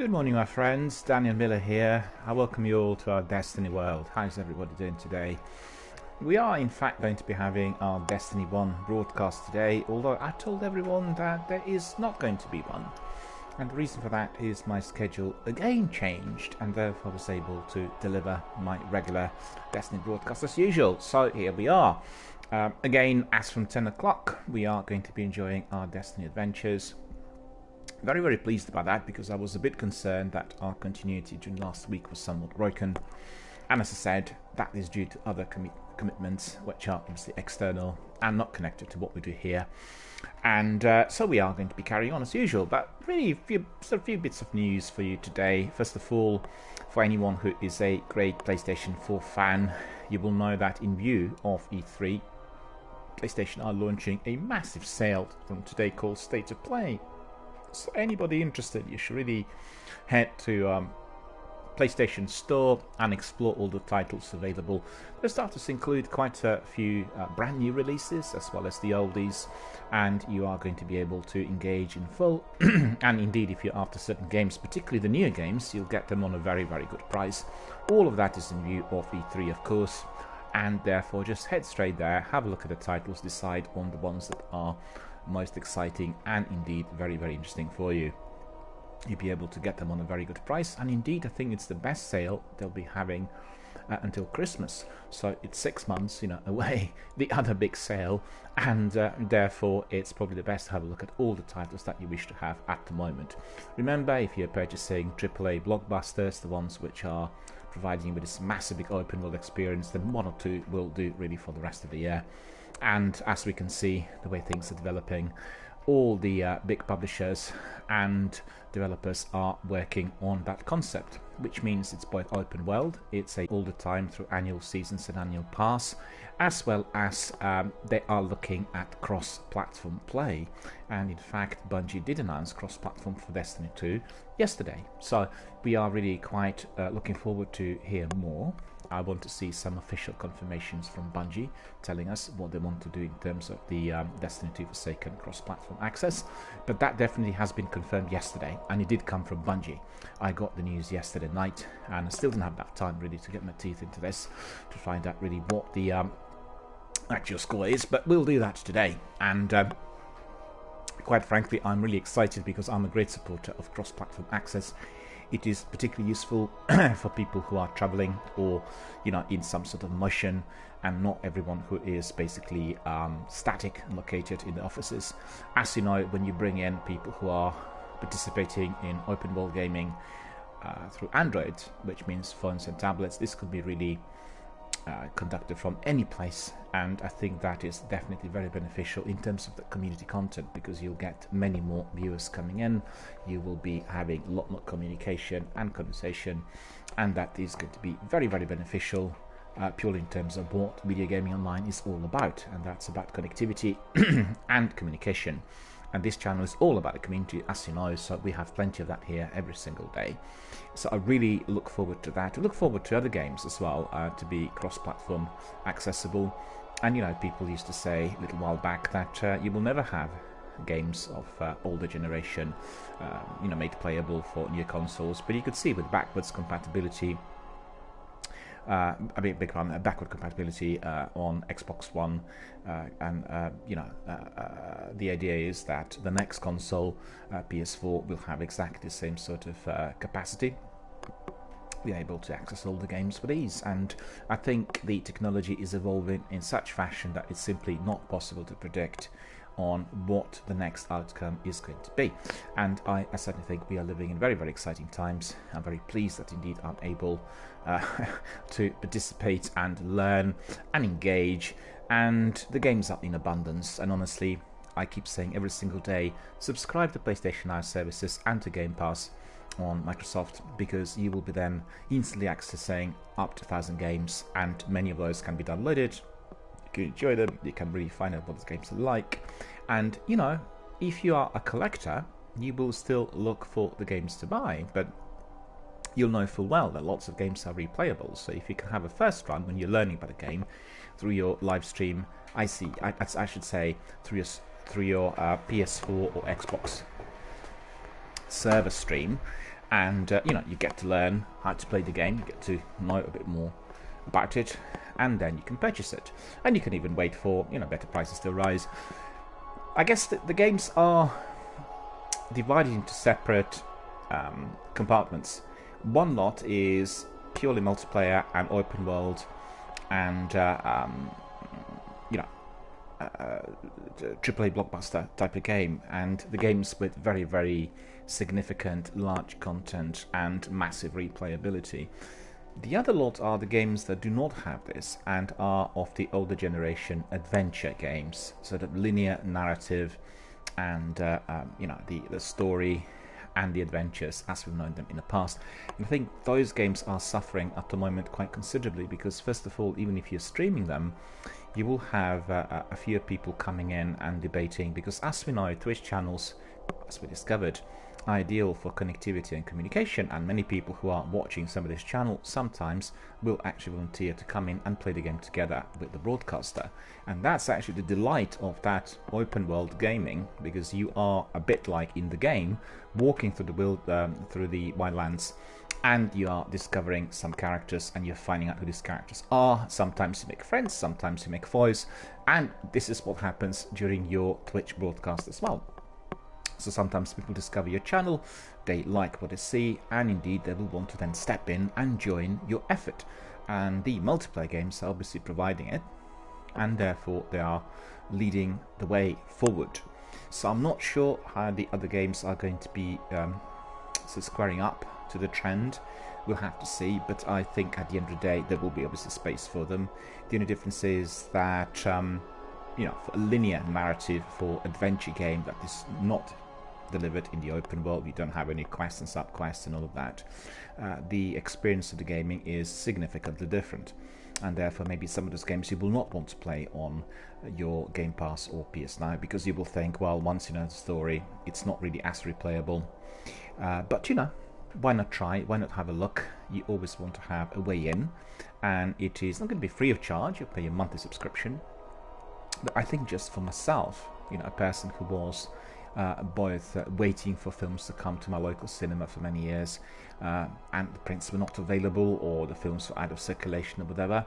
Good morning, my friends. Daniel Miller here. I welcome you all to our Destiny world. How's everybody doing today? We are in fact going to be having our Destiny 1 broadcast today, although I told everyone that there is not going to be one. And the reason for that is my schedule again changed, and therefore I was able to deliver my regular Destiny broadcast as usual. So here we are. Again, as from 10 o'clock, we are going to be enjoying our Destiny adventures. Very, very pleased about that, because I was a bit concerned that our continuity during last week was somewhat broken. And as I said, that is due to other commitments, which are obviously external and not connected to what we do here. And so we are going to be carrying on as usual. But really, a few bits of news for you today. First of all, for anyone who is a great PlayStation 4 fan, you will know that in view of E3, PlayStation are launching a massive sale from today called State of Play. So anybody interested, you should really head to PlayStation Store and explore all the titles available. The starters include quite a few brand new releases as well as the oldies, and you are going to be able to engage in full. And indeed, if you're after certain games, particularly the newer games, you'll get them on a very, very good price. All of that is in view of E3, of course, and therefore just head straight there, have a look at the titles, decide on the ones that are most exciting and indeed very, very interesting for you. You'll be able to get them on a very good price, and indeed I think it's the best sale they'll be having until Christmas. So it's 6 months, away, the other big sale, and therefore it's probably the best to have a look at all the titles that you wish to have at the moment. Remember, if you're purchasing AAA blockbusters, the ones which are providing you with this massive big open world experience, then one or two will do really for the rest of the year. And as we can see, the way things are developing, all the big publishers and developers are working on that concept, which means it's both open world, it's all the time through annual seasons and annual pass, as well as they are looking at cross-platform play. And in fact, Bungie did announce cross-platform for Destiny 2 yesterday. So we are really quite looking forward to hear more. I want to see some official confirmations from Bungie telling us what they want to do in terms of the Destiny 2 Forsaken cross-platform access. But that definitely has been confirmed yesterday, and it did come from Bungie. I got the news yesterday night, and I still didn't have enough time really to get my teeth into this to find out really what the actual score is, but we'll do that today. And quite frankly, I'm really excited because I'm a great supporter of cross-platform access. It is particularly useful for people who are traveling or, in some sort of motion, and not everyone who is basically static and located in the offices. As you know, when you bring in people who are participating in open world gaming through Android, which means phones and tablets, this could be really conducted from any place, and I think that is definitely very beneficial in terms of the community content, because you'll get many more viewers coming in, you will be having a lot more communication and conversation, and that is going to be very, very beneficial purely in terms of what video gaming online is all about, and that's about connectivity and communication. And this channel is all about the community, as you know, so we have plenty of that here every single day. So I really look forward to that. I look forward to other games as well to be cross-platform accessible. And, people used to say a little while back that you will never have games of older generation, made playable for new consoles. But you could see with backwards compatibility, backward compatibility on Xbox One, and the idea is that the next console, PS4, will have exactly the same sort of capacity, be able to access all the games with ease. And I think the technology is evolving in such fashion that it's simply not possible to predict on what the next outcome is going to be. And I certainly think we are living in very, very exciting times. I'm very pleased that indeed I'm able to participate and learn and engage, and the games are in abundance. And honestly, I keep saying every single day, subscribe to PlayStation Now services and to Game Pass on Microsoft, because you will be then instantly accessing up to 1,000 games, and many of those can be downloaded. You can enjoy them, you can really find out what the games are like, and if you are a collector, you will still look for the games to buy, but you'll know full well that lots of games are replayable. So if you can have a first run when you're learning about a game through your live stream, I should say through your PS4 or Xbox server stream, and you get to learn how to play the game, you get to know a bit more about it, and then you can purchase it, and you can even wait for better prices to rise. I guess the games are divided into separate compartments. One lot is purely multiplayer and open world, and AAA blockbuster type of game, and the games with very, very significant large content and massive replayability. The other lot are the games that do not have this and are of the older generation adventure games, sort of linear narrative, and the story and the adventures as we've known them in the past. And I think those games are suffering at the moment quite considerably, because first of all, even if you're streaming them, you will have a few people coming in and debating, because as we know, Twitch channels, as we discovered, are ideal for connectivity and communication, and many people who are watching somebody's channel sometimes will actually volunteer to come in and play the game together with the broadcaster. And that's actually the delight of that open world gaming, because you are a bit like in the game, walking through the wildlands, and you are discovering some characters, and you're finding out who these characters are. Sometimes you make friends, sometimes you make foes, and this is what happens during your Twitch broadcast as well. So sometimes people discover your channel, they like what they see, and indeed they will want to then step in and join your effort. And the multiplayer games are obviously providing it, and therefore they are leading the way forward. So I'm not sure how the other games are going to be squaring up to the trend. We'll have to see, but I think at the end of the day there will be obviously space for them. The only difference is that for a linear narrative, for adventure game that is not delivered in the open world, you don't have any quests and sub-quests and all of that, the experience of the gaming is significantly different, and therefore maybe some of those games you will not want to play on your Game Pass or PS Now, because you will think, well, once you know the story, it's not really as replayable. But why not try? Why not have a look? You always want to have a way in, and it is not going to be free of charge. You pay a monthly subscription. But I think just for myself, a person who was both waiting for films to come to my local cinema for many years, and the prints were not available, or the films were out of circulation or whatever,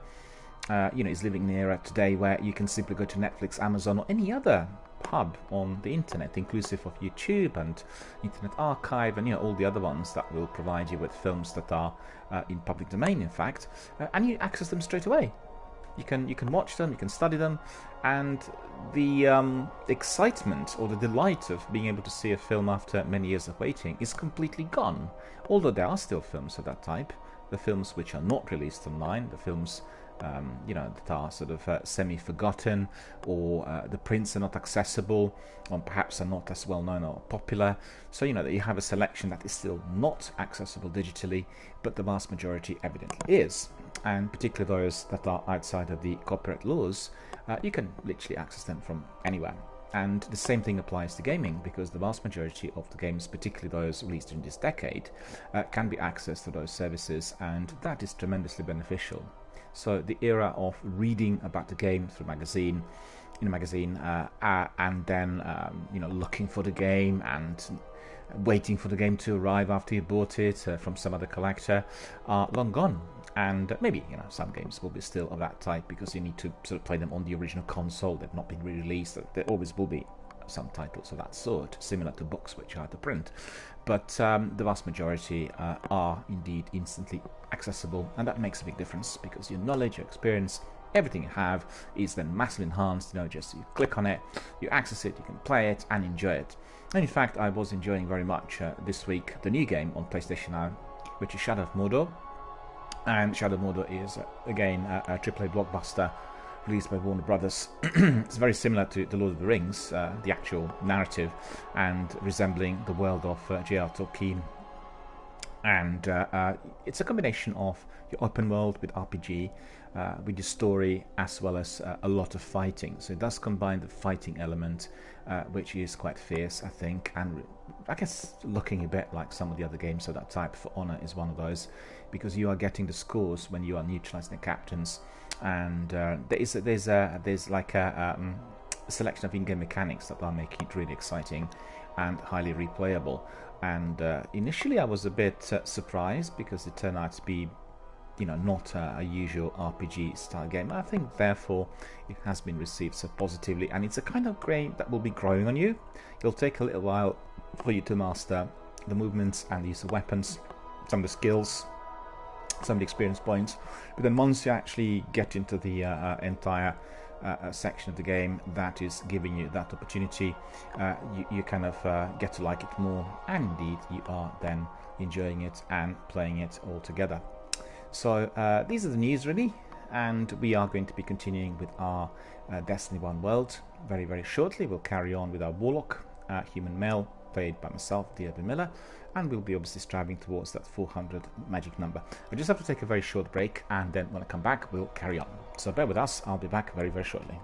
is living near today where you can simply go to Netflix, Amazon, or any other hub on the internet, inclusive of YouTube and Internet Archive, and all the other ones that will provide you with films that are in public domain, in fact, and you access them straight away. You can watch them, you can study them, and the excitement or the delight of being able to see a film after many years of waiting is completely gone. Although there are still films of that type, the films which are not released online, the films that are sort of semi-forgotten, or the prints are not accessible, or perhaps are not as well known or popular. So that you have a selection that is still not accessible digitally, but the vast majority evidently is. And particularly those that are outside of the copyright laws, you can literally access them from anywhere. And the same thing applies to gaming, because the vast majority of the games, particularly those released in this decade, can be accessed through those services, and that is tremendously beneficial. So the era of reading about the game through in a magazine, and then looking for the game and waiting for the game to arrive after you bought it from some other collector, are long gone. And maybe some games will be still of that type, because you need to sort of play them on the original console. They've not been re-released. There always will be some titles of that sort, similar to books which are to print, but the vast majority are indeed instantly accessible, and that makes a big difference, because your knowledge, your experience, everything you have is then massively enhanced. Just you click on it, you access it, you can play it and enjoy it. And in fact, I was enjoying very much this week the new game on PlayStation Now, which is Shadow of Mordor. And Shadow of Mordor is again a AAA blockbuster released by Warner Brothers. It's very similar to The Lord of the Rings, the actual narrative, and resembling the world of J.R. Tolkien. And it's a combination of your open world with RPG, with your story, as well as a lot of fighting. So it does combine the fighting element, which is quite fierce, I think, and I guess looking a bit like some of the other games of that type. For Honor is one of those, because you are getting the scores when you are neutralizing the captains, and there's like a selection of in-game mechanics that are making it really exciting and highly replayable. And initially I was a bit surprised because it turned out to be, you know, not a usual RPG style game. I think therefore it has been received so positively, and it's a kind of game that will be growing on you. It'll take a little while for you to master the movements and the use of weapons, some of the skills, some of the experience points, but then once you actually get into the entire section of the game that is giving you that opportunity, you kind of get to like it more, and indeed you are then enjoying it and playing it all together. So these are the news really, and we are going to be continuing with our Destiny 1 world very, very shortly. We'll carry on with our Warlock, human male, played by myself, DRBMiller, and we'll be obviously striving towards that 400 magic number. I just have to take a very short break, and then when I come back we'll carry on. So bear with us, I'll be back very, very shortly.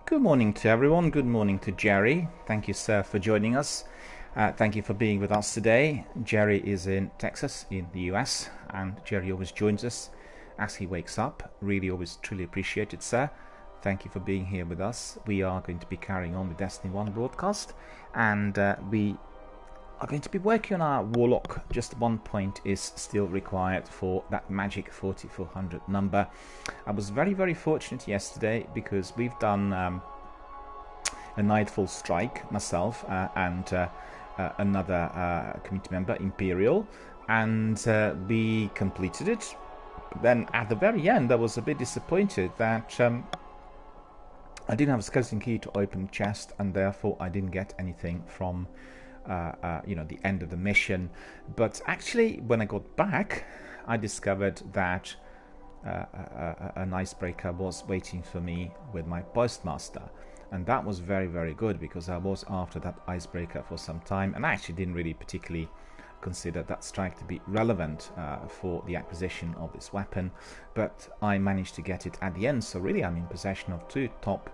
Good morning to everyone. Good morning to Jerry. Thank you, sir, for joining us. Thank you for being with us today. Jerry is in Texas, in the US, and Jerry always joins us as he wakes up. Really, always truly appreciate it, sir. Thank you for being here with us. We are going to be carrying on the Destiny 1 broadcast, and we are going to be working on our Warlock. Just 1 point is still required for that magic 4400 number. I was very, very fortunate yesterday because we've done a Nightfall Strike, myself and another community member, Imperial, and we completed it. Then at the very end I was a bit disappointed that I didn't have a skeleton key to open the chest, and therefore I didn't get anything from the end of the mission. But actually, when I got back, I discovered that an icebreaker was waiting for me with my postmaster, and that was very, very good because I was after that icebreaker for some time, and I actually didn't really particularly consider that strike to be relevant for the acquisition of this weapon, but I managed to get it at the end. So really, I'm in possession of top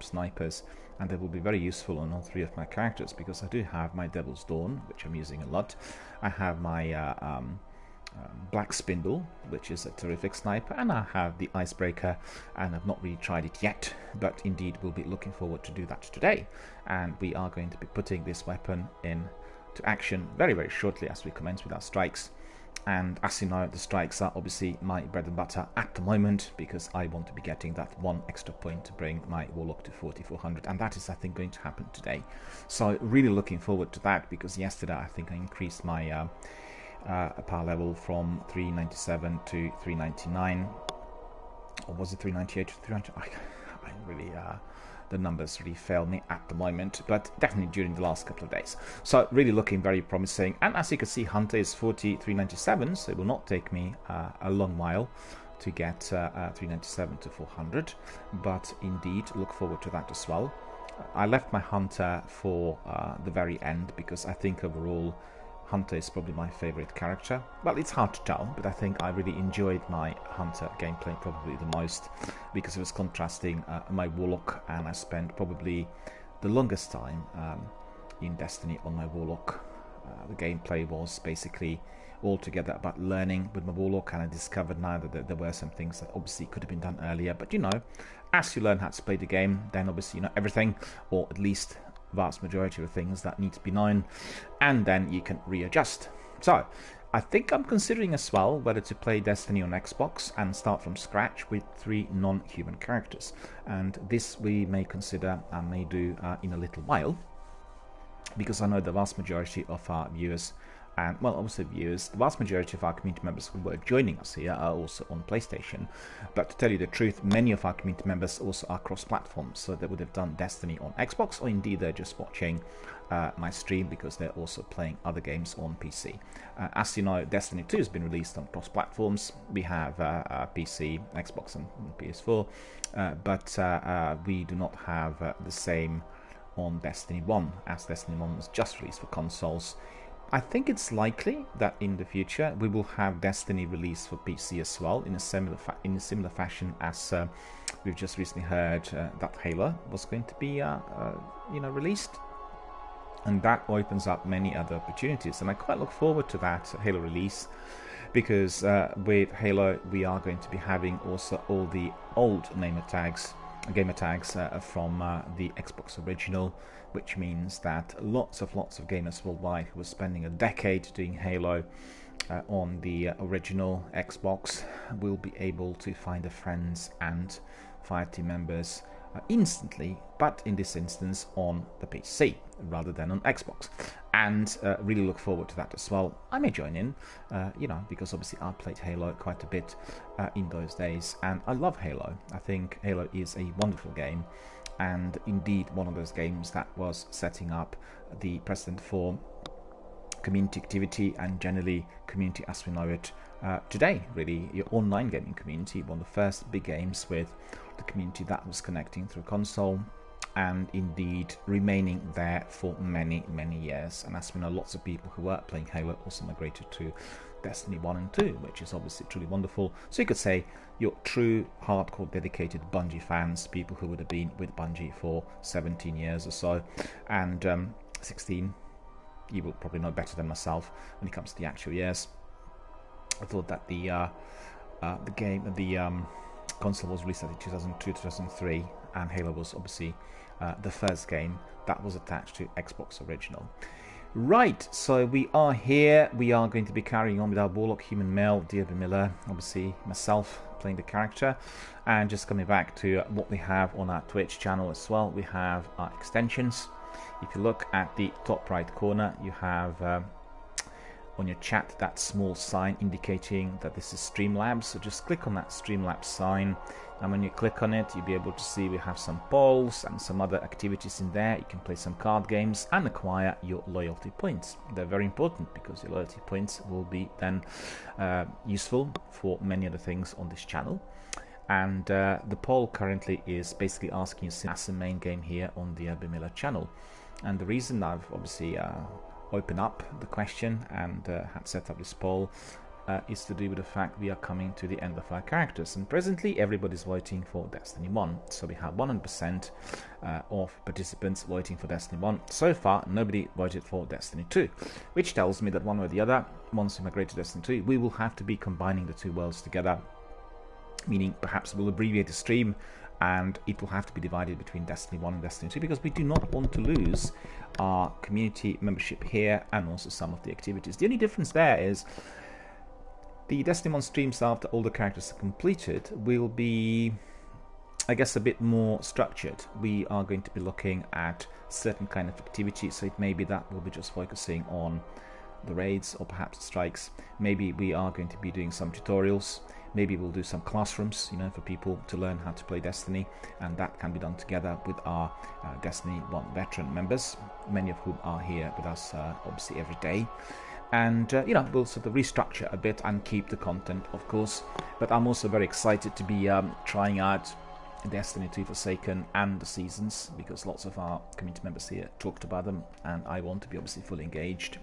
snipers, and they will be very useful on all three of my characters because I do have my Devil's Dawn, which I'm using a lot. I have my Black Spindle, which is a terrific sniper, and I have the Icebreaker, and I've not really tried it yet, but indeed we'll be looking forward to do that today. And we are going to be putting this weapon into action very, very shortly as we commence with our strikes. And as you know, the strikes are obviously my bread and butter at the moment because I want to be getting that 1 extra point to bring my Warlock to 4400, and that is, I think, going to happen today. So really looking forward to that because yesterday I think I increased my power level from 397 to 399, or was it 398 to 300? I really the numbers really fail me at the moment, but definitely during the last couple of days. So really looking very promising. And as you can see, Hunter is 4397, so it will not take me a long while to get 397 to 400, but indeed look forward to that as well. I left my Hunter for the very end because I think overall Hunter is probably my favorite character. Well, it's hard to tell, but I think I really enjoyed my Hunter gameplay probably the most because it was contrasting my Warlock, and I spent probably the longest time in Destiny on my Warlock. The gameplay was basically altogether about learning with my Warlock, and I discovered now that there were some things that obviously could have been done earlier, but as you learn how to play the game, then obviously you know everything, or at least vast majority of things that need to be known, and then you can readjust. So I think I'm considering as well whether to play Destiny on Xbox and start from scratch with 3 non-human characters, and this we may consider and may do in a little while, because I know the vast majority of our viewers, and well, also viewers, the vast majority of our community members who were joining us here are also on PlayStation. But to tell you the truth, many of our community members also are cross-platform, so they would have done Destiny on Xbox, or indeed they're just watching my stream because they're also playing other games on PC. As you know, Destiny 2 has been released on cross-platforms. We have PC, Xbox, and PS4, but we do not have the same on Destiny 1, as Destiny 1 was just released for consoles. I think it's likely that in the future we will have Destiny released for PC as well, in a similar fashion as we've just recently heard that Halo was going to be released, and that opens up many other opportunities. And I quite look forward to that Halo release because with Halo we are going to be having also all the old gamer tags from the Xbox original, which means that lots of gamers worldwide who were spending a decade doing Halo on the original Xbox will be able to find their friends and Fireteam members instantly, but in this instance on the PC rather than on Xbox, and really look forward to that as well. I may join in, because obviously I played Halo quite a bit in those days, and I love Halo. I think Halo is a wonderful game, and indeed one of those games that was setting up the precedent for community activity and generally community as we know it today. Really, your online gaming community, one of the first big games with the community that was connecting through console, and indeed remaining there for many years. And as we know, lots of people who were playing Halo also migrated to Destiny 1 and 2, which is obviously truly wonderful. So you could say you're true hardcore dedicated Bungie fans, people who would have been with Bungie for 17 years or so, and 16. You will probably know better than myself when it comes to the actual years. I thought that the console was released in 2002, 2003, and Halo was obviously the first game that was attached to Xbox Original. Right, so we are here. We are going to be carrying on with our Warlock Human Male, DRBMiller, obviously myself playing the character, and just coming back to what we have on our Twitch channel as well. We have our extensions. If you look at the top right corner, you have on your chat that small sign indicating that this is Streamlabs. So just click on that Streamlabs sign, and when you click on it, you'll be able to see we have some polls and some other activities in there. You can play some card games and acquire your loyalty points. They're very important because your loyalty points will be then useful for many other things on this channel. And the poll currently is basically asking you as a main game here on the DRBMiller channel. And the reason I've obviously opened up the question and had set up this poll is to do with the fact we are coming to the end of our characters, and presently everybody's voting for Destiny 1. So we have 100% of participants voting for Destiny 1. So far nobody voted for Destiny 2, which tells me that one way or the other, once we migrate to Destiny 2, we will have to be combining the two worlds together, meaning perhaps we'll abbreviate the stream and it will have to be divided between Destiny 1 and Destiny 2, because we do not want to lose our community membership here and also some of the activities. The only difference there is the Destiny 1 streams after all the characters are completed will be, I guess, a bit more structured. We are going to be looking at certain kind of activities, so it may be that we'll be just focusing on the raids or perhaps strikes. Maybe we are going to be doing some tutorials. Maybe we'll do some classrooms, you know, for people to learn how to play Destiny, and that can be done together with our Destiny 1 veteran members, many of whom are here with us obviously every day. And you know, we'll sort of restructure a bit and keep the content, of course. But I'm also very excited to be trying out Destiny 2 Forsaken and the seasons, because lots of our community members here talked about them, and I want to be obviously fully engaged.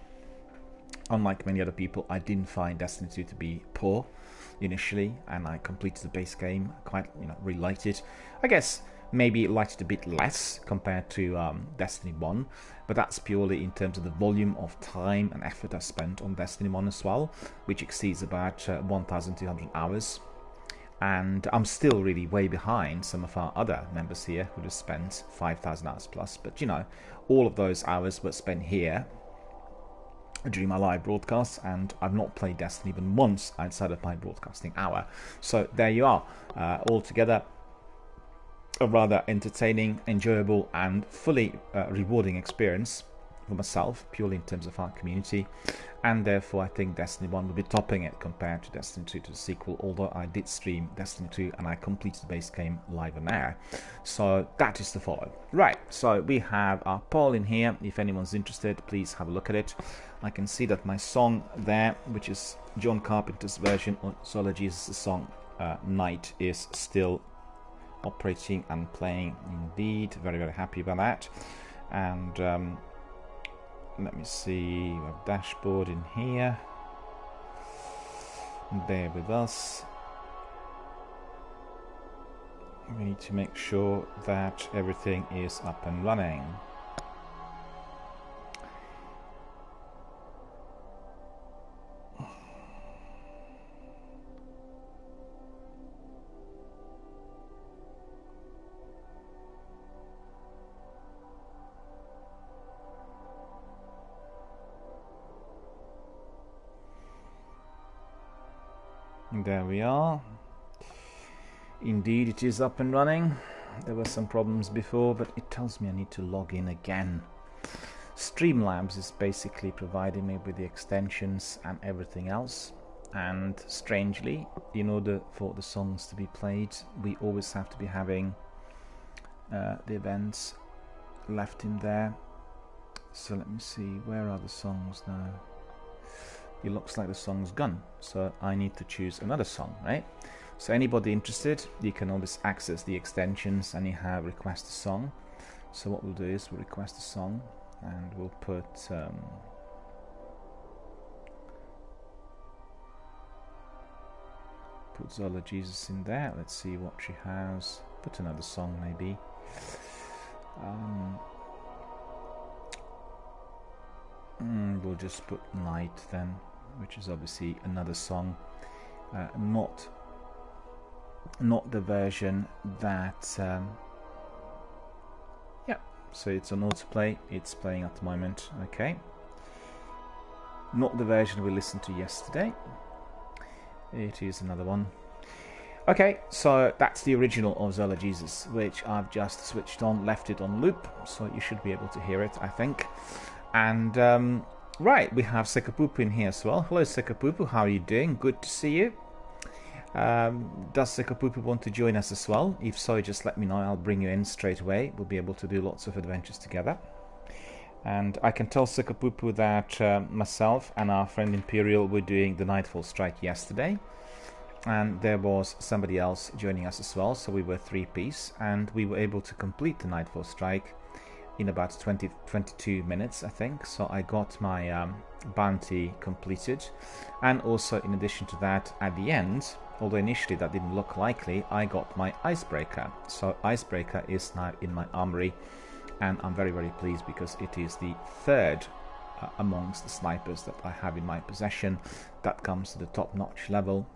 Unlike many other people, I didn't find Destiny 2 to be poor initially, and I completed the base game, quite, you know, really liked it. I guess maybe liked it a bit less compared to Destiny 1, but that's purely in terms of the volume of time and effort I spent on Destiny 1 as well, which exceeds about 1,200 hours. And I'm still really way behind some of our other members here who just spent 5,000 hours plus. But you know, all of those hours were spent here during my live broadcasts, and I've not played Destiny even once outside of my broadcasting hour. So there you are, altogether a rather entertaining, enjoyable and fully rewarding experience for myself, purely in terms of our community, and therefore I think Destiny 1 will be topping it compared to Destiny 2 to the sequel, although I did stream Destiny 2 and I completed the base game live on air. So that is to follow. Right, so we have our poll in here. If anyone's interested, please have a look at it. I can see that my song there, which is John Carpenter's version of Solar Jesus' song Night, is still operating and playing indeed. Very, very happy about that. And let me see, we have dashboard in here. Bear with us. We need to make sure that everything is up and running. There we are. Indeed, it is up and running. There were some problems before, but it tells me I need to log in again. Streamlabs is basically providing me with the extensions and everything else. And strangely, in order for the songs to be played, we always have to be having the events left in there. So let me see, where are the songs now? It looks like the song's gone, so I need to choose another song, right? So anybody interested, you can always access the extensions and you have request a song. So what we'll do is we'll request a song and we'll put Zola Jesus in there. Let's see what she has. Put another song maybe. We'll just put Night then, which is obviously another song, not the version that yeah, so it's on autoplay, it's playing at the moment. Okay, not the version we listened to yesterday, it is another one. Okay, so that's the original of Zola Jesus, which I've just switched on, left it on loop, so you should be able to hear it, I think. And right, we have Sekapupu in here as well. Hello Sekapupu, how are you doing? Good to see you. Does Sekapupu want to join us as well? If so, just let me know, I'll bring you in straight away. We'll be able to do lots of adventures together. And I can tell Sekapupu that myself and our friend Imperial were doing the Nightfall Strike yesterday. And there was somebody else joining us as well, so we were 3-piece, and we were able to complete the Nightfall Strike in about 22 minutes, I think. So I got my bounty completed, and also in addition to that, at the end, although initially that didn't look likely, I got my Icebreaker. So Icebreaker is now in my armory, and I'm very, very pleased because it is the third amongst the snipers that I have in my possession that comes to the top-notch level.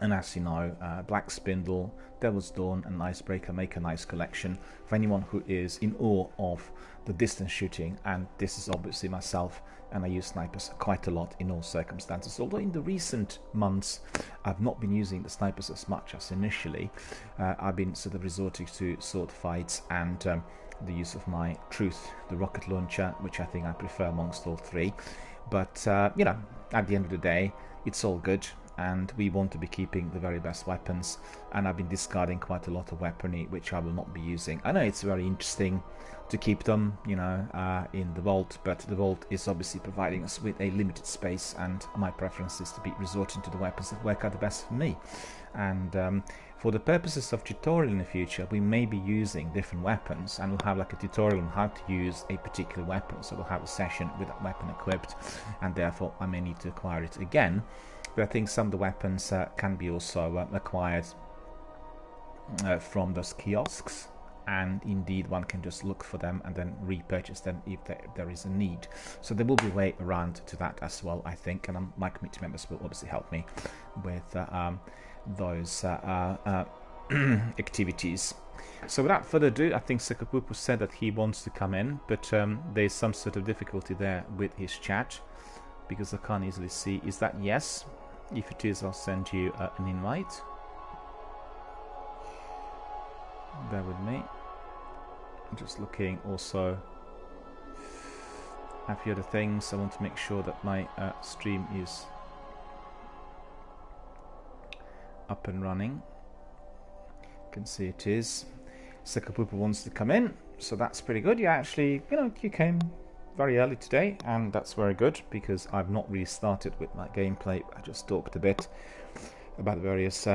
And as you know, Black Spindle, Devil's Dawn and Icebreaker make a nice collection for anyone who is in awe of the distance shooting, and this is obviously myself, and I use snipers quite a lot in all circumstances. Although in the recent months I've not been using the snipers as much as initially. I've been sort of resorting to sword fights and the use of my Truth, the rocket launcher, which I think I prefer amongst all three. But you know, at the end of the day, it's all good, and we want to be keeping the very best weapons, and I've been discarding quite a lot of weaponry which I will not be using. I know it's very interesting to keep them, you know, in the vault, but the vault is obviously providing us with a limited space, and my preference is to be resorting to the weapons that work out the best for me. And for the purposes of tutorial in the future, we may be using different weapons, and we'll have like a tutorial on how to use a particular weapon. So we'll have a session with that weapon equipped, and therefore I may need to acquire it again. But I think some of the weapons can be also acquired from those kiosks, and indeed one can just look for them and then repurchase them if there is a need. So there will be a way around to that as well, I think, and my committee members will obviously help me with those activities. So without further ado, I think Sekapupu said that he wants to come in, but there's some sort of difficulty there with his chat, because I can't easily see. Is that yes? If it is, I'll send you an invite. Bear with me. I'm just looking also at a few other things. I want to make sure that my stream is up and running. You can see it is. Sekapupu wants to come in, so that's pretty good. You actually, you know, you came very early today, and that's very good because I've not really started with my gameplay. I just talked a bit about the various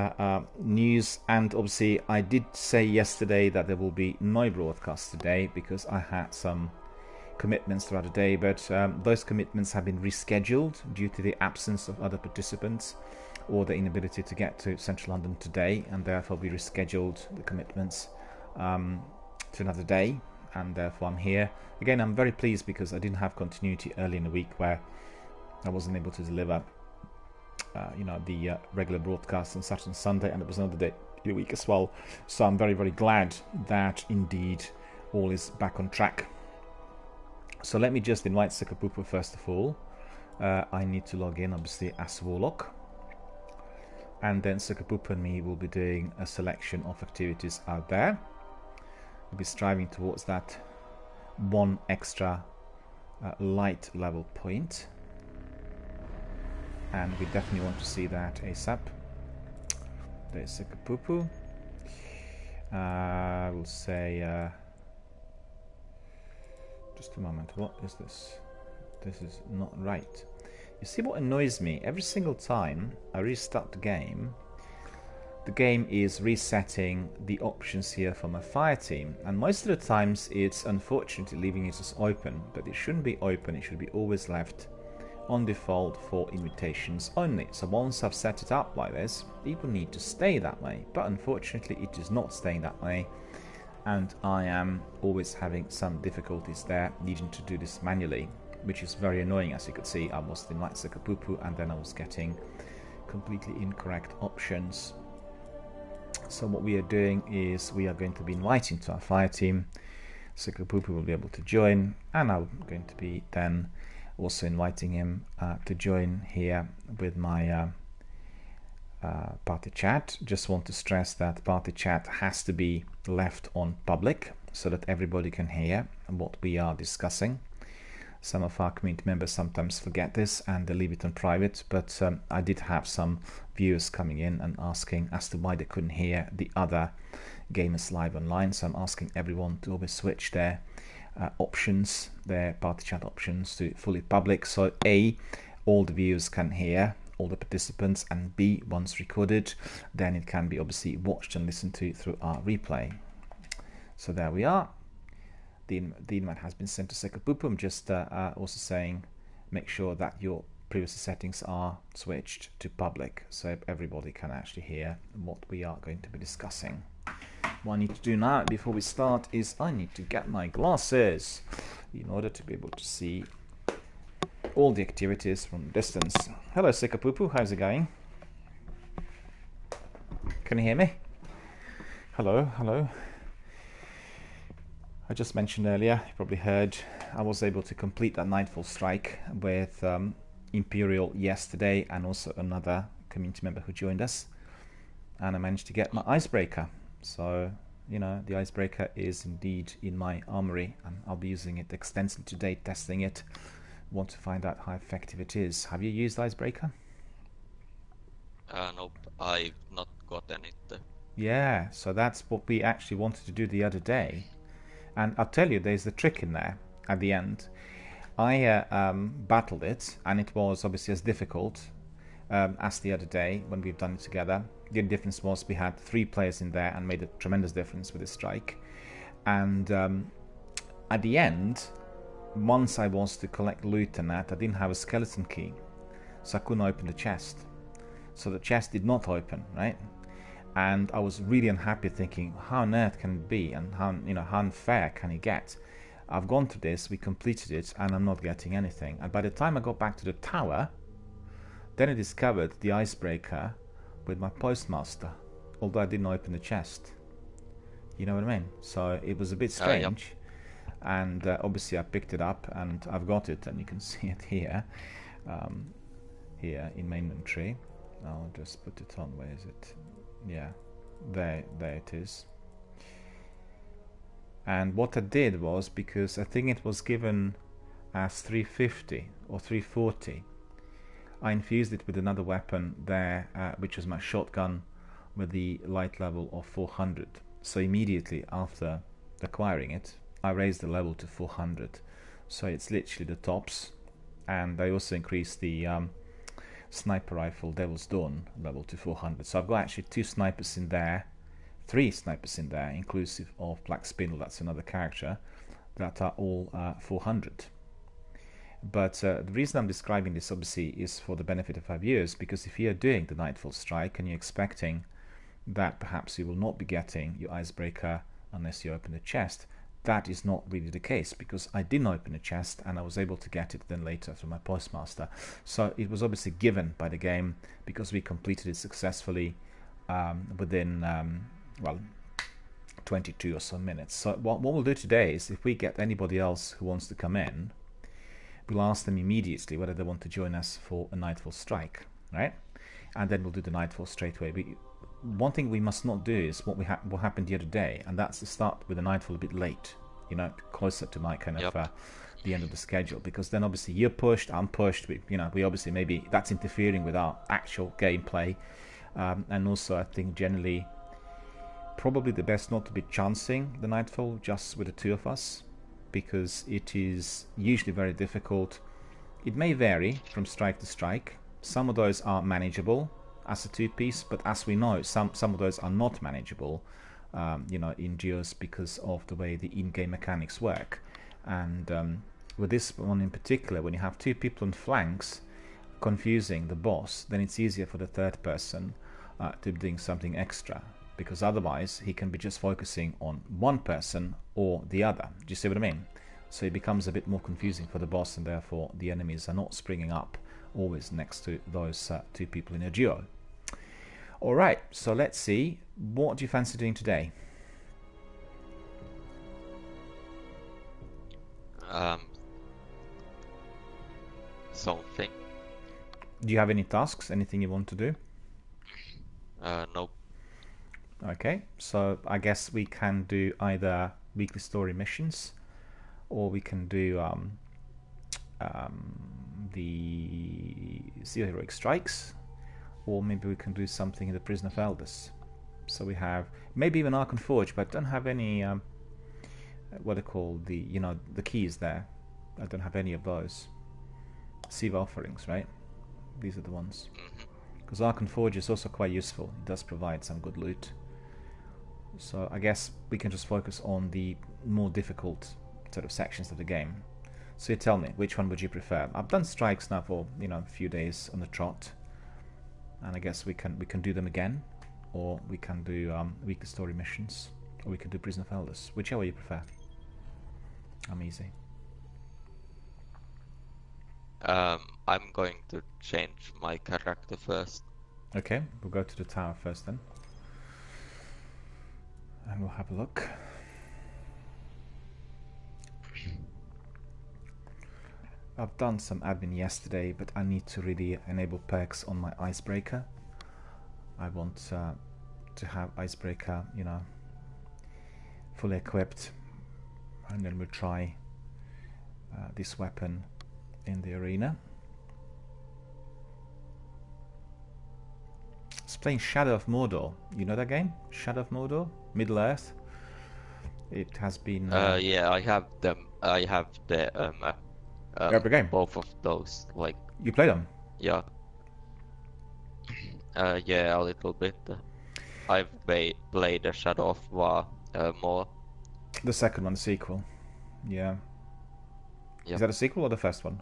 news, and obviously I did say yesterday that there will be no broadcast today because I had some commitments throughout the day, but those commitments have been rescheduled due to the absence of other participants or the inability to get to Central London today, and therefore we rescheduled the commitments to another day, and therefore I'm here. Again, I'm very pleased because I didn't have continuity early in the week where I wasn't able to deliver you know, the regular broadcasts on Saturday and Sunday, and it was another day in the week as well. So I'm very, very glad that indeed all is back on track. So let me just invite Sekapupu first of all. I need to log in obviously as Warlock, and then Sekapupu and me will be doing a selection of activities out there. We'll be striving towards that one extra light level point, and we definitely want to see that ASAP. There's Sekapupu. We'll say just a moment. What is this? This is not right. You see what annoys me? Every single time I restart the game, the game is resetting the options here for my fire team, and most of the times it's unfortunately leaving it as open, but it shouldn't be open. It should be always left on default for invitations only. So once I've set it up like this, it will need to stay that way, but unfortunately it is not staying that way, and I am always having some difficulties there, needing to do this manually, which is very annoying. As you could see, I was in like Sakapupu and then I was getting completely incorrect options. So what we are doing is we are going to be inviting to our fire team. Sakapupu will be able to join, and I'm going to be then also inviting him to join here with my party chat. Just want to stress that party chat has to be left on public so that everybody can hear what we are discussing. Some of our community members sometimes forget this and they leave it on private, but I did have some viewers coming in and asking as to why they couldn't hear the other gamers live online. So I'm asking everyone to always switch their options, their party chat options, to fully public. So A, all the viewers can hear, all the participants, and B, once recorded, then it can be obviously watched and listened to through our replay. So there we are. The invite has been sent to Sekapupu. I'm just also saying, make sure that your previous settings are switched to public so everybody can actually hear what we are going to be discussing. What I need to do now before we start is I need to get my glasses in order to be able to see all the activities from distance. Hello Sekapupu, how's it going? Can you hear me? Hello, hello. I just mentioned earlier, you probably heard, I was able to complete that Nightfall strike with Imperial yesterday and also another community member who joined us, and I managed to get my icebreaker. So, you know, the icebreaker is indeed in my armory and I'll be using it extensively today, testing it. Want to find out how effective it is. Have you used icebreaker? Nope, I've not gotten it. Yeah, so that's what we actually wanted to do the other day. And I'll tell you, there's the trick in there at the end. I battled it, and it was obviously as difficult as the other day when we've done it together. The only difference was we had 3 players in there and made a tremendous difference with the strike. And at the end, once I was to collect loot and that, I didn't have a skeleton key, so I couldn't open the chest. So the chest did not open, right? And I was really unhappy, thinking, how on earth can it be, and how unfair can it get? I've gone through this, we completed it, and I'm not getting anything. And by the time I got back to the tower, then I discovered the icebreaker with my postmaster, although I didn't open the chest. You know what I mean? So it was a bit strange. Yep. And obviously I picked it up and I've got it, and you can see it here, here in my inventory. I'll just put it on. Where is it? Yeah, there it is. And what I did was, because I think it was given as 350 or 340, I infused it with another weapon there, which was my shotgun with the light level of 400. So immediately after acquiring it, I raised the level to 400. So it's literally the tops. And I also increased the sniper rifle Devil's Dawn level to 400. So I've got actually 2 snipers in there, 3 snipers in there, inclusive of Black Spindle, that's another character, that are all 400. But the reason I'm describing this obviously is for the benefit of our viewers, because if you're doing the Nightfall strike and you're expecting that perhaps you will not be getting your icebreaker unless you open the chest, that is not really the case, because I didn't open a chest and I was able to get it then later from my postmaster. So it was obviously given by the game because we completed it successfully within 22 or so minutes. So what we'll do today is, if we get anybody else who wants to come in, we'll ask them immediately whether they want to join us for a Nightfall strike, right? And then we'll do the Nightfall straight away. One thing we must not do is what happened the other day, and that's to start with the Nightfall a bit late, you know, closer to my kind of the end of the schedule, because then obviously you're pushed, I'm pushed, we obviously, maybe that's interfering with our actual gameplay, and also I think generally probably the best not to be chancing the Nightfall just with the 2 of us, because it is usually very difficult. It may vary from strike to strike. Some of those are manageable, as a two-piece, but as we know, some of those are not manageable, in duos because of the way the in-game mechanics work. And with this one in particular, when you have two people on flanks confusing the boss, then it's easier for the third person to be doing something extra, because otherwise he can be just focusing on one person or the other. Do you see what I mean? So it becomes a bit more confusing for the boss, and therefore the enemies are not springing up always next to those two people in a duo. Alright, so let's see, what do you fancy doing today? Something. Do you have any tasks, anything you want to do? Nope. Okay, so I guess we can do either weekly story missions, or we can do the Zero Heroic Strikes, or maybe we can do something in the Prison of Elders. So we have maybe even Ark and Forge, but don't have any what are called the keys there. I don't have any of those. Sieve offerings, right? These are the ones. Because Ark and Forge is also quite useful. It does provide some good loot. So I guess we can just focus on the more difficult sort of sections of the game. So you tell me, which one would you prefer? I've done strikes now for a few days on the trot, and I guess we can do them again, or we can do weekly story missions, or we can do Prison of Elders. Whichever you prefer. I'm easy. I'm going to change my character first. Okay, we'll go to the tower first then, and we'll have a look. I've done some admin yesterday, but I need to really enable perks on my icebreaker. I want to have icebreaker, fully equipped, and then we'll try this weapon in the arena. It's playing Shadow of Mordor. You know that game? Shadow of Mordor? Middle Earth? It has been... yeah, I have them. I have the every game? both of those. Like, you play them? Yeah. Yeah, a little bit. I've played the Shadow of War more. The second one, the sequel. Yeah. Yep. Is that a sequel or the first one?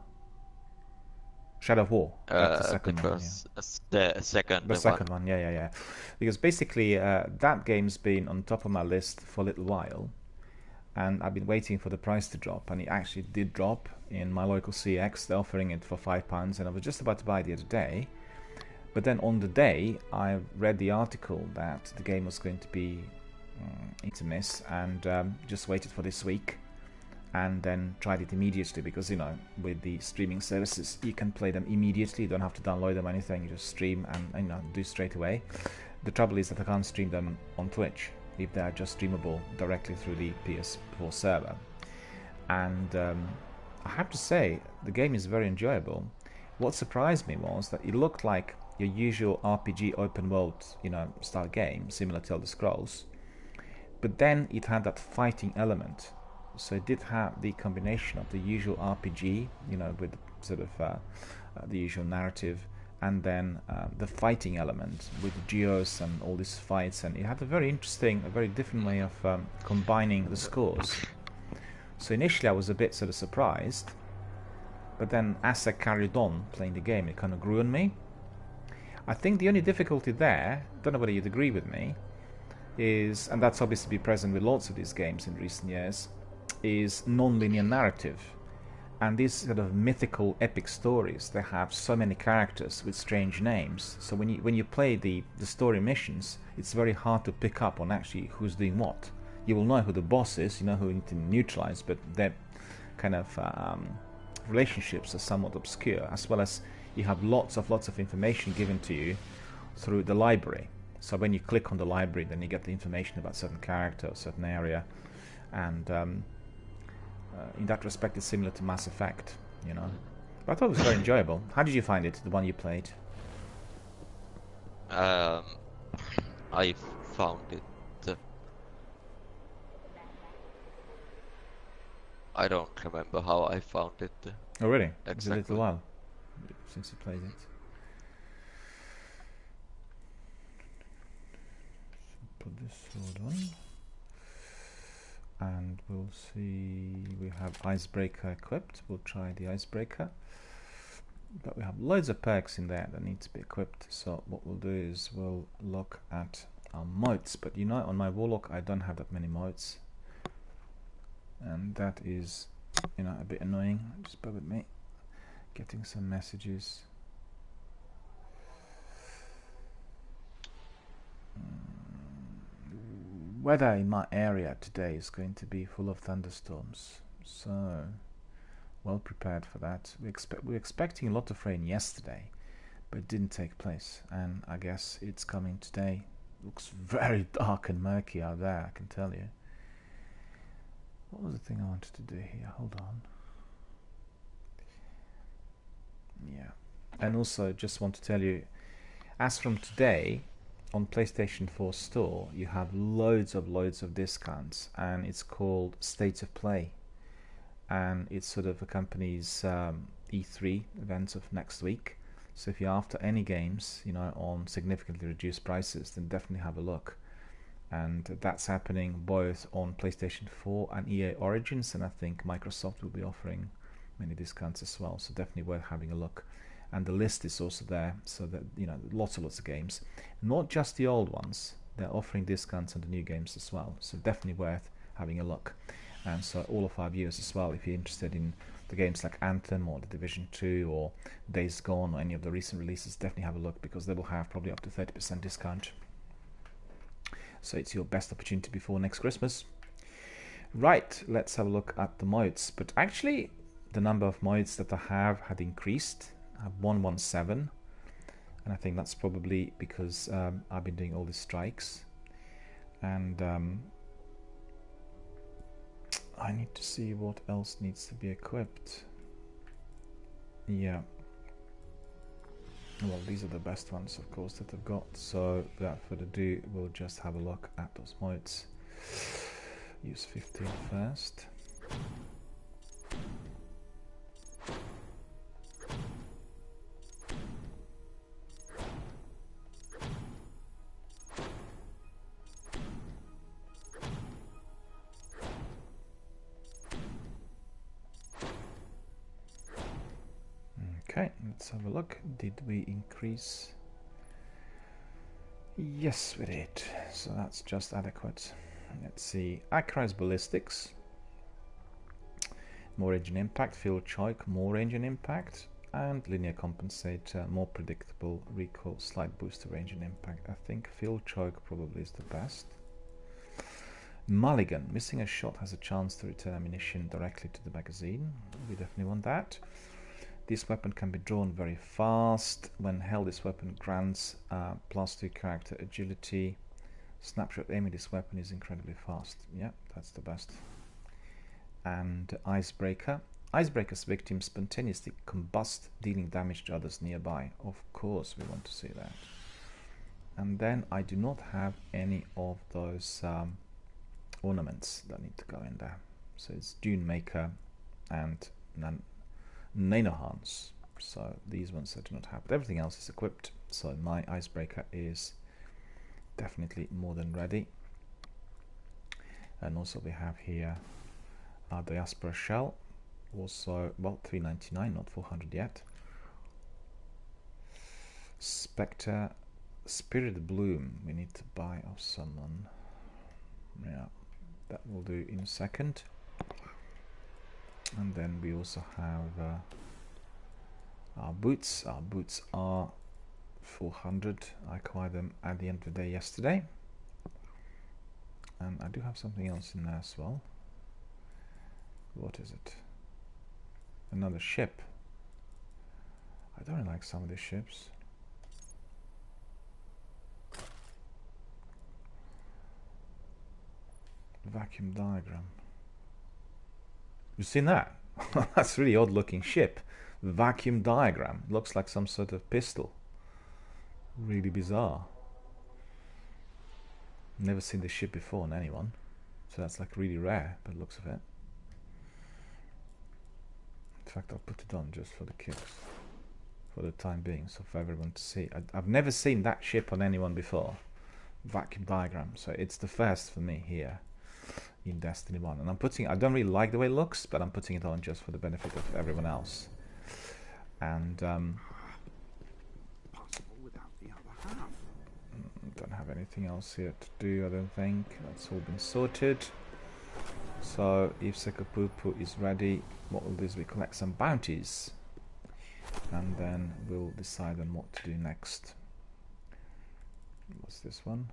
Shadow of War. That's the second one. The second. The second one. Yeah. Because basically, that game's been on top of my list for a little while, and I've been waiting for the price to drop, and it actually did drop in my local CX. They're offering it for £5, and I was just about to buy it the other day. But then on the day, I read the article that the game was going to be into miss, and just waited for this week, and then tried it immediately, because with the streaming services you can play them immediately. You don't have to download them or anything. You just stream and do straight away. The trouble is that I can't stream them on Twitch if they are just streamable directly through the PS4 server. And I have to say, the game is very enjoyable. What surprised me was that it looked like your usual RPG open world style game, similar to Elder Scrolls, but then it had that fighting element. So it did have the combination of the usual RPG, with sort of the usual narrative, and then the fighting element with the geos and all these fights, and it had a very interesting, a very different way of combining the scores. So initially I was a bit sort of surprised, but then as I carried on playing the game, it kind of grew on me. I think the only difficulty there, don't know whether you'd agree with me, is, and that's obviously been present with lots of these games in recent years, is non-linear narrative. And these sort of mythical epic stories, they have so many characters with strange names. So when you play the story missions, it's very hard to pick up on actually who's doing what. You will know who the boss is, you know who you need to neutralize, but their kind of relationships are somewhat obscure, as well as you have lots of information given to you through the library. So when you click on the library, then you get the information about certain character or certain area, and in that respect it's similar to Mass Effect, But I thought it was very enjoyable. How did you find it, the one you played? I found it... I don't remember how I found it. Oh really? Exactly. It's a little while since you played it. put this sword on. And we'll see, we have Icebreaker equipped. We'll try the Icebreaker. But we have loads of perks in there that need to be equipped. So what we'll do is we'll look at our motes. But you know, on my Warlock I don't have that many motes. And that is, you know, a bit annoying. Just bear with me. Getting some messages. Weather in my area today is going to be full of thunderstorms, so well prepared for that. We're expecting a lot of rain yesterday, but it didn't take place, and I guess it's coming today. Looks very dark and murky out there, I can tell you. What was the thing I wanted to do here? Hold on. Yeah, and also just want to tell you, as from today, on PlayStation 4 store, you have loads of discounts, and it's called State of Play, and it sort of accompanies E3 events of next week. So if you're after any games, you know, on significantly reduced prices, then definitely have a look. And that's happening both on PlayStation 4 and EA Origins, and I think Microsoft will be offering many discounts as well. So definitely worth having a look. And the list is also there, so that, you know, lots of games, not just the old ones. They're offering discounts on the new games as well, so definitely worth having a look. And so all of our viewers as well, if you're interested in the games like Anthem or The Division 2 or Days Gone or any of the recent releases, definitely have a look, because they will have probably up to 30% discount. So it's your best opportunity before next Christmas. Right, let's have a look at the modes. But actually, the number of modes that I have had increased. I have 117, and I think that's probably because I've been doing all these strikes, and I need to see what else needs to be equipped. Yeah, well, these are the best ones, of course, that I've got, so without further ado, we'll just have a look at those modes. Use 15 first. Okay, let's have a look. Did we increase? Yes, we did. So that's just adequate. Let's see. Accurized ballistics. More range and impact. Field choke. More range and impact. And linear compensator. More predictable recoil. Slight boost to range and impact. I think field choke probably is the best. Mulligan. Missing a shot has a chance to return ammunition directly to the magazine. We definitely want that. This weapon can be drawn very fast. When held, this weapon grants +2 character agility. Snapshot aiming this weapon is incredibly fast. Yeah, that's the best. And Icebreaker. Icebreaker's victims spontaneously combust, dealing damage to others nearby. Of course, we want to see that. And then I do not have any of those ornaments that need to go in there. So it's Dune Maker and Nanohans. So these ones I do not have, but everything else is equipped. So my Icebreaker is definitely more than ready. And also we have here our Diaspora Shell. Also, well, $3.99, not 400 yet. Spectre, Spirit Bloom. We need to buy off someone. Yeah, that will do in a second. And then we also have our boots. Our boots are 400. I acquired them at the end of the day yesterday. And I do have something else in there as well. What is it? Another ship. I don't really like some of these ships. Vacuum diagram. You seen that? That's a really odd looking ship. Vacuum diagram. Looks like some sort of pistol. Really bizarre. Never seen this ship before on anyone. So that's like really rare by the looks of it. In fact, I'll put it on just for the kicks. For the time being, so for everyone to see. I've never seen that ship on anyone before. vacuum diagram. So it's the first for me here in Destiny 1. And I don't really like the way it looks, but I'm putting it on just for the benefit of everyone else. And don't have anything else here to do, I don't think. That's all been sorted. So if Sekapupu is ready, what we'll do is we collect some bounties. And then we'll decide on what to do next. What's this one?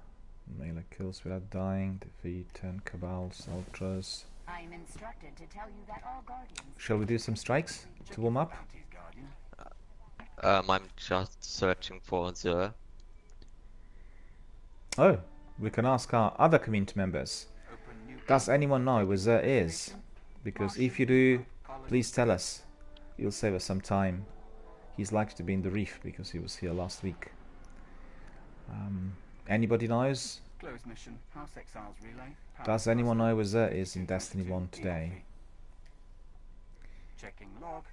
Melee kills without dying, defeat 10 Cabals, Ultras. I am instructed to tell you that all guardians. Shall we do some strikes to warm up? I'm just searching for the... Oh, we can ask our other community members. Does anyone know where Zer is? Because if you do, please tell us. It'll save us some time. He's likely to be in the reef because he was here last week. Anybody knows? Close mission. House Exiles relay. Does anyone know where Zer is in Destiny 1 today? Checking log.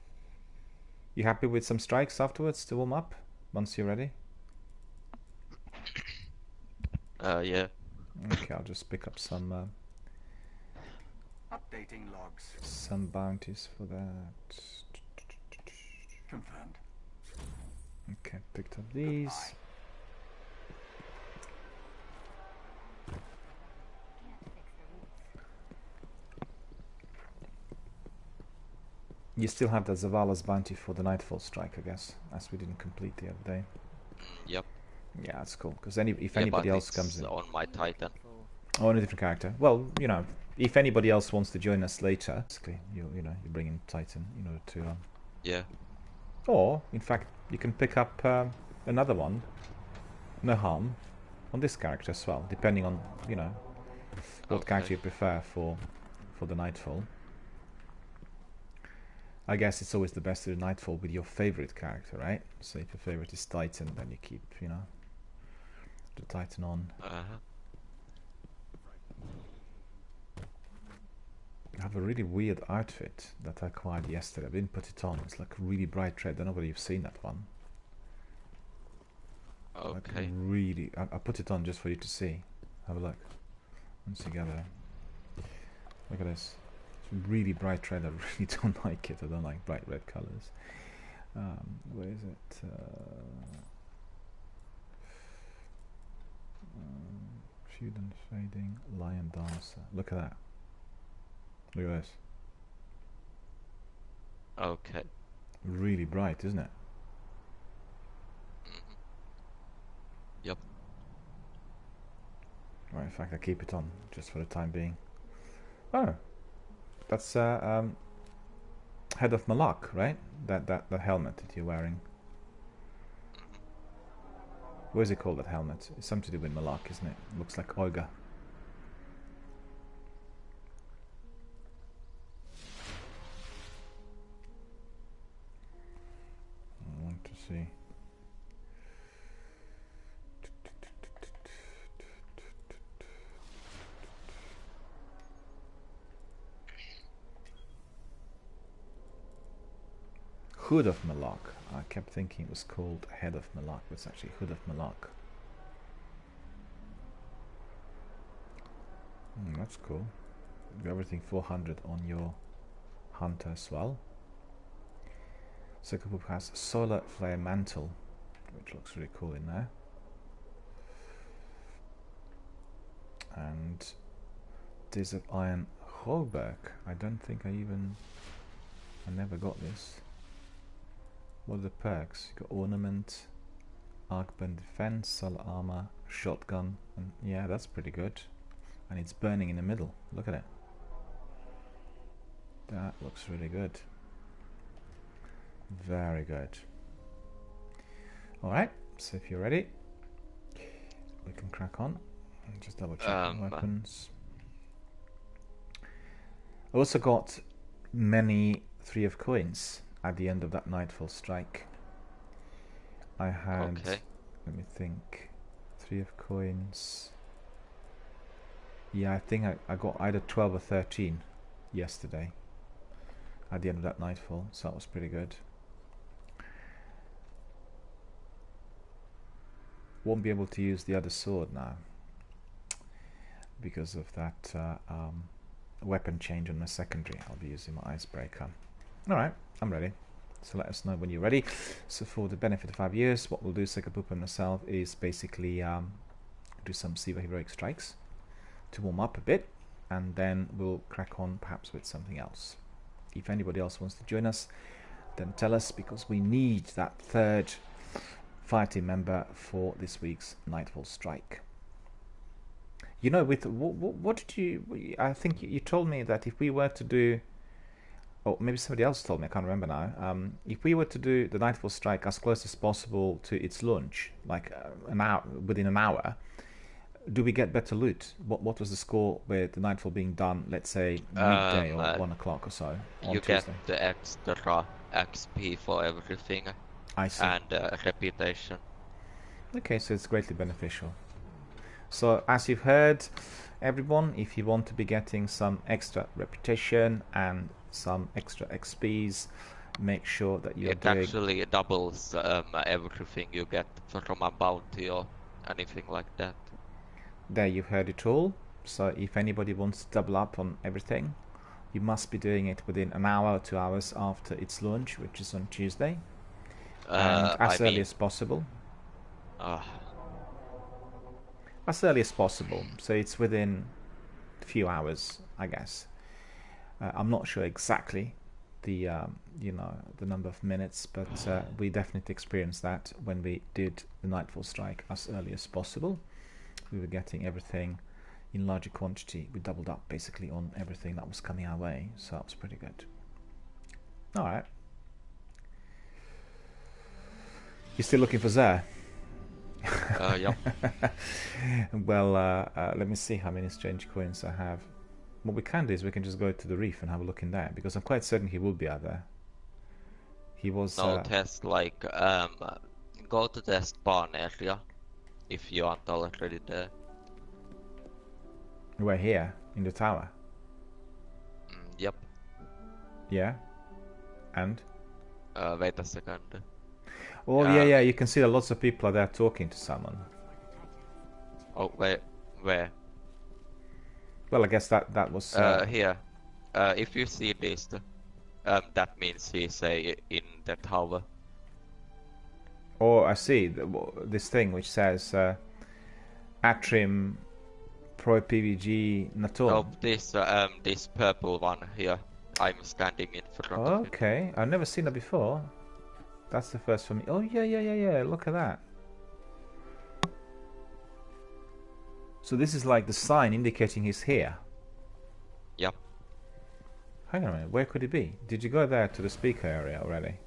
You happy with some strikes afterwards to warm up? Once you're ready? Yeah. Okay, I'll just pick up some Updating logs. some bounties for that. Confirmed. Okay, picked up these. You still have the Zavala's bounty for the Nightfall strike, I guess, as we didn't complete the other day. Yep. Yeah, that's cool. Because if anybody else comes in, on my Titan. oh, on a different character. Well, you know, if anybody else wants to join us later, basically, you bring in Titan in order to. Yeah. Or, in fact, you can pick up another one, no harm, on this character as well, depending on what character you prefer for the Nightfall. I guess it's always the best to do Nightfall with your favorite character, right? So if your favorite is Titan, then you keep, the Titan on. I have a really weird outfit that I acquired yesterday. I didn't put it on. It's like really bright red. I don't know whether you've seen that one. Okay. Like really, I put it on just for you to see. Have a look. Once together. Look at this. It's really bright red. I really don't like it. I don't like bright red colors. Where is it? Feud and Fading Lion Dancer. Look at that. Look at this. Okay. Really bright, isn't it? Yep. Right, in fact, I keep it on just for the time being. Oh, that's Head of Malak, right? That helmet that you're wearing. What is it called, that helmet? It's something to do with Malak, isn't it? Looks like Olga. I want to see. Hood of Malak. I kept thinking it was called Head of Malak, but it's actually Hood of Malak. That's cool. You got everything 400 on your hunter as well. Sekapup has Solar Flare Mantle, which looks really cool in there. And Desert Iron Hoberg. I don't think I never got this. What are the perks? You got Ornament, Arcburn Defense, Solar Armor, Shotgun, and yeah, that's pretty good. And it's burning in the middle. Look at it. That looks really good. Very good. Alright, so if you're ready, we can crack on. Just double check the weapons. I also got many 3 of coins at the end of that Nightfall strike. I had, let me think, 3 of coins. Yeah, I think I got either 12 or 13 yesterday at the end of that Nightfall, so that was pretty good. Won't be able to use the other sword now, because of that weapon change on the secondary. I'll be using my icebreaker. Alright, I'm ready. So let us know when you're ready. So for the benefit of our viewers, what we'll do, Sekapupa and myself, is basically do some Siva heroic strikes to warm up a bit, and then we'll crack on perhaps with something else. If anybody else wants to join us, then tell us, because we need that third fighting member for this week's Nightfall strike. You know, with what did you? I think you told me that if we were to do, or maybe somebody else told me, I can't remember now. If we were to do the Nightfall strike as close as possible to its launch, like an hour, within an hour, do we get better loot? What was the score with the Nightfall being done? Let's say midday or 1 o'clock or so on You Tuesday. get the extra XP for everything. I see. And reputation. Okay, so it's greatly beneficial. So as you've heard, everyone, if you want to be getting some extra reputation and some extra XPs, make sure that you're doing... It actually doubles everything you get from a bounty or anything like that. There, you've heard it all. So if anybody wants to double up on everything, you must be doing it within an hour or 2 hours after its launch, which is on Tuesday. And as early as possible. As early as possible. So it's within a few hours, I guess. I'm not sure exactly the the number of minutes, but we definitely experienced that when we did the Nightfall strike as early as possible. We were getting everything in larger quantity. We doubled up basically on everything that was coming our way, so that was pretty good. Alright. You're still looking for Zer? Yeah. Well, let me see how many strange coins I have. What we can do is we can just go to the reef and have a look in there, because I'm quite certain he will be out there. He was... No, test, like, go to the spawn area, if you aren't already there. We're here, in the tower. Yep. Yeah? And? Wait a second. Oh, yeah, you can see that lots of people are there talking to someone. Oh, where? Well, I guess that was... Here. If you see this, that means he's in the tower. Oh, I see. This thing which says Atrim Pro PVG Nator. Oh, this purple one here. I'm standing in front of it. Okay, I've never seen that before. That's the first for me. Oh, yeah. Look at that. So this is like the sign indicating he's here. Yep. Hang on a minute. Where could he be? Did you go there to the speaker area already?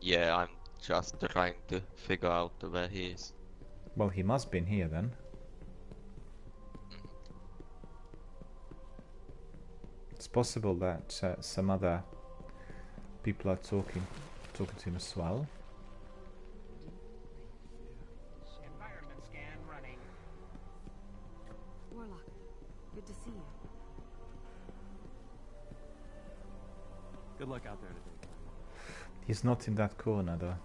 Yeah, I'm just trying to figure out where he is. Well, he must have been here then. It's possible that some other people are talking to him as well. Environment scan running. Warlock, good to see you. Good luck out there today. He's not in that corner though.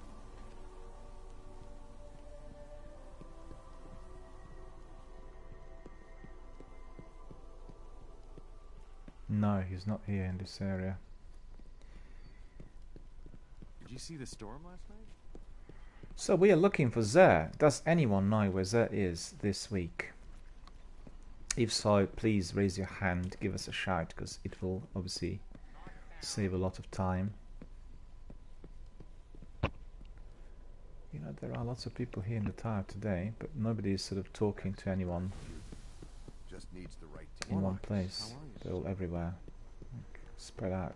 No, he's not here in this area. Did you see the storm last night? So we are looking for Zer. Does anyone know where Zer is this week? If so, please raise your hand, give us a shout, because it will obviously save a lot of time. You know, there are lots of people here in the tower today, but nobody is sort of talking to anyone Just needs the right in one place. They're all everywhere, like, spread out.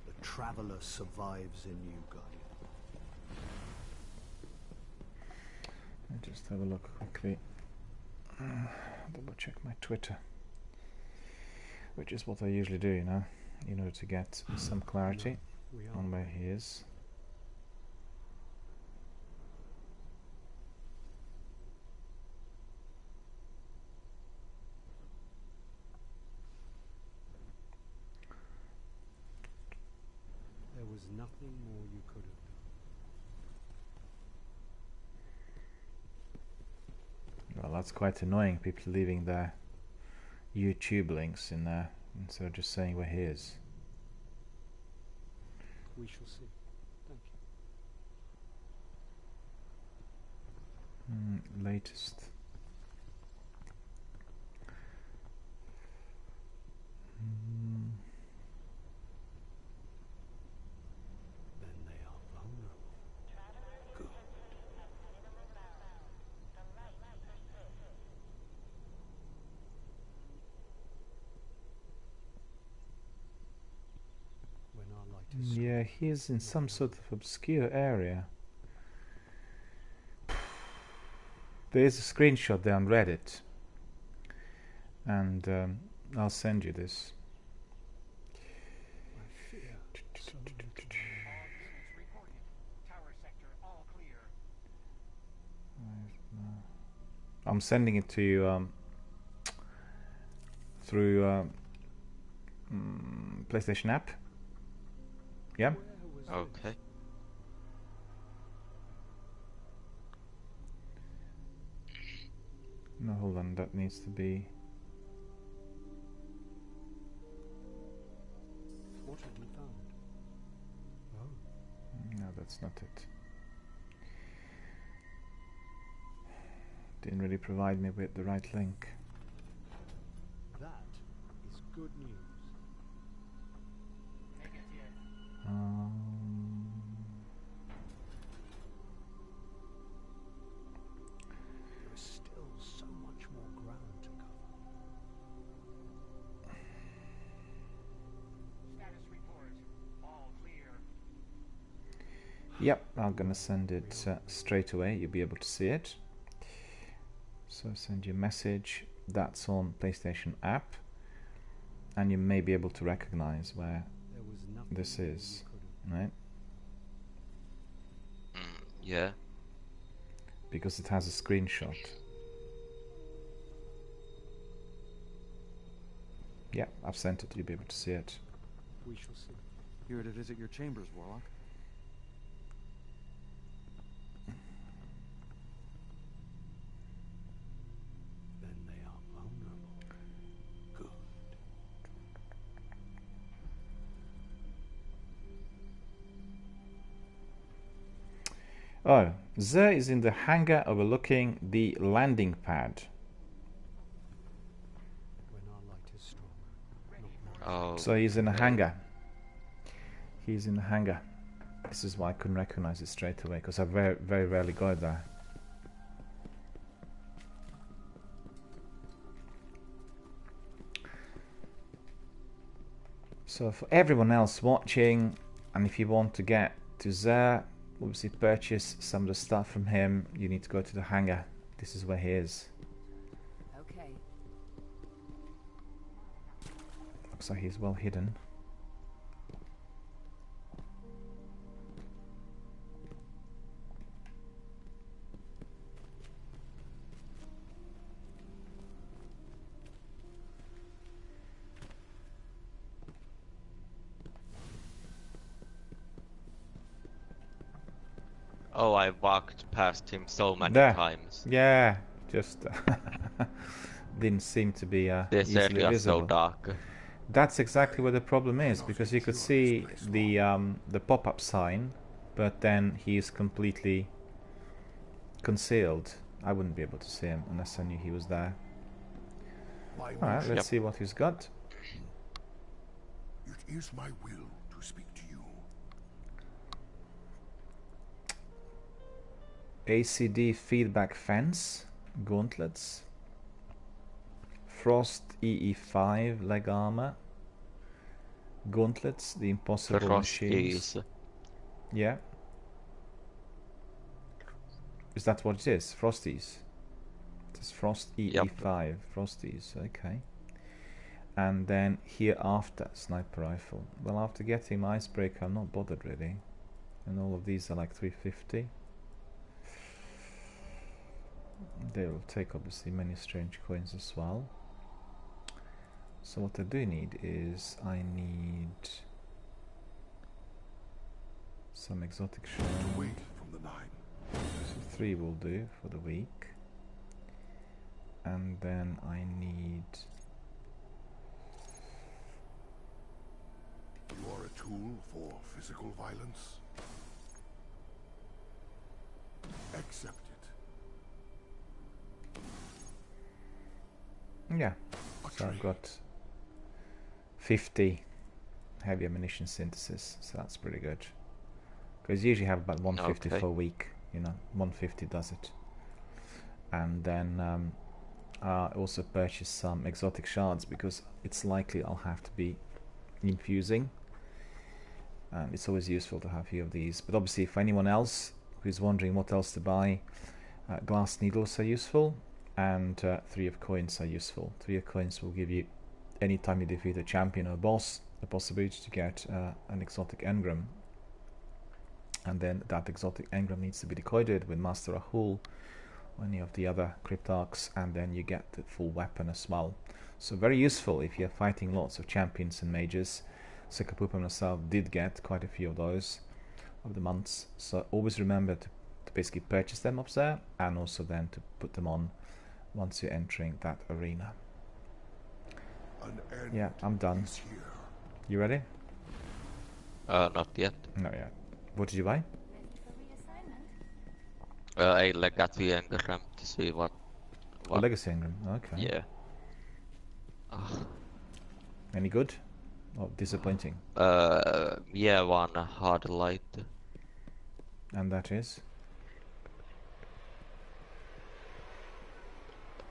The traveler survives in you, Guardian. Let me just have a look quickly. Double check my Twitter, which is what I usually do, you know, in order to get some clarity on where he is. There was nothing more you could have done. That's quite annoying. People leaving their YouTube links in there instead of just saying where he is. We shall see. Thank you. Latest. Then they are vulnerable. Good. When our light is Yeah, he's in some sort of obscure area. There is a screenshot there on Reddit, and I'll send you this. I fear so little. All units reporting. Tower sector all clear. I'm sending it to you through PlayStation app. Yeah. Where was this? Okay. No, hold on. That needs to be. What have you found? Oh, No, that's not it. Didn't really provide me with the right link. that is good news. Negative. There is still so much more ground to cover. Status report. All clear. Yep, I'm gonna send it straight away. You'll be able to see it. So send you a message. That's on PlayStation app, and you may be able to recognize where There was nothing this more is, you could have right? Yeah. Because it has a screenshot. Yeah, I've sent it. You'll be able to see it. We shall see. Here to visit your chambers, Warlock. Then they are vulnerable. Good. Oh, Zer is in the hangar overlooking the landing pad. When our light is strong. Not more. Oh. So he's in a okay. hangar. He's in the hangar. This is why I couldn't recognize it straight away, because I very, very rarely go there. So for everyone else watching, and if you want to get to Zer, obviously purchase some of the stuff from him, you need to go to the hangar. This is where he is. Okay. Looks like he's well hidden. Oh, I walked past him so many There. times. Yeah, just didn't seem to be This easily area is visible. so dark. That's exactly what the problem is, because you could see the pop-up sign, but then he's completely concealed. I wouldn't be able to see him unless I knew he was there. My Alright, wish- let's see what he's got. It is my will to speak to you. ACD feedback fence, gauntlets, Frost EE5 leg armor, gauntlets, the impossible machines. Frosties. Yeah. Is that what it is? Frosties. It's Frost EE5 Frosties. Okay. And then hereafter sniper rifle. Well, after getting my icebreaker, I'm not bothered really. And all of these are like 350. They will take obviously many strange coins as well. So what I do need is I need some exotic To shard. wait from the line. So 3 will do for the week. and then I need... You are a tool for physical violence. Accept it. Yeah, so I've got 50 heavy ammunition synthesis, so that's pretty good. Because you usually have about 150 Okay. for a week, you know, 150 does it. And then I also purchased some exotic shards because it's likely I'll have to be infusing. And it's always useful to have a few of these. But obviously, for anyone else who's wondering what else to buy, glass needles are useful, and 3 of coins are useful. 3 of coins will give you, anytime you defeat a champion or a boss, the possibility to get an exotic engram. And then that exotic engram needs to be decoded with Master Rahul or any of the other cryptarchs, and then you get the full weapon as well. So very useful if you're fighting lots of champions and mages. Sekapupa myself did get quite a few of those over the months, so always remember to basically purchase them up there, and also then to put them on once you're entering that arena. An end Yeah, I'm done. is here. You ready? Not yet. Not yet. What did you buy? Ready for reassignment? A legacy engram to see what. A legacy engram. Okay. Yeah. Ugh. Any good? Or disappointing? Yeah, one hard light. And that is?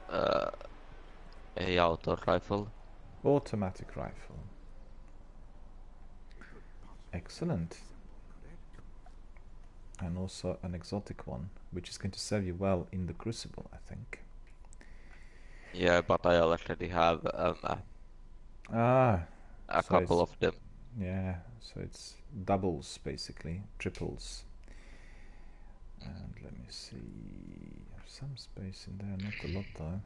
A auto rifle. Automatic rifle. Excellent. And also an exotic one, which is going to serve you well in the Crucible, I think. Yeah, but I already have a So couple it's- of them. Yeah, so it's doubles basically, triples. And let me see, there's some space in there, not a lot though.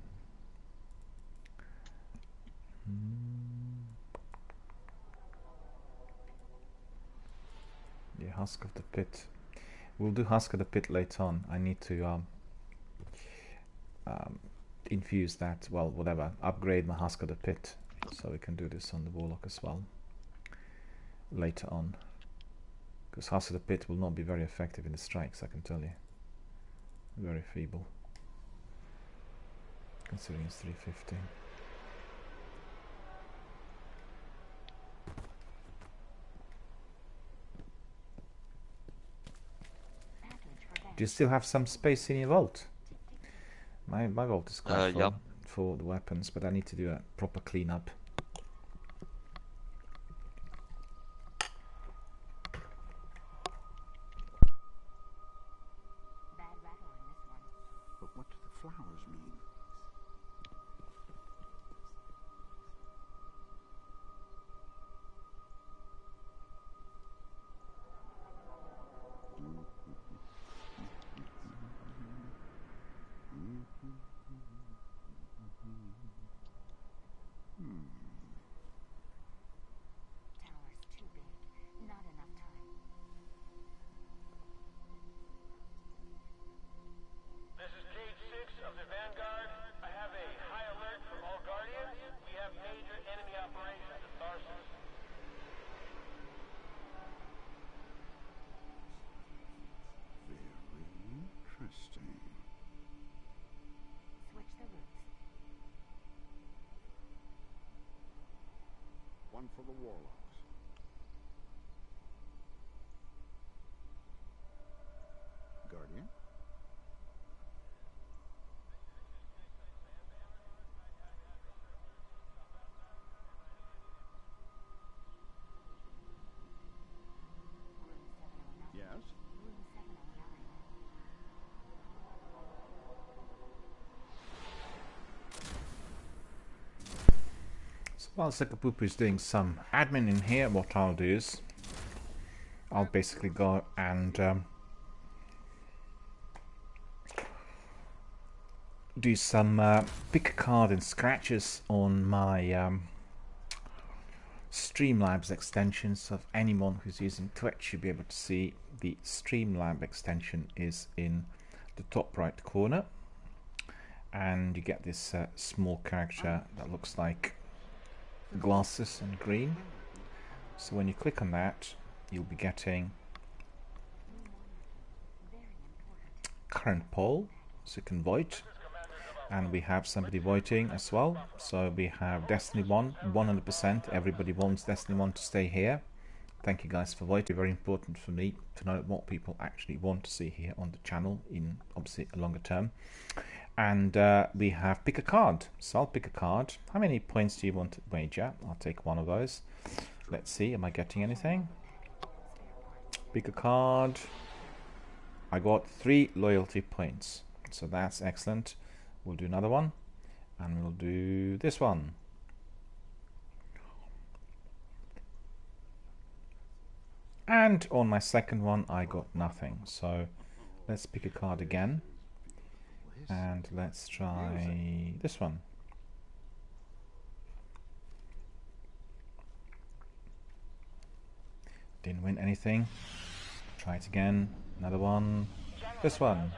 Yeah, Husk of the Pit. We'll do Husk of the Pit later on. I need to infuse that, well, whatever, upgrade my Husk of the Pit, so we can do this on the Warlock as well later on. Because Husk of the Pit will not be very effective in the strikes, I can tell you. Very feeble, considering it's 350. Do you still have some space in your vault? My vault is quite full Yeah. for the weapons, but I need to do a proper cleanup. Bad rattle in this one. But what do the flowers mean? Tower's too big. Not enough time. This is Gate 6 of the Vanguard. I have a high alert for all Guardians. We have major enemy operations at Tharsis. Very interesting. Switch the routes. One for the warlocks. Guardian? Room 709. Yes? Room 709. So while Sekapupu is doing some admin in here, what I'll do is I'll basically go and do some pick a card and scratches on my Streamlabs extension. So if anyone who's using Twitch, you'll be able to see the Streamlab extension is in the top right corner. and you get this small character that looks like glasses and green. So when you click on that, you'll be getting current poll, so you can vote, and we have somebody voting as well. So we have Destiny 1, 100%. Everybody wants Destiny 1 to stay here. Thank you guys for voting. Very important for me to know what people actually want to see here on the channel in obviously a longer term. And we have pick a card. So I'll pick a card. How many points do you want to wager? I'll take one of those. Let's see, am I getting anything? Pick a card. I got 3 loyalty points. So that's excellent. We'll do another one. And we'll do this one. And on my second one, I got nothing. So let's pick a card again. And let's try this one. Didn't win anything. Try it again. Another one. This one.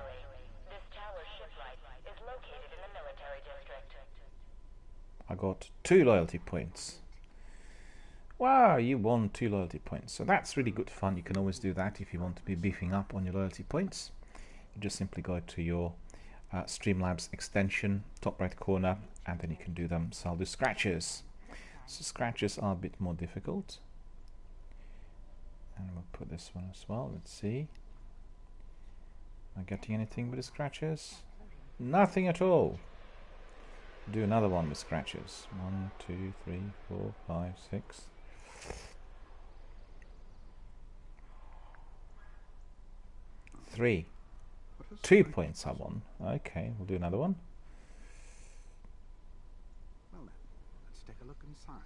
I got 2 loyalty points. Wow, you won 2 loyalty points. So that's really good fun. You can always do that if you want to be beefing up on your loyalty points. You just simply go to your Streamlabs extension, top right corner, and then you can do them. So I'll do scratches. So scratches are a bit more difficult. And we'll put this one as well. Let's see. Am I getting anything with the scratches? Nothing at all. Do another one with scratches. 1, 2, 3, 4, 5, 6. Three. 2 points I won. Okay, we'll do another one. Well then, let's take a look inside.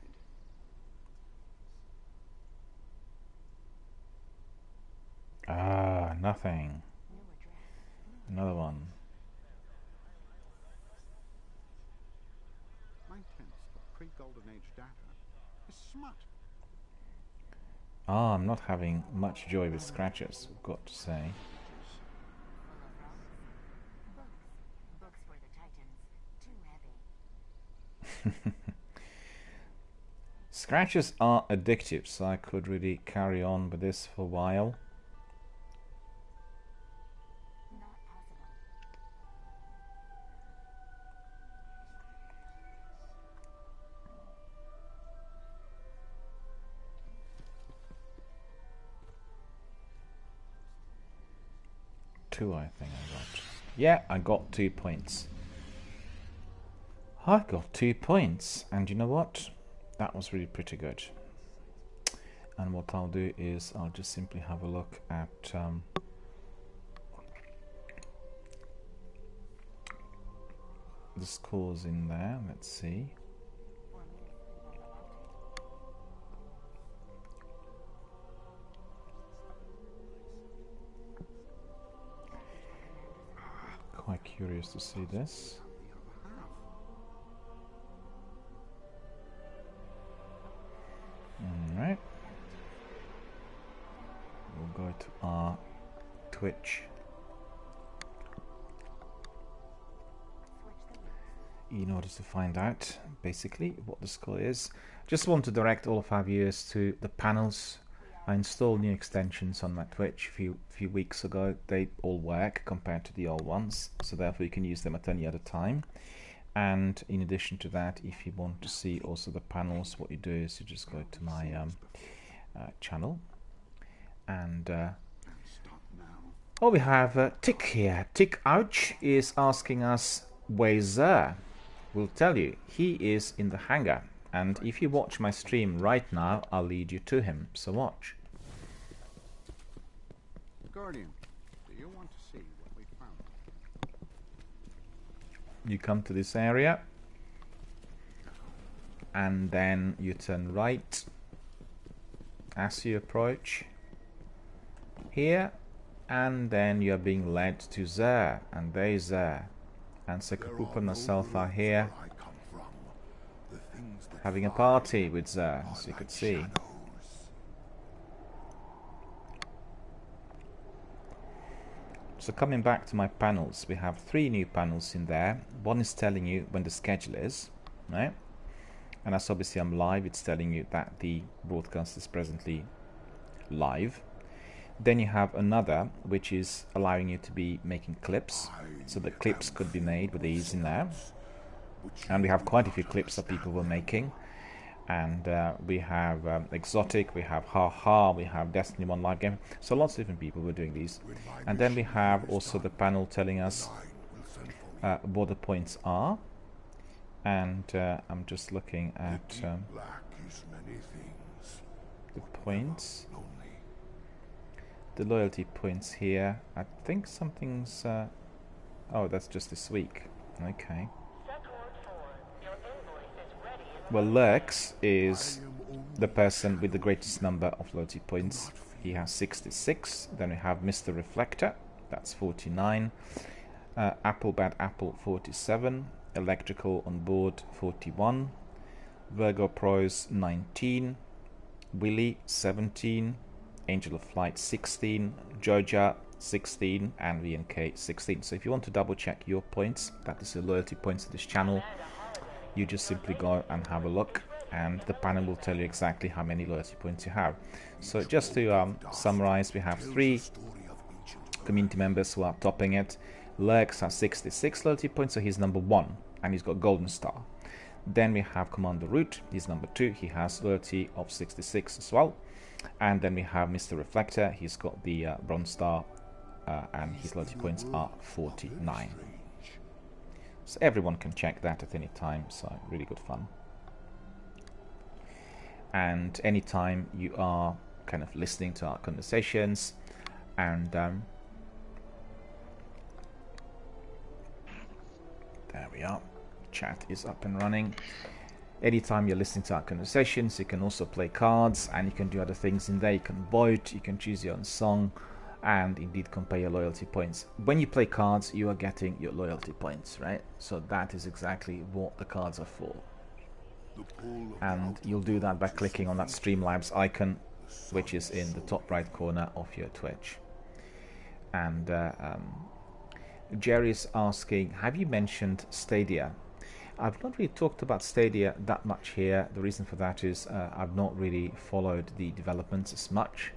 Ah, nothing. Another one. 9/10 of pre-Golden Age data is smut. Ah, I'm not having much joy with scratches, I've got to say. Books for the Titans. Too heavy. Scratches are addictive, so I could really carry on with this for a while. Not possible. Two, I think I got. Yeah, I got 2 points. I got 2 points, and you know what? That was really pretty good. And what I'll do is I'll just simply have a look at the scores in there. Let's see. Quite curious to see this. Alright. We'll go to our Twitch. In order to find out basically what the score is. Just want to direct all of our viewers to the panels. I installed new extensions on my Twitch a few weeks ago. They all work compared to the old ones, so therefore you can use them at any other time. And in addition to that, if you want to see also the panels, what you do is you just go to my channel. And oh, we have Tick here. Tick Ouch is asking us, where's Zer? We'll tell you, he is in the hangar. And if you watch my stream right now, I'll lead you to him. So watch. Guardian, do you want to see what we found? You come to this area, and then you turn right as you approach here, and then you're being led to Zer, and there's Zer. And Sakapupa and myself are here having a party with Zer, as you could see. So coming back to my panels, we have 3 new panels in there. One is telling you when the schedule is, right? And as obviously I'm live, it's telling you that the broadcast is presently live. Then you have another which is allowing you to be making clips, so the clips could be made with ease in there. And we have quite a few clips that people were making. And we have Exotic, we have Haha, we have Destiny 1 live game. So lots of different people were doing these. And then we have also the panel telling us what the points are. And I'm just looking at the points. The loyalty points here. I think something's... oh, that's just this week. Okay. Well, Lurks is the person with the greatest number of loyalty points. He has 66. Then we have Mr. Reflector, that's 49. Apple Bad Apple, 47. Electrical on board, 41. Virgo Pros, 19. Willy, 17. Angel of Flight, 16. Joja, 16. And VNK, 16. So if you want to double check your points, that is the loyalty points of this channel, you just simply go and have a look, and the panel will tell you exactly how many loyalty points you have. So just to summarize, we have 3 community members who are topping it. Lurks has 66 loyalty points, so he's number 1, and he's got golden star. Then we have Commander Root, he's number 2, he has loyalty of 66 as well. And then we have Mr. Reflector, he's got the bronze star, and his loyalty points are 49. So everyone can check that at any time, so really good fun. And anytime you are kind of listening to our conversations, and there we are, chat is up and running. Anytime you're listening to our conversations, you can also play cards, and you can do other things in there. You can vote, you can choose your own song, and indeed compare your loyalty points. When you play cards, you are getting your loyalty points, right? So that is exactly what the cards are for. And you'll do that by clicking on that Streamlabs icon, which is in the top right corner of your Twitch. And Jerry's asking, have you mentioned Stadia? I've not really talked about Stadia that much here. The reason for that is I've not really followed the developments as much.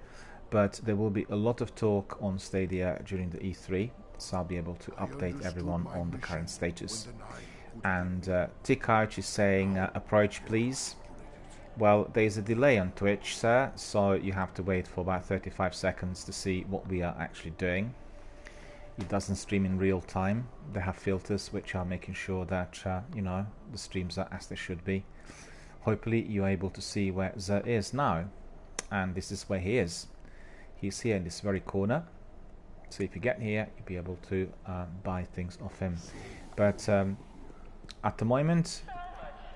But there will be a lot of talk on Stadia during the E3, so I'll be able to update everyone on the current status. And Tikouch is saying, approach please. Well, there's a delay on Twitch, sir, so you have to wait for about 35 seconds to see what we are actually doing. It doesn't stream in real time. They have filters which are making sure that, you know, the streams are as they should be. Hopefully you're able to see where Zer is now. And this is where he is. He's here in this very corner, so if you get here, you'll be able to buy things off him. But at the moment,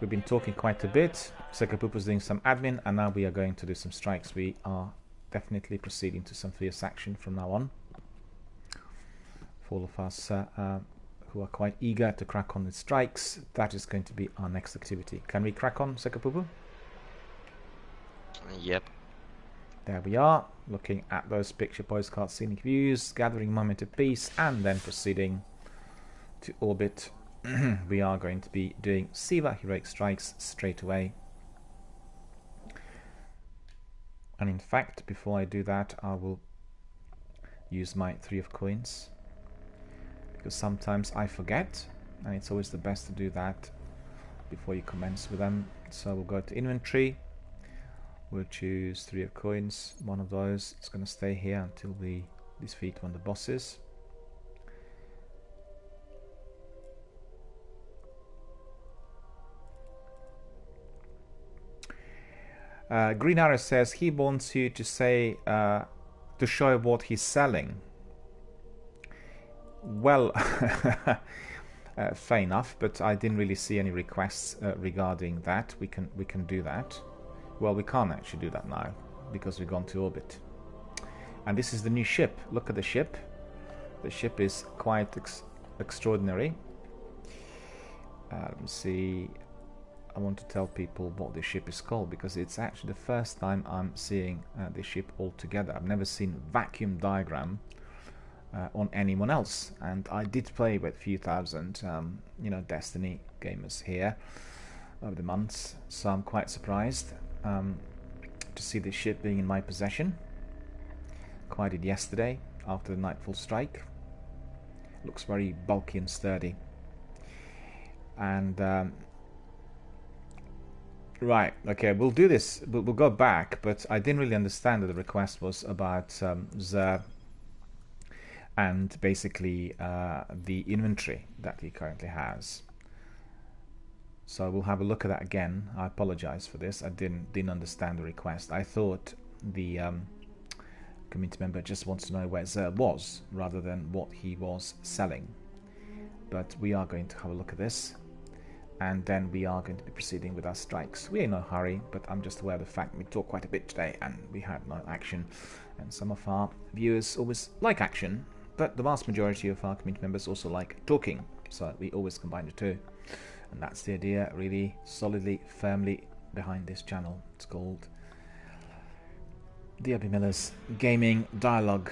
we've been talking quite a bit. Sekapupu's doing some admin, and now we are going to do some strikes. We are definitely proceeding to some fierce action from now on. For all of us who are quite eager to crack on with strikes, that is going to be our next activity. Can we crack on, Sekapupu? Yep. There we are, looking at those picture postcard scenic views, gathering moment of peace, and then proceeding to orbit. We are going to be doing Siva heroic strikes straight away. And in fact, before I do that, I will use my 3 of coins, because sometimes I forget, and it's always the best to do that before you commence with them. So we'll go to inventory. We'll choose 3 of coins, one of those. It's going to stay here until we defeat one of the bosses. Green Arrow says he wants you to say, to show what he's selling. Well, fair enough, but I didn't really see any requests regarding that. We can do that. Well, we can't actually do that now because we've gone to orbit. And this is the new ship. Look at the ship. The ship is quite extraordinary. Let me see. I want to tell people what this ship is called, because it's actually the first time I'm seeing this ship all together. I've never seen vacuum diagram on anyone else. And I did play with a few thousand, Destiny gamers here over the months, so I'm quite surprised to see this ship being in my possession. Quite did yesterday after the Nightfall strike. Looks very bulky and sturdy. And right, okay, we'll do this. We'll go back, but I didn't really understand that the request was about Xur and basically the inventory that he currently has. So we'll have a look at that again. I apologize for this. I didn't understand the request. I thought the community member just wants to know where Xur was rather than what he was selling. But we are going to have a look at this, and then we are going to be proceeding with our strikes. We're in no hurry, but I'm just aware of the fact we talked quite a bit today and we had no action. And some of our viewers always like action, but the vast majority of our community members also like talking. So we always combine the two. And that's the idea, really solidly, firmly behind this channel. It's called DRBMiller's Gaming Dialogue.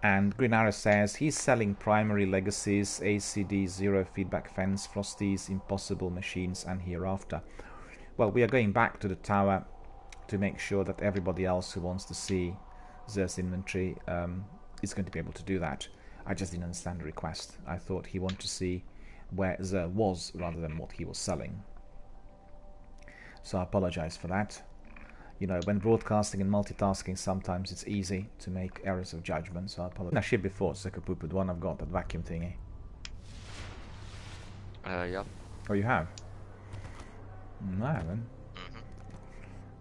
And Green Arrow says he's selling primary legacies, ACD, Zero Feedback Fence, Frosty's, Impossible Machines, and Hereafter. Well, we are going back to the tower to make sure that everybody else who wants to see Xur's inventory is going to be able to do that. I just didn't understand the request. I thought he wanted to see where Xur was rather than what he was selling. So I apologize for that. You know, when broadcasting and multitasking, sometimes it's easy to make errors of judgment, so I apologize. I've shipped before, Sukapoop, the one I've got, that vacuum thingy. Yeah. Oh, you have? No, I haven't.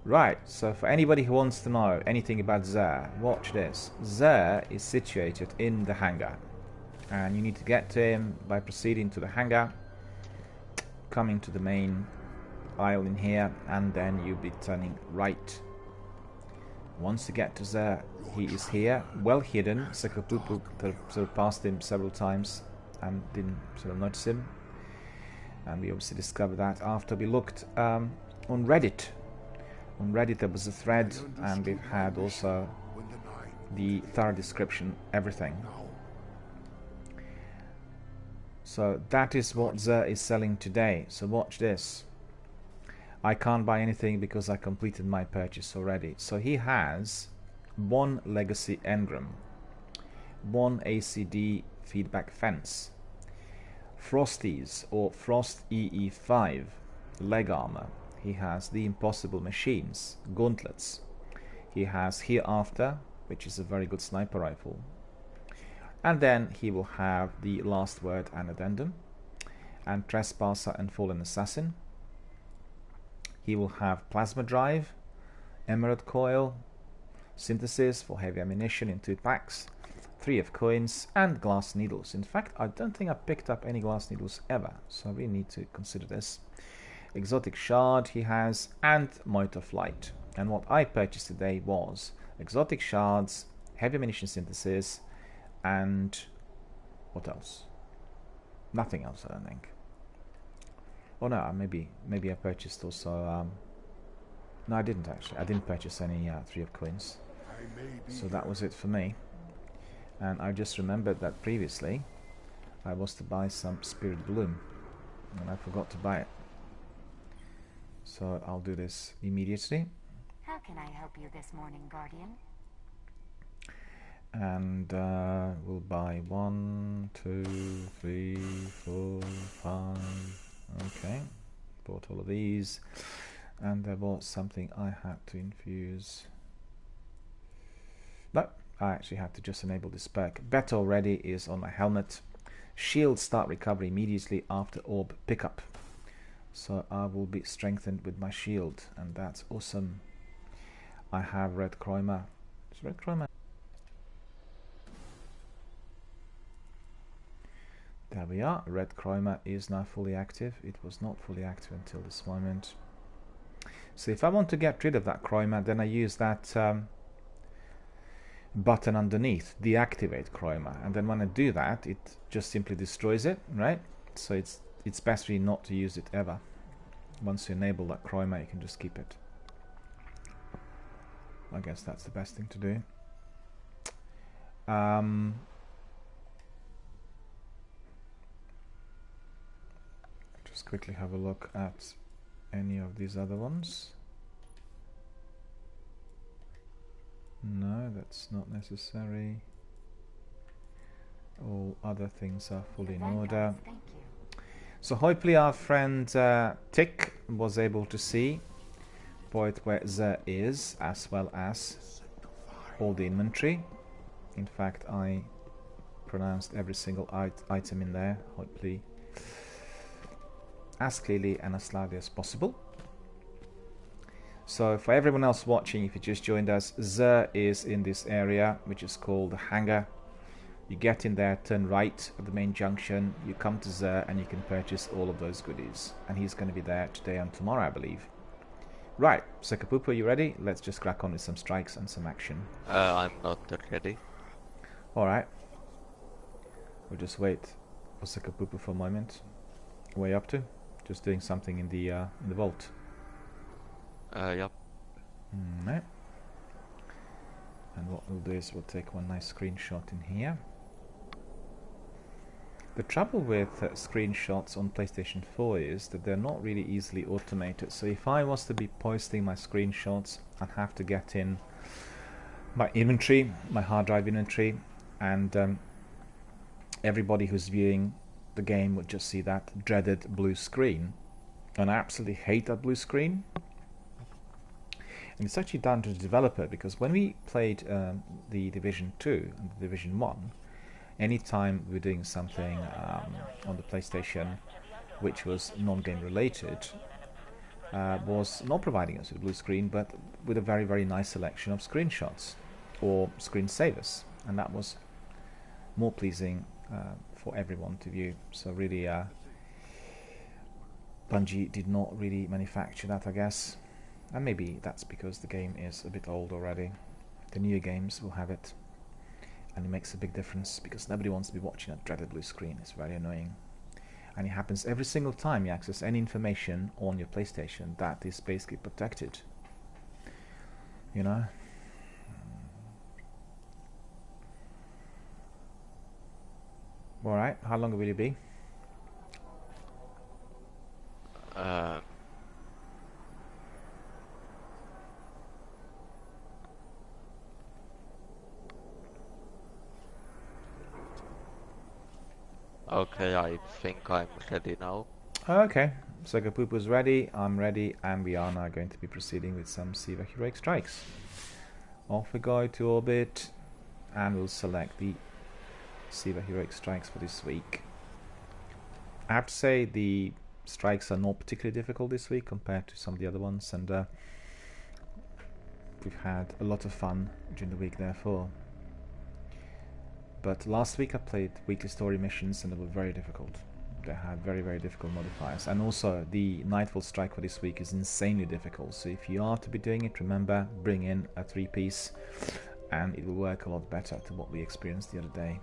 Right, so for anybody who wants to know anything about Xur, watch this. Xur is situated in the hangar, and you need to get to him by proceeding to the hangar, coming to the main aisle in here, and then you'll be turning right. Once you get to Xur, he is here, well hidden. Sukapoop sort of passed him several times and didn't sort of notice him, and we obviously discovered that after we looked on Reddit. On Reddit there was a thread, and we've had also the thorough description, everything. So that is what Xur is selling today. So watch this. I can't buy anything because I completed my purchase already. So he has one legacy engram, one ACD feedback fence, Frosties or Frost EE5 leg armor. He has the Impossible Machines, gauntlets. He has Hereafter, which is a very good sniper rifle. And then he will have the Last Word and Addendum, and Trespasser and Fallen Assassin. He will have Plasma Drive, Emerald Coil, Synthesis for heavy ammunition in 2 packs, 3 of coins, and glass needles. In fact, I don't think I picked up any glass needles ever, so we need to consider this. Exotic Shard he has, and Motor Flight. And what I purchased today was Exotic Shards, Heavy Ammunition Synthesis, and what else? Nothing else, I don't think. Oh no, maybe I purchased also... no, I didn't actually. I didn't purchase any 3 of coins. So that was it for me. And I just remembered that previously I was to buy some Spirit Bloom, and I forgot to buy it. So I'll do this immediately. How can I help you this morning, Guardian? And we'll buy 1, 2, 3, 4, 5. Okay, bought all of these. And there was something I had to infuse. No, I actually had to just enable this perk. Better already is on my helmet. Shield start recovery immediately after orb pickup. So I will be strengthened with my shield, and that's awesome. I have Red Chroma. Is Red Chroma? There we are. Red Chroma is now fully active. It was not fully active until this moment. So if I want to get rid of that Chroma, then I use that button underneath, deactivate Chroma, and then when I do that, it just simply destroys it, right? So it's best really not to use it ever. Once you enable that Chroma, you can just keep it. I guess that's the best thing to do. Just quickly have a look at any of these other ones. No, that's not necessary. All other things are fully in order. Thank you. So hopefully our friend Tick was able to see both where Zer is as well as all the inventory. In fact, I pronounced every single item in there, hopefully as clearly and as loudly as possible. So for everyone else watching, if you just joined us, Zer is in this area which is called the hangar. You get in there, turn right at the main junction, you come to Zer and you can purchase all of those goodies. And he's going to be there today and tomorrow, I believe. Right, Sekapupu, you ready? Let's just crack on with some strikes and some action. I'm not ready. Alright. We'll just wait for Sekapupu for a moment. What are you up to? Just doing something in the vault. Yep. Right. And what we'll do is we'll take one nice screenshot in here. The trouble with screenshots on PlayStation 4 is that they're not really easily automated. So if I was to be posting my screenshots, I'd have to get in my inventory, my hard drive inventory, and everybody who's viewing the game would just see that dreaded blue screen. And I absolutely hate that blue screen. And it's actually down to the developer, because when we played the Division 2 and the Division 1, anytime we were doing something on the PlayStation which was non-game related, was not providing us with a blue screen, but with a very, very nice selection of screenshots or screensavers, and that was more pleasing for everyone to view. So really, Bungie did not really manufacture that, I guess. And maybe that's because the game is a bit old already. The newer games will have it. And it makes a big difference because nobody wants to be watching that dreaded blue screen. It's very annoying. And it happens every single time you access any information on your PlayStation that is basically protected. You know? Alright, how long will it be? Okay, I think I'm ready now. Okay, Sekapupu's ready, I'm ready, and we are now going to be proceeding with some Siva Heroic Strikes. Off we go to orbit, and we'll select the Siva Heroic Strikes for this week. I have to say the strikes are not particularly difficult this week compared to some of the other ones, and we've had a lot of fun during the week therefore. But last week I played weekly story missions and they were very difficult. They had very, very difficult modifiers. And also the Nightfall strike for this week is insanely difficult. So if you are to be doing it, remember, bring in a 3-piece and it will work a lot better to what we experienced the other day.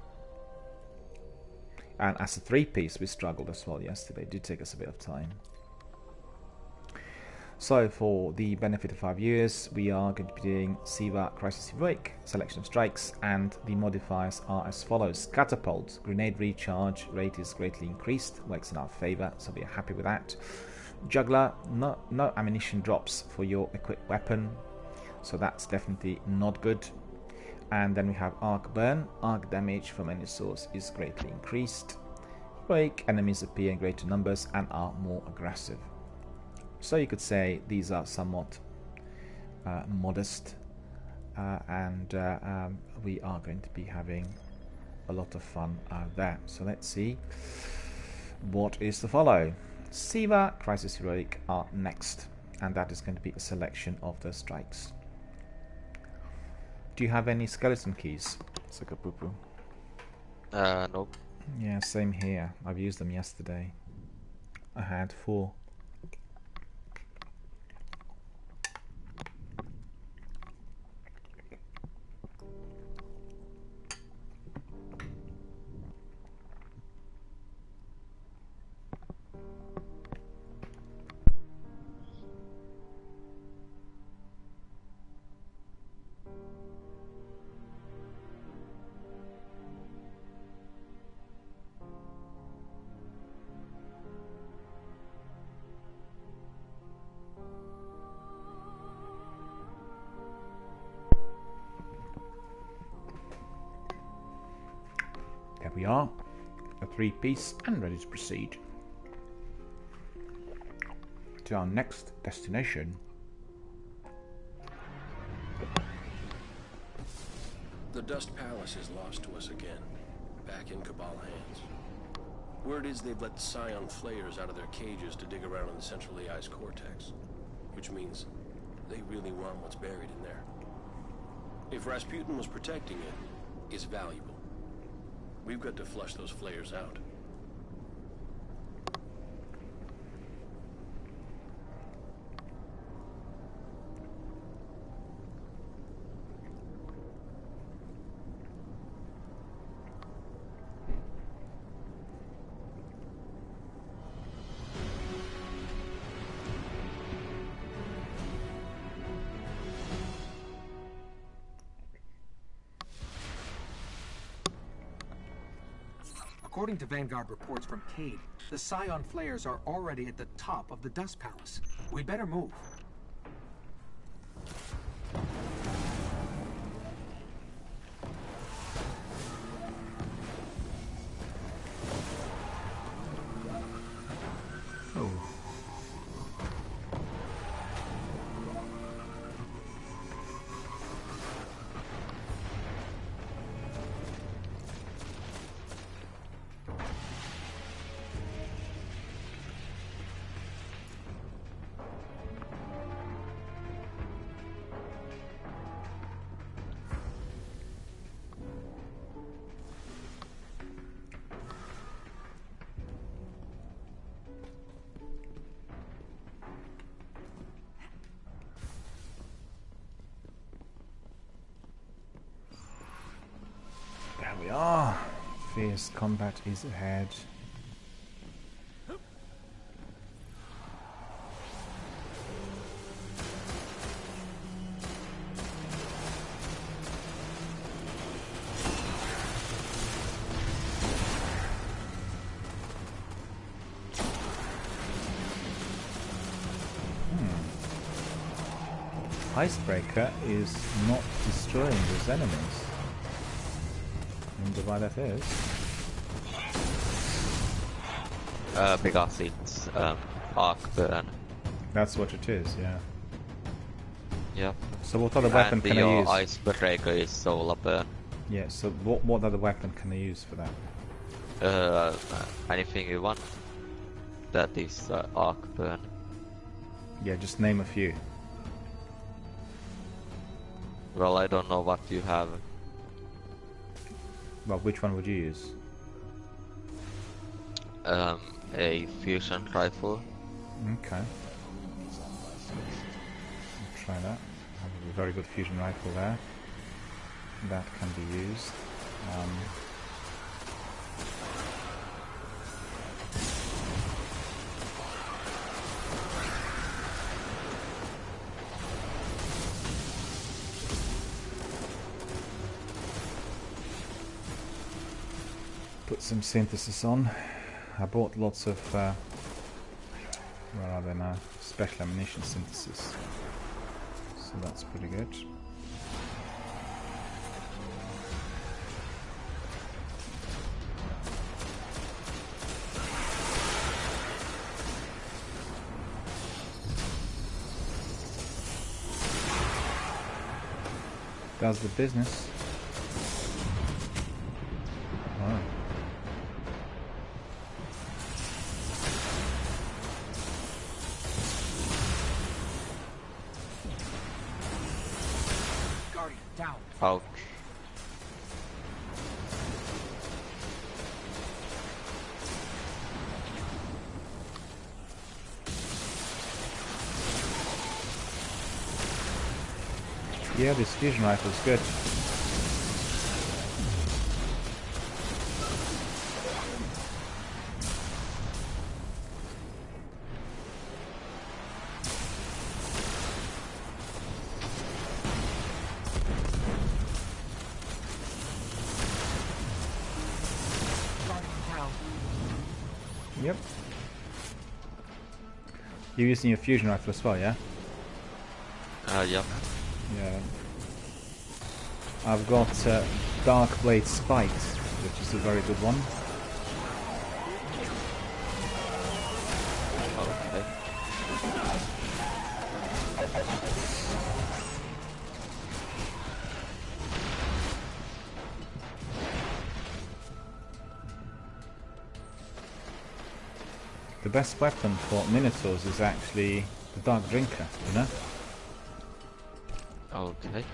And as a 3-piece we struggled as well yesterday. It did take us a bit of time. So for the benefit of our viewers, we are going to be doing Siva Crisis Heroic, selection of strikes, and the modifiers are as follows. Catapult, grenade recharge, rate is greatly increased, works in our favour, so we are happy with that. Juggler, no ammunition drops for your equipped weapon, so that's definitely not good. And then we have Arc Burn, arc damage from any source is greatly increased. Heroic, enemies appear in greater numbers and are more aggressive. So you could say these are somewhat modest, and we are going to be having a lot of fun out there. So let's see what is to follow. Siva Crisis Heroic are next, and that is going to be a selection of the strikes. Do you have any skeleton keys, Sekapupu? Nope. Yeah, same here. I've used them yesterday. I had 4. are. A 3-piece and ready to proceed to our next destination. The Dust Palace is lost to us again, back in Cabal hands. Word is they've let the Scion Flayers out of their cages to dig around in the central AI's cortex, which means they really want what's buried in there. If Rasputin was protecting it, it's valuable. We've got to flush those Flayers out. According to Vanguard reports from Cade, the Scion Flayers are already at the top of the Dust Palace. We better move. There we are. Fierce combat is ahead. Icebreaker is not destroying his enemies. I wonder why that is. Because it's arc burn. That's what it is, yeah. Yep. So what other weapon can I your use? icebreaker is solar burn. Yeah, so what other weapon can I use for that? Anything you want. That is arc burn. Yeah, just name a few. Well, I don't know what you have. Well, which one would you use? A fusion rifle. Okay. I'll try that. I have a very good fusion rifle there. That can be used. Put some synthesis on. I bought lots of where are they now? Special ammunition synthesis. So that's pretty good. Does the business. Oh. Down. Ouch. Yeah, this fusion rifle is good. Yep. You're using your fusion rifle as well, yeah? Yep. Yeah. I've got Dark Blade Spikes. which is a very good one. Okay. The best weapon for Minotaurs is actually the Dark Drinker, you know? Okay.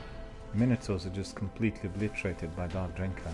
Minotaurs are just completely obliterated by Dark Drinker.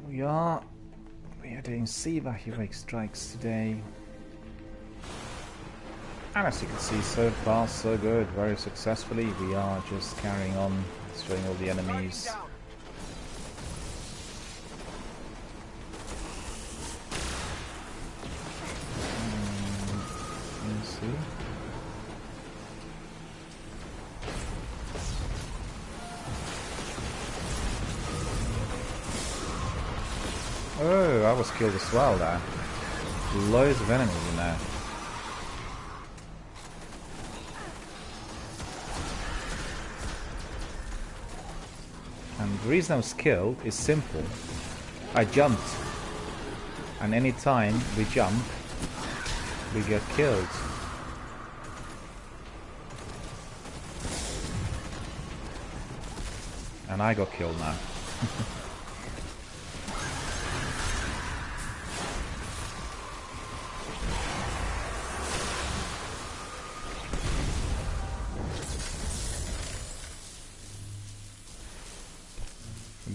We are doing Siva Heroic Strikes today. And as you can see, so far so good, very successfully. We are just carrying on, destroying all the enemies. Let's see. Oh, I was killed as well there. Loads of enemies in there. And the reason I was killed is simple. I jumped. And any time we jump, we get killed. And I got killed now.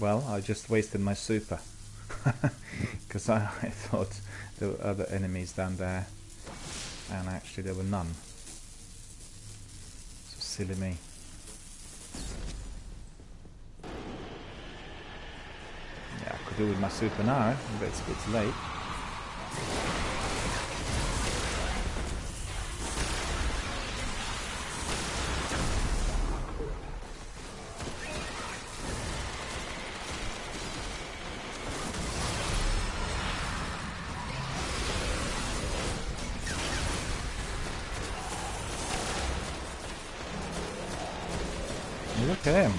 Well, I just wasted my super. Because I thought there were other enemies down there. And actually there were none. So silly me. Yeah, I could do with my super now, but it's a bit late. Look at him.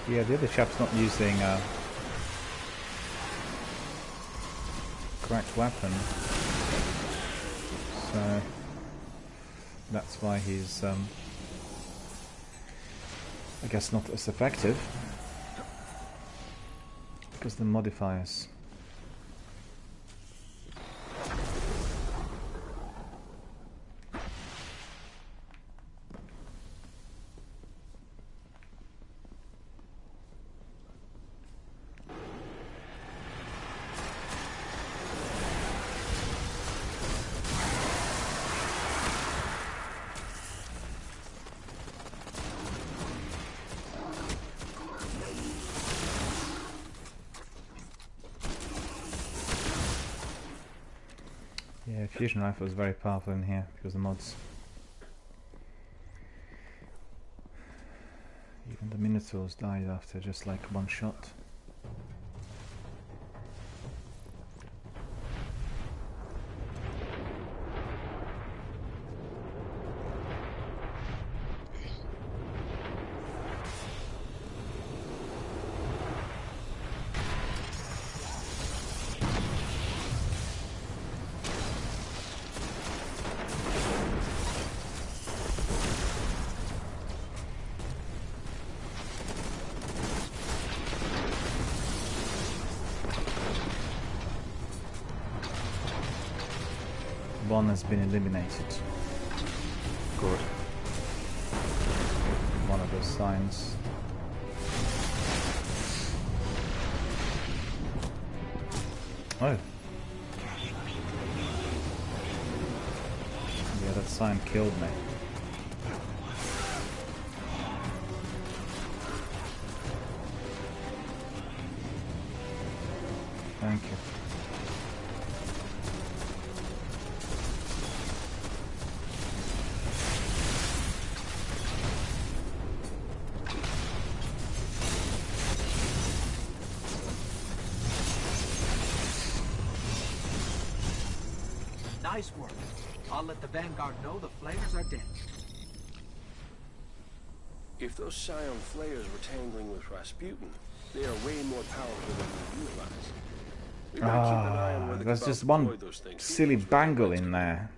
Yeah, the other chap's not using correct weapon, so that's why he's I guess not as effective, because the modifiers. Yeah, fusion rifle is very powerful in here because of the mods. Even the Minotaurs died after just like one shot. One has been eliminated. Good. One of those signs. Oh. Yeah, that sign killed me. Thank you. Nice work. I'll let the Vanguard know the Flayers are dead. If those Scion Flayers were tangling with Rasputin, they are way more powerful than we realize. We better keep an eye on where the There's Cabal just deploy one those things. Who silly knows where bangle they're in going. there,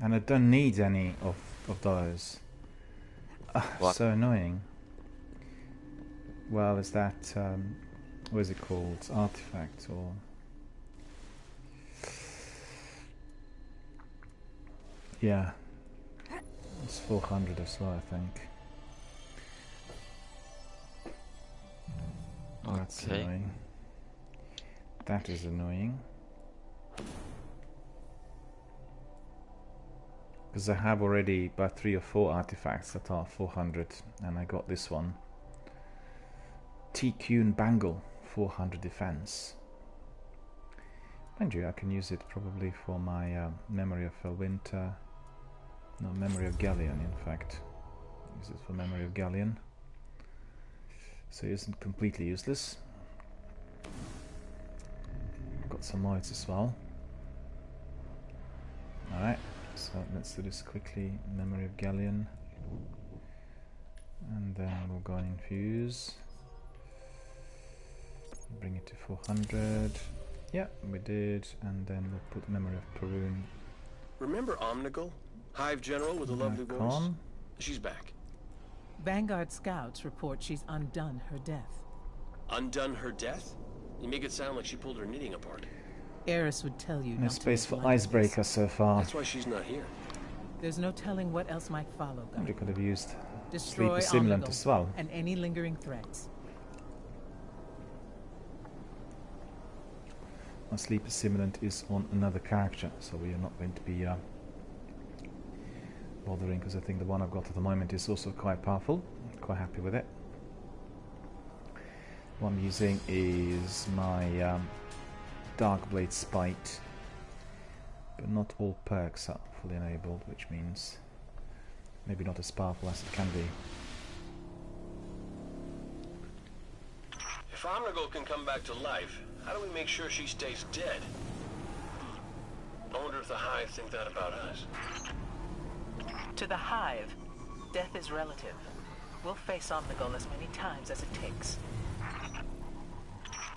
and I don't need any of those. What? So annoying. Well, is that what is it called? Artifact or? Yeah, it's 400 as well, I think. That's Okay. annoying. That is annoying. Because I have already about 3 or 4 artifacts that are 400, and I got this one. TQ and Bangle, 400 defense. Mind you, I can use it probably for my Memory of Felwinter. No, Memory of Galleon, in fact. Use it for Memory of Galleon. So it isn't completely useless. Got some mods as well. Alright, so let's do this quickly. Memory of Galleon. And then we'll go and infuse. Bring it to 400. Yeah, we did. And then we'll put Memory of Perun. Remember Omnigul? Hive General with a lovely back voice? on. She's back. Vanguard scouts report she's undone her death. Undone her death? You make it sound like she pulled her knitting apart. Eris would tell you No not space to for make light of this. Icebreaker so far. That's why she's not here. There's no telling what else might follow, We Guard. could have used Destroy Sleepy Simulant Omnigul as well. and any lingering threats. My Sleepy Simulant is on another character, so we are not going to be bothering, because I think the one I've got at the moment is also quite powerful. Quite happy with it. What I'm using is my Darkblade Spite, but not all perks are fully enabled, which means maybe not as powerful as it can be. If Omnigul can come back to life, how do we make sure she stays dead? I wonder if the Hive think that about us. To the Hive, death is relative. We'll face Omnigul as many times as it takes.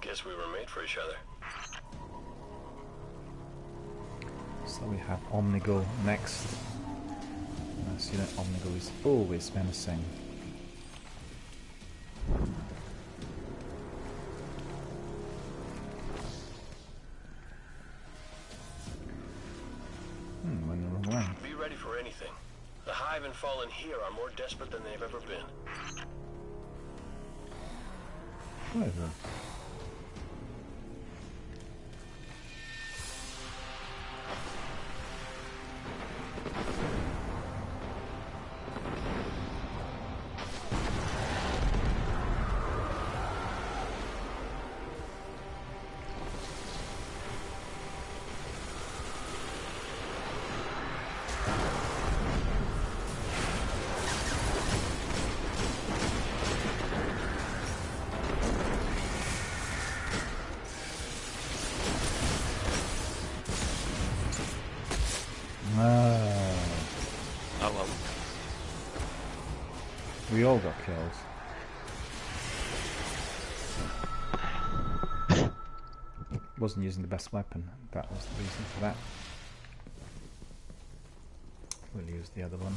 Guess we were made for each other. So we have Omnigul next. As you know, Omnigul is always menacing. Went the wrong way. Be ready for anything. The Hive and Fallen here are more desperate than they've ever been. Whatever. kills. Wasn't using the best weapon. That was the reason for that. We'll use the other one.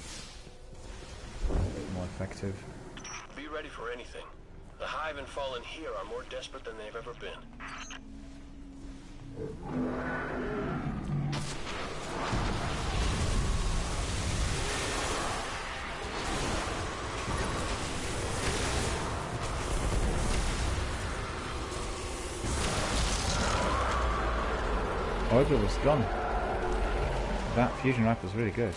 A bit more effective. Be ready for anything. The Hive and Fallen here are more desperate than they've ever been. Orbital was gone. That fusion rifle was really good.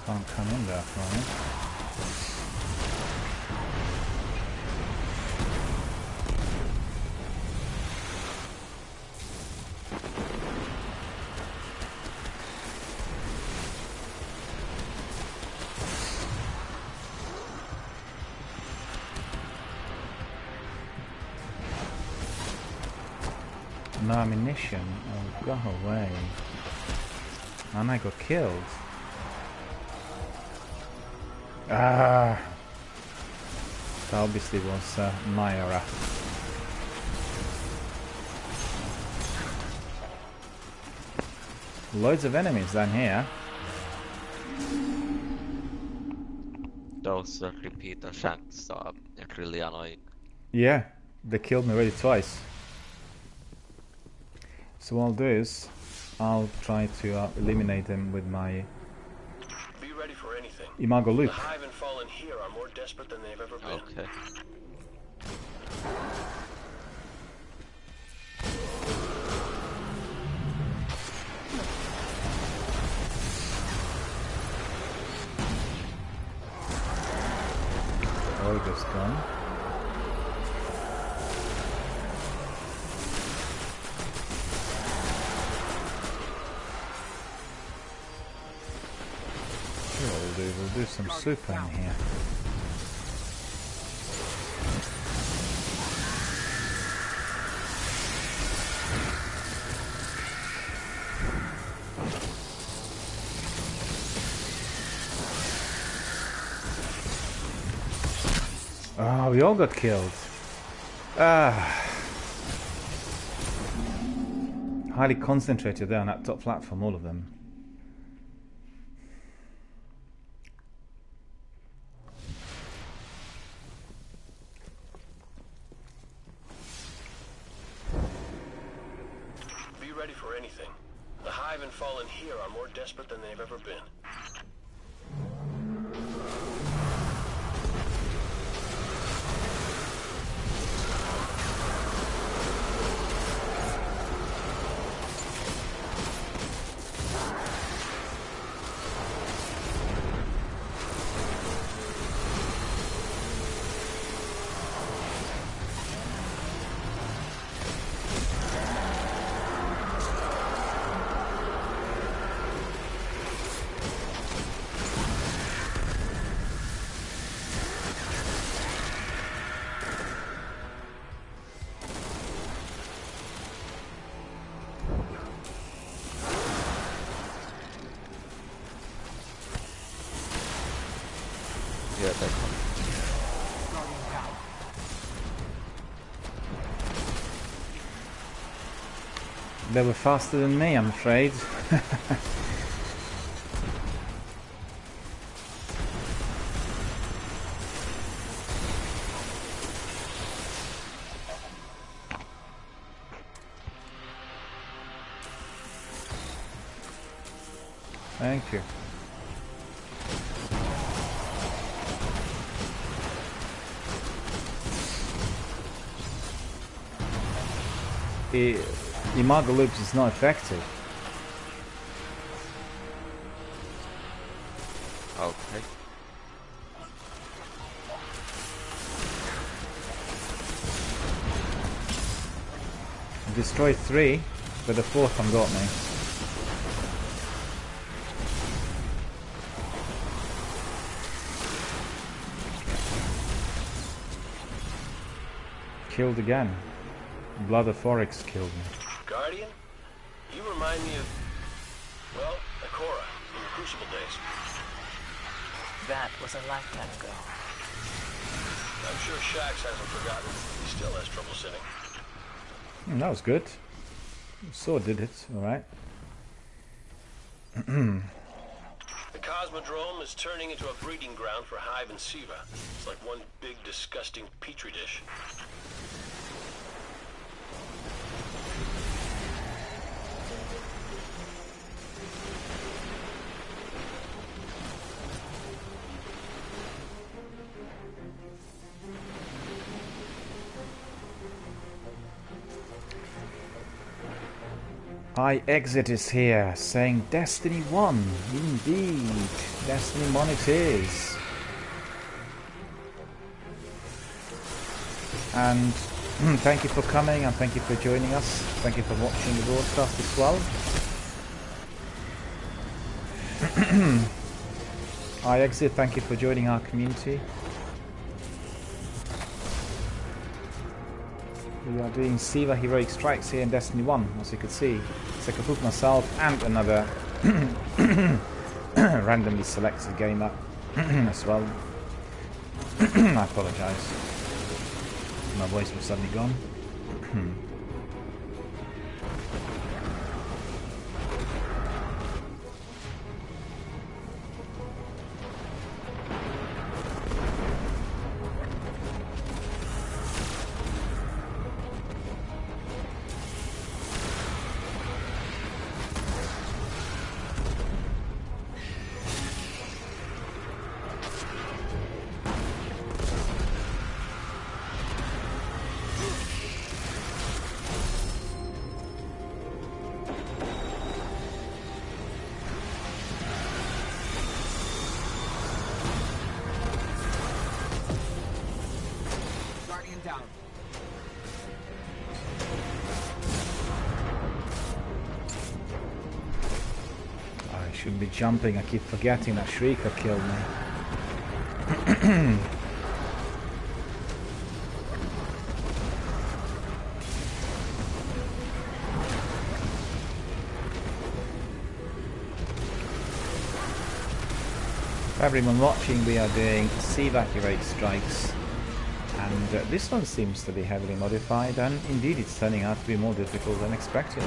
Can't come in there for me. No ammunition. Oh, go away. And I got killed. Ah, that obviously was my error. Loads of enemies down here. Those repeater shanks are really annoying. Yeah, they killed me already twice. So what I'll do is, I'll try to eliminate them with my Imago Loop. The Hive and Fallen here are more desperate than they've ever been. Okay. Olga's gone. We'll do some super in here. Oh, we all got killed. Highly concentrated there on that top platform, all of them. Fallen here are more desperate than they've ever been. They were faster than me, I'm afraid. Thank you. Imago Loops is not effective. Okay. destroyed 3, but the 4th one got me. Killed again. Blood of Forex killed me. Guardian? You remind me of, well, Akora from the Crucible days. That was a lifetime ago. I'm sure Shax hasn't forgotten. He still has trouble sitting. That was good. So did it, alright. The Cosmodrome is turning into a breeding ground for Hive and Siva. It's like one big, disgusting petri dish. Exit is here, saying Destiny 1. Indeed, Destiny 1 it is. And thank you for coming and thank you for joining us. Thank you for watching the broadcast as well. Exit, thank you for joining our community. We are doing Siva Heroic Strikes here in Destiny 1, as you could see. So I could put myself and another randomly selected gamer as well. I apologise. My voice was suddenly gone. Shouldn't be jumping, I keep forgetting that Shrieker killed me. For everyone watching, we are doing Siva Heroic Strikes, and this one seems to be heavily modified, and indeed it's turning out to be more difficult than expected.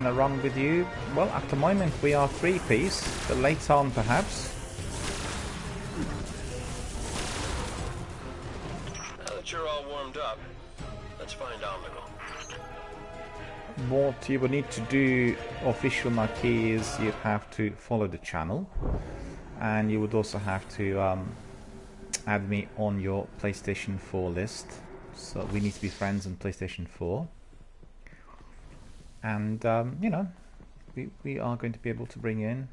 Wrong with you? Well, at the moment we are 3-piece, but later on perhaps. Now that you're all warmed up, let's find Omnigal. What you would need to do, official marquee, is you have to follow the channel, and you would also have to add me on your PlayStation 4 list. So we need to be friends on PlayStation 4. And, you know, we are going to be able to bring in.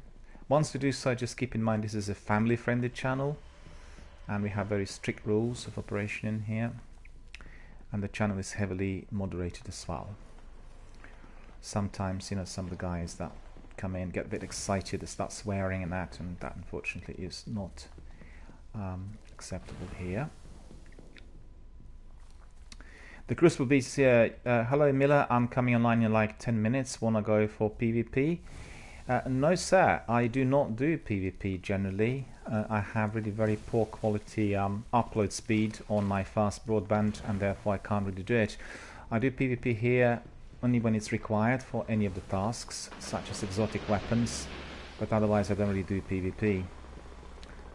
Once we do so, just keep in mind this is a family-friendly channel. And we have very strict rules of operation in here. And the channel is heavily moderated as well. Sometimes, you know, some of the guys that come in get a bit excited, they start swearing and that unfortunately is not acceptable here. The Crucible Beast here. Hello Miller, I'm coming online in like 10 minutes. Wanna go for PvP? No sir, I do not do PvP generally. I have really very poor quality upload speed on my fast broadband, and therefore I can't really do it. I do PvP here only when it's required for any of the tasks, such as exotic weapons, but otherwise I don't really do PvP.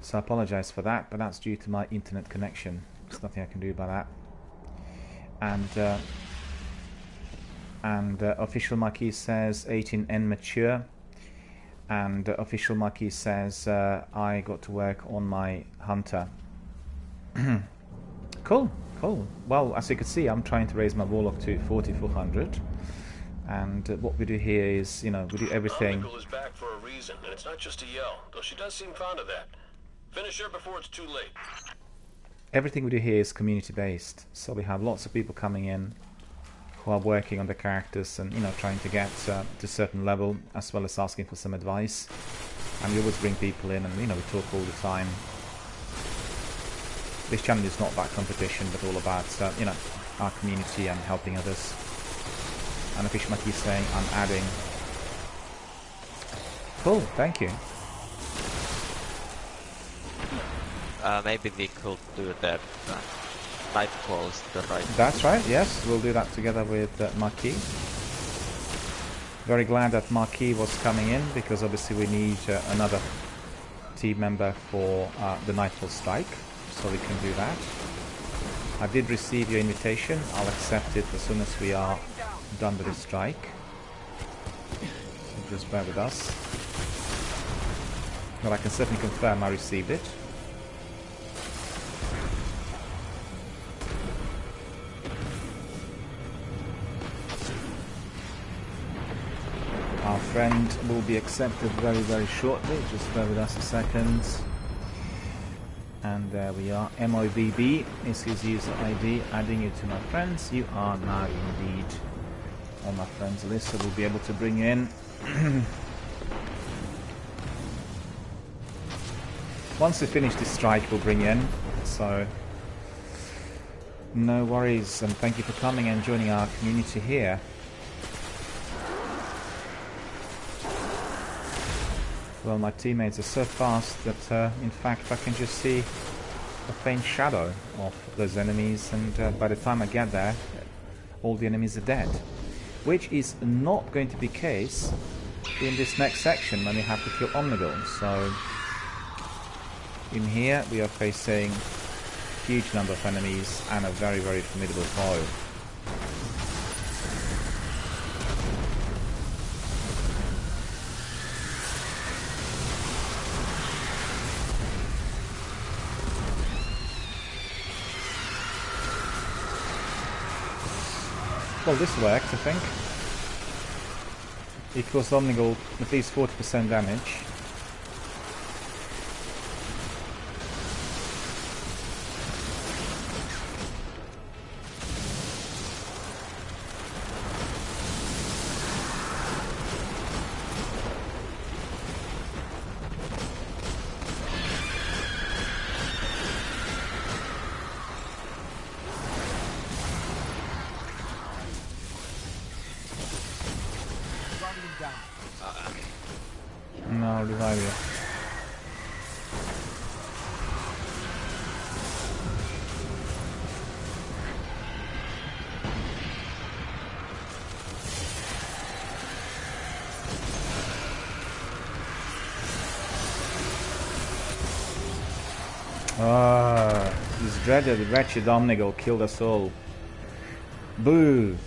So I apologize for that, but that's due to my internet connection. There's nothing I can do about that. And official marquee says 18N mature, and official marquee says I got to work on my hunter. Cool. Cool. Well, as you can see, I'm trying to raise my Warlock to 4400. And what we do here is, you know, we do everything. Omnigul is back for a reason, and it's not just a yell, though she does seem fond of that. Finish her before it's too late. Everything we do here is community-based. So we have lots of people coming in who are working on the characters and, you know, trying to get to a certain level, as well as asking for some advice. And we always bring people in and, you know, we talk all the time. This channel is not about competition, but all about, you know, our community and helping others. And Fishmat is saying, I'm adding. Cool, thank you. Maybe we could do the night calls the right. That's right, yes, we'll do that together with Marquis. Very glad that Marquis was coming in, because obviously we need another team member for the Nightfall Strike, so we can do that. I did receive your invitation. I'll accept it as soon as we are done with the strike. So just bear with us. Well, I can certainly confirm I received it. Our friend will be accepted very, very shortly. Just bear with us a second. And there we are. MOVB is his user ID. Adding you to my friends. You are now indeed on my friends list, so we'll be able to bring in. Once we finish this strike, we'll bring in. So no worries, and thank you for coming and joining our community here. Well, my teammates are so fast that, in fact, I can just see a faint shadow of those enemies, and by the time I get there, all the enemies are dead. Which is not going to be the case in this next section when we have to kill Omnigul. So, in here, we are facing a huge number of enemies and a very, very formidable foe. Well, this worked, I think. Equals Omnigul at least 40% damage. No, I'll revive you. Ah, this dreaded wretched Omnigul killed us all. Boo!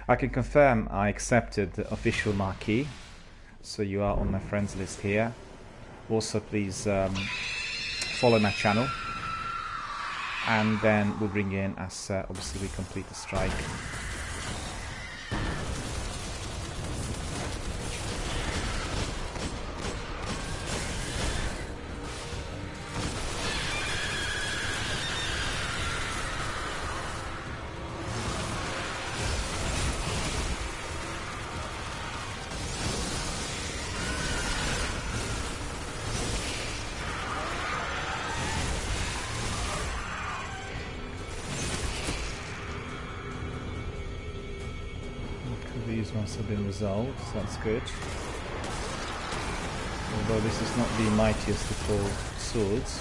I can confirm I accepted the official marquee, so you are on my friends list here. Also, please follow my channel, and then we'll bring in as obviously we complete the strike. These ones have been resolved, so that's good. Although this is not the mightiest of all swords.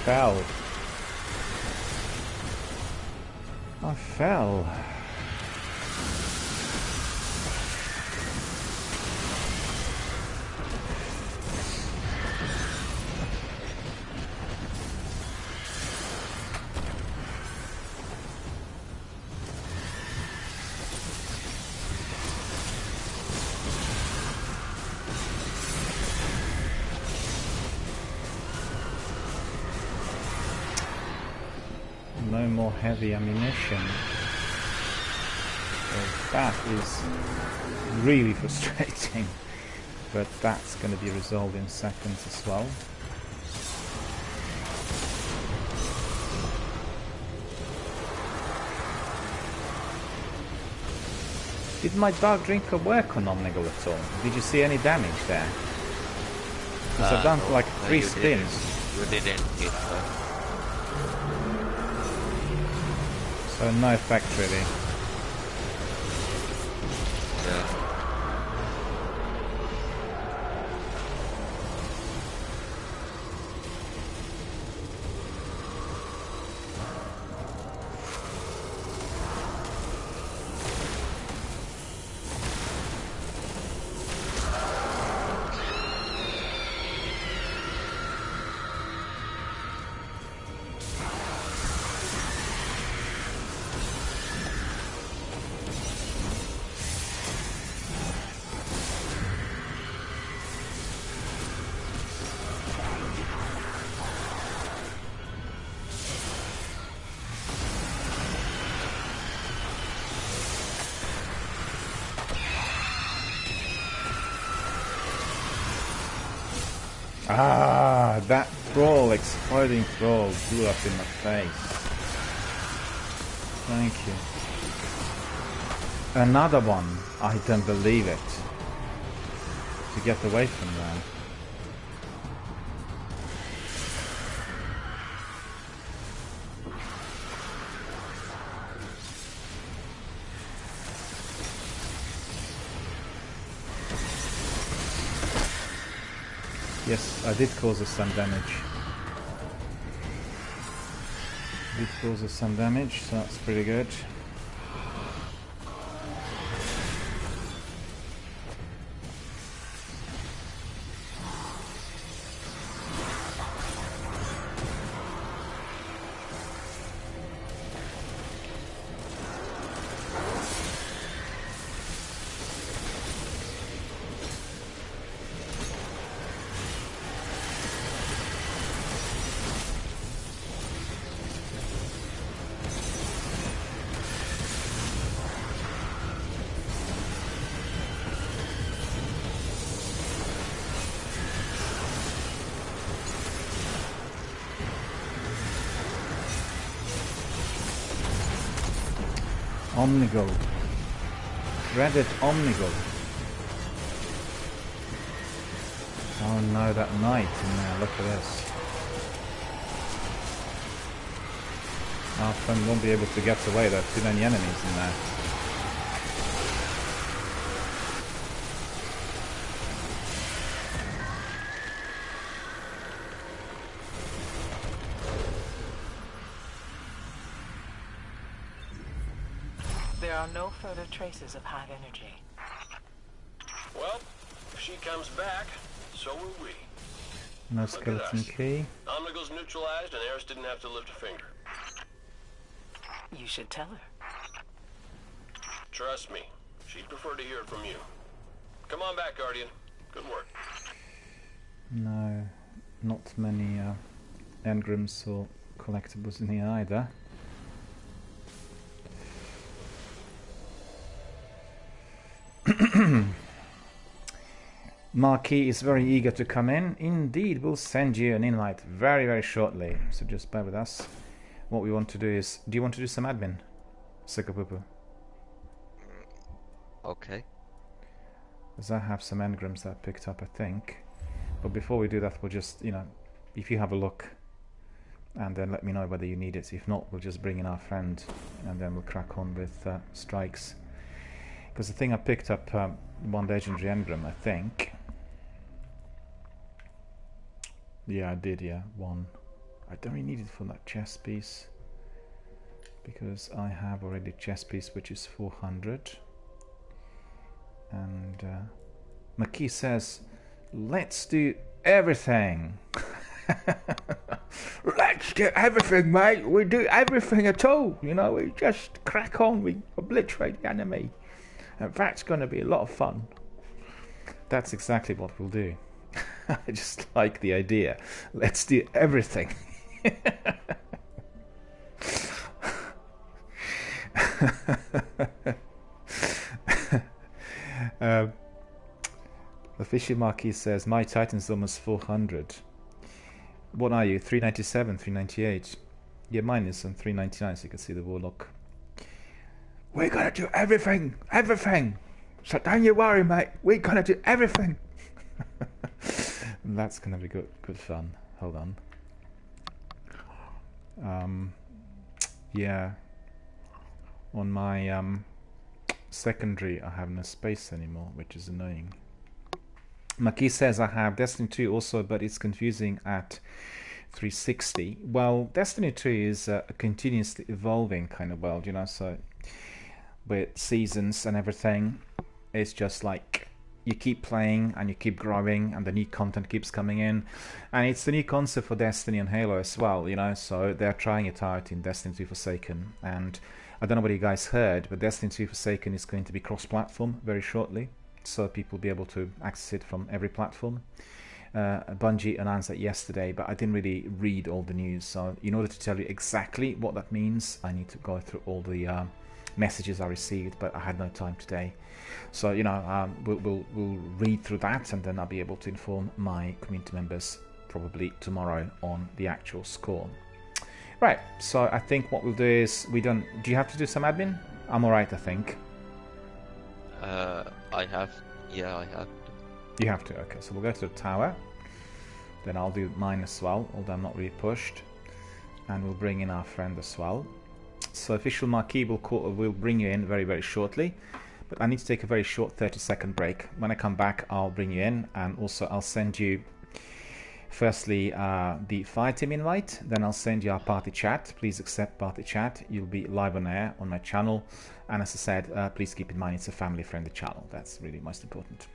Fell. I fell. no more heavy ammunition. So that is really frustrating. But that's going to be resolved in seconds as well. Did my Dark Drinker work on Omnigul at all? Did you see any damage there? Because I've done like 3 spins. You didn't hit her. So no effect really. Yeah. Ah, that thrall, exploding thrall, blew up in my face. Thank you. Another one. I don't believe it. To get away from that. Yes, I did cause us some damage. Did cause us some damage, so that's pretty good. Omnigul. Dreaded Omnigul. Oh no, that knight in there, look at this. Our friend won't be able to get away, there are too many enemies in there. There are no further traces of hive energy. Well, if she comes back, so will we. No skeleton key. Omnigul's neutralized and Eris didn't have to lift a finger. You should tell her. Trust me, she'd prefer to hear it from you. Come on back, Guardian. Good work. No, not many engrams or collectibles in here either. Marquis is very eager to come in. Indeed, we'll send you an invite very, very shortly. So just bear with us. What we want to do is... Do you want to do some admin? Sukapupu? Okay. Because I have some engrams that I picked up, I think. But before we do that, we'll just, you know, if you have a look, and then let me know whether you need it. If not, we'll just bring in our friend, and then we'll crack on with strikes. Because the thing I picked up, one legendary engram, I think. Yeah, I did, yeah, one. I don't really need it for that chess piece, because I have already a chess piece which is 400. And Marquis says, let's do everything. Let's do everything, mate. We do everything at all. You know, we just crack on, we obliterate the enemy. And that's going to be a lot of fun. That's exactly what we'll do. I just like the idea. Let's do everything. The Fishy Marquis says, my Titan's almost 400. What are you? 397, 398? Yeah, mine is on 399, so you can see the Warlock. We're gonna do everything! Everything! So don't you worry, mate. We're gonna do everything! That's gonna be good fun. Hold on. Yeah. On my secondary, I have no space anymore, which is annoying. Maki says I have Destiny 2 also, but it's confusing at 360. Well, Destiny 2 is a continuously evolving kind of world, you know, so with seasons and everything, it's just like you keep playing and you keep growing and the new content keeps coming in. And it's the new concept for Destiny and Halo as well, you know, so they're trying it out in Destiny 2 Forsaken. And I don't know what you guys heard, but Destiny 2 Forsaken is going to be cross-platform very shortly, so people will be able to access it from every platform. Bungie announced that yesterday, but I didn't really read all the news, so in order to tell you exactly what that means, I need to go through all the messages I received, but I had no time today. So, you know, we'll read through that, and then I'll be able to inform my community members probably tomorrow on the actual score. Right, so I think what we'll do is, do you have to do some admin? I'm alright, I think. I have to. You have to, okay, so we'll go to the tower. Then I'll do mine as well, although I'm not really pushed. And we'll bring in our friend as well. So Official Marquis will bring you in very, very shortly. But I need to take a very short 30-second break. When I come back, I'll bring you in, and also I'll send you firstly the Fireteam invite, then I'll send you our party chat. Please accept party chat. You'll be live on air on my channel, and as I said, please keep in mind it's a family-friendly channel. That's really most important.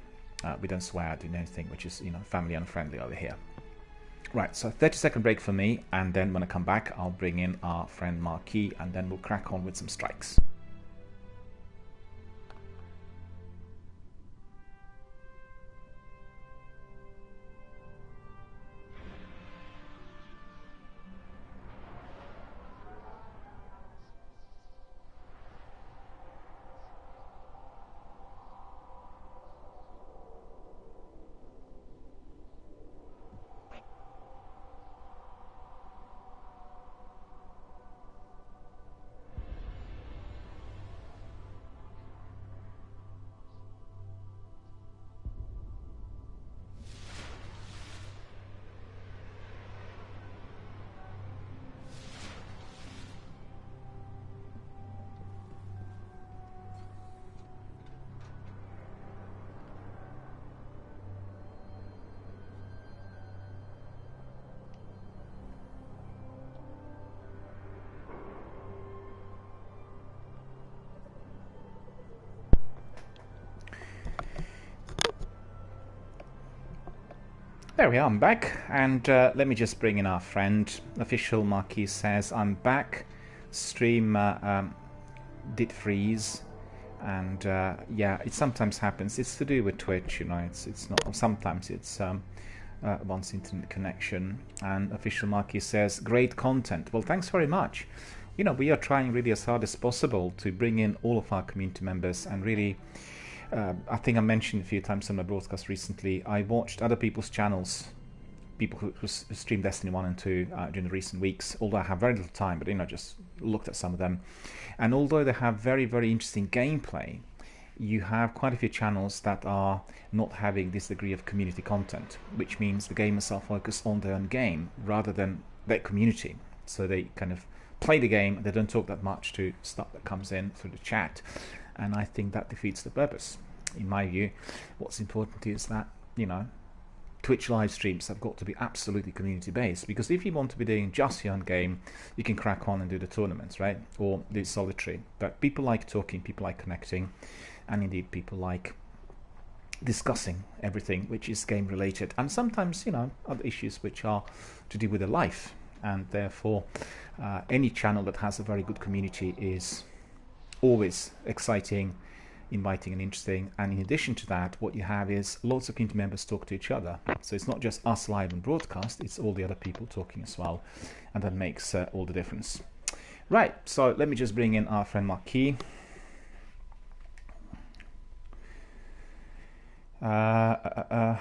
We don't swear doing anything which is, you know, family unfriendly over here. Right, so 30-second break for me, and then when I come back, I'll bring in our friend Marquis, and then we'll crack on with some strikes. There we are, I'm back, and let me just bring in our friend. Official Marquis says I'm back. Stream did freeze, and yeah, it sometimes happens. It's to do with Twitch, you know. It's not. Sometimes it's one's internet connection. And Official Marquis says great content. Well, thanks very much. You know, we are trying really as hard as possible to bring in all of our community members and really. I think I mentioned a few times on my broadcast recently, I watched other people's channels, people who stream Destiny 1 and 2 during the recent weeks, although I have very little time, but you know, just looked at some of them. And although they have very, very interesting gameplay, you have quite a few channels that are not having this degree of community content, which means the gamers are focused on their own game rather than their community. So they kind of play the game, they don't talk that much to stuff that comes in through the chat. And I think that defeats the purpose. In my view, what's important is that, you know, Twitch live streams have got to be absolutely community based, because if you want to be doing just your own game, you can crack on and do the tournaments, right? Or do solitary. But people like talking, people like connecting, and indeed people like discussing everything which is game related, and sometimes, you know, other issues which are to do with their life. And therefore, any channel that has a very good community is always exciting, inviting and interesting. And in addition to that, what you have is lots of community members talk to each other. So it's not just us live and broadcast, it's all the other people talking as well, and that makes all the difference. Right, so let me just bring in our friend Marquis. And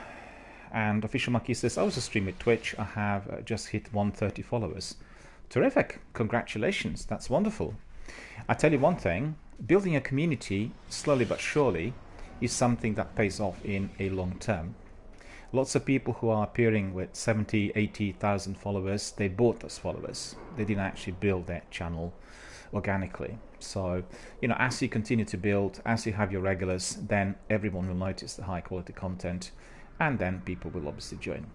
official Marquis says, I was a stream at Twitch. I have just hit 130 followers. Terrific. Congratulations. That's wonderful. I tell you one thing, building a community slowly but surely is something that pays off in a long term. Lots of people who are appearing with 70, 80,000 followers, they bought those followers. They didn't actually build their channel organically. So, you know, as you continue to build, as you have your regulars, then everyone will notice the high quality content, and then people will obviously join.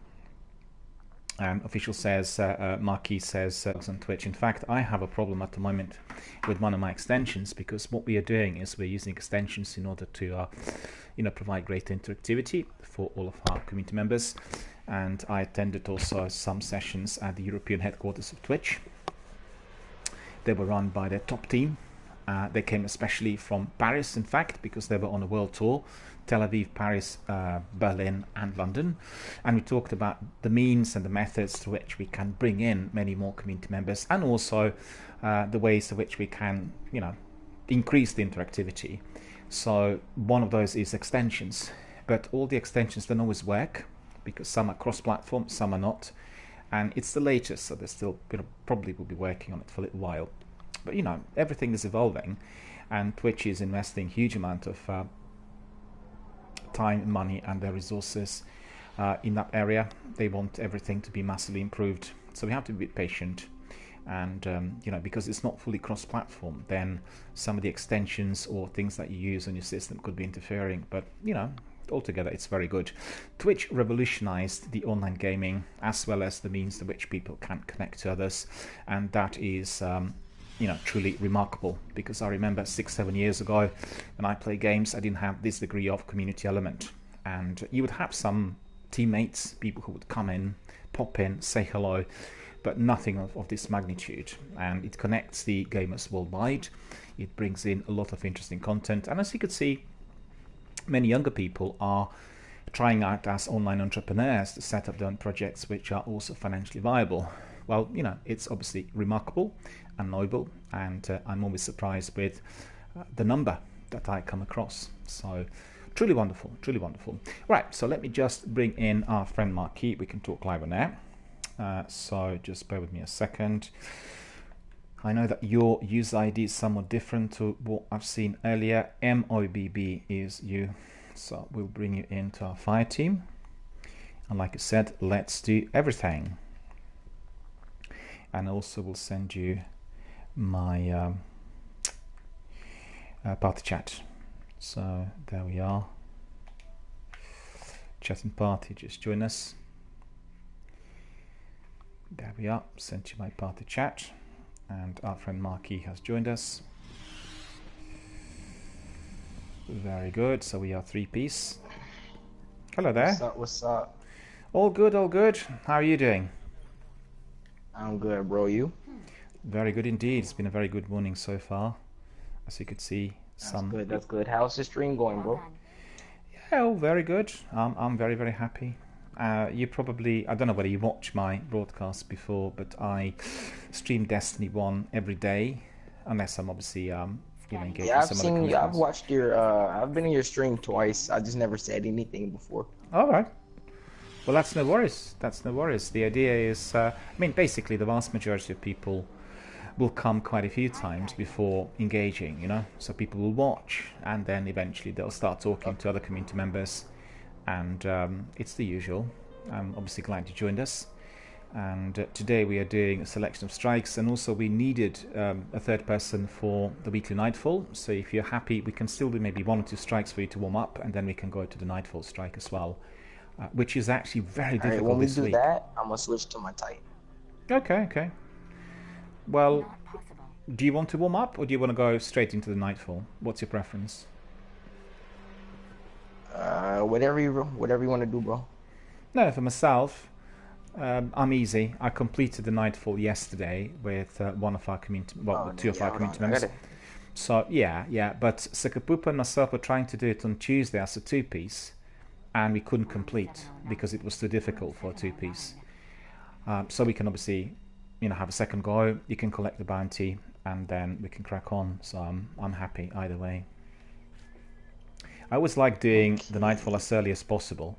And official says, Marquis says on Twitch, in fact, I have a problem at the moment with one of my extensions, because what we are doing is we're using extensions in order to provide greater interactivity for all of our community members. And I attended also some sessions at the European headquarters of Twitch. They were run by their top team. They came especially from Paris, in fact, because they were on a world tour. Tel Aviv, Paris, Berlin and London. And we talked about the means and the methods through which we can bring in many more community members, and also the ways in which we can, increase the interactivity. So one of those is extensions. But all the extensions don't always work, because some are cross-platform, some are not. And it's the latest, so they still probably will be working on it for a little while. But everything is evolving, and Twitch is investing huge amount of time, money and their resources in that area. They want everything to be massively improved, so we have to be patient. And because it's not fully cross-platform, then some of the extensions or things that you use on your system could be interfering. But altogether it's very good. Twitch revolutionized the online gaming as well as the means to which people can connect to others, and that is truly remarkable, because I remember 6-7 years ago when I play games, I didn't have this degree of community element, and you would have some teammates, people who would come in, pop in, say hello, but nothing of this magnitude. And it connects the gamers worldwide. It brings in a lot of interesting content, and as you could see, many younger people are trying out as online entrepreneurs to set up their own projects which are also financially viable. Well, it's obviously remarkable and noble, and I'm always surprised with the number that I come across. So truly wonderful, truly wonderful. Right, so let me just bring in our friend Marquis. We can talk live on there. So just bear with me a second. I know that your user ID is somewhat different to what I've seen earlier. MOBB is you, so we'll bring you into our fire team. And like I said, let's do everything. And also we'll send you my party chat. So there we are. Chatting party, just join us. There we are, sent you my party chat. And our friend Marquis has joined us. Very good, so we are 3-piece. Hello there. What's up, what's up? All good, all good. How are you doing? I'm good, bro. You? Very good indeed. It's been a very good morning so far. As you could see, That's good, that's good. How's the stream going, bro? Yeah, all very good. I'm very, very happy. You probably, I don't know whether you watched my broadcast before, but I stream Destiny 1 every day, unless I'm obviously engaged Yeah, with some other content. I've watched your, I've been in your stream twice. I just never said anything before. All right. Well, that's no worries. That's no worries. The idea is, basically the vast majority of people will come quite a few times before engaging, So people will watch, and then eventually they'll start talking to other community members, and it's the usual. I'm obviously glad you joined us. And today we are doing a selection of strikes, and also we needed a third person for the weekly Nightfall. So if you're happy, we can still do maybe 1 or 2 strikes for you to warm up, and then we can go to the Nightfall strike as well. Which is actually very difficult this week. When we do that, I'm gonna switch to my Titan. Okay. Well, do you want to warm up, or do you want to go straight into the Nightfall? What's your preference? Whatever you want to do, bro. No, for myself, I'm easy. I completed the Nightfall yesterday with one of our community, two of our community members. So yeah. But Sakapupa and myself were trying to do it on Tuesday as a 2-piece. And we couldn't complete because it was too difficult for a 2-piece. So we can obviously, have a second go. You can collect the bounty, and then we can crack on. So I'm happy either way. I always like doing the nightfall as early as possible,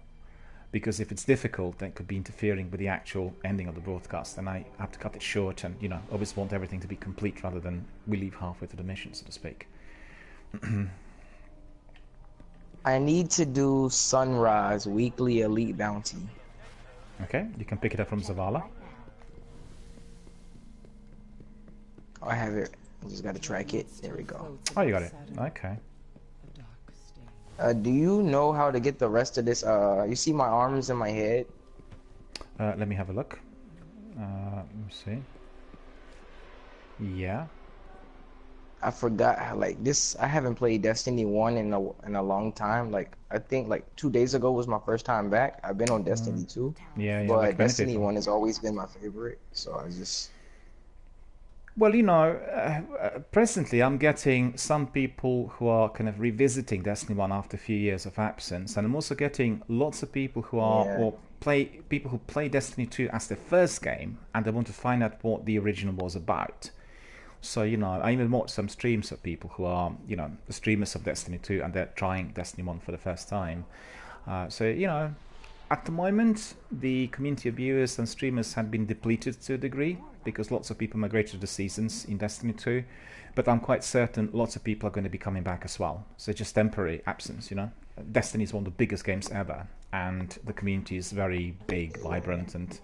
because if it's difficult, then it could be interfering with the actual ending of the broadcast, and I have to cut it short, and you know, always want everything to be complete rather than we leave halfway through the mission, so to speak. I need to do Sunrise Weekly Elite Bounty. Okay, you can pick it up from Zavala. Oh, I have it. I just gotta track it. There we go. Oh, you got it. Okay. Do you know how to get the rest of this? You see my arms and my head? Let me have a look. Let me see. Yeah. I forgot how, like, this. I haven't played Destiny 1 in a long time. Like, I think like 2 days ago was my first time back. I've been on Destiny 2. Yeah, but like Destiny 1 has always been my favorite. So I just. Well, you know, presently I'm getting some people who are kind of revisiting Destiny 1 after a few years of absence, and I'm also getting lots of people who are people who play Destiny 2 as their first game, and they want to find out what the original was about. So, you know, I even watch some streams of people who are, you know, the streamers of Destiny 2, and they're trying Destiny 1 for the first time. So, you know, at the moment, the community of viewers and streamers have been depleted to a degree, because lots of people migrated to the seasons in Destiny 2. But I'm quite certain lots of people are going to be coming back as well. So it's just temporary absence, you know. Destiny is one of the biggest games ever, and the community is very big, vibrant, and,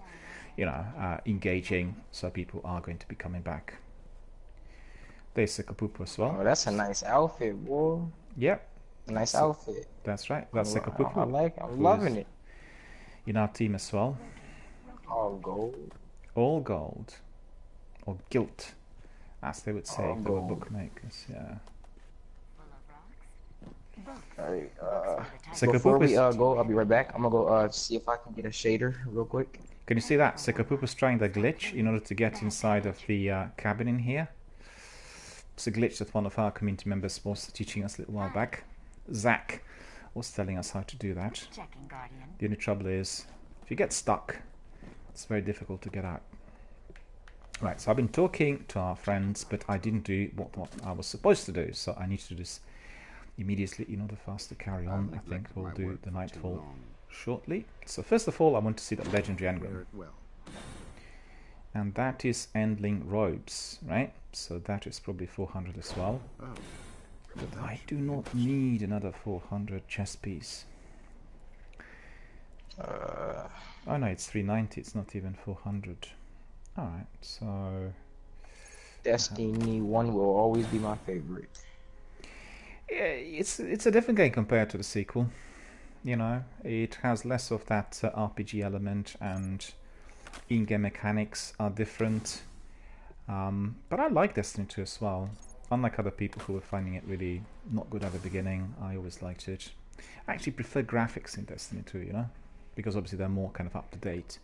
you know, engaging. So people are going to be coming back. There's Sekapupu as well. Oh, that's a nice outfit, boy. Yep. A nice outfit. That's right. That's Sekapupu. I like it. I'm loving it. In our team as well. All gold. All gold. Or gilt, as they would say All for gold. the bookmakers. Yeah. Alright, Sekapupu before we is- go, I'll be right back. I'm gonna go see if I can get a shader real quick. Can you see that? Sekapupu's trying the glitch in order to get inside of the cabin in here. It's a glitch that one of our community members was teaching us a little while back. Zach was telling us how to do that. Checking, Guardian. The only trouble is, if you get stuck, it's very difficult to get out. Right, so I've been talking to our friends, but I didn't do what I was supposed to do, so I need to do this immediately in order for us to carry on. I think we'll do the Nightfall shortly. So first of all, I want to see that legendary engram. And that is Endling Robes, right? So that is probably 400 as well. But I do not need another 400 chess piece. Oh no, it's 390, it's not even 400. Alright, so... Destiny 1 will always be my favorite. Yeah, it's a different game compared to the sequel. You know, it has less of that RPG element, and in-game mechanics are different. But I like Destiny 2 as well. Unlike other people who were finding it really not good at the beginning, I always liked it. I actually prefer graphics in Destiny 2, you know, because obviously they're more kind of up to date.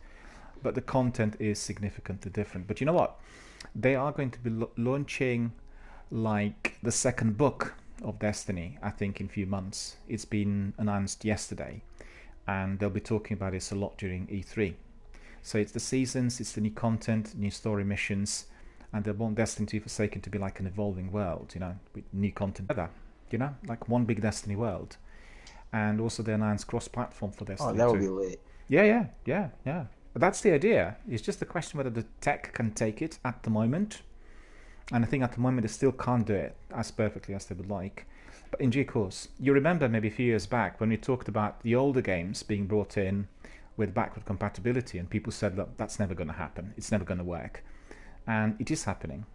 But the content is significantly different. But you know what? They are going to be launching like the second book of Destiny, I think, in a few months. It's been announced yesterday, and they'll be talking about this a lot during E3. So it's the seasons, it's the new content, new story missions, and they want Destiny 2 Forsaken to be like an evolving world, you know, with new content together, you know, like one big Destiny world. And also they announced cross-platform for Destiny 2. Oh, that would be lit. Yeah. That's the idea. It's just a question whether the tech can take it at the moment. And I think at the moment they still can't do it as perfectly as they would like. But in due course, you remember maybe a few years back when we talked about the older games being brought in with backward compatibility, and people said, look, that's never going to happen. It's never going to work. And it is happening.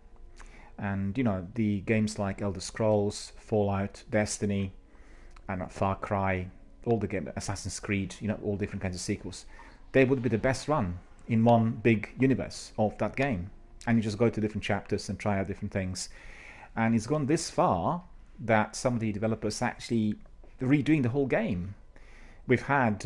And, you know, the games like Elder Scrolls, Fallout, Destiny, and Far Cry, all the games, Assassin's Creed, you know, all different kinds of sequels, they would be the best run in one big universe of that game. And you just go to different chapters and try out different things. And it's gone this far that some of the developers are actually redoing the whole game. We've had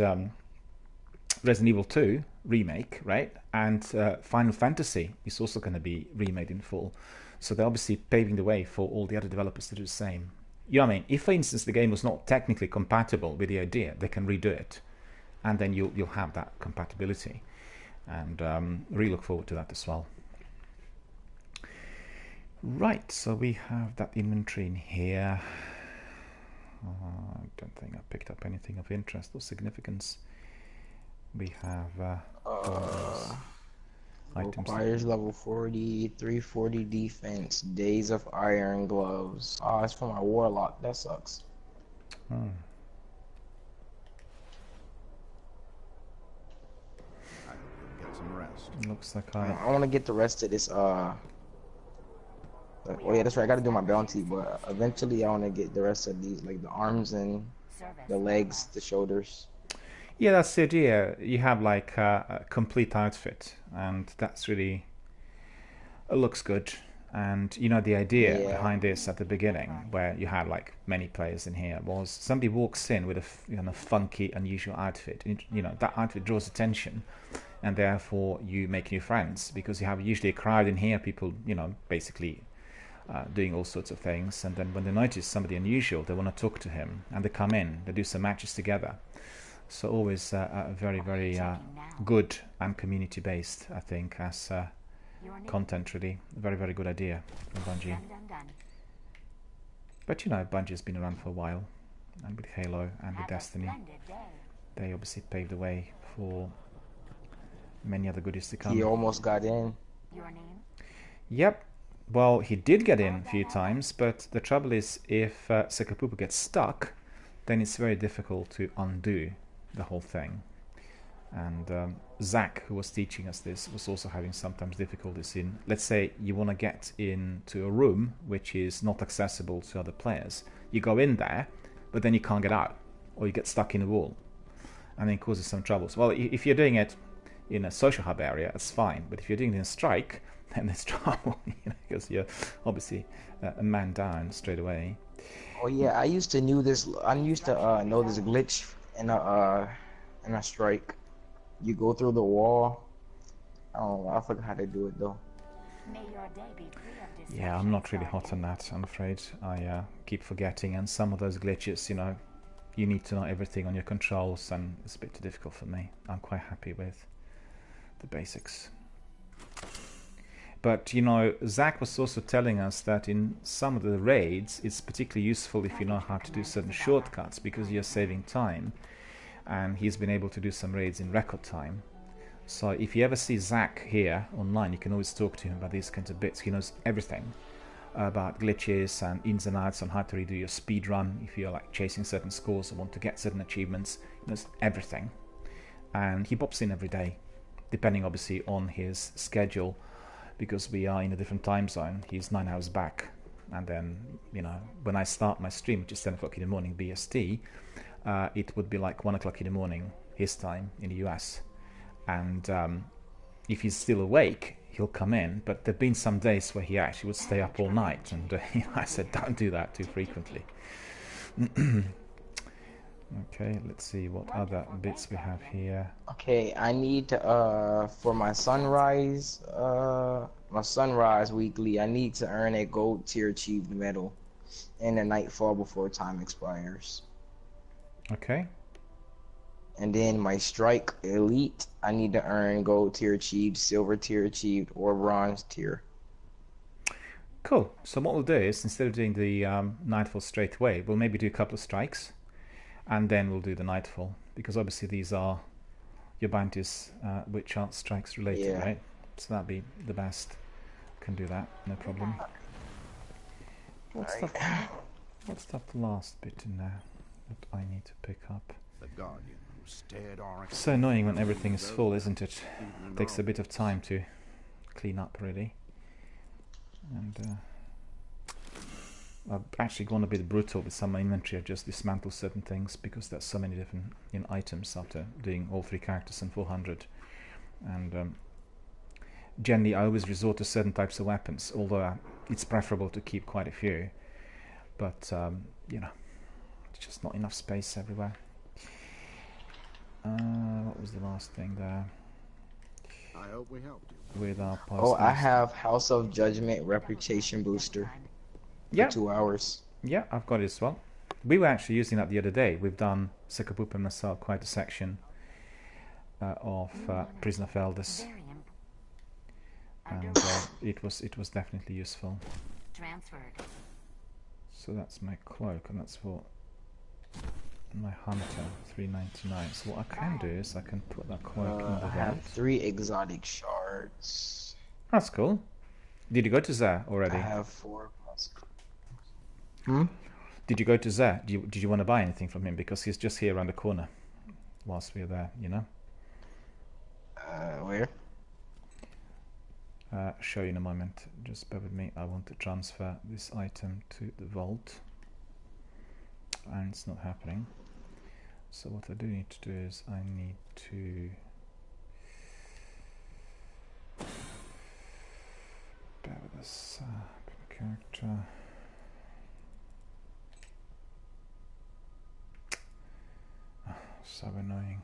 Resident Evil 2 remake, right? And Final Fantasy is also going to be remade in full. So they're obviously paving the way for all the other developers to do the same. You know what I mean? If, for instance, the game was not technically compatible with the idea, they can redo it. And then you'll have that compatibility. And really look forward to that as well. Right, so we have that inventory in here. I don't think I picked up anything of interest or significance. We have items. Requires level 40, 340 defense, days of iron gloves. Oh, it's for my warlock. That sucks. Oh. I hope you'll get some rest. Looks like I want to get the rest of this. Oh yeah, that's right. I got to do my bounty, but eventually I want to get the rest of these, like the arms and the legs, the shoulders. Yeah, that's the idea. You have like a complete outfit, and that's really looks good. And you know the idea behind this at the beginning, where you had like many players in here, was somebody walks in with a funky, unusual outfit. You know that outfit draws attention, and therefore you make new friends because you have usually a crowd in here, people basically doing all sorts of things, and then when they notice somebody unusual, they want to talk to him, and they come in, they do some matches together. So always very, very good and community-based, I think, as content, really. Very, very good idea from Bungie. But Bungie's been around for a while, and with Halo and with Destiny, they obviously paved the way for many other goodies to come. He almost got in. Yep. Well, he did get in a few times, but the trouble is if Sekapupu gets stuck, then it's very difficult to undo the whole thing. And Zach, who was teaching us this, was also having sometimes difficulties in, let's say you want to get into a room which is not accessible to other players. You go in there, but then you can't get out, or you get stuck in a wall, and then it causes some troubles. Well, if you're doing it in a social hub area, it's fine, but if you're doing it in a strike, then there's trouble, because you're obviously a man down straight away. Oh yeah, I used to know this. I used to know this glitch in a strike. You go through the wall. I don't know. I forgot how to do it though. Yeah, I'm not really hot on that, I'm afraid. I keep forgetting, and some of those glitches, you need to know everything on your controls, and it's a bit too difficult for me. I'm quite happy with the basics. But Zach was also telling us that in some of the raids, it's particularly useful if you know how to do certain shortcuts, because you're saving time. And he's been able to do some raids in record time. So if you ever see Zach here online, you can always talk to him about these kinds of bits. He knows everything about glitches and ins and outs on how to redo your speed run if you're like chasing certain scores or want to get certain achievements. He knows everything. And he pops in every day, depending obviously on his schedule, because we are in a different time zone. He's 9 hours back, and then when I start my stream, which is 10 o'clock in the morning BST, it would be like 1 o'clock in the morning his time in the US. And if he's still awake, he'll come in, but there've been some days where he actually would stay up all night, and I said don't do that too frequently. Okay, let's see what other bits we have here. Okay, I need to for my sunrise weekly, I need to earn a gold tier achieved medal in the nightfall before time expires. Okay. And then my strike elite, I need to earn gold tier achieved, silver tier achieved, or bronze tier. Cool. So what we'll do is, instead of doing the nightfall straight away, we'll maybe do a couple of strikes, and then we'll do the nightfall, because obviously these are your bounties which aren't strikes related, right? So that'd be the best. Can do that, no problem. What's that last bit in there that I need to pick up? The Guardian who stared our So annoying when everything is full, isn't it? Takes a bit of time to clean up, really. And I've actually gone a bit brutal with some inventory. I've just dismantled certain things because there's so many different items after doing all 3 characters and 400. And generally I always resort to certain types of weapons, although it's preferable to keep quite a few. But it's just not enough space everywhere. What was the last thing there? I hope we helped you. With our Oh, I have House of Judgment reputation booster. Yeah. 2 hours. Yeah, I've got it as well. We were actually using that the other day. We've done, Sekapupa and myself, quite a section of Prison of Elders. and it was definitely useful. Transferred. So that's my cloak, and that's for my hunter, 399. So what I can do is I can put that cloak in the I have vault. 3 exotic shards. That's cool. Did you go to Zah already? I have 4 plus. Did you go to Zah? Did you want to buy anything from him? Because he's just here around the corner whilst we're there, you know? Where? Show you in a moment. Just bear with me. I want to transfer this item to the vault. And it's not happening. So what I do need to do is I need to bear with this character. Oh, so annoying.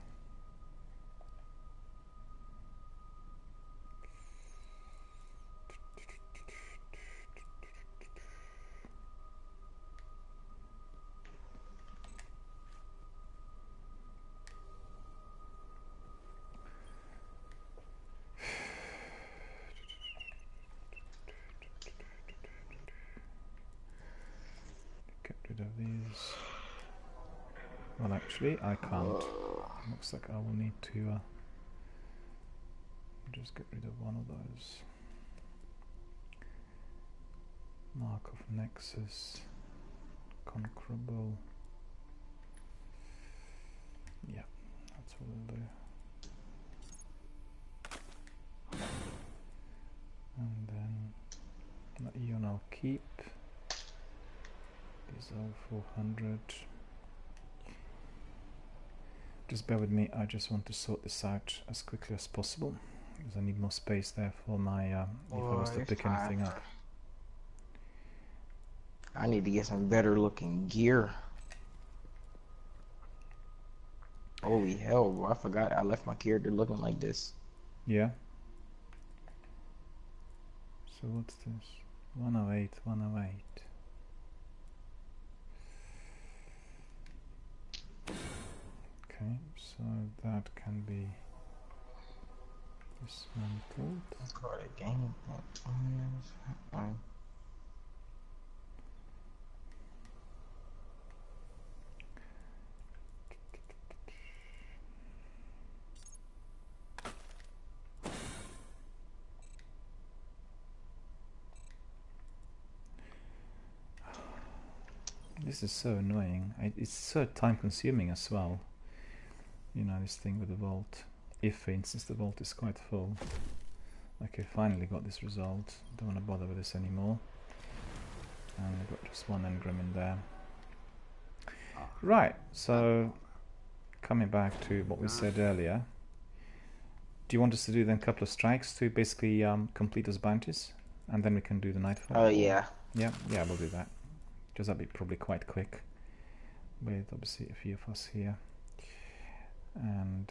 Get rid of these. Well, actually, I can't. Looks like I will need to just get rid of one of those. Mark of Nexus. Conquerable. Yeah, that's what we'll do. And then that Eon I'll keep. These are 400. Just bear with me, I just want to sort this out as quickly as possible because I need more space there for my if I was to pick anything up. I need to get some better looking gear. Holy hell, bro. I forgot I left my character looking like this. Yeah. So what's this? 108, 108. Okay, so that can be dismantled. Let's call it a game. This is so annoying. It's so time consuming as well. You know, this thing with the vault. If, for instance, the vault is quite full. Okay, finally got this result. Don't want to bother with this anymore. And I've got just one engram in there. Right, so coming back to what we said earlier. Do you want us to do then a couple of strikes to basically complete those bounties? And then we can do the nightfall? Oh, yeah. Yeah, we'll do that. Because that'll be probably quite quick. With obviously a few of us here. And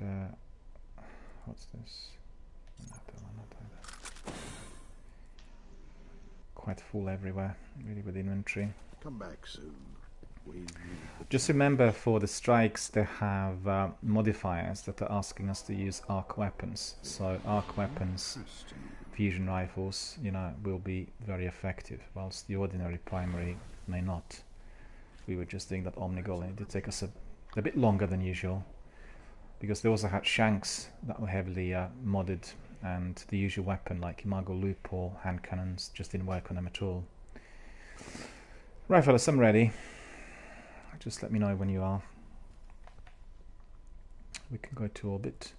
what's this? Not that. Quite full everywhere, really, with inventory. Come back soon. Just remember, for the strikes, they have modifiers that are asking us to use arc weapons. So arc weapons, fusion rifles, you know, will be very effective, whilst the ordinary primary may not. We were just doing that Omnigol, and it did take us a bit longer than usual, because they also had shanks that were heavily modded, and the usual weapon like Imago Loop or hand cannons just didn't work on them at all. Right, fellas, I'm ready. Just let me know when you are. We can go to orbit.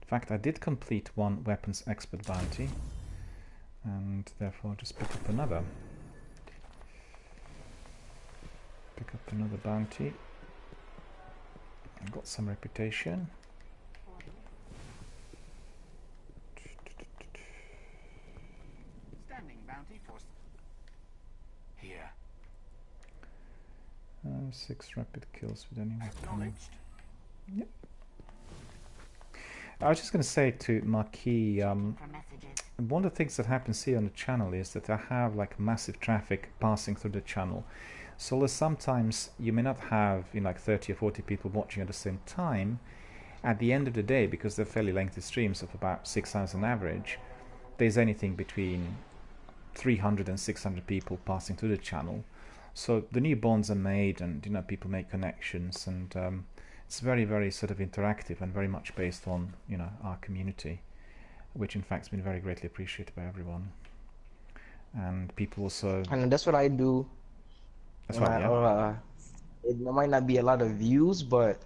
In fact, I did complete one weapons expert bounty, and therefore just pick up another. Pick up another bounty. I've got some reputation. Standing bounty for here. 6 rapid kills with any weapon. Yep. I was just going to say to Marquis, one of the things that happens here on the channel is that I have like massive traffic passing through the channel. So sometimes you may not have, you know, like 30 or 40 people watching at the same time. At the end of the day, because they're fairly lengthy streams of about 6 hours on average, there's anything between 300 and 600 people passing through the channel. So the new bonds are made, and people make connections, and it's very, very sort of interactive and very much based on our community, which in fact has been very greatly appreciated by everyone. And people also. And that's what I do. That's right. Yeah. It might not be a lot of views, but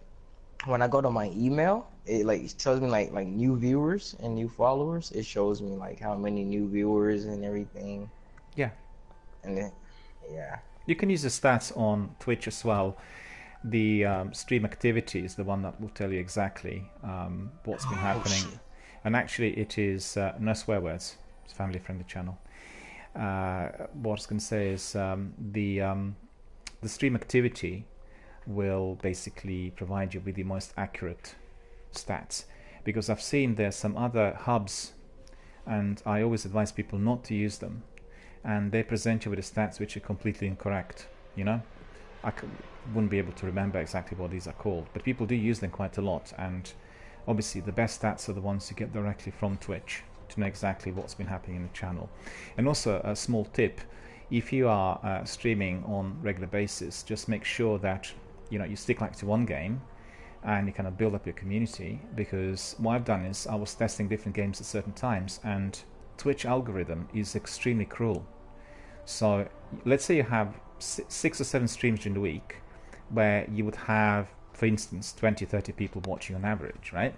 when I go to my email, it tells me like new viewers and new followers. It shows me like how many new viewers and everything. Yeah. And then, yeah. You can use the stats on Twitch as well. The stream activity is the one that will tell you exactly what's been happening. Shit. And actually, it is no swear words. It's a family-friendly channel. What I was going to say is the stream activity will basically provide you with the most accurate stats, because I've seen there's some other hubs, and I always advise people not to use them, and they present you with the stats which are completely incorrect. I wouldn't be able to remember exactly what these are called, but people do use them quite a lot, and obviously the best stats are the ones you get directly from Twitch to know exactly what's been happening in the channel. And also a small tip, if you are streaming on regular basis, just make sure that you stick to one game and you kind of build up your community, because what I've done is I was testing different games at certain times, and Twitch algorithm is extremely cruel. So let's say you have 6 or 7 streams during the week where you would have, for instance, 20-30 people watching on average, right?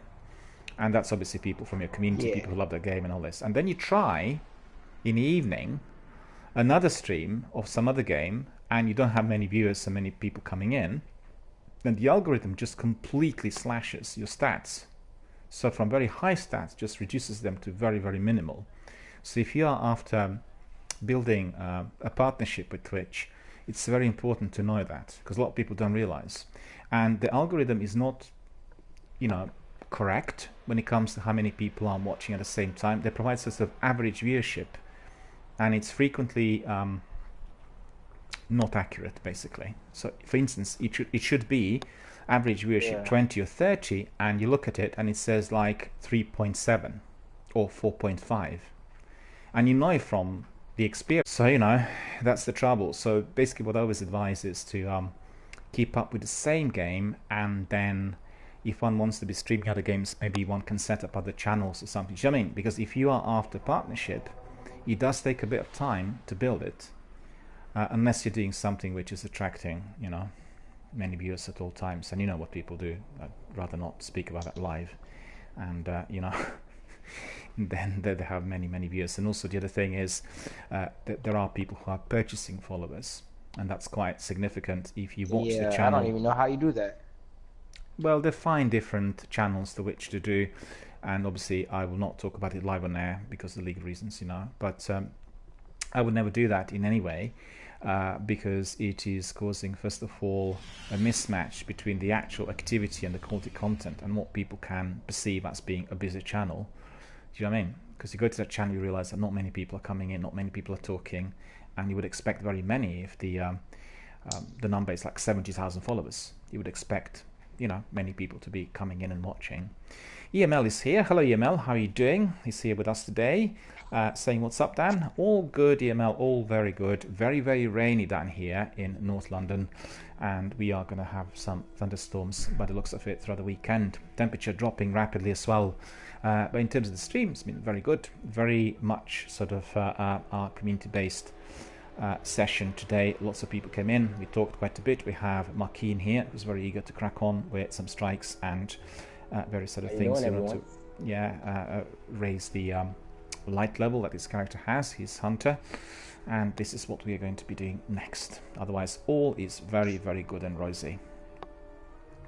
And that's obviously people from your community, people who love the game and all this. And then you try in the evening another stream of some other game, and you don't have many viewers, so many people coming in, then the algorithm just completely slashes your stats. So from very high stats, just reduces them to very, very minimal. So if you are after building a partnership with Twitch, it's very important to know that, because a lot of people don't realize. And the algorithm is not, correct when it comes to how many people are watching at the same time. They provide sort of average viewership, and it's frequently not accurate, basically. So for instance, it should be average viewership 20 or 30, and you look at it and it says like 3.7 or 4.5, and from the experience. So that's the trouble. So basically what I always advise is to keep up with the same game, and then if one wants to be streaming other games, maybe one can set up other channels or something. Do you know what I mean? Because if you are after partnership, it does take a bit of time to build it, unless you're doing something which is attracting, many viewers at all times. And you know what people do. I'd rather not speak about that live. And, then they have many, many viewers. And also the other thing is that there are people who are purchasing followers, and that's quite significant. If you watch the channel, I don't even know how you do that. Well, they find different channels to which to do, and obviously I will not talk about it live on air because of legal reasons, but I would never do that in any way, because it is causing, first of all, a mismatch between the actual activity and the quality content and what people can perceive as being a busy channel. Do you know what I mean? Because you go to that channel, you realize that not many people are coming in, not many people are talking, and you would expect very many if the number is like 70,000 followers. You would expect many people to be coming in and watching. EML is here. Hello EML, how are you doing? He's here with us today, saying what's up, Dan? All good EML, all very good. Very, very rainy down here in North London, and we are going to have some thunderstorms by the looks of it throughout the weekend. Temperature dropping rapidly as well. But in terms of the stream, it's been very good. Very much sort of our community-based session today. Lots of people came in. We talked quite a bit. We have Markeen here, who's very eager to crack on with some strikes and various sort of things in order to raise the light level that his character has, his hunter. And this is what we are going to be doing next. Otherwise, all is very, very good and rosy.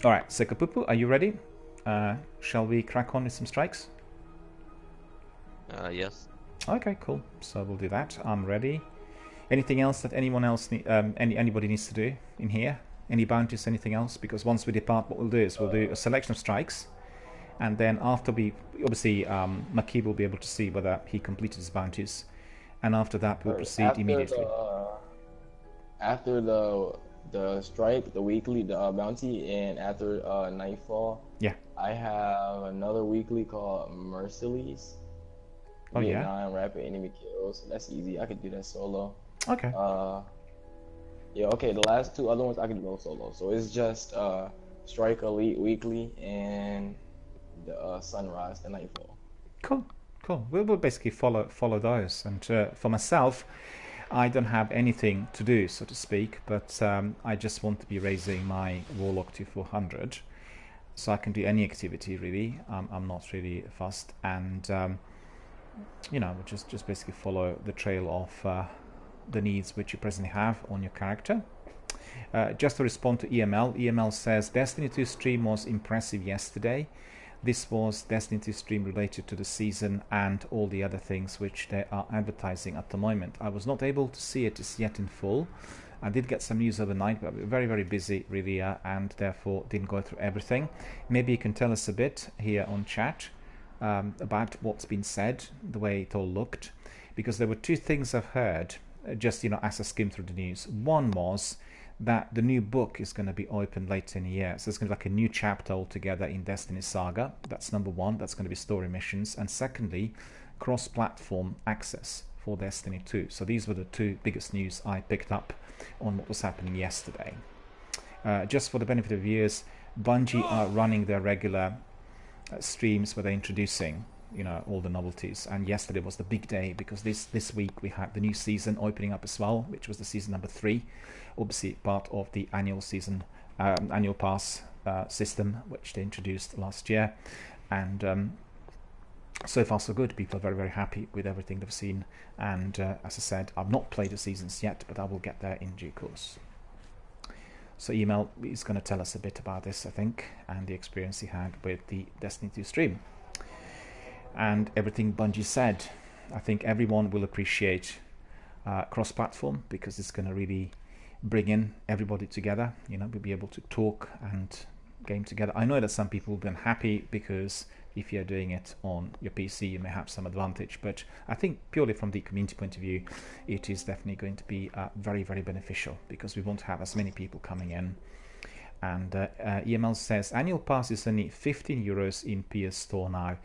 All right, Sekapupu, are you ready? Shall we crack on with some strikes? Yes. Okay, cool. So we'll do that. I'm ready. Anything else that anyone else anybody needs to do in here? Any bounties, anything else? Because once we depart, what we'll do is we'll do a selection of strikes, and then after we obviously Makib will be able to see whether he completed his bounties, and after that we'll proceed immediately. After the strike, the weekly, the bounty, and after nightfall, yeah, I have another weekly called Merciless. Oh, get yeah? 9 rapid enemy kills. That's easy. I could do that solo. Okay. Yeah, okay, the last 2 other ones I can go solo. So it's just Strike Elite Weekly and the Sunrise, the Nightfall. Cool. We'll basically follow those. And for myself, I don't have anything to do, so to speak, but I just want to be raising my Warlock to 400, so I can do any activity really. I'm not really fussed, and you know, just basically follow the trail of the needs which you presently have on your character. Just to respond to EML says Destiny 2 stream was impressive yesterday. This was Destiny 2 stream related to the season and all the other things which they are advertising at the moment. I was not able to see it as yet in full. I did get some news overnight, but we were very busy really, and therefore didn't go through everything. Maybe you can tell us a bit here on chat about what's been said, the way it all looked, because there were 2 things I've heard just, you know, as I skimmed through the news. One was that the new book is going to be opened later in the year, so it's going to be like a new chapter altogether in Destiny Saga. That's number one. That's going to be story missions, and secondly, cross-platform access for Destiny 2. So these were the 2 biggest news I picked up on what was happening yesterday. Just for the benefit of viewers, Bungie are running their regular streams where they're introducing, you know, all the novelties, and yesterday was the big day because this week we had the new season opening up as well, which was the season number 3, obviously part of the annual season annual pass system which they introduced last year, and so far so good. People are very happy with everything they've seen, and as I said, I've not played the seasons yet, but I will get there in due course. So Email is going to tell us a bit about this, I think, and the experience he had with the Destiny 2 stream. And everything Bungie said, I think everyone will appreciate cross-platform, because it's going to really bring in everybody together. You know, we'll be able to talk and game together. I know that some people will be unhappy because if you're doing it on your PC, you may have some advantage, but I think purely from the community point of view, it is definitely going to be very beneficial, because we want to have as many people coming in. And EML says annual pass is only 15 euros in PS Store now.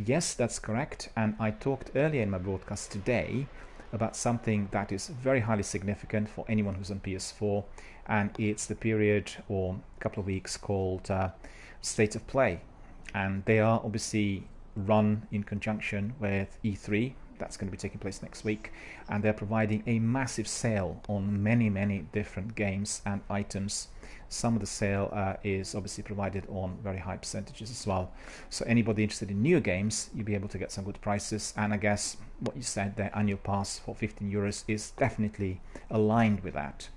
Yes, that's correct, and I talked earlier in my broadcast today about something that is very highly significant for anyone who's on PS4, and it's the period or couple of weeks called State of Play, and they are obviously run in conjunction with E3. That's going to be taking place next week, and they're providing a massive sale on many different games and items. Some of the sale is obviously provided on very high percentages as well. So anybody interested in new games, you'll be able to get some good prices. And I guess what you said, the annual pass for 15 euros is definitely aligned with that.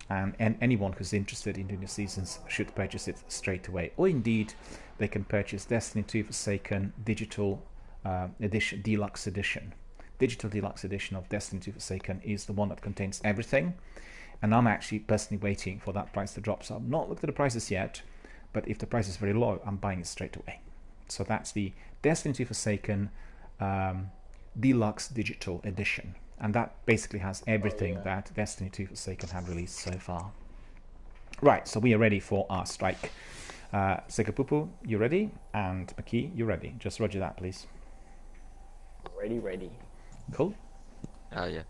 And anyone who's interested in doing the seasons should purchase it straight away. Or indeed, they can purchase Destiny 2 Forsaken Digital Edition, Deluxe Edition. Digital Deluxe Edition of Destiny 2 Forsaken is the one that contains everything. And I'm actually personally waiting for that price to drop. So I've not looked at the prices yet, but if the price is very low, I'm buying it straight away. So that's the Destiny 2 Forsaken Deluxe Digital Edition. And that basically has everything that Destiny 2 Forsaken have released so far. Right, so we are ready for our strike. Sekapupu, you ready? And Maki, you ready? Just roger that, please. Ready. Cool. Yeah.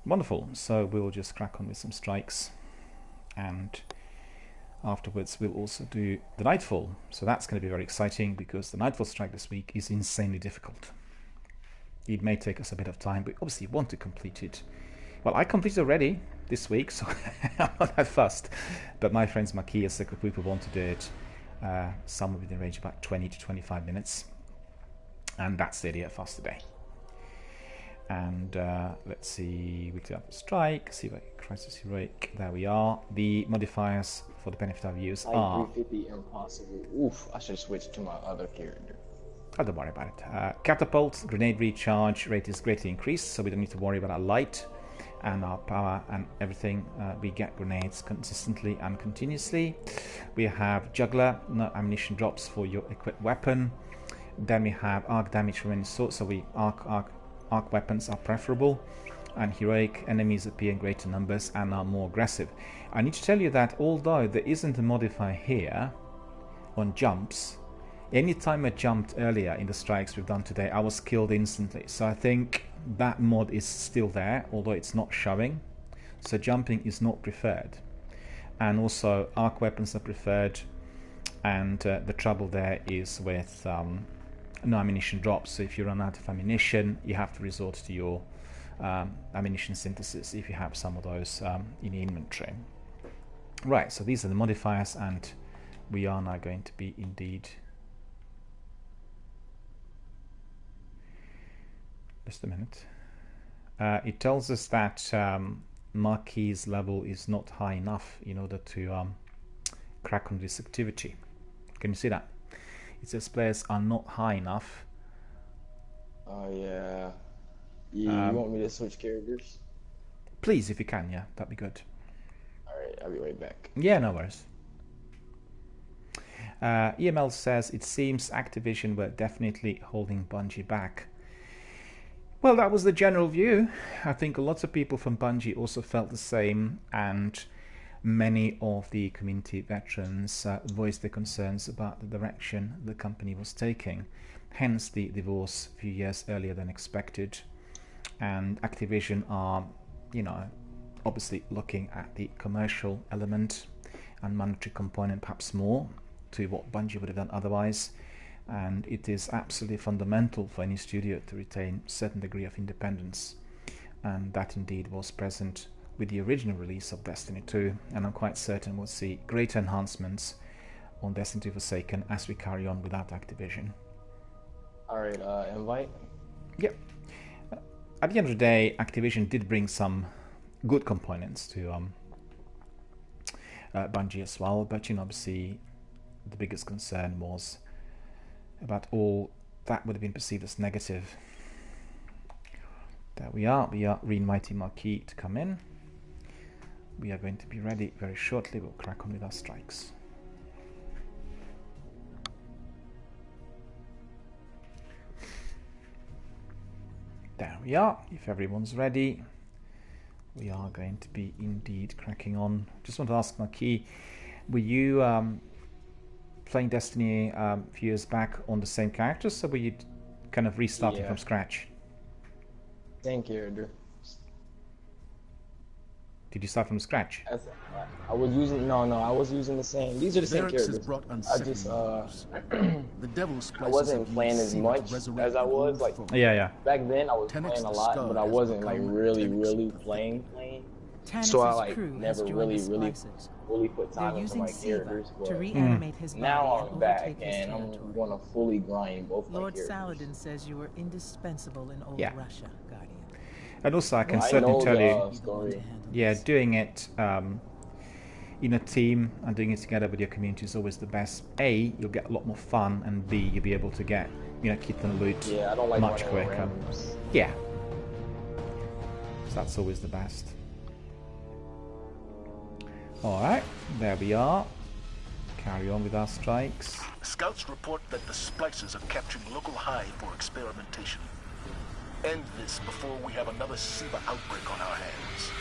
Wonderful. So we'll just crack on with some strikes, and afterwards we'll also do the Nightfall. So that's going to be very exciting, because the Nightfall strike this week is insanely difficult. It may take us a bit of time, but obviously want to complete it. Well, I completed already this week, so I'm not that fussed. But my friends Maki and Sekapupu want to do it somewhere within range of about 20 to 25 minutes. And that's the idea for us today. And let's see, we do have a strike, see if I crisis heroic. There we are. The modifiers for the benefit of viewers are 350 impossible. Oof, I should switch to my other character. Oh, don't worry about it. Catapult, grenade recharge rate is greatly increased, so we don't need to worry about our light and our power and everything. We get grenades consistently and continuously. We have juggler, no ammunition drops for your equipped weapon. Then we have arc damage from any sort, so we arc weapons are preferable, and heroic enemies appear in greater numbers and are more aggressive. I need to tell you that although there isn't a modifier here on jumps, Anytime I jumped earlier in the strikes we've done today, I was killed instantly. So I think that mod is still there, although it's not showing. So jumping is not preferred. And also arc weapons are preferred. And the trouble there is with no ammunition drops. So if you run out of ammunition, you have to resort to your ammunition synthesis if you have some of those in your inventory. Right, so these are the modifiers, and we are now going to be indeed... Just a minute. It tells us that Marquis' level is not high enough in order to crack on this activity. Can you see that? It says players are not high enough. Oh yeah. You want me to switch characters? Please, if you can, yeah, that'd be good. Alright, I'll be right back. Yeah, no worries. EML says it seems Activision were definitely holding Bungie back. Well, that was the general view. I think lots of people from Bungie also felt the same, and many of the community veterans voiced their concerns about the direction the company was taking. Hence the divorce a few years earlier than expected. And Activision are, you know, obviously looking at the commercial element and monetary component perhaps more to what Bungie would have done otherwise. And it is absolutely fundamental for any studio to retain a certain degree of independence, and that indeed was present with the original release of Destiny 2, and I'm quite certain we'll see greater enhancements on Destiny 2 Forsaken as we carry on without Activision. Alright, invite? Yep. At the end of the day, Activision did bring some good components to Bungie as well, but you know, obviously the biggest concern was about all that would have been perceived as negative. There we are re-inviting Marquis to come in. We are going to be ready very shortly. We'll crack on with our strikes. There we are. If everyone's ready, we are going to be indeed cracking on. Just want to ask Marquis, were you playing Destiny a few years back on the same characters, or were you kind of restarting from scratch? Same character. Did you start from scratch? I was using I was using the same. These are the same characters. I just the devil's I wasn't playing as much as I was like. Yeah. Back then I was playing a lot, but I wasn't like really playing. So I like never really put time into my characters. But now I'm back and I'm gonna fully grind both my characters. Lord Saladin says you were indispensable in old Russia, Guardian. And also I can certainly tell you, doing it in a team and doing it together with your community is always the best. A, you'll get a lot more fun, and B, you'll be able to get, kit and loot I don't like much quicker. Yeah. So that's always the best. Alright, there we are. Carry on with our strikes. Scouts report that the splicers are capturing local hive for experimentation. End this before we have another SIVA outbreak on our hands.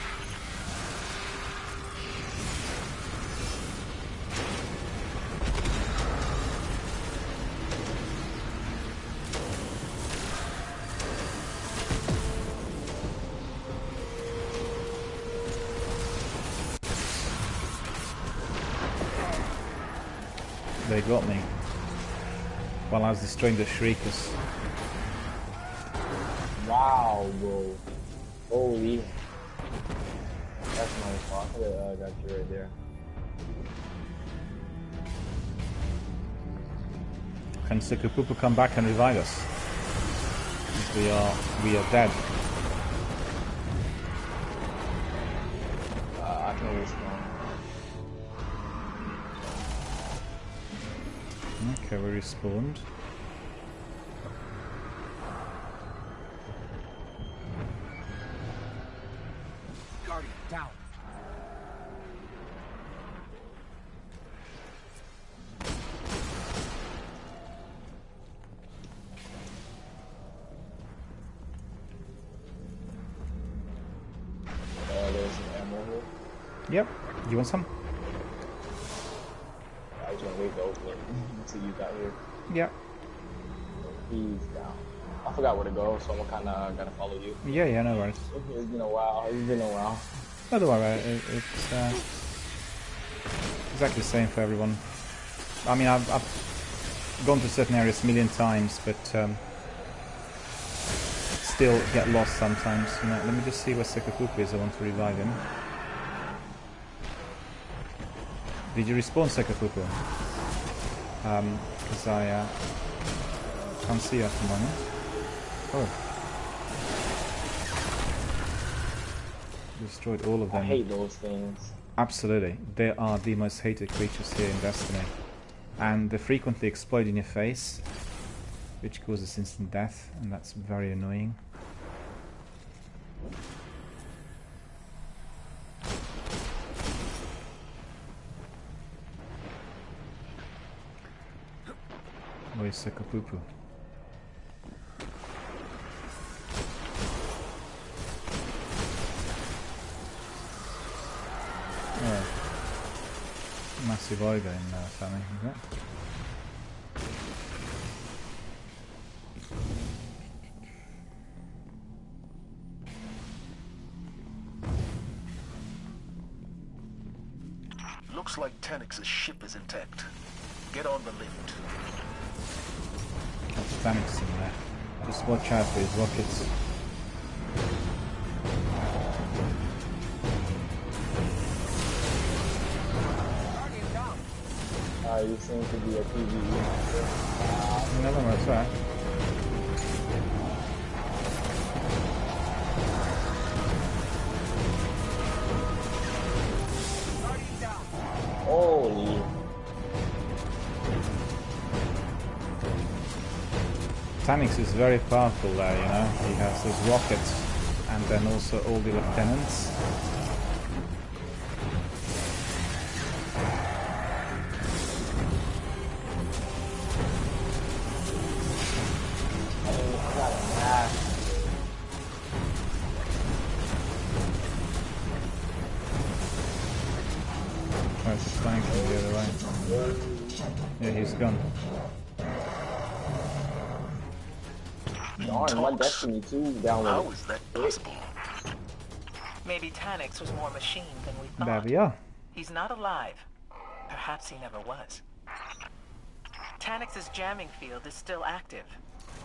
They got me while I was destroying the Shriekers. Wow, bro. Holy. That's my fault. I could have got you right there. Can Sikupupu come back and revive us? We are dead. I can respawn. Okay, we respawned. Guardian, down. There's some ammo here. Yep. You want some? I was gonna wait to open it until you got here. Yeah. He's down. I forgot where to go, so I'm kind of gonna follow you. Yeah, yeah, no worries. It's been a while. It's been a while. No, don't worry. It's exactly the same for everyone. I mean, I've gone to certain areas a million times, but still get lost sometimes. You know, let me just see where Sekapuku is. I want to revive him. Did you respawn, Sekapuku? Because I can't see you at the moment. Oh. Destroyed all of them. I hate those things. Absolutely. They are the most hated creatures here in Destiny. And they frequently explode in your face, which causes instant death, and that's very annoying. Where's Sekapupu? Oh. Massive ogre in something, is it? Looks like Tanix's ship is intact. Get on the lift. That's Tanix in there. Just watch out for his rockets. You seem to be a PvE. Never mind, sorry. Holy. Tanix is very powerful there, you know. He has his rockets and then also all the lieutenants. Yeah, he's gone. Darn, my Destiny 2 downloaded. How is that possible? Maybe Tanix was more machine than we thought. There we are. He's not alive. Perhaps he never was. Tanix's jamming field is still active.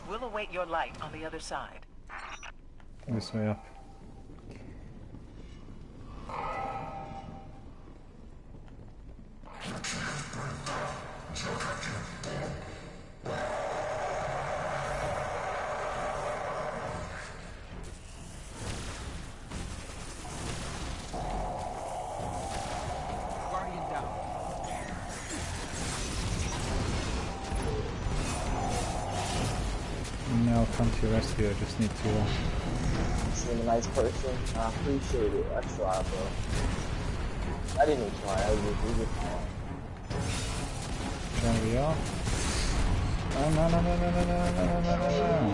We'll await your light on the other side. This way up. Now I'll come to your rescue. I just need to. Seem a nice person. I appreciate it. I tried, bro. I didn't even try. I was just There we are. Oh no no no no no no no no no no!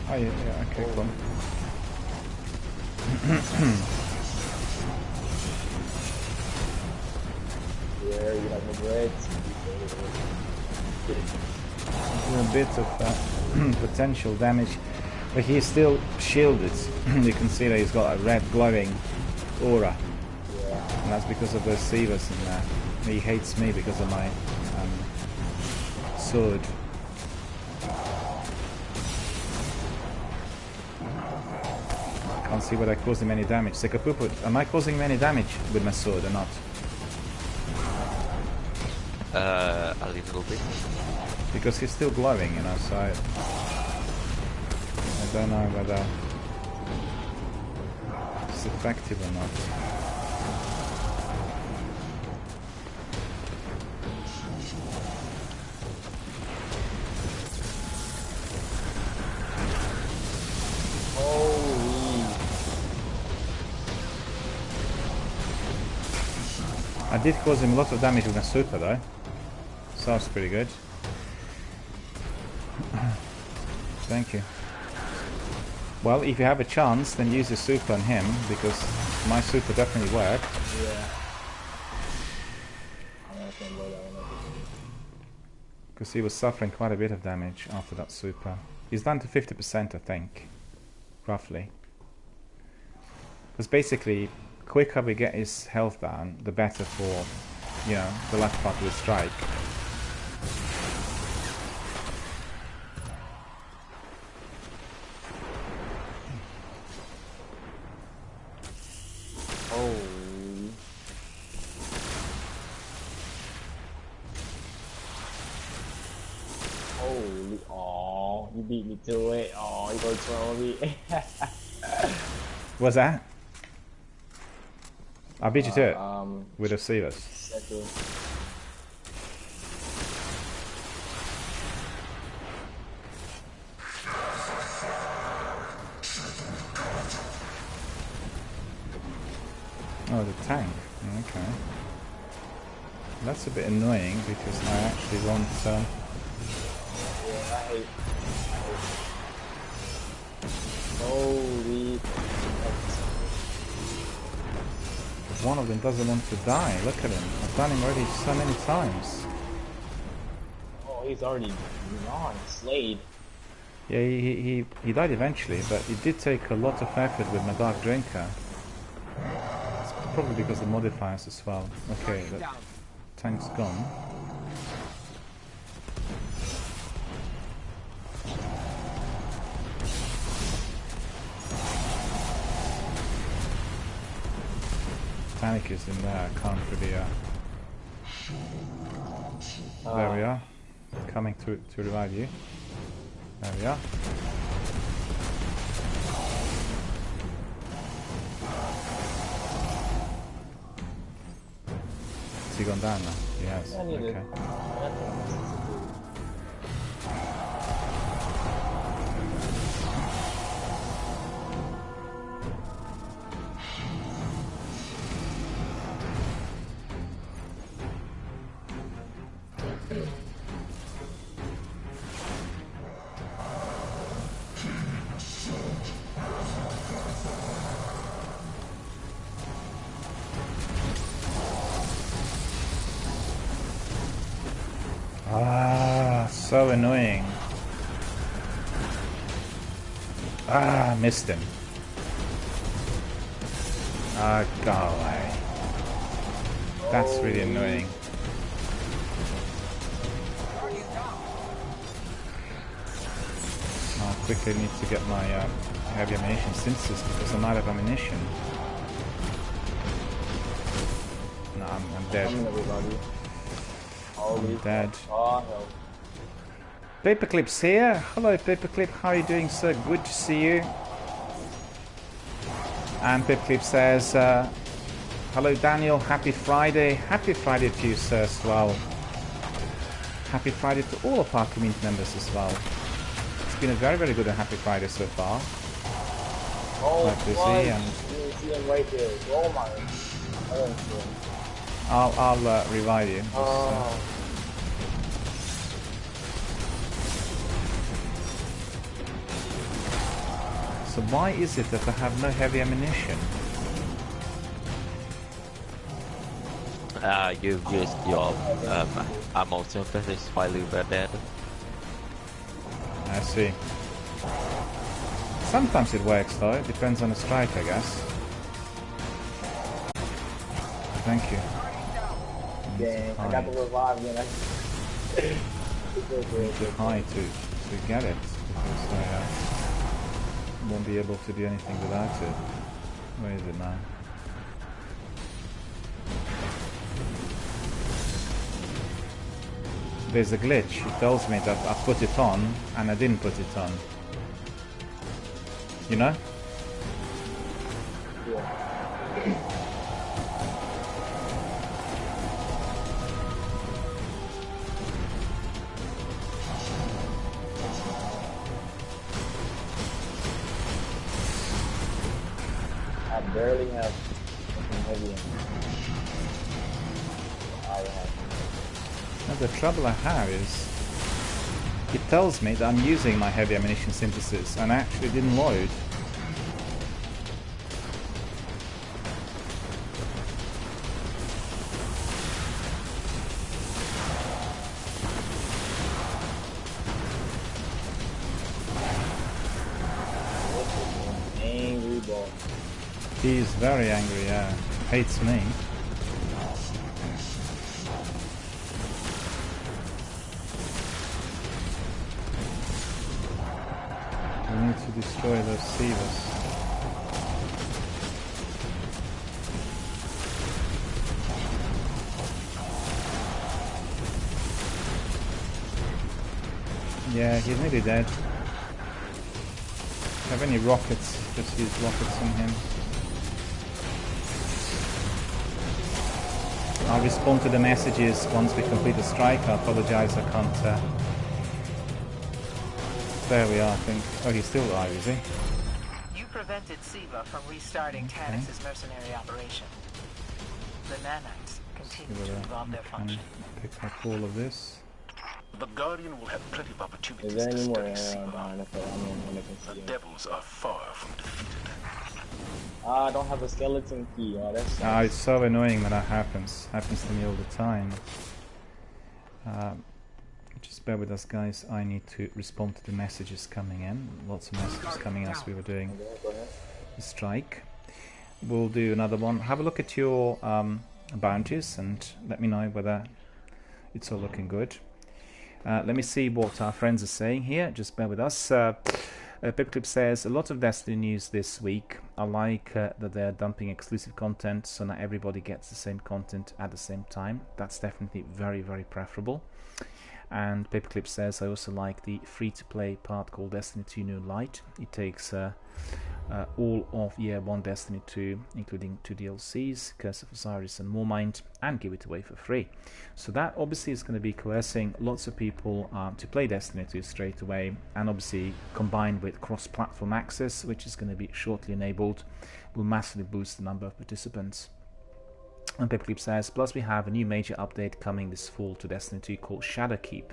Oh yeah, yeah, okay, cool. Yeah, you have my bread. A bit of potential damage, but he's still shielded. You can see that he's got a red glowing aura, and that's because of those Sievers in there. He hates me because of my sword. Can't see whether I caused him any damage. Sekapupu, am I causing him any damage with my sword or not? A little bit. Because he's still glowing, you know, so I don't know whether it's effective or not. I did cause him a lot of damage with my super though, so that's pretty good. Thank you. Well, if you have a chance, then use your super on him, because my super definitely worked. Yeah. Because he was suffering quite a bit of damage after that super. He's down to 50%, I think, roughly. Because basically, quicker we get his health down, the better for, you know, the last part of the strike. You beat me to it. Oh, you go troll me. What's that? I beat you to it with a Seavers. Oh, the tank. Okay. That's a bit annoying because I actually want. Yeah, I hate. Holy. One of them doesn't want to die. Look at him. I've done him already so many times. Oh, he's already slayed. Yeah, he died eventually, but it did take a lot of effort with my Dark Drinker. It's probably because of the modifiers as well. Okay, the tank's gone. Panic is in there, I can't really... There we are. Coming to revive you. There we are. Has he gone down now? He has. Okay. So annoying. Ah, missed him. Ah, go away. That's really annoying. I quickly need to get my heavy ammunition synthesis because I'm out of ammunition. No, I'm dead. I'm dead. Paperclip's here. Hello Paperclip, how are you doing, sir? Good to see you. And Paperclip says, hello Daniel, happy Friday. Happy Friday to you, sir, as well. Happy Friday to all of our community members as well. It's been a very, very good and happy Friday so far. Oh, quite busy and... You see him right there. Oh my. I don't see him. I'll revive you. Oh. So why is it that I have no heavy ammunition? You've used your ammo synthesis while you were dead. I see. Sometimes it works though, it depends on the strike, I guess. Thank you. Yeah, I got the revive again. Too high to get it, because I won't be able to do anything without it. Where is it now? There's a glitch. It tells me that I put it on and I didn't put it on. You know? Yeah. I barely have something heavy in me. I have. Now the trouble I have is it tells me that I'm using my heavy ammunition synthesis and I actually didn't load. He's very angry, yeah. Hates me. We need to destroy those sievers. Yeah, he's nearly dead. Have any rockets? Just use rockets on him. I'll respond to the messages once we complete the strike. I apologize, I can't. There we are, I think. Oh, he's still alive, is he? You prevented Siva from restarting Tanix's mercenary operation. The nanites continue to evolve their function. Pick up all of this. The Guardian will have plenty of opportunities Is there to any more study air Siva. on The devils are far from defeated. I don't have a skeleton key. Oh, that's It's so annoying when that happens. Happens to me all the time. Just bear with us, guys. I need to respond to the messages coming in. Lots of messages coming as we were doing the strike. We'll do another one. Have a look at your bounties and let me know whether it's all looking good. Let me see what our friends are saying here. Just bear with us. Pipclip says, a lot of Destiny news this week. I like that they're dumping exclusive content so not everybody gets the same content at the same time. That's definitely very, very preferable. And Paperclip says, I also like the free-to-play part called Destiny 2 New Light. It takes all of Year 1 Destiny 2, including 2 DLCs, Curse of Osiris and Moormind, and give it away for free. So that obviously is going to be coercing lots of people to play Destiny 2 straight away, and obviously combined with cross-platform access, which is going to be shortly enabled, will massively boost the number of participants. And Pipclip says, plus we have a new major update coming this fall to Destiny 2 called Shadowkeep.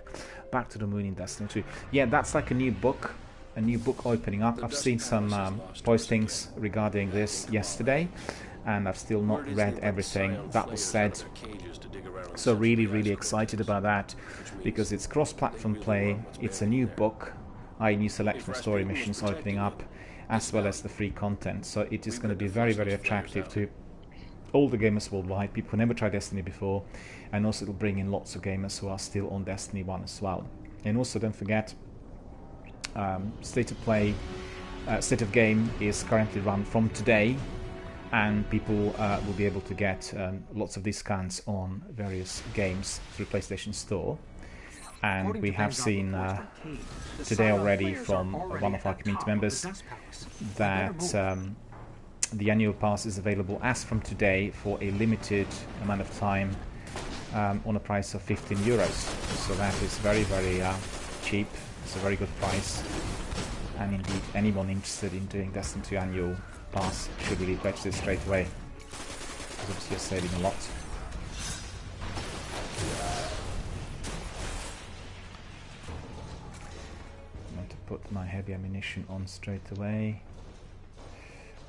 Back to the Moon in Destiny 2. Yeah, that's like a new book opening up. I've seen some postings regarding this yesterday, and I've still not read everything that was said. So really excited about that, because it's cross-platform play, it's a new book, a new selection of story missions opening up, as well as the free content. So it is going to be very attractive to all the gamers worldwide, people who never tried Destiny before, and also it'll bring in lots of gamers who are still on Destiny 1 as well. And also don't forget, State of Game is currently run from today, and people will be able to get lots of discounts on various games through PlayStation Store. And we have seen today already from one of our community members that the annual pass is available as from today for a limited amount of time on a price of €15. So that is very cheap. It's a very good price, and indeed anyone interested in doing Destiny 2 annual pass should really purchase it straight away, because obviously you're saving a lot. I'm going to put my heavy ammunition on straight away.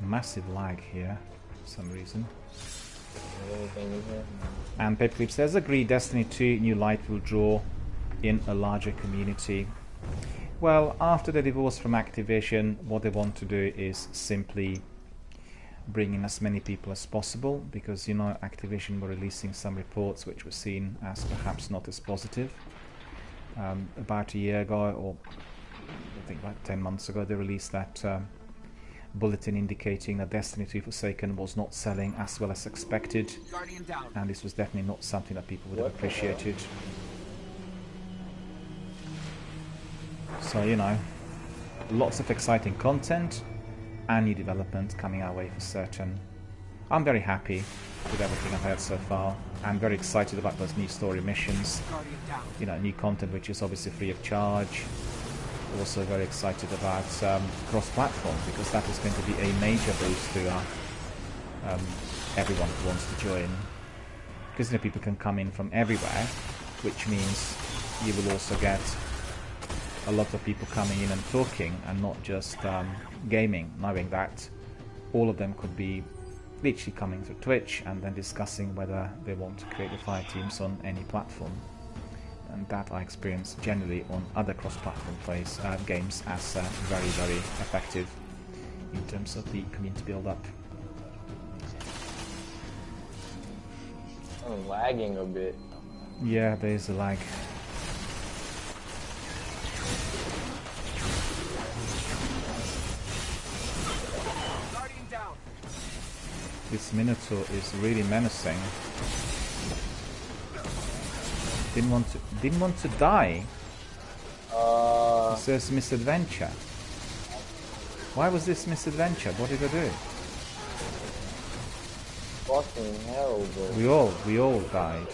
Massive lag here for some reason. And Pepclip says, agree, Destiny 2 New Light will draw in a larger community. Well, after the divorce from Activision, what they want to do is simply bring in as many people as possible, because, you know, Activision were releasing some reports which were seen as perhaps not as positive. About a year ago, or I think about 10 months ago, they released that bulletin indicating that Destiny 2 Forsaken was not selling as well as expected, and this was definitely not something that people would have appreciated. So, you know, lots of exciting content and new development coming our way for certain. I'm very happy with everything I've heard so far. I'm very excited about those new story missions. You know, new content which is obviously free of charge. Also very excited about cross-platform, because that is going to be a major boost to everyone who wants to join. Because, you know, people can come in from everywhere, which means you will also get a lot of people coming in and talking, and not just gaming, knowing that all of them could be literally coming through Twitch and then discussing whether they want to create the fire teams on any platform. And that I experience generally on other cross-platform games as very effective in terms of the community build-up. I'm lagging a bit. Yeah, there's a lag. This Minotaur is really menacing. Didn't want to die. It says misadventure. Why was this misadventure? What did I do? Fucking hell, bro. We all died.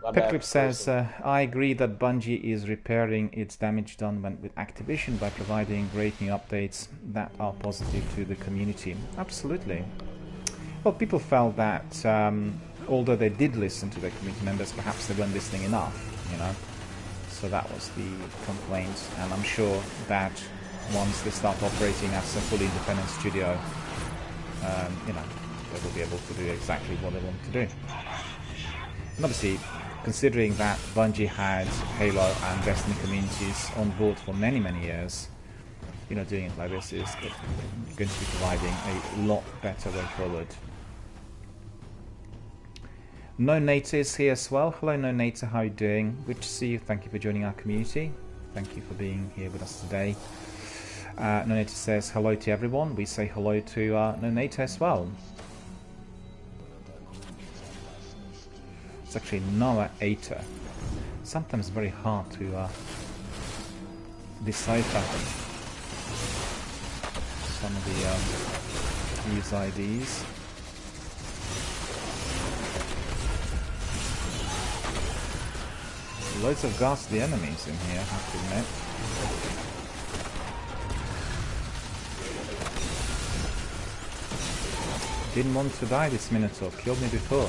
Pepclip says, I agree that Bungie is repairing its damage done with Activision by providing great new updates that are positive to the community. Absolutely. Well, people felt that although they did listen to their community members, perhaps they weren't listening enough, you know. So that was the complaint, and I'm sure that once they start operating as a fully independent studio, you know, they will be able to do exactly what they want to do. And obviously, considering that Bungie had Halo and Destiny communities on board for many, many years, you know, doing it like this is going to be providing a lot better way forward. No Nater is here as well. Hello No Nater, how are you doing? Good to see you. Thank you for joining our community. Thank you for being here with us today. No Nater says hello to everyone. We say hello to No Nater as well. It's actually Noah Ater. Sometimes very hard to decipher some of the user IDs. Loads of ghastly enemies in here, I have to admit. Didn't want to die this Minotaur, killed me before.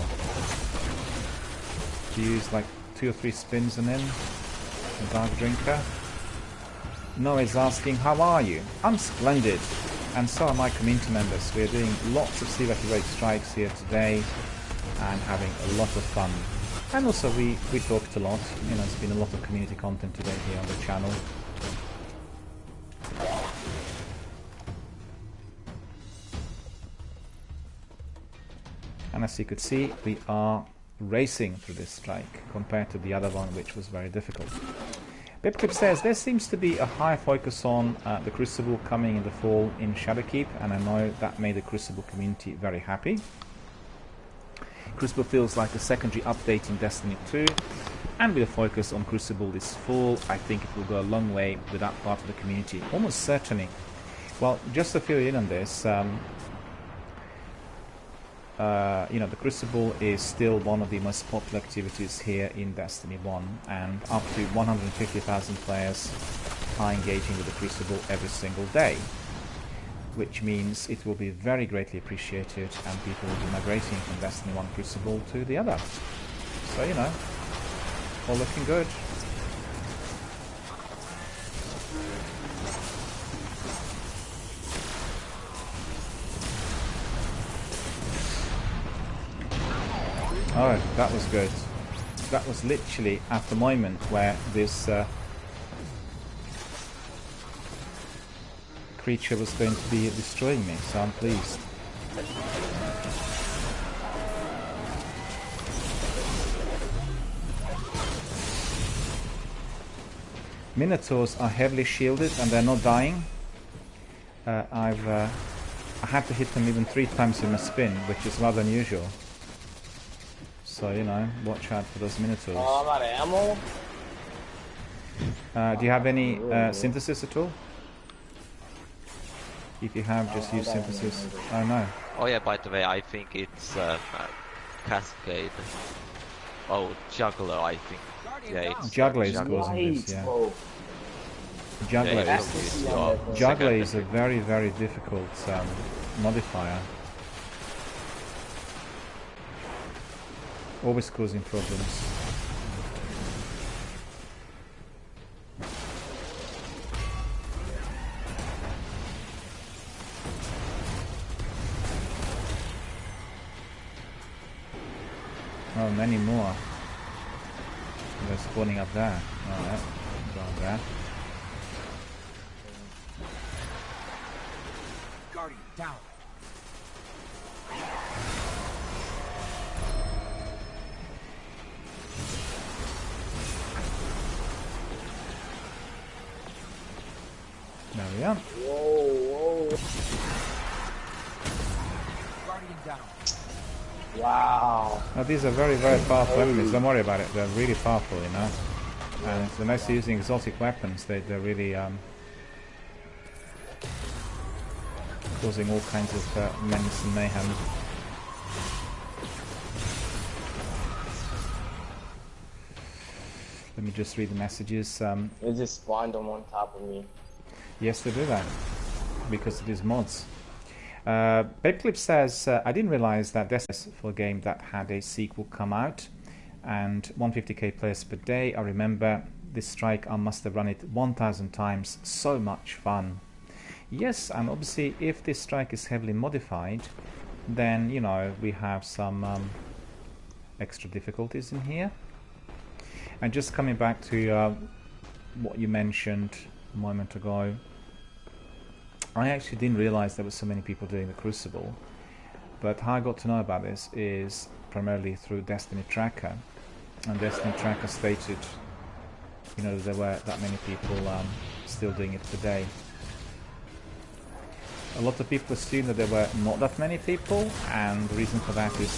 Use like 2 or 3 spins and then a Dark Drinker. Noah's asking, how are you? I'm splendid, and so are my community members. We're doing lots of sea evacuate strikes here today and having a lot of fun. And also we talked a lot, you know, there's been a lot of community content today here on the channel. And as you could see, we are racing through this strike compared to the other one, which was very difficult. Pipclip says there seems to be a high focus on the Crucible coming in the fall in Shadowkeep, and I know that made the Crucible community very happy. Crucible feels like a secondary update in Destiny 2, and with a focus on Crucible this fall, I think it will go a long way with that part of the community, almost certainly. Well, just to fill you in on this, you know, the Crucible is still one of the most popular activities here in Destiny 1, and up to 150,000 players are engaging with the Crucible every single day, which means it will be very greatly appreciated and people will be migrating from Destiny 1 Crucible to the other. So, you know, all looking good. Oh, that was good. That was literally at the moment where this creature was going to be destroying me, so I'm pleased. Minotaurs are heavily shielded and they're not dying. I had to hit them even 3 times in a spin, which is rather unusual. So, you know, watch out for those Minotaurs. Oh, I'm out of ammo? Do you have any synthesis at all? If you have, just use synthesis. Oh no. Oh yeah, by the way, I think it's Cascade. Oh, Juggler, I think. Yeah, it's Juggler is causing this, yeah. Juggler is a very, very difficult modifier. Always causing problems. Oh, many more. They're spawning up there. Alright, go on there. Guardian down. we are. Whoa, whoa. Guardian down. Wow. Now, these are very, very powerful enemies. Don't worry about it. They're really powerful, you know. And unless you're using exotic weapons, they're really causing all kinds of menace and mayhem. Let me just read the messages. It just spawned them on top of me. Yes, they do that because it is mods. Babeclip says, I didn't realize that this is for a game that had a sequel come out and 150k players per day. I remember this strike, I must have run it 1000 times. So much fun. Yes, and obviously if this strike is heavily modified, then, you know, we have some extra difficulties in here. And just coming back to what you mentioned a moment ago, I actually didn't realize there were so many people doing the Crucible, but how I got to know about this is primarily through Destiny Tracker, and Destiny Tracker stated, you know, there were that many people still doing it today. A lot of people assume that there were not that many people, and the reason for that is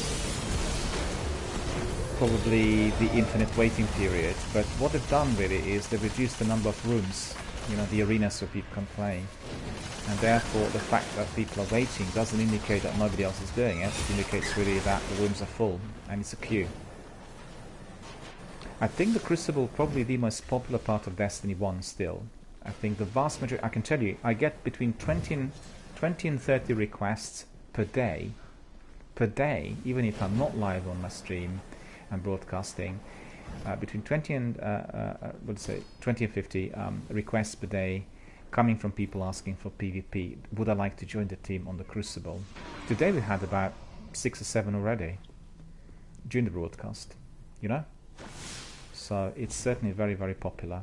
probably the infinite waiting period. But what they've done really is they've reduced the number of rooms, you know, the arenas where people can play. And therefore the fact that people are waiting doesn't indicate that nobody else is doing it. It indicates really that the rooms are full and it's a queue. I think the Crucible probably the most popular part of Destiny 1 still. I think the vast majority, I can tell you, I get between 20 and 30 requests per day, even if I'm not live on my stream and broadcasting, between 20 and 50 requests per day coming from people asking for PvP. Would I like to join the team on the Crucible? Today we had about 6 or 7 already during the broadcast, you know? So it's certainly very, very popular.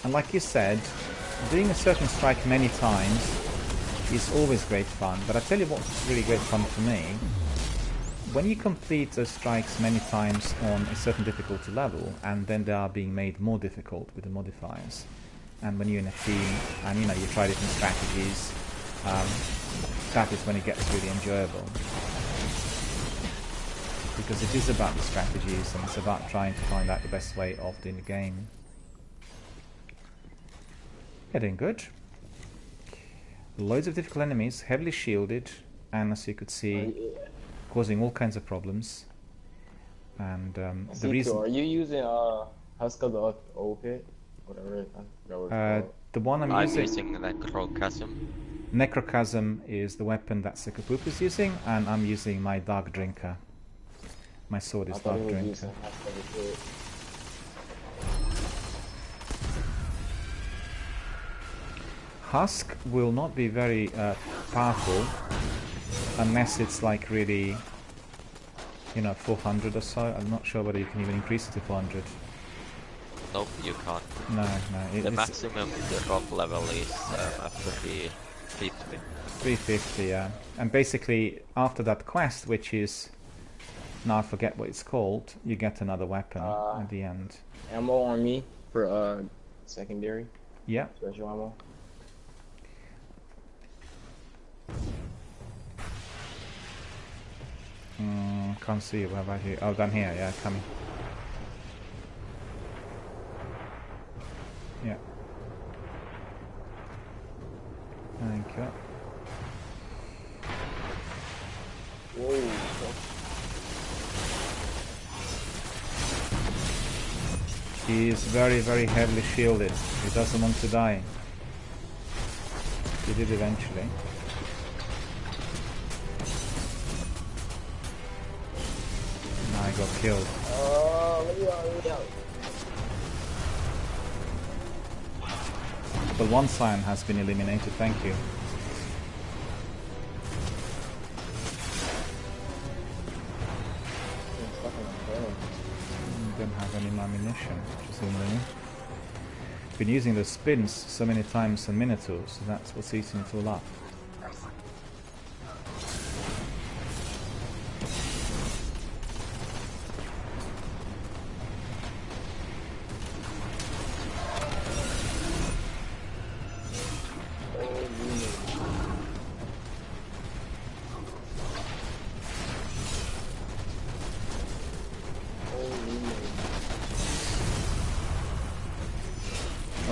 And like you said, doing a certain strike many times is always great fun, but I tell you what's really great fun for me, when you complete those strikes many times on a certain difficulty level, and then they are being made more difficult with the modifiers, and when you're in a team and you know you try different strategies, that is when it gets really enjoyable, because it is about the strategies and it's about trying to find out the best way of doing the game. Yeah, doing good. Loads of difficult enemies, heavily shielded, and as you could see, causing all kinds of problems. And the reason... Are you using Husk of the Old Pit? Whatever. The one I'm using... Necrochasm. Necrochasm is the weapon that Sikapoop is using, and I'm using my Dark Drinker. My sword is Dark Drinker. Husk will not be very powerful unless it's like really, you know, 400 or so. I'm not sure whether you can even increase it to 400. Nope, you can't. No. The maximum drop level is after 350. 350, yeah. And basically, after that quest, which is, now I forget what it's called, you get another weapon at the end. Ammo on me for secondary. Yeah. Special ammo. Can't see it. Where about you? Oh, down here. Yeah, coming. Yeah. Thank you. Whoa. He is very, very heavily shielded. He doesn't want to die. He did eventually. I got killed. Let me out. But one Scion has been eliminated, thank you. Don't have any ammunition, which is annoying. Been using the spins so many times on Minotaurs, so that's what's eating it all up.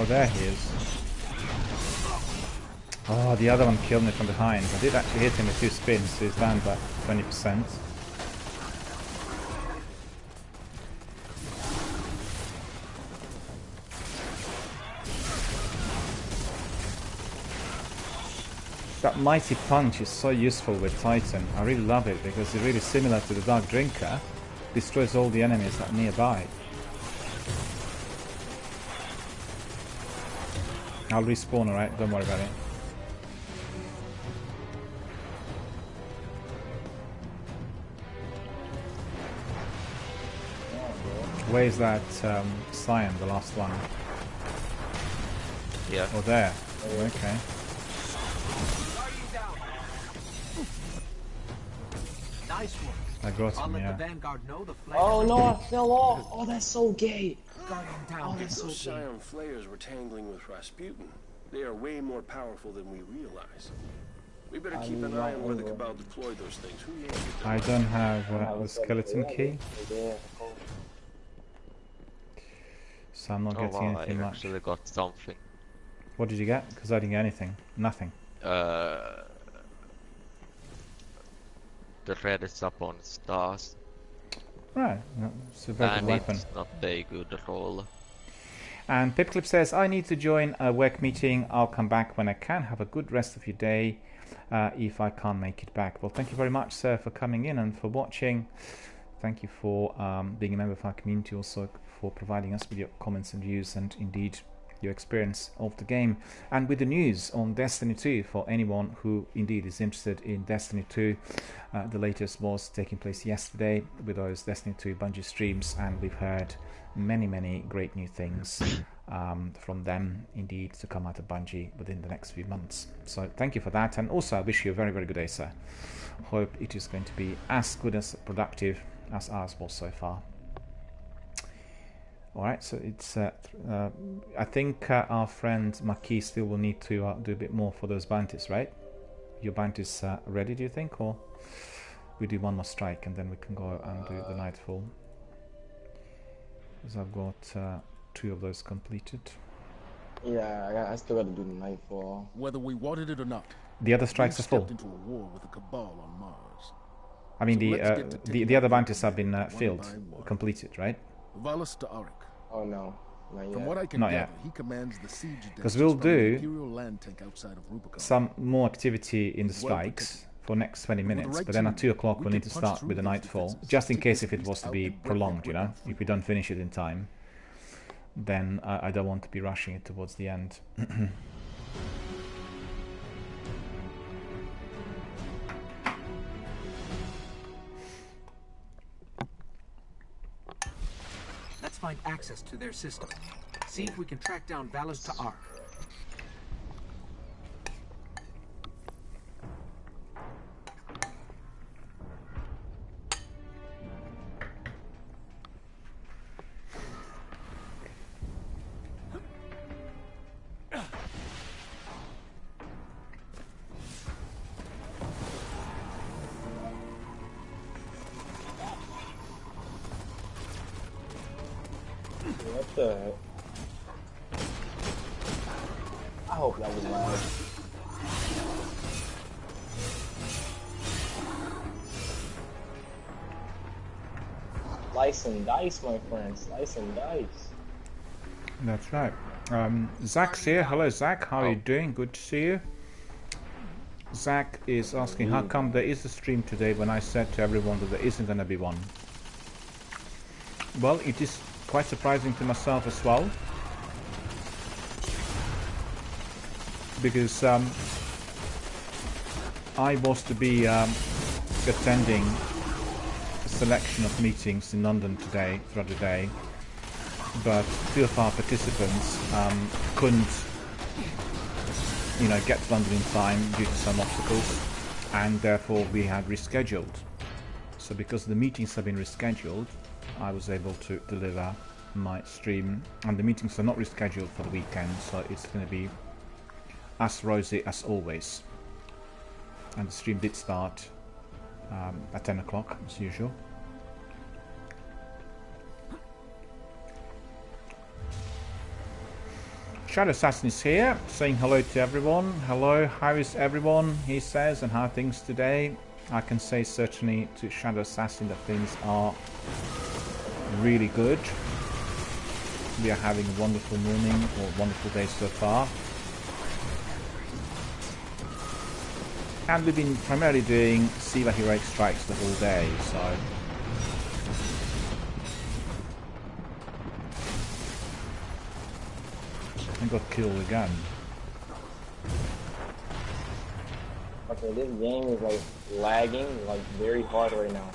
Oh, there he is. Oh, the other one killed me from behind. I did actually hit him with 2 spins, so he's down by 20%. That mighty punch is so useful with Titan. I really love it because it's really similar to the Dark Drinker. Destroys all the enemies that are nearby. I'll respawn, alright? Don't worry about it. Where's that Scion, the last one? Yeah. Oh, there. Okay. Nice one. I got him, yeah. Oh no, I fell off. Oh, that's so gay. Oh, those Scion flayers were tangling with Rasputin. They are way more powerful than we realize. We better keep an eye on where the Cabal deploy those things. Who knows? I don't have the skeleton key. So I'm not getting anything I much. actually got something. What did you get? Because I didn't get anything. Nothing. The red is up on stars. Right, no, it's a very good weapon. It's not very good at all. And Pipclip says, I need to join a work meeting. I'll come back when I can. Have a good rest of your day if I can't make it back. Well, thank you very much, sir, for coming in and for watching. Thank you for being a member of our community, also for providing us with your comments and views and indeed your experience of the game. And with the news on Destiny 2 for anyone who indeed is interested in Destiny 2, the latest was taking place yesterday with those Destiny 2 Bungie streams, and we've heard many great new things from them indeed to come out of Bungie within the next few months. So thank you for that, and also I wish you a very good day, sir. Hope it is going to be as good as productive as ours was so far. Alright, so it's I think our friend Maki still will need to do a bit more for those bounties, right? Your bounties ready, do you think? Or we do one more strike and then we can go and do the Nightfall? Because I've got 2 of those completed. Yeah, I still got to do the Nightfall. Whether we wanted it or not, the other strikes are full. Into a war with the Cabal on Mars. I mean, so the other bounties have been filled, completed, right? Valus to Arik. Oh no, not yet. From what I can not gather, yet. he commands the siege because we'll do land tank outside of Rubicon. some more activity in the strikes for next 20 minutes, but then at 2 o'clock we'll need to start with the Nightfall, just in case if it was to be prolonged, you know, if we don't finish it in time, then I don't want to be rushing it towards the end. Let's find access to their system. See if we can track down Valus to Ark. What the heck? I hope that was loud. Slice and dice, my friend. Slice and dice. That's right. Zach's here. Hello, Zach. How are you doing? Good to see you. Zach is asking how come there is a stream today when I said to everyone that there isn't going to be one. Well, it is quite surprising to myself as well, because I was to be attending a selection of meetings in London today, throughout the day, but 2 of our participants couldn't, you know, get to London in time due to some obstacles, and therefore we had rescheduled. So because the meetings have been rescheduled, I was able to deliver my stream, and the meetings are not rescheduled for the weekend, so it's going to be as rosy as always. And the stream did start at 10 o'clock as usual. Shadow Assassin is here, saying hello to everyone. Hello, how is everyone, he says, and how are things today? I can say certainly to Shadow Assassin that things are really good. We are having a wonderful morning or wonderful day so far. And we've been primarily doing Siva Heroic Strikes the whole day, so... I got killed again. Okay, this game is like lagging like very hard right now.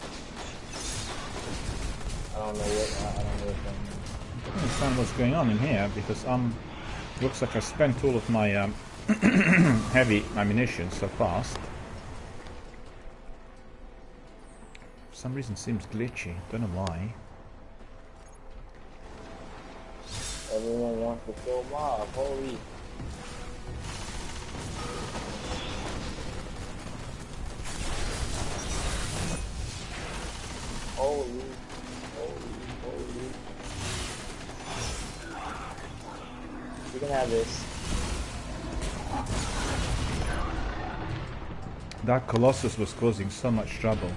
I don't know what's going on. I don't understand what's going on in here because looks like I spent all of my heavy ammunition so fast. For some reason it seems glitchy, don't know why. Everyone wants to kill mob, holy. Holy. You can have this. That Colossus was causing so much trouble.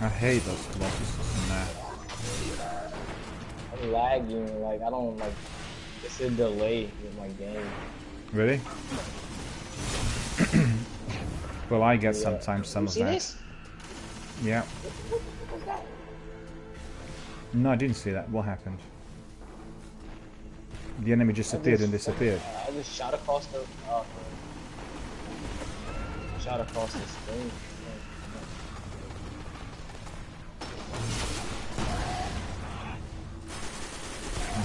I hate those Colossuses in there. I'm lagging, like I don't like. It's a delay with my game. Really? Well, I get sometimes some of that. This? Yeah. What was that? No, I didn't see that. What happened? The enemy just appeared and disappeared. I just shot across the. Shot across the screen.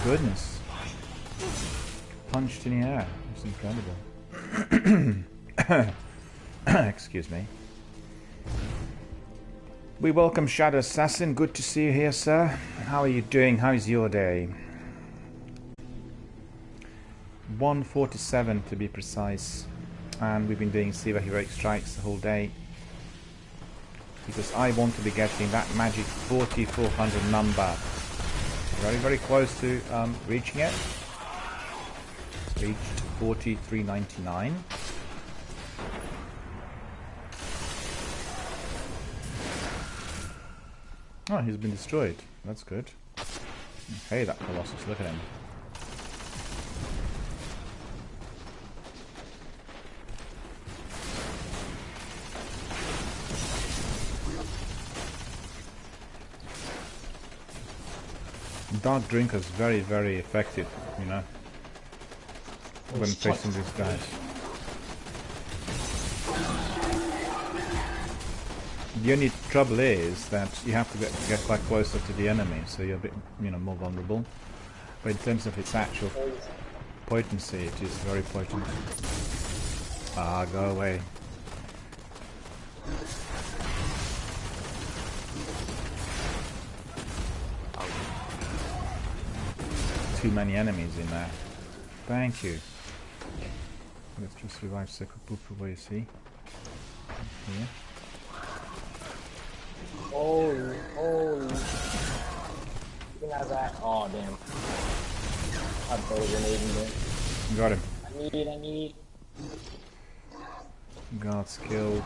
Goodness. Punched in the air. It's incredible. Excuse me. We welcome Shadow Assassin. Good to see you here, sir. How are you doing? How is your day? 1:47 to be precise. And we've been doing Siva Heroic Strikes the whole day. Because I want to be getting that magic 4400 number. Very, very close to reaching it. Reached 4399. Oh, he's been destroyed. That's good. Hey, that Colossus, look at him. Dark Drinker's very, very effective, you know, when facing these guys. The only trouble is that you have to get quite closer to the enemy, so you're a bit, you know, more vulnerable. But in terms of its actual potency, it is very potent. Ah, go away. Too many enemies in there. Thank you. Let's just revive Sekupupu, where you see. Here. Holy. You can have that. Oh, damn. I throw a grenade in there. Got him. I need. God's killed.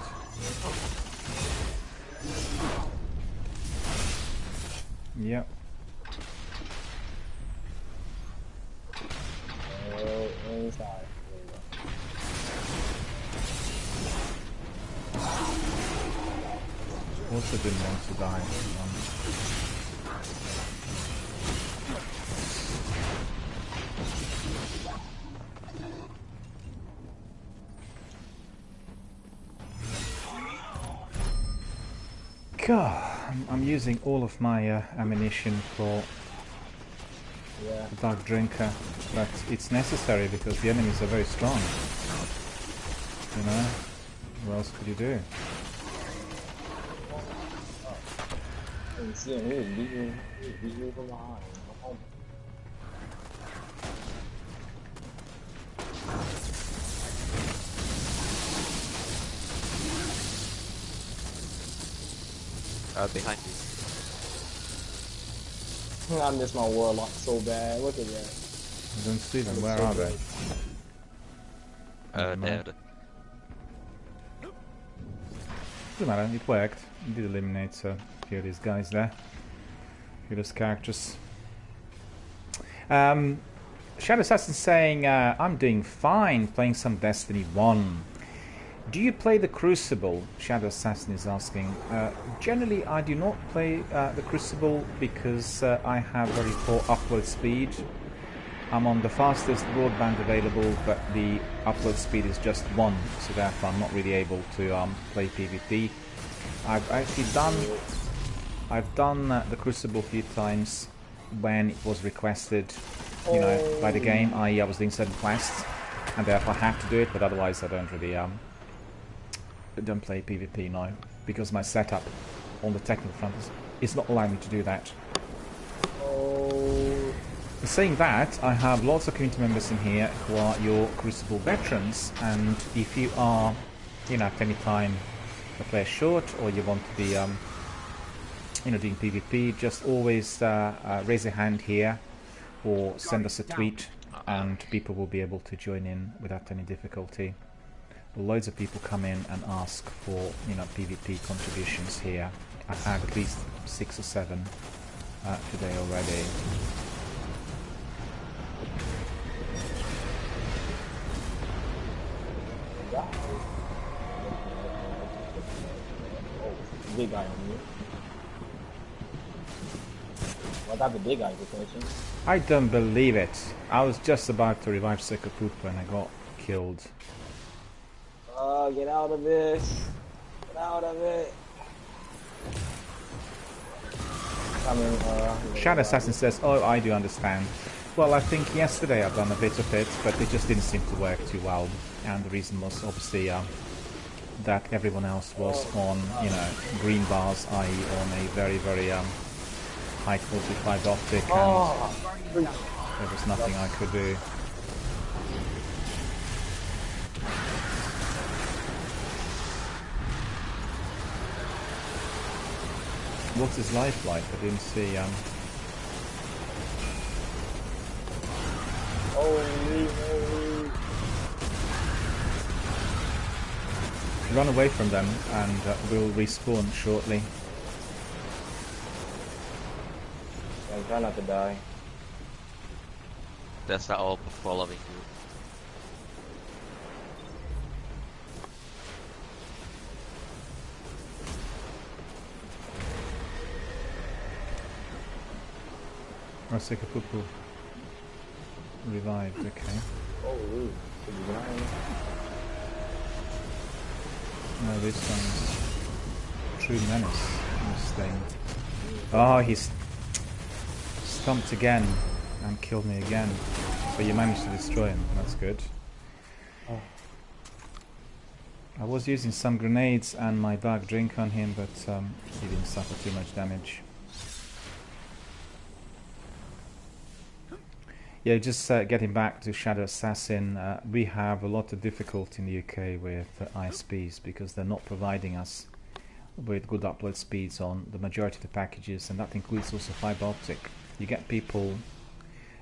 Yep. Inside. Also didn't want to die. God, I'm using all of my ammunition for the Dark Drinker, but it's necessary because the enemies are very strong. You know, what else could you do? I didn't see him. He was beating me from behind. Behind you. I miss my warlock so bad. Look at that. I don't see them. Where are they? Dead. Doesn't matter, it worked. It did eliminate a few of these guys there. A few of those characters. Shadow Assassin saying, I'm doing fine playing some Destiny 1. Do you play the Crucible? Shadow Assassin is asking. Generally, I do not play the Crucible because I have very poor upload speed. I'm on the fastest broadband available, but the upload speed is just 1, so therefore I'm not really able to play PvP. I've actually done the Crucible a few times when it was requested, you know, by the game. I was doing certain quests, and therefore I have to do it. But otherwise, I don't really don't play PvP now because my setup on the technical front is not allowing me to do that. Saying that, I have lots of community members in here who are your Crucible veterans, and if you are, you know, at any time a player short or you want to be, you know, doing PvP, just always raise your hand here or send us a tweet, and people will be able to join in without any difficulty. Loads of people come in and ask for, you know, PvP contributions here. I've had at least 6 or 7 today already. Big guy on you. What got the big guy's attention? I don't believe it. I was just about to revive Sekapupa and I got killed. Get out of this. Get out of it. Shadow Assassin says, oh, I do understand. Well, I think yesterday I've done a bit of it, but it just didn't seem to work too well. And the reason was obviously that everyone else was on, you know, green bars, i.e. on a very, very high quality fiber optic, and there was nothing I could do. What's his life like? I didn't see. Holy. Run away from them, and we'll respawn shortly. I'm trying not to die. That's not all following you. Sekapupu revived, okay. Holy. No, this one's true menace. This thing. Oh, he's stumped again and killed me again. But you managed to destroy him. That's good. Oh. I was using some grenades and my dark drink on him, but he didn't suffer too much damage. Yeah, just getting back to Shadow Assassin, we have a lot of difficulty in the UK with ISPs because they're not providing us with good upload speeds on the majority of the packages, and that includes also fiber optic. You get people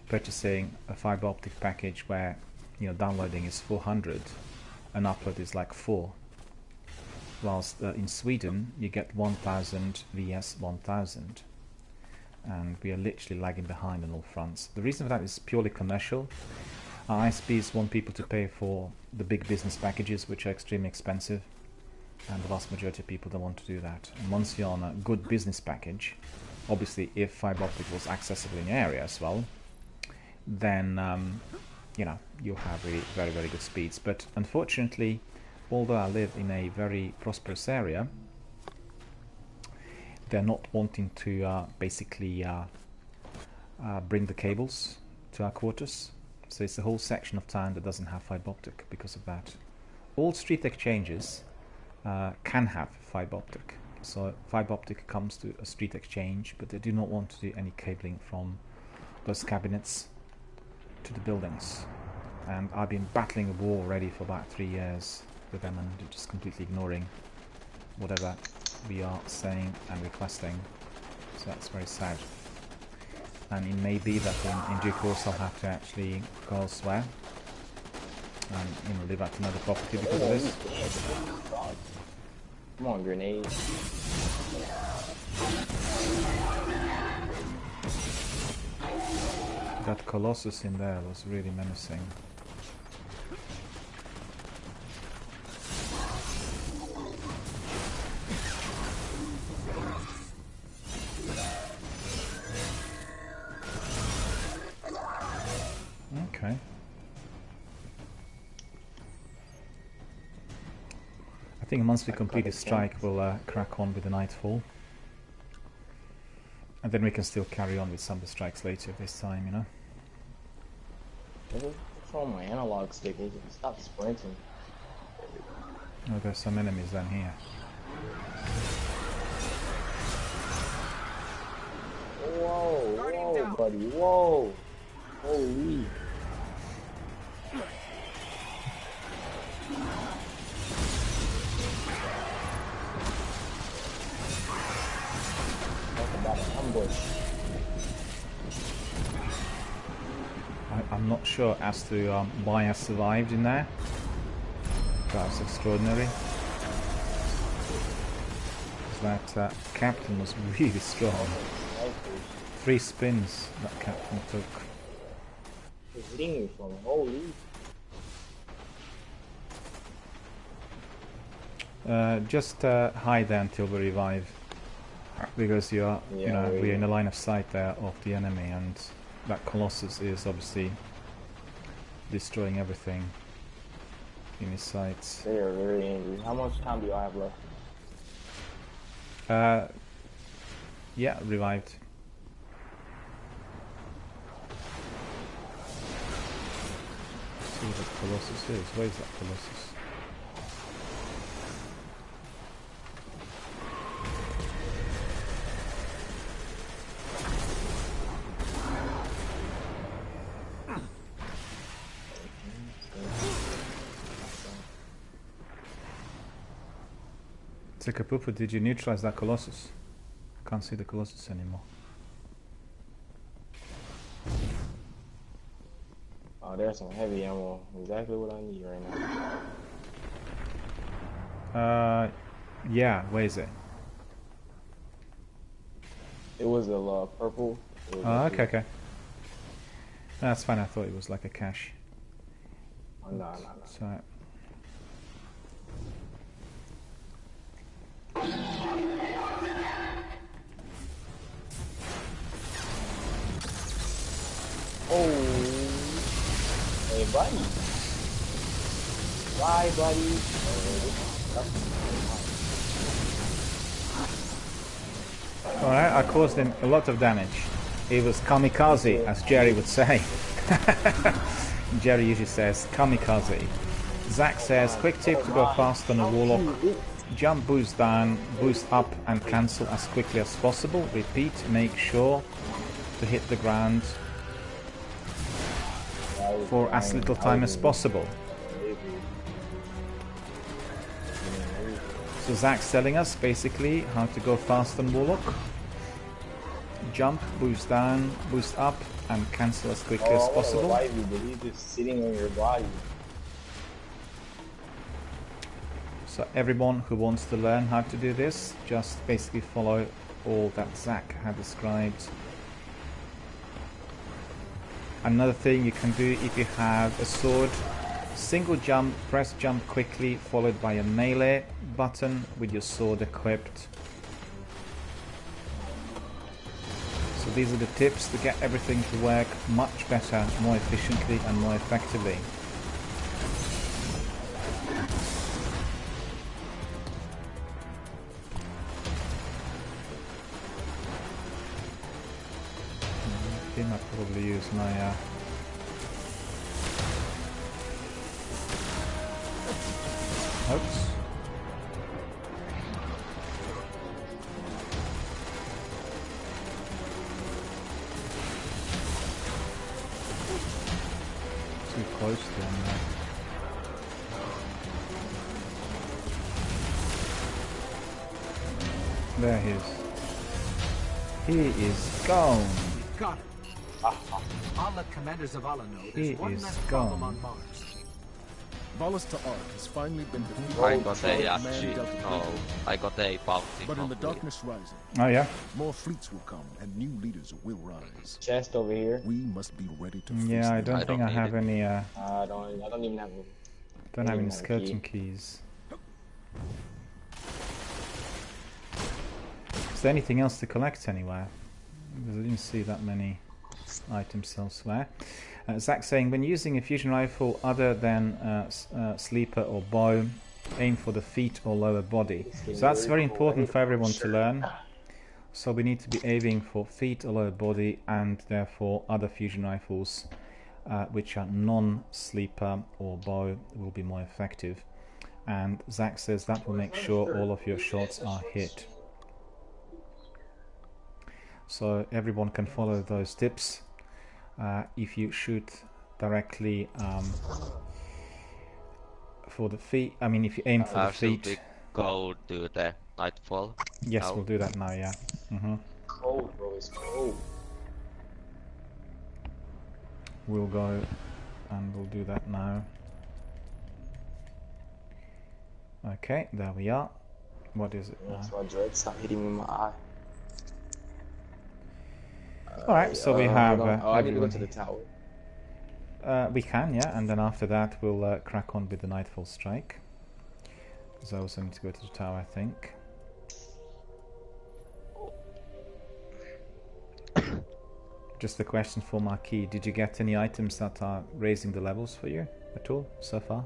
purchasing a fiber optic package where, you know, downloading is 400 and upload is like 4, whilst in Sweden you get 1000 vs 1000. And we are literally lagging behind on all fronts. The reason for that is purely commercial. ISPs want people to pay for the big business packages, which are extremely expensive, and the vast majority of people don't want to do that. And once you're on a good business package, obviously if fiber optic was accessible in your area as well, then you know, you'll have really very, very good speeds. But unfortunately, although I live in a very prosperous area, they're not wanting to basically bring the cables to our quarters. So it's a whole section of town that doesn't have fiber optic because of that. All street exchanges can have fiber optic. So fiber optic comes to a street exchange, but they do not want to do any cabling from those cabinets to the buildings. And I've been battling a war already for about 3 years with them, and they're just completely ignoring whatever we are saying and requesting, so that's very sad. and it may be that in due course I'll have to actually go elsewhere and, you know, live at another property because of this. Come on, grenade. That Colossus in there was really menacing. Okay. I think once we complete this strike, we'll crack on with the Nightfall. And then we can still carry on with some of the strikes later this time, you know? What's wrong with my analog stick? Stop sprinting. Oh, there's some enemies down here. Whoa, whoa, buddy, whoa. Holy. I'm not sure as to why I survived in there. That was extraordinary. That captain was really strong. 3 spins that captain took. He's hitting me from holy. Just hide there until we revive, because you are, you know, we're in the line of sight there of the enemy, and that Colossus is obviously destroying everything in his sights. They are very angry. How much time do I have left? Yeah, revived. Let's see what that Colossus is. Where is that Colossus? Tekapupu, did you neutralize that Colossus? Can't see the Colossus anymore. Oh, there's some heavy ammo. Exactly what I need right now. Yeah, where is it? It was a purple. Oh, okay, okay. No, that's fine, I thought it was like a cache. Oh, no. So, oh, hey buddy. Bye, buddy. Alright, I caused him a lot of damage. It was kamikaze, as Jerry would say. Jerry usually says kamikaze. Zach says, quick tip to go fast on a warlock. Jump, boost down, boost up and cancel as quickly as possible. Repeat, make sure to hit the ground for as little time as possible. So Zach's telling us basically how to go fast on Warlock. Jump, boost down, boost up and cancel as quickly as possible. Why you, but he's just sitting on your body. So everyone who wants to learn how to do this, just basically follow all that Zach had described. Another thing you can do if you have a sword, single jump, press jump quickly, followed by a melee button with your sword equipped. So these are the tips to get everything to work much better, more efficiently and more effectively. I think I'll probably use my oops. Too close to him now. There he is. He is gone. Got him. I'll let Commander Zavala know He there's one is less gone. problem on Mars. Valis to Ark has finally been defeated. I got I got a bounty. But in the darkness rising, oh yeah, more fleets will come and new leaders will rise. Chest over here. We must be ready to yeah. face I them. don't think I have any. I don't even have. Don't have any skeleton keys. Is there anything else to collect anywhere? Because I didn't see that many items elsewhere. Zach saying, when using a fusion rifle other than sleeper or bow, aim for the feet or lower body. So that's very important for everyone to learn. So we need to be aiming for feet or lower body, and therefore other fusion rifles which are non-sleeper or bow will be more effective. And Zach says that will make sure all of your shots are hit. So everyone can follow those tips. If you shoot directly for the feet, I mean if you aim for the feet. Should we go to the nightfall? Yes, we'll do that now, yeah. Cold, bro, it's cold. We'll go and we'll do that now. Okay, there we are. What is it now? That's why dread stopped hitting me in my eye. Alright, so we have... I need to go to the tower. We can, yeah, and then after that we'll crack on with the Nightfall Strike. Because I also need to go to the tower, I think. Just a question for Marquis. Did you get any items that are raising the levels for you at all so far?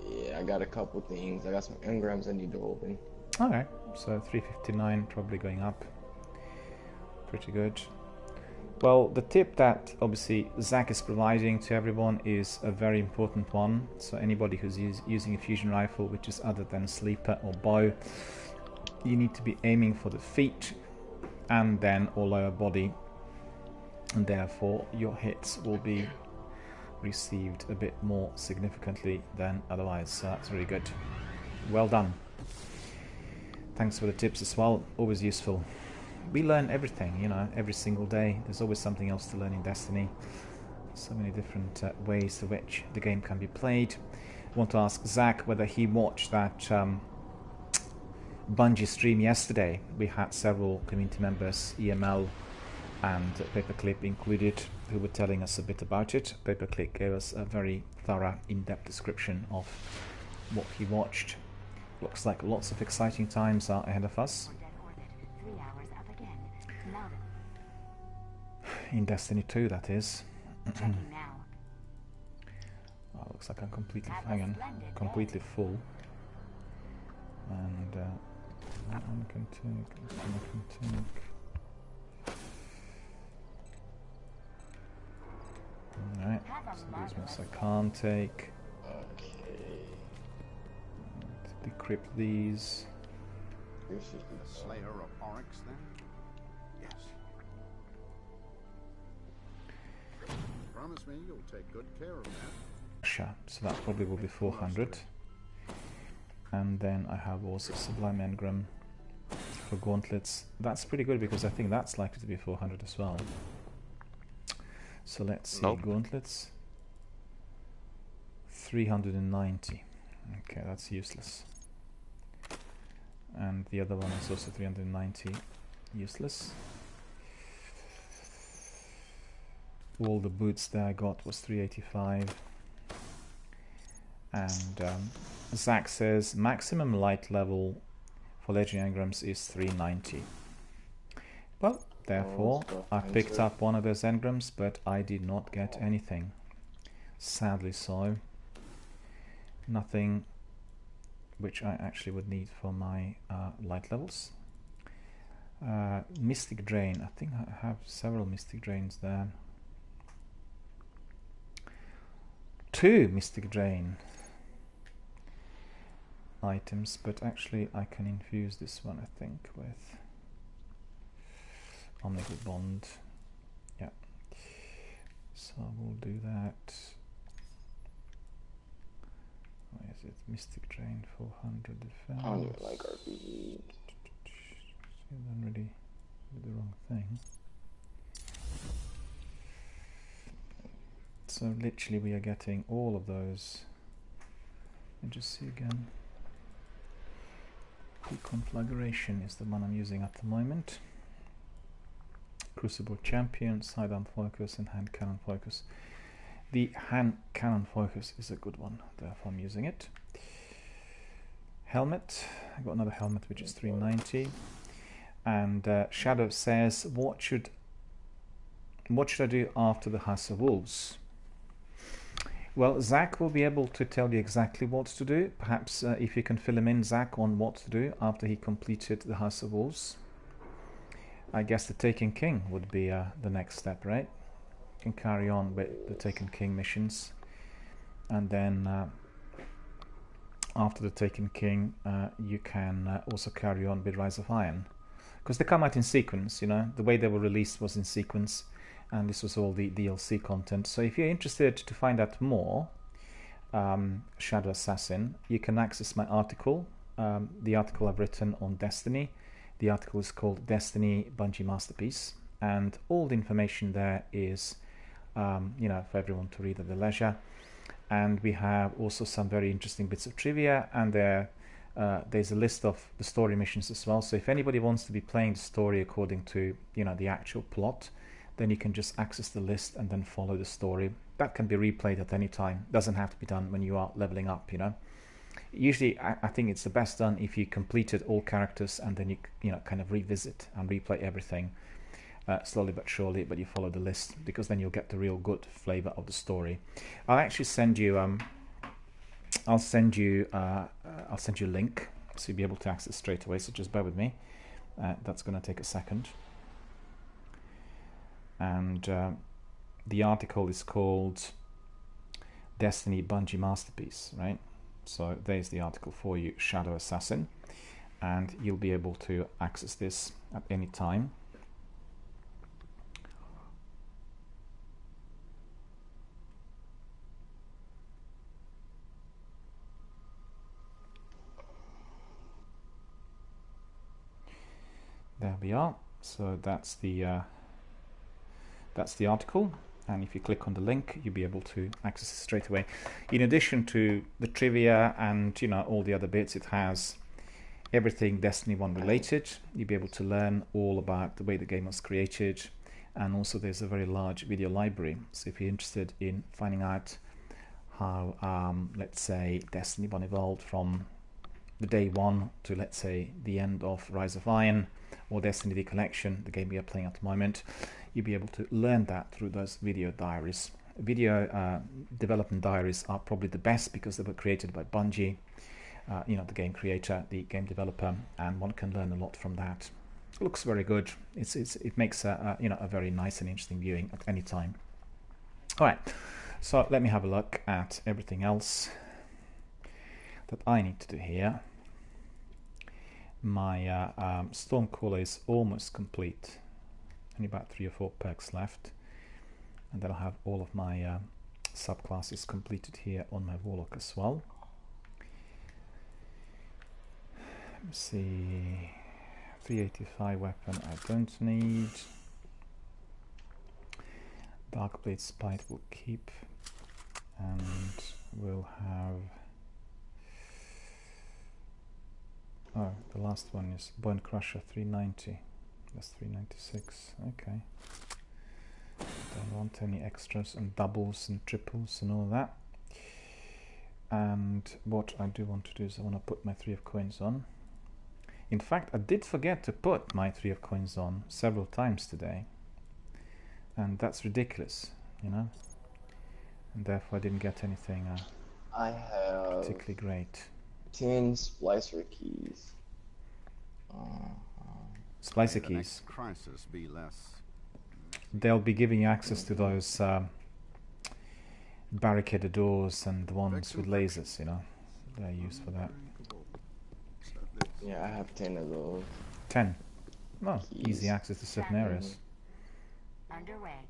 Yeah, I got a couple things. I got some engrams I need to open. Alright, so 359 probably going up. Pretty good. Well, the tip that obviously Zach is providing to everyone is a very important one. So anybody who's using a fusion rifle which is other than sleeper or bow, you need to be aiming for the feet and then or lower body, and therefore your hits will be received a bit more significantly than otherwise. So that's really good. Well done. Thanks for the tips as well. Always useful. We learn everything, you know, every single day. There's always something else to learn in Destiny. So many different ways to which the game can be played. I want to ask Zach whether he watched that Bungie stream yesterday. We had several community members, EML and Paperclip included, who were telling us a bit about it. Paperclip gave us a very thorough, in-depth description of what he watched. Looks like lots of exciting times are ahead of us. In Destiny 2, that is. Oh, looks like I'm completely completely full. And one can take. Alright, so these ones I can't take. Okay. Decrypt these. The Slayer of Oryx, then? Yes. Promise me you'll take good care of that. Sure, so that probably will be 400. And then I have also Sublime Engram for gauntlets. That's pretty good because I think that's likely to be 400 as well. So let's see, gauntlets. 390. Okay, that's useless. And the other one is also 390. Useless. All the boots that I got was 385. And Zach says maximum light level for Legendary Engrams is 390. Well, therefore, I picked up one of those engrams, but I did not get anything. Sadly so. Nothing which I actually would need for my light levels. Mystic Drain. I think I have several Mystic Drains there. 2 Mystic Drain items, but actually I can infuse this one, I think, with Omega Bond. Yeah. So we'll do that. Where is it? Mystic Drain 400 defense. I don't even like RPGs. Then really do the wrong thing. So literally we are getting all of those. Let me just see again. Conflagration is the one I'm using at the moment. Crucible Champion, sidearm focus and hand cannon focus. The hand cannon focus is a good one, therefore I'm using it. Helmet, I got another helmet which is 390. And Shadow says, what should I do after the House of Wolves? Well, Zach will be able to tell you exactly what to do. Perhaps if you can fill him in, Zach, on what to do after he completed the House of Wolves. I guess the Taken King would be the next step, right? You can carry on with the Taken King missions. And then after the Taken King, you can also carry on with Rise of Iron. Because they come out in sequence, you know. The way they were released was in sequence. And this was all the DLC content. So if you're interested to find out more, Shadow Assassin, you can access my article. The article I've written on Destiny. The article is called Destiny Bungie Masterpiece. And all the information there is, you know, for everyone to read at their leisure. And we have also some very interesting bits of trivia. And there's a list of the story missions as well. So if anybody wants to be playing the story according to, you know, the actual plot, then you can just access the list and then follow the story. That can be replayed at any time. Doesn't have to be done when you are leveling up, you know. Usually, I think it's the best done if you completed all characters and then you know, kind of revisit and replay everything slowly but surely, but you follow the list, because then you'll get the real good flavor of the story. I'll actually send you I'll send you a link so you'll be able to access straight away, so just bear with me. That's going to take a second. And the article is called Destiny Bungie Masterpiece, right? So there's the article for you, Shadow Assassin, and you'll be able to access this at any time. There we are. So that's the article, and if you click on the link, you'll be able to access it straight away. In addition to the trivia and, you know, all the other bits, it has everything Destiny 1 related. You'll be able to learn all about the way the game was created, and also there's a very large video library. So if you're interested in finding out how, let's say, Destiny 1 evolved from the day one to, let's say, the end of Rise of Iron or Destiny the Collection, the game we are playing at the moment, you'll be able to learn that through those video diaries. Video development diaries are probably the best because they were created by Bungie, you know, the game creator, the game developer, and one can learn a lot from that. It looks very good. It makes you know, a very nice and interesting viewing at any time. All right, so let me have a look at everything else that I need to do here. My Stormcaller is almost complete. Only about 3 or 4 perks left, and then I'll have all of my subclasses completed here on my Warlock as well. Let's see, 385 weapon I don't need. Darkblade Spite will keep, and we'll have, oh, the last one is Bone Crusher 390. That's 396. Okay. Don't want any extras and doubles and triples and all that. And what I do want to do is I want to put my 3 of coins on. In fact, I did forget to put my 3 of coins on several times today, and that's ridiculous, you know. And therefore, I didn't get anything I have particularly great. 10 splicer keys. Splicer keys. Crisis be less. They'll be giving you access to those barricaded doors and the ones with lasers, you know. They're used for that. Yeah, I have 10 of those. 10? Well, easy access to certain areas. Underway.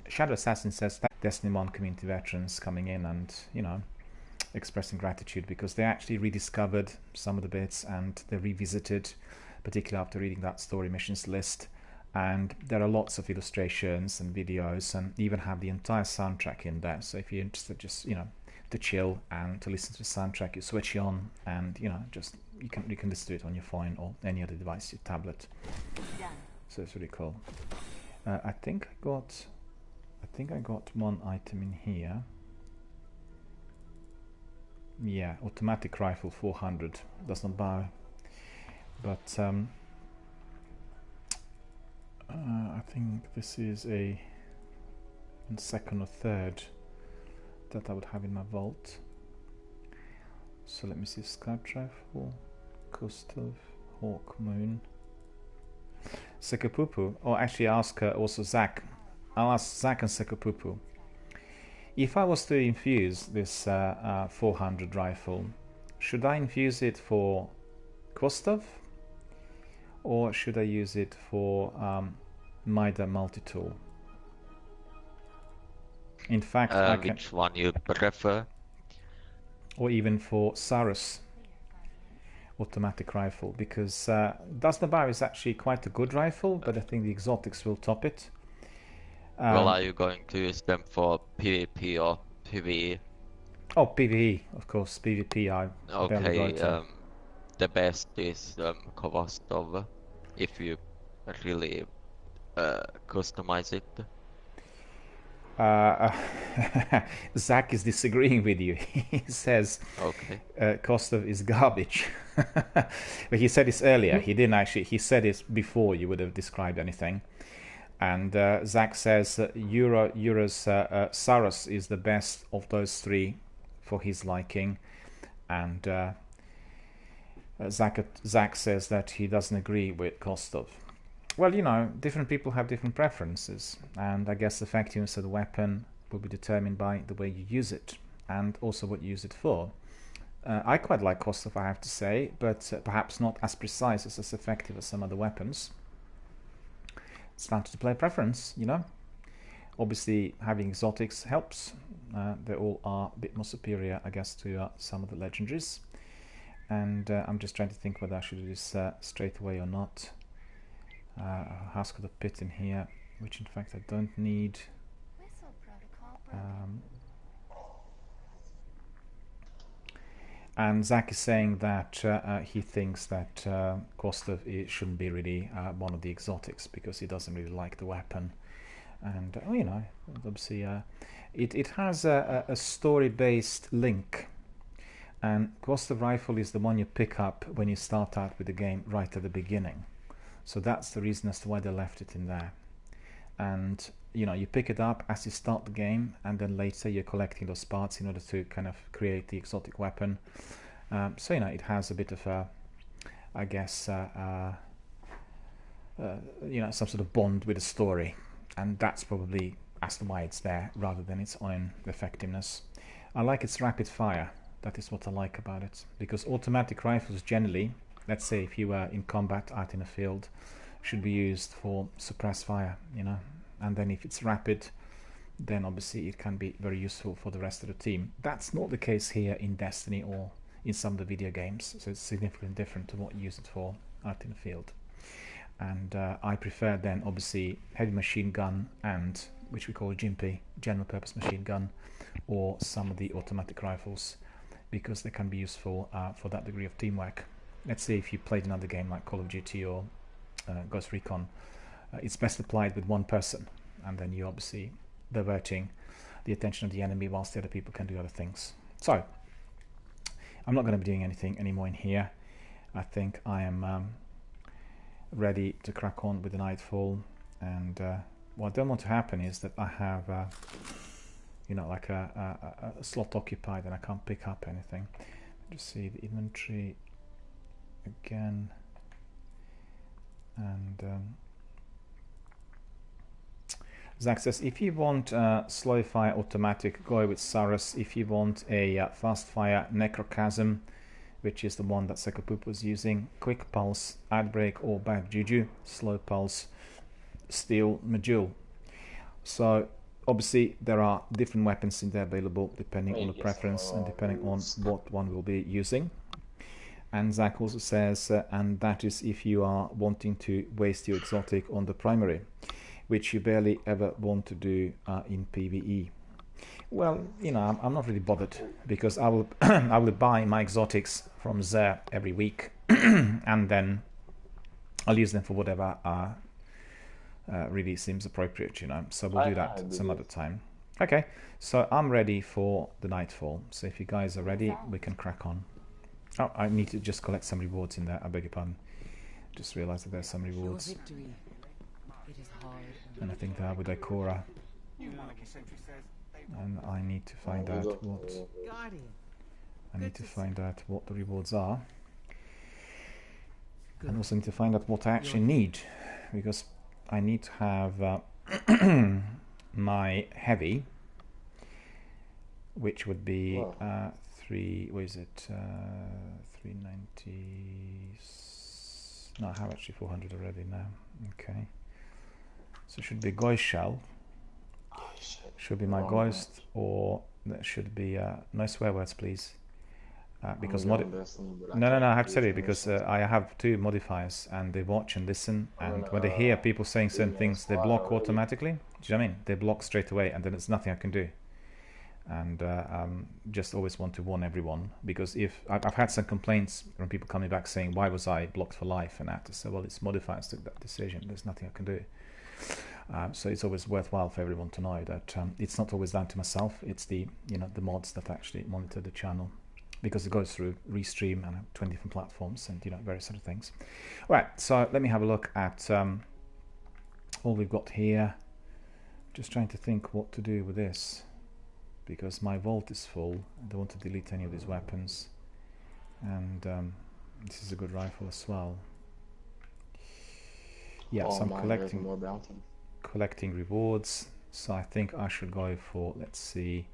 Shadow Assassin says that Destiny 1 community veterans coming in and, you know, expressing gratitude because they actually rediscovered some of the bits and they revisited, particularly after reading that story missions list, and there are lots of illustrations and videos, and even have the entire soundtrack in there. So if you're interested, just to chill and to listen to the soundtrack, you switch it on, and just you can listen to it on your phone or any other device, your tablet. So it's really cool. I think I got one item in here. Yeah, automatic rifle 400. Does not buy, but I think this is a second or third that I would have in my vault. So let me see. Scout rifle, Gustav, Hawk Moon, Sekapupu. Oh, actually ask also Zach. I'll ask Zach and Sekapupu. If I was to infuse this 400 rifle, should I infuse it for Gustav, or should I use it for Mida multi-tool? In fact, which one you prefer? Or even for Sarus automatic rifle, because Dasnabar is actually quite a good rifle, but I think the exotics will top it. Well, are you going to use them for PvP or PvE? Oh, PvE, of course. PvP, I barely go to. The best is Kovastov, if you really customize it. Zach is disagreeing with you. He says Kostov is garbage. But he said this earlier. He didn't actually. He said it before you would have described anything. And Zach says Euro's Saros is the best of those three for his liking. And Zach says that he doesn't agree with Kostov. Well, different people have different preferences, and I guess the effectiveness of the weapon will be determined by the way you use it, and also what you use it for. I quite like Kostov, I have to say, but perhaps not as precise, as effective as some other weapons. It's down to the player preference, Obviously, having exotics helps. They all are a bit more superior, I guess, to some of the legendaries. And I'm just trying to think whether I should do this straight away or not. Has got a pit in here, which in fact I don't need. And Zach is saying that he thinks that Kostov shouldn't be really one of the exotics because he doesn't really like the weapon. And obviously it has a story-based link. And Kostov rifle is the one you pick up when you start out with the game right at the beginning. So that's the reason as to why they left it in there. And you pick it up as you start the game, and then later you're collecting those parts in order to kind of create the exotic weapon. So it has a bit of a, I guess, some sort of bond with the story, and that's probably as to why it's there rather than its own effectiveness. I like its rapid fire. That is what I like about it, because automatic rifles generally, let's say if you were in combat out in a field, should be used for suppressed fire, and then if it's rapid, then obviously it can be very useful for the rest of the team. That's not the case here in Destiny or in some of the video games, so it's significantly different to what you use it for out in the field. And I prefer then obviously heavy machine gun, and which we call GMP, general purpose machine gun, or some of the automatic rifles, because they can be useful for that degree of teamwork. Let's say if you played another game like Call of Duty or Ghost Recon, it's best applied with one person, and then you're obviously diverting the attention of the enemy whilst the other people can do other things. So I'm not going to be doing anything anymore in here. I think I am ready to crack on with the Nightfall, and what I don't want to happen is that I have like a slot occupied and I can't pick up anything. Just see the inventory again, and Zach says if you want slow fire automatic, go with Saras. If you want a fast fire Necrochasm, which is the one that Sekapup was using, quick pulse, Outbreak or Bad Juju, slow pulse, Steel, Majul. So obviously there are different weapons in there available depending on the preference and depending on what one will be using. And Zach also says, and that is if you are wanting to waste your exotic on the primary, which you barely ever want to do in PvE. Well, you know, I'm not really bothered, because I will I will buy my exotics from there every week, and then I'll use them for whatever really seems appropriate, you know. So we'll do that some other time. Okay, so I'm ready for the Nightfall. So if you guys are ready, we can crack on. Oh, I need to just collect some rewards in there. I beg your pardon. Just realised that there's some rewards. And I think they are with Ikora. And I need to find out what... I need to find out what the rewards are. And also need to find out what I actually need. Because I need to have my heavy, which would be... what is it? 390. No, I have actually 400 already now. Okay. So it should be Ghost Shell. Should be my Ghost, or that should be no swear words, please. Because no, I have to tell you, because I have 2 modifiers, and they watch and listen, and when they hear people saying certain things, they block automatically. Do you know what I mean? They block straight away, and then there's nothing I can do. And just always want to warn everyone, because if I've had some complaints from people coming back saying, why was I blocked for life, and I have to say, well, it's modifiers took that decision, there's nothing I can do. So it's always worthwhile for everyone to know that it's not always down to myself, it's the the mods that actually monitor the channel, because it goes through Restream and 20 different platforms and various other things. Right, so let me have a look at all we've got here. Just trying to think what to do with this, because my vault is full. I don't want to delete any of these weapons, and this is a good rifle as well. Yeah, so I'm collecting rewards, so I think I should go for, let's see,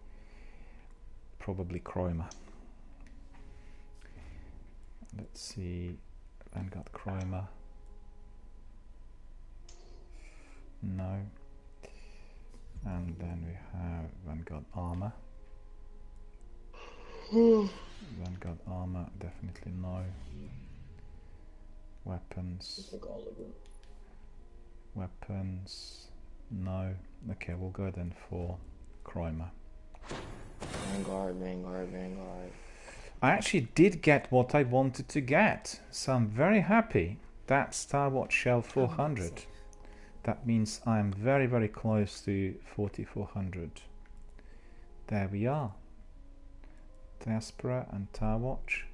probably Chroma. Let's see, Vanguard Chroma. No. And then we have Vanguard Armor. Vanguard Armor, definitely no. Weapons. Weapons, no. Okay, we'll go then for Chroma. Vanguard. I actually did get what I wanted to get, so I'm very happy. That's Star Watch Shell 400. That means I'm very, very close to 4400. There we are. Diaspora and Star Watch.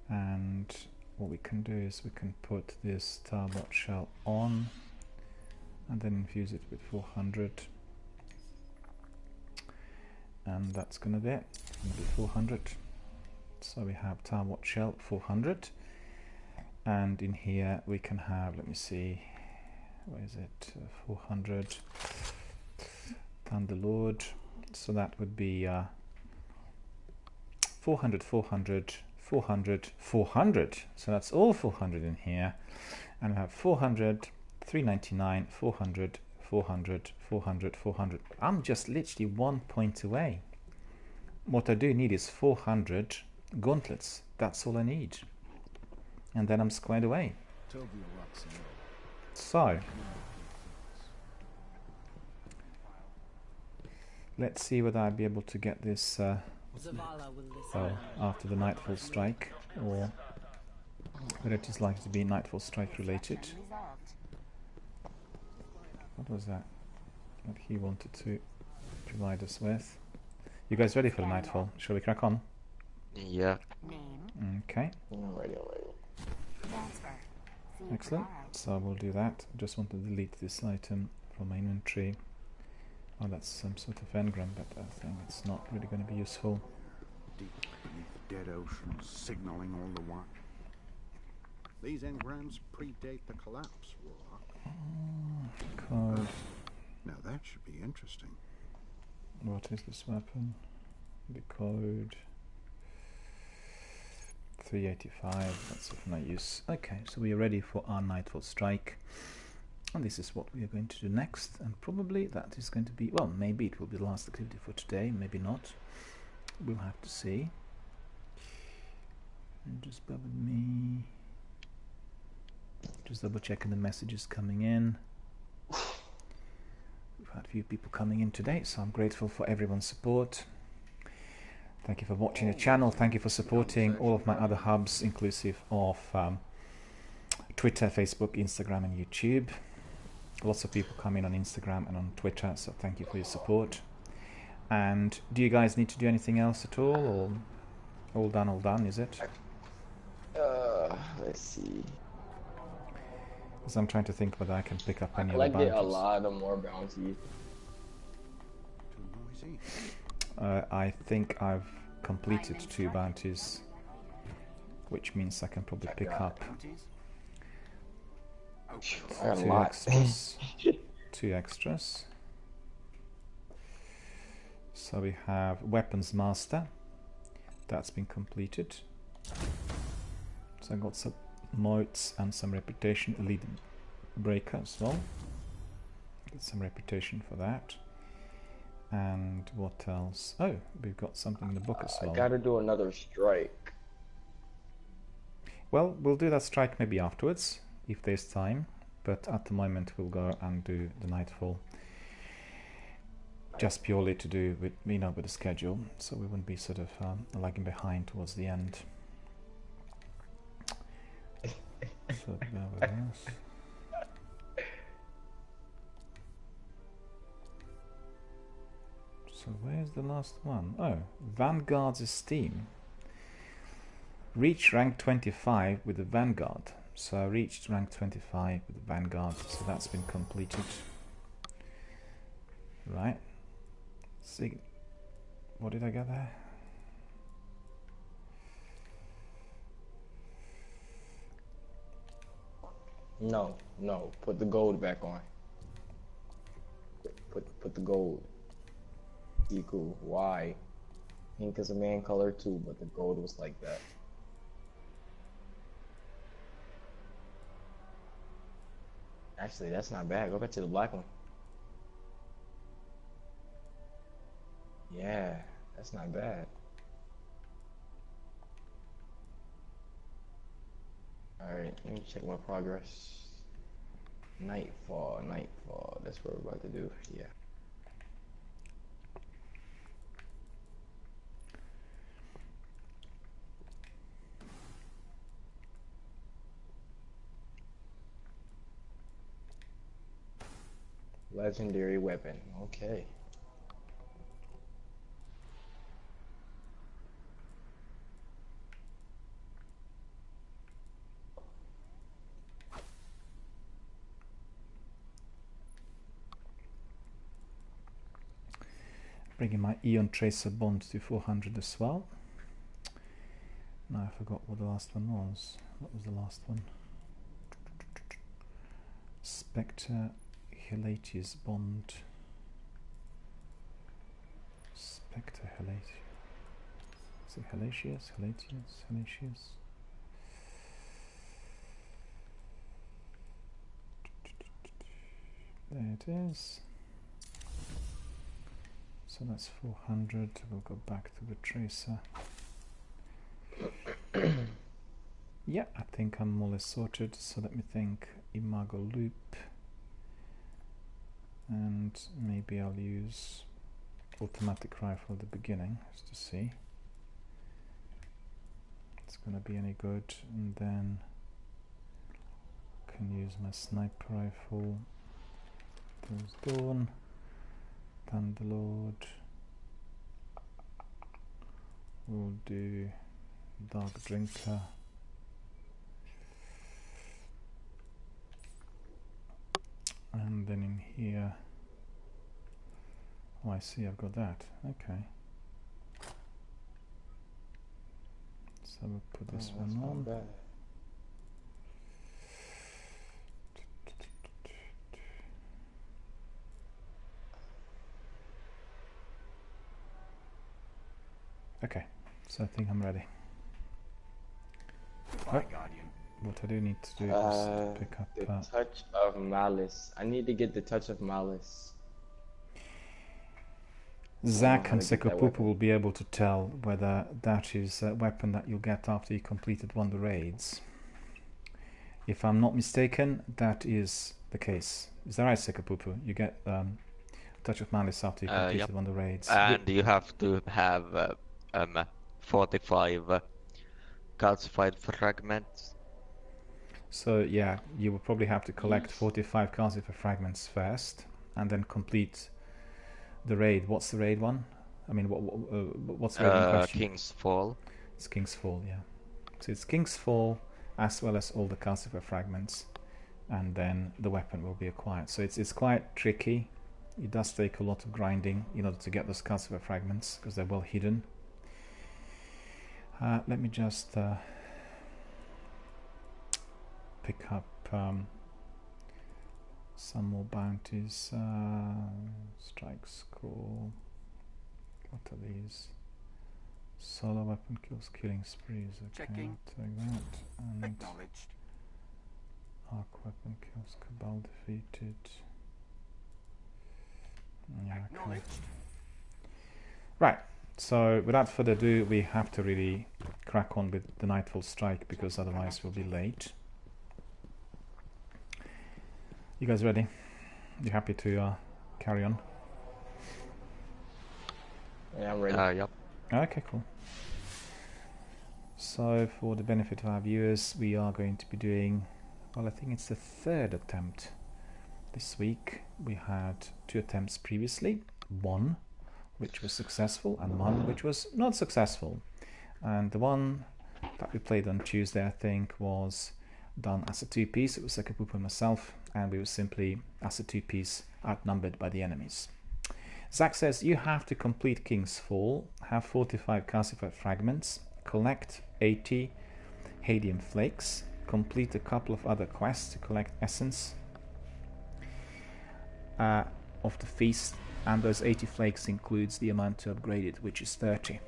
And what we can do is we can put this Star Watch Shell on and then infuse it with 400. And that's going to be it. It's going to be 400. So we have Star Watch Shell 400. And in here we can have, let me see, where is it? 400 Thunderlord. So that would be 400, 400, 400, 400. So that's all 400 in here. And we have 400, 399, 400, 400, 400, 400. I'm just literally 1 point away. What I do need is 400 gauntlets. That's all I need. And then I'm squared away. So, let's see whether I'll be able to get this after the Nightfall Strike, or whether it is likely to be Nightfall Strike related. What was that? What he wanted to provide us with. You guys ready for the Nightfall? Shall we crack on? Yeah. Okay. I'm ready already. Excellent. So we'll do that. I just want to delete this item from my inventory. Oh, that's some sort of engram, but I think it's not really going to be useful. Deep beneath the dead ocean, signaling all the while. These engrams predate the collapse, Warlock. Code. Now that should be interesting. What is this weapon? The code 385. That's of no use. Okay, so we are ready for our Nightfall Strike. And this is what we are going to do next, and probably that is going to be, well, maybe it will be the last activity for today, maybe not. We'll have to see. Just bear with me. Just double checking the messages coming in. We've had a few people coming in today, so I'm grateful for everyone's support. Thank you for watching the channel. Thank you for supporting all of my other hubs, inclusive of Twitter, Facebook, Instagram, and YouTube. Lots of people come in on Instagram and on Twitter, so thank you for your support. And do you guys need to do anything else at all, or all done, is it? Let's see. Because I'm trying to think whether I can pick up any other bounties. I collected a lot of more bounties. I think I've completed 2 bounties, which means I can probably pick up 2 extras. 2 extras. So we have Weapons Master. That's been completed. So I got some motes and some reputation. Elite Breaker as well. Get some reputation for that. And what else? Oh, we've got something in the book as well. I gotta do another strike. Well, we'll do that strike maybe afterwards, if there's time. But at the moment we'll go and do the Nightfall. Just purely to do with, you know, with the schedule. So we wouldn't be sort of lagging behind towards the end. So bear with us. So where's the last one? Oh, Vanguard's Esteem. Reach rank 25 with the Vanguard. So I reached rank 25 with the Vanguard, so that's been completed. Right. See, what did I get there? No, put the gold back on. Put the gold. Equal. Why? Pink is a man color too, but the gold was like that. Actually, that's not bad. Go back to the black one. Yeah, that's not bad. Alright, let me check my progress. Nightfall. That's what we're about to do. Yeah. Legendary weapon. Okay. Bringing my Eon Tracer Bond to 400 as well. Now I forgot what the last one was. What was the last one? Spectre Helatius Bond. Spectre Helatius. Is it Helatius? Helatius? There it is. So that's 400. We'll go back to the tracer. Yeah, I think I'm more or less sorted. So let me think. Imago Loop. And maybe I'll use automatic rifle at the beginning, just to see if it's gonna be any good, and then can use my sniper rifle. There's Dawn, Thunderlord. We'll do Dark Drinker. And then in here, oh, I see, I've got that. Okay. So we'll put this one on. Bad. Okay, so I think I'm ready. Oh, what I do need to do is pick up the Touch of Malice. I need to get the Touch of Malice. Zach and Sekopupu will be able to tell whether that is a weapon that you'll get after you completed one of the raids. If I'm not mistaken, that is the case. Is that right, Sekopupu? You get Touch of Malice after you completed one of the raids. And you have to have 45 calcified fragments. So yeah, you will probably have to collect 45 calcified fragments first, and then complete the raid. What's the raid one? I mean, what's the raid in question? King's Fall. It's King's Fall, yeah. So it's King's Fall, as well as all the calcified fragments, and then the weapon will be acquired. So it's quite tricky. It does take a lot of grinding in order to get those calcified fragments, because they're well hidden. Let me just pick up some more bounties. Strike scroll. What are these? Solo weapon kills, killing sprees. Okay, Checking. I'll take that. And Acknowledged. arc weapon kills, Cabal defeated. Yeah, okay. Right. So without further ado, we have to really crack on with the Nightfall Strike, because otherwise we'll be late. You guys ready? You happy to carry on? Yeah, I'm ready. Yep. Okay, cool. So for the benefit of our viewers, we are going to be doing, well, I think it's the third attempt this week. We had 2 attempts previously, 1 which was successful and 1 which was not successful. And the one that we played on Tuesday, I think, was done as a 2-piece. It was Sekopupu and myself, and we were simply, as a 2-piece, outnumbered by the enemies. Zach says you have to complete King's Fall, have 45 calcified fragments, collect 80 Hadium Flakes, complete a couple of other quests to collect essence of the feast, and those 80 flakes includes the amount to upgrade it, which is 30.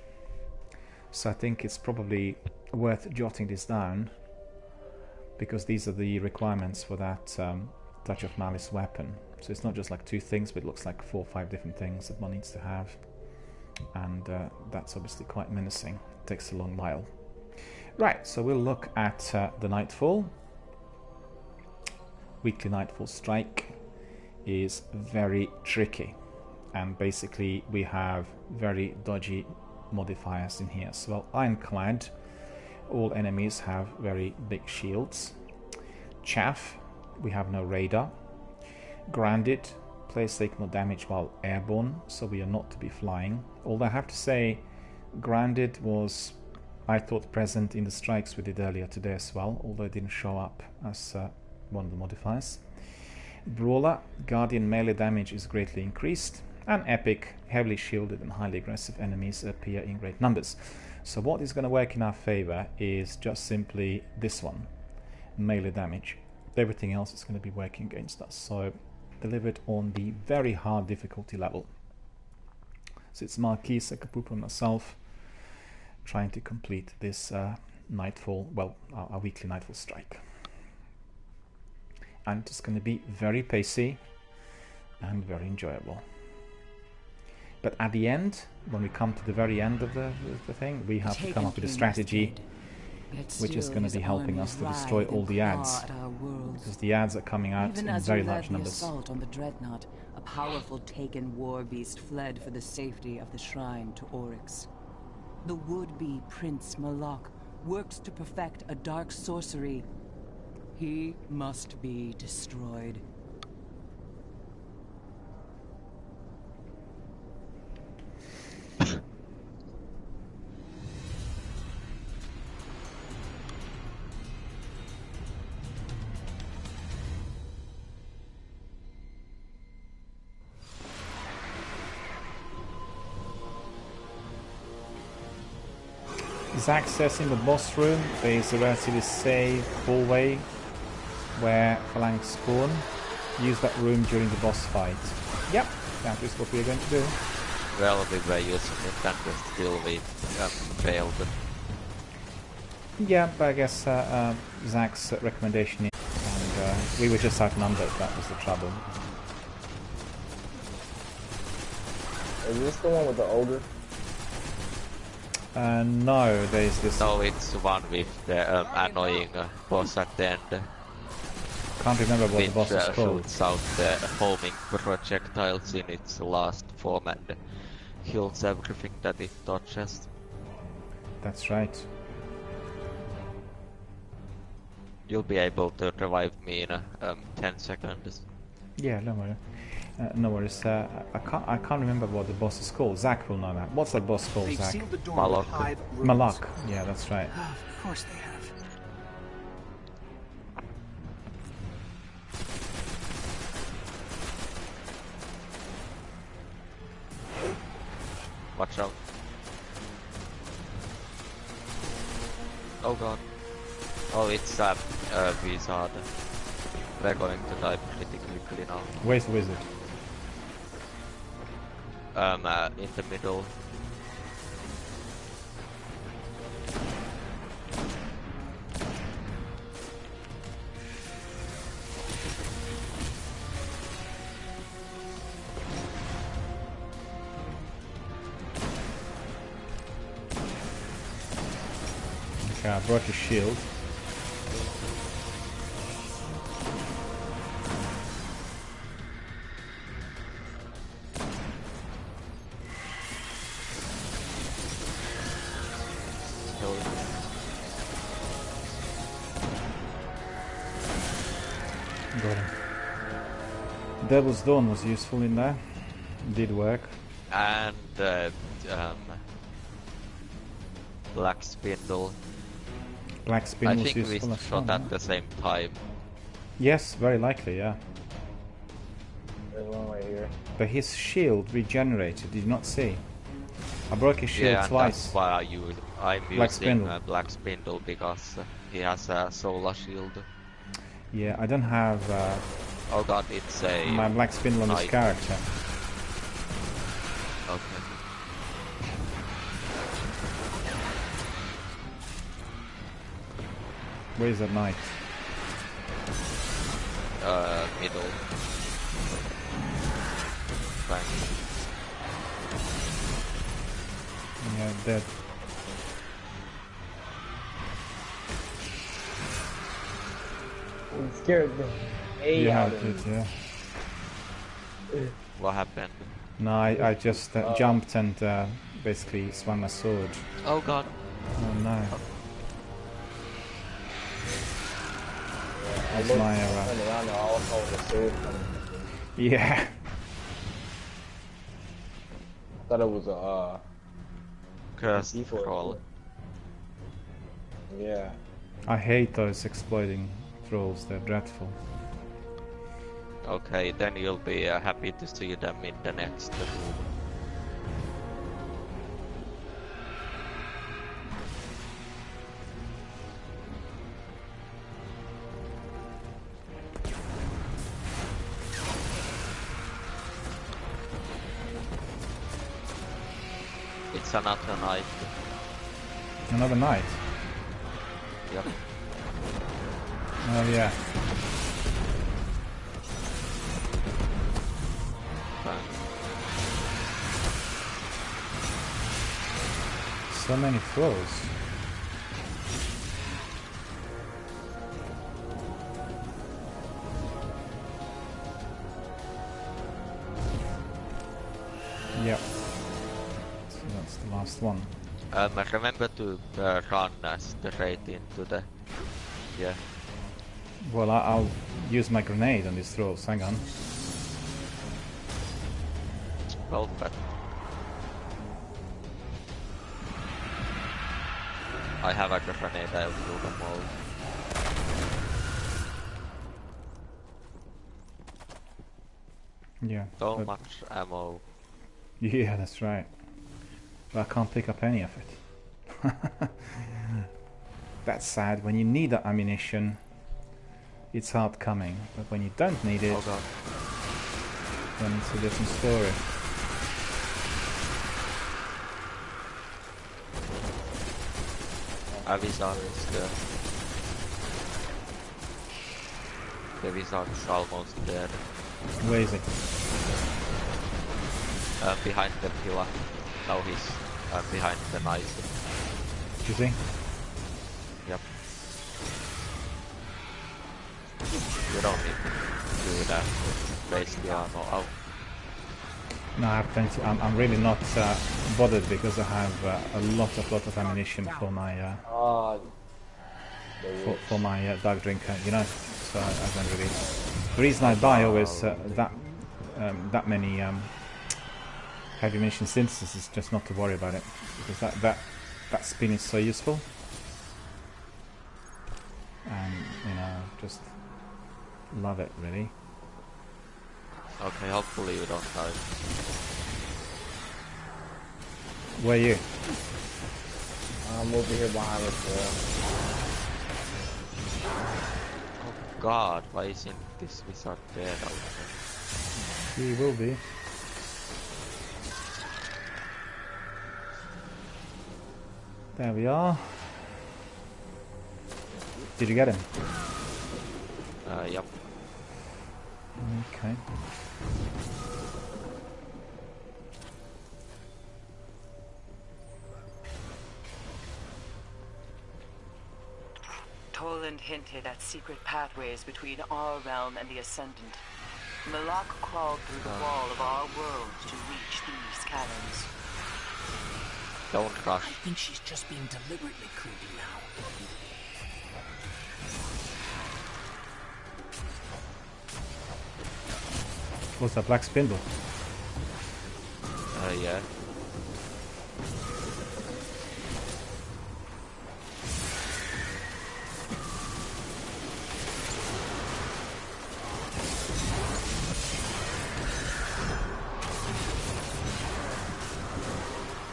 So I think it's probably worth jotting this down, because these are the requirements for that Touch of Malice weapon. So it's not just like 2 things, but it looks like 4 or 5 different things that one needs to have, and that's obviously quite menacing. It takes a long while. Right, so we'll look at the Nightfall. Weekly Nightfall Strike is very tricky, and basically we have very dodgy modifiers in here. So, well, Ironclad, all enemies have very big shields. Chaff, we have no radar. Grounded, players take more damage while airborne, so we are not to be flying. Although I have to say, Grounded was, I thought, present in the strikes we did earlier today as well, although it didn't show up as one of the modifiers. Brawler, Guardian melee damage is greatly increased, and Epic, heavily shielded and highly aggressive enemies appear in great numbers. So what is going to work in our favor is just simply this one, melee damage. Everything else is going to be working against us, so delivered on the very hard difficulty level. So it's Marquis, Sekopupu and myself trying to complete this Nightfall, well, our weekly Nightfall Strike. And it's going to be very pacey and very enjoyable. But at the end, when we come to the very end of the thing, we have to come up with a strategy which is going to be helping us to destroy all the ads, because the ads are coming out in very large numbers. Assault on the Dreadnought, a powerful Taken war beast fled for the safety of the shrine to Oryx. The would-be Prince Malak works to perfect a dark sorcery. He must be destroyed. Zach says in the boss room there is a relatively safe hallway where phalanx spawn. Use that room during the boss fight. Yep, that is what we are going to do. Well, we were using it and still we failed. Yeah, but I guess Zach's recommendation is, and we were just outnumbered, that was the trouble. Is this the one with the ogre? No, there's this... No, it's one with the annoying boss at the end. Can't remember what the boss is called. Shoots out the homing projectiles in its last form and kills everything that it touches. That's right. You'll be able to revive me in 10 seconds. Yeah, no worries. No worries. I can't remember what the boss is called. Zach will know that. What's that boss called, Zach? Malok. Malok. Yeah, that's right. Of course they have. Watch out. Oh god. Oh, it's wizard. We're going to die pretty quickly now. Where's the wizard? In the middle. Okay, I brought your shield. Got him. Devil's Dawn was useful in there. Did work. And Black Spindle. Black Spindle was useful. I think we shot at the same time. Yes, very likely, yeah. There's one right here. But his shield regenerated, did you not see? I broke his shield twice. That's why I'm Black using Spindle. Black Spindle, because he has a solar shield. Yeah, I don't have oh god, it's a... my Black Spindle on this character. Okay. Where's that knight? Middle. Bang. Yeah, dead. It scared the A out of me. Yeah. What happened? No, I just jumped and basically swung my sword. Oh god. Oh no. I That's my turned around and all of the sword coming. Yeah. Thought it was a Cursed D4. troll. Yeah. I hate those exploding trolls, they're dreadful. Okay, then you'll be happy to see them in the next room. It's another knight. Another knight? Yep. Oh yeah. So many throws. Yep. So that's the last one. Remember to run straight into the... Yeah. Well, I'll use my grenade on these throws, hang on. Well, but... I have a grenade, I'll do them all. Yeah. So much ammo. Yeah, that's right. But I can't pick up any of it. That's sad. When you need that ammunition, it's hard coming. But when you don't need it, oh god. Then it's a different story. A wizard is there. The wizard is almost dead. Where is it? behind the pillar. Now he's behind the knight. You see? Yep. You don't need to do that. Raise the armor out. No, I have plenty. I'm really not bothered because I have a lot of ammunition for my for my dark drinker, you know. So I don't really. The reason I buy always that many heavy ammunition synthesis is just not to worry about it, because that spin is so useful, and you know, just love it really. Okay, hopefully you don't die. Where are you? I'm over here behind us. Oh God, why isn't this wizard dead? He will be. There we are. Did you get him? Yep. Okay. Toland hinted at secret pathways between our realm and the Ascendant. Malak crawled through the wall of our world to reach these caverns. Don't rush. I think she's just being deliberately creepy now. What's that, black spindle? Yeah.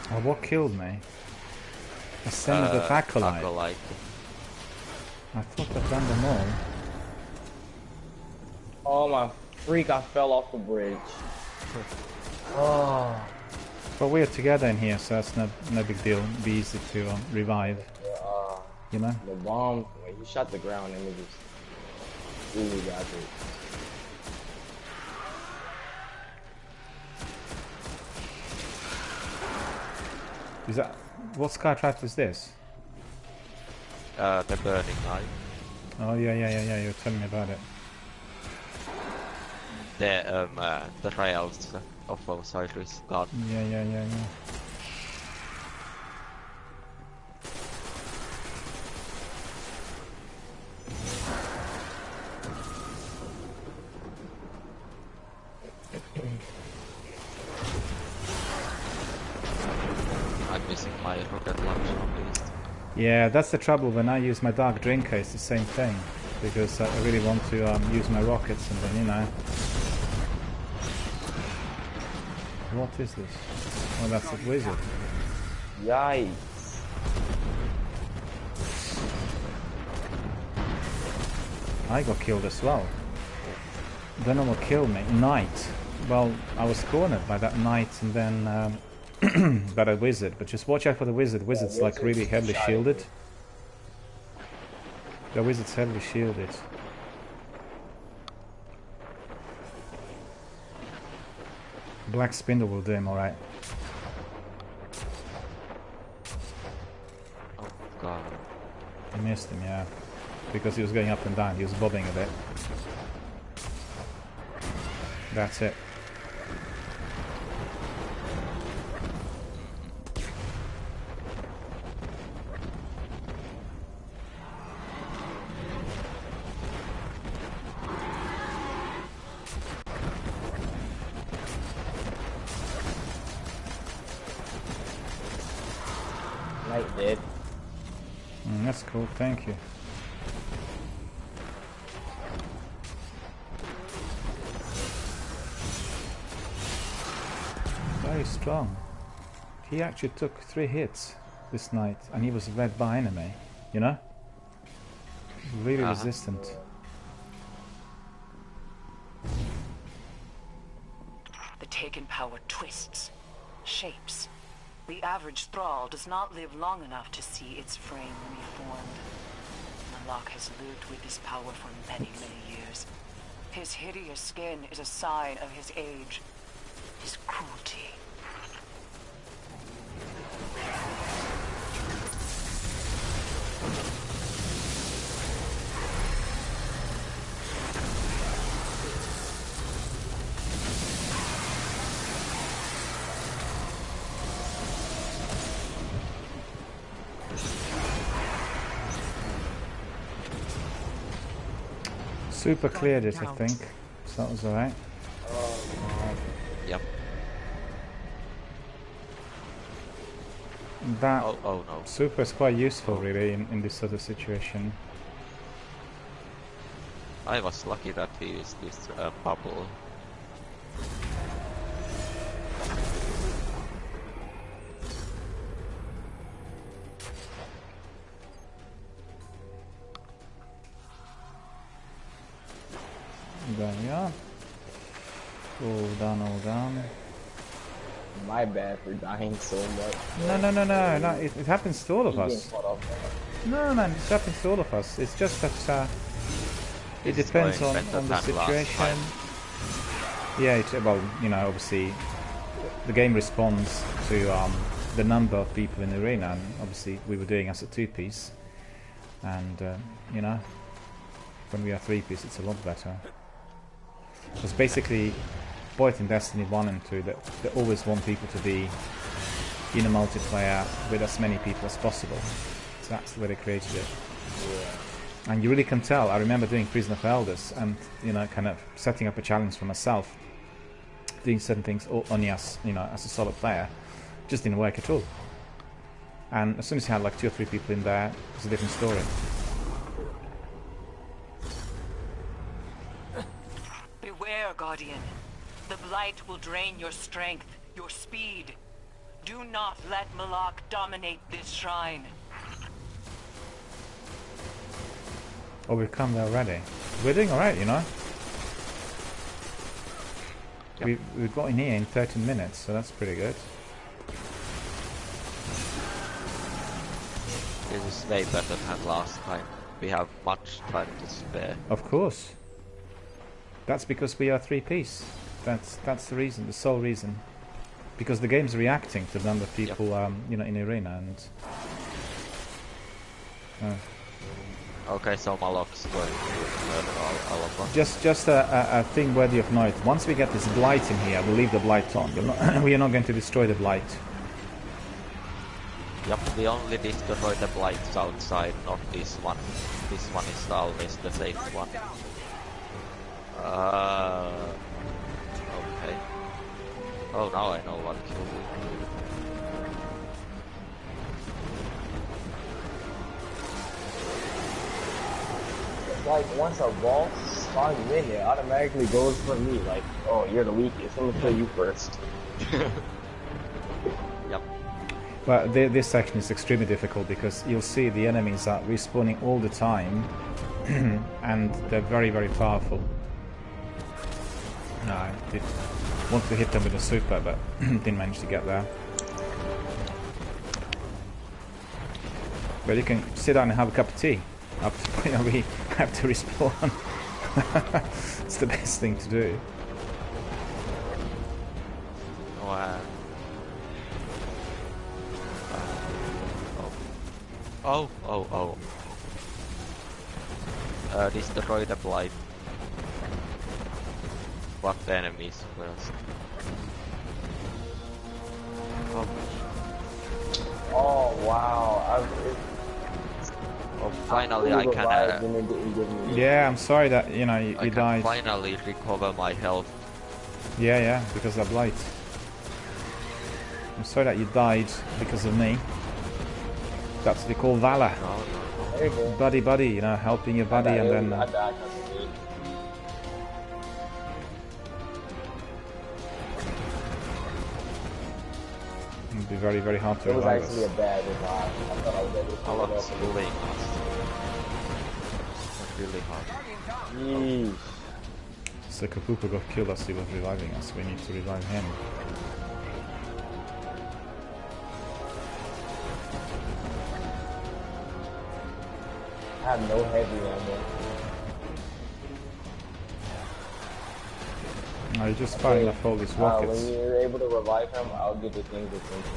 Oh, what killed me? Ascended the Acolyte. I thought I'd done them all. Oh my freak, I fell off the bridge. Oh. But we're together in here, so that's no big deal. It'd be easy to revive. You know? The bomb, when you shot the ground, and it just really got it. Is that what Skytrap is this? The burning knife. Oh yeah. You were telling me about it. The trials of Osiris God. Yeah. I'm missing my rocket launcher at least. Yeah, that's the trouble when I use my dark drinker. It's the same thing, because I really want to use my rockets, and then you know. What is this? Oh, that's a wizard. Yikes. I got killed as well. Then what killed me? Knight. Well, I was cornered by that knight and then by a wizard. But just watch out for the wizard. Wizard's like really heavily shielded. The wizard's heavily shielded. Black spindle will do him alright. Oh God. I missed him, yeah. Because he was going up and down, he was bobbing a bit. That's it. Knight dead. That's cool, thank you. Very strong. He actually took 3 hits this night, and he was led by enemy, you know? Really resistant. The taken power twists, shapes. The average thrall does not live long enough to see its frame reformed. Malak has lived with this power for many, many years. His hideous skin is a sign of his age. is cruelty. Super cleared it, I think. So that was alright. Yep. That oh no. super is quite useful really in this sort of situation. I was lucky that he used this bubble. There we are. All done, all done. My bad for dying so much. No. It happens to all of us. No, man, it happens to all of us. It's just that it depends on the situation. Yeah, well, you know, obviously the game responds to the number of people in the arena, and obviously we were doing as a 2-piece, and you know, when we are 3-piece, it's a lot better. Because basically, both in Destiny 1 and 2, they always want people to be in a multiplayer with as many people as possible. So that's the way they created it. Yeah. And you really can tell. I remember doing Prison of Elders and, you know, kind of setting up a challenge for myself, doing certain things only as, you know, as a solo player, just didn't work at all. And as soon as you had like 2 or 3 people in there, it's a different story. Beware, Guardian. The Blight will drain your strength, your speed. Do not let Malak dominate this shrine. Oh, we've come there already. We're doing alright, you know. Yep. We've got in here in 13 minutes, so that's pretty good. This is way better than last time. We have much time to spare. Of course. That's because we are 3-piece. That's the reason, the sole reason. Because the game's reacting to the number of people, you know, in the arena, and. Okay, so Malok's going to murder all of us. Just a thing worthy of note. Once we get this blight in here, we'll leave the blight on. We are not going to destroy the blight. Yep, we only destroy the blights outside, not this one. This one is always the safe one. Okay. Oh, now I know what killed me. Like, once a ball spawns in, it automatically goes for me. Like, oh, you're the weakest. I'm gonna kill you first. Yep. But this section is extremely difficult because you'll see the enemies are respawning all the time, and they're very, very powerful. No, I wanted to hit them with a super, but didn't manage to get there. But you can sit down and have a cup of tea. Up to the point where we have to respawn. It's the best thing to do. Wow. Oh. Destroy the blight. What the enemies first. Oh wow! Oh, finally I can. Yeah, I'm sorry that you know you died. I can finally recover my health. Yeah, because of blight. I'm sorry that you died because of me. That's what they call valor. No. Buddy, you know, helping your buddy, and then. It'd be very, very hard to revive us. It was actually a bad revive. I thought I was able to pull it up. Really hard. So Kapupa got killed as he was reviving us. We need to revive him. I have no heavy ammo. No, you're just firing off all these rockets. When you're able to revive him, I'll get the things attention.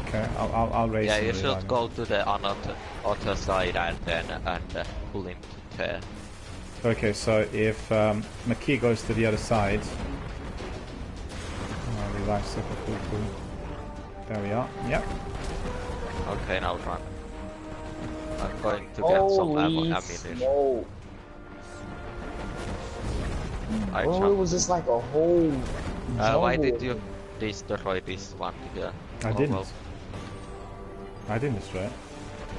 Okay, I'll raise him. Yeah, you should go to the other side and then pull him to tear. Okay, so if McKee goes to the other side, revive super cool. There we are. Yep. Okay, now run. I'm going to get some ammunition. Smoke. Bro, it was just like a whole. Why did you destroy this one here? I didn't. I didn't destroy it.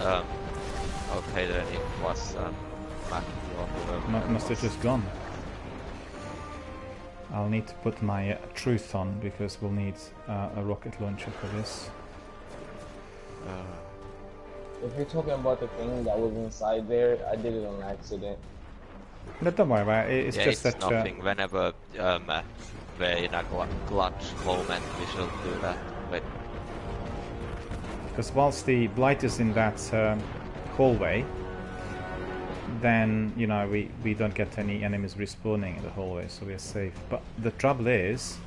Okay, then it was must have just gone. I'll need to put my truth on because we'll need a rocket launcher for this. If you're talking about the thing that was inside there, I did it on accident. But don't worry about it. It's just it's that. Nothing. Whenever we're in a clutch moment, we should do that. Wait. Because whilst the blight is in that hallway, then you know we don't get any enemies respawning in the hallway, so we're safe. But the trouble is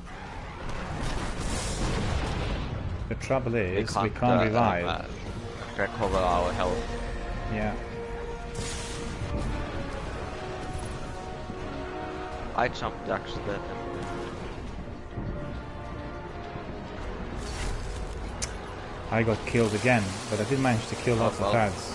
we can't revive. Recover our health. Yeah. I jumped accidentally. I got killed again, but I did manage to kill lots of pads.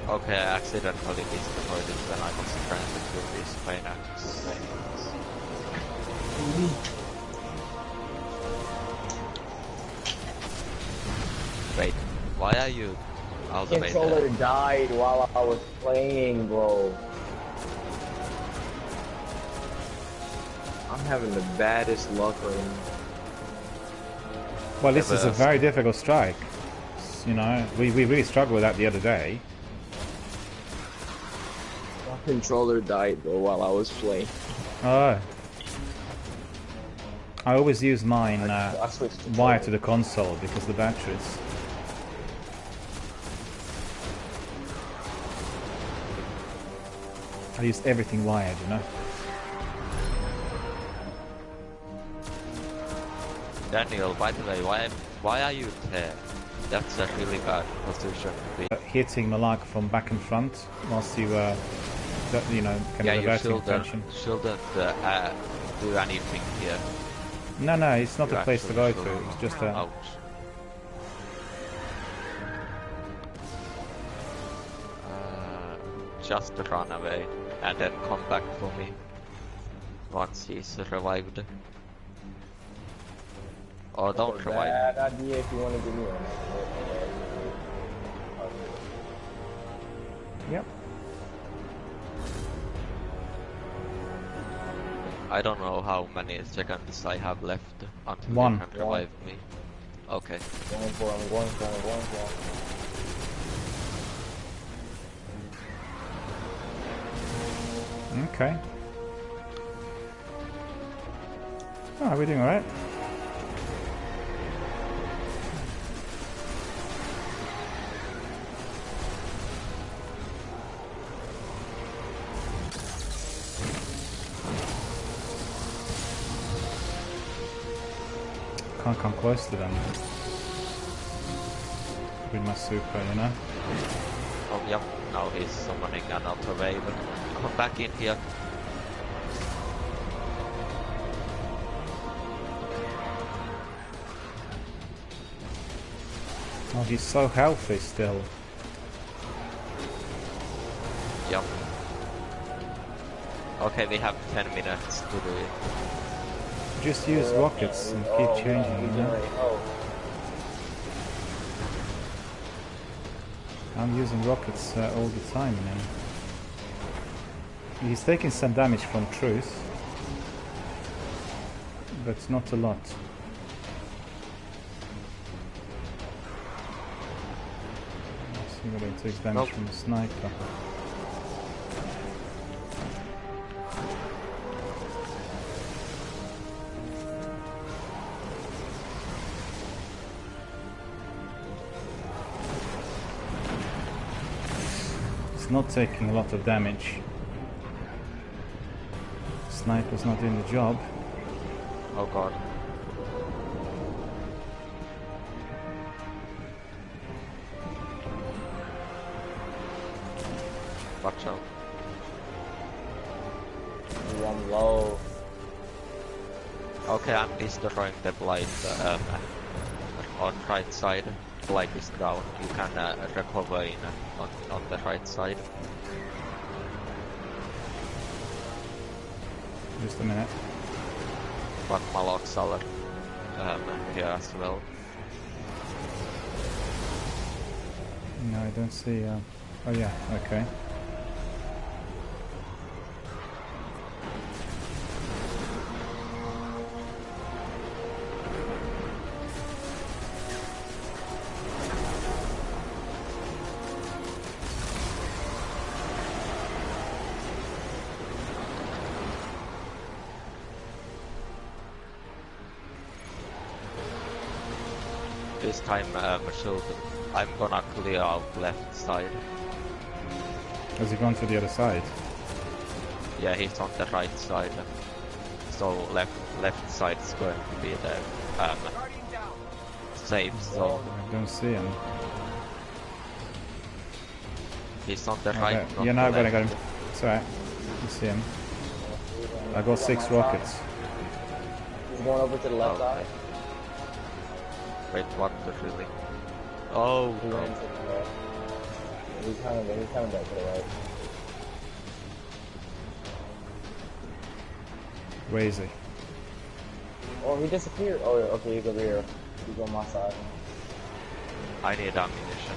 Okay, I accidentally destroyed it when I was trying to kill these Phalanx things. Wait, why are you all the way there? Controller died while I was playing, bro. I'm having the baddest luck right now. Well, this is a very difficult strike. You know, we really struggled with that the other day. My controller died though while I was playing. Oh. I always use mine wired to the console because the batteries. I use everything wired, you know. Daniel, by the way, why are you there? That's a really bad position to be. Hitting Malak from back and front whilst you you know, kind of diverting attention. Shouldn't do anything here. No, it's not a place to go to. It's just a. Ouch. Just run away and then come back for me once he's revived. Or don't revive. Bad idea if you want to give me one. Yep. I don't know how many seconds I have left until One. you can revive me. Okay. I'm going for him. Okay. Oh, we're doing alright. Can't come close to them with my super, you know? Oh, yep. Now he's summoning another wave. Come back in here. Oh, he's so healthy still. Yep. Okay, we have 10 minutes to do it. Just use rockets and keep changing, you know? I'm using rockets all the time, man. He's taking some damage from Truth, but not a lot. Let's see whether he takes damage from the sniper. He's not taking a lot of damage. Sniper's not doing the job. Oh god. Watch out. One low. Okay, I'm destroying the blight on right side. Blight is down. You can recover in on the right side. Just a minute. But Malok's are here as well. No, I don't see. Oh yeah, okay. This time, I'm gonna clear out left side. Has he gone to the other side? Yeah, he's on the right side. So left side is going to be the safe zone. I don't see him. He's on the right. Yeah, no, I got him. It's alright. You see him. I got 6 rockets. He's going over to the left side. Wait, what the really? Oh, he went to the left. He's coming back to the right. Where is he? Oh, he disappeared. Oh, okay, he's over here. He's on my side. I need ammunition.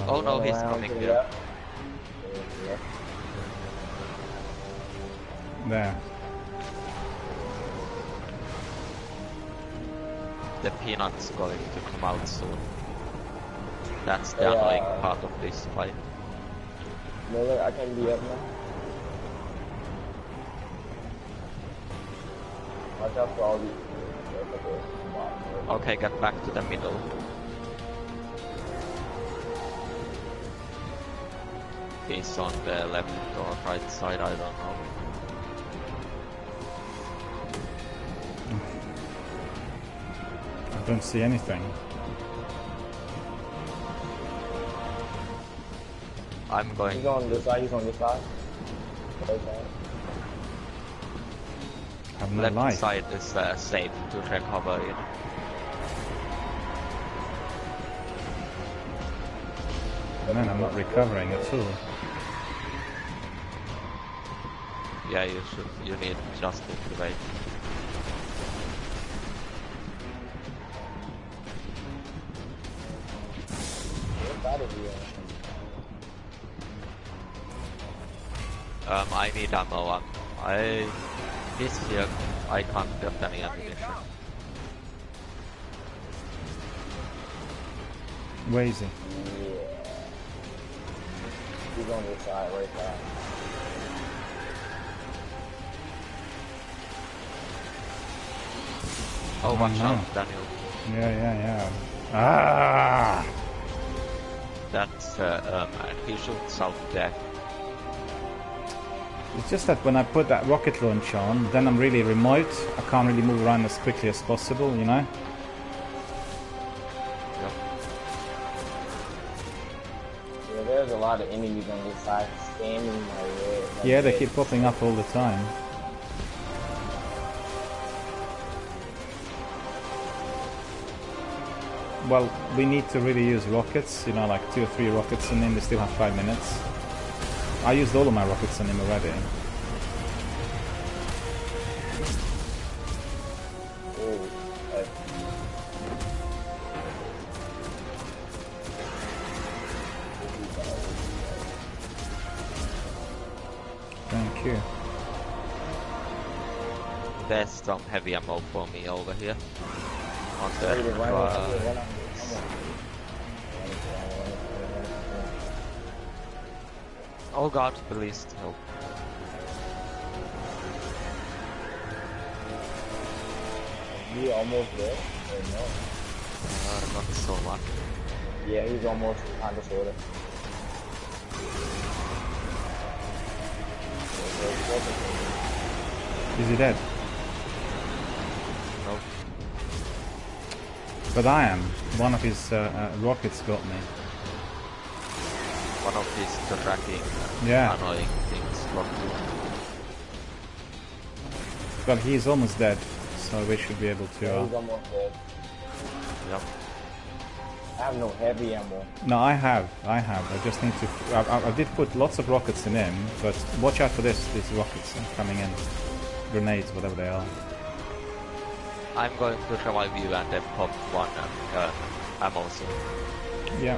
Oh no, he's coming here. There. The peanut's going to come out soon. That's the annoying part of this fight. Miller, I can be up now. Watch out for all these. Okay, get back to the middle. He's on the left or right side, I don't know. I don't see anything. I'm going. He's on this side, he's on this side. I have no left life. side is safe to recover it. Man, I'm not recovering at all. Yeah, you should. You need just to wait. I need ammo. This here, I can't get any ammunition. Where is he? Yeah. He's on this side right there. Oh, watch out, Daniel. Yeah. Ah! That's he shoots out there. It's just that when I put that rocket launch on, then I'm really remote. I can't really move around as quickly as possible, you know? Yep. Yeah, there's a lot of enemies on this side standing like yeah, they keep popping up all the time. Well, we need to really use rockets, you know, like 2 or 3 rockets, and then they still have 5 minutes. I used all of my rockets on him already. Thank you. There's some heavy ammo for me over here. On the oh god, please help. You almost there? Or no? Not so much. Yeah, he's almost kind of sorta. Is he dead? No. But I am. One of his rockets got me. One of his tracking annoying things got you. But he's almost dead, so we should be able to... Yeah, he's almost dead. Yep. I have no heavy ammo. No, I have. I just need to... I did put lots of rockets in him, but watch out for these rockets coming in. Grenades, whatever they are. I'm going to revive you and then pop one ammo soon. Yeah.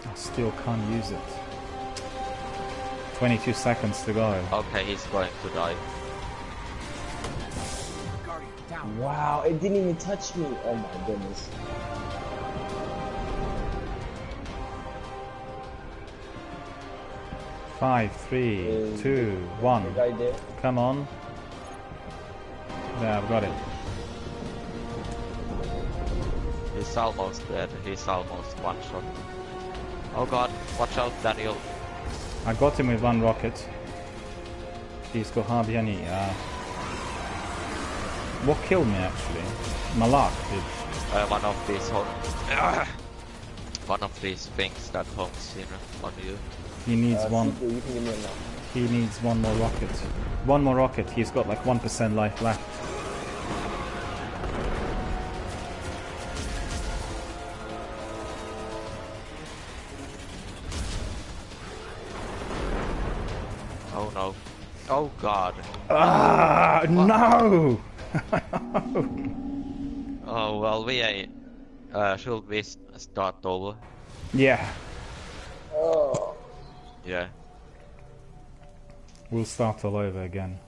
I still can't use it. 22 seconds to go. Okay, he's going to die. Wow, it didn't even touch me. Oh my goodness. Five, 3, 2, 1. Come on. Yeah, I've got it. He's almost dead. He's almost one shot. Oh god, watch out, Daniel. I got him with one rocket. He's got hardly any. What killed me actually? Malak did. One of these things that homes in on you. He needs one. He needs one more rocket. One more rocket. He's got like 1% life left. Oh no. Oh god. Ah, no! Oh well, we should we start over? Yeah. Oh. Yeah. We'll start all over again.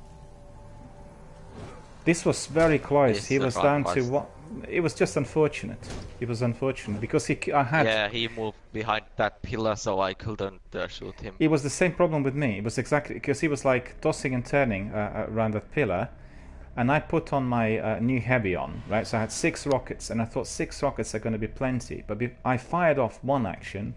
This was very close. He was down to what? It was just unfortunate. It was unfortunate because I had. Yeah, he moved behind that pillar, so I couldn't shoot him. It was the same problem with me. It was exactly because he was like tossing and turning around that pillar, and I put on my new heavy on, right? So I had 6 rockets, and I thought 6 rockets are going to be plenty. But I fired off one action.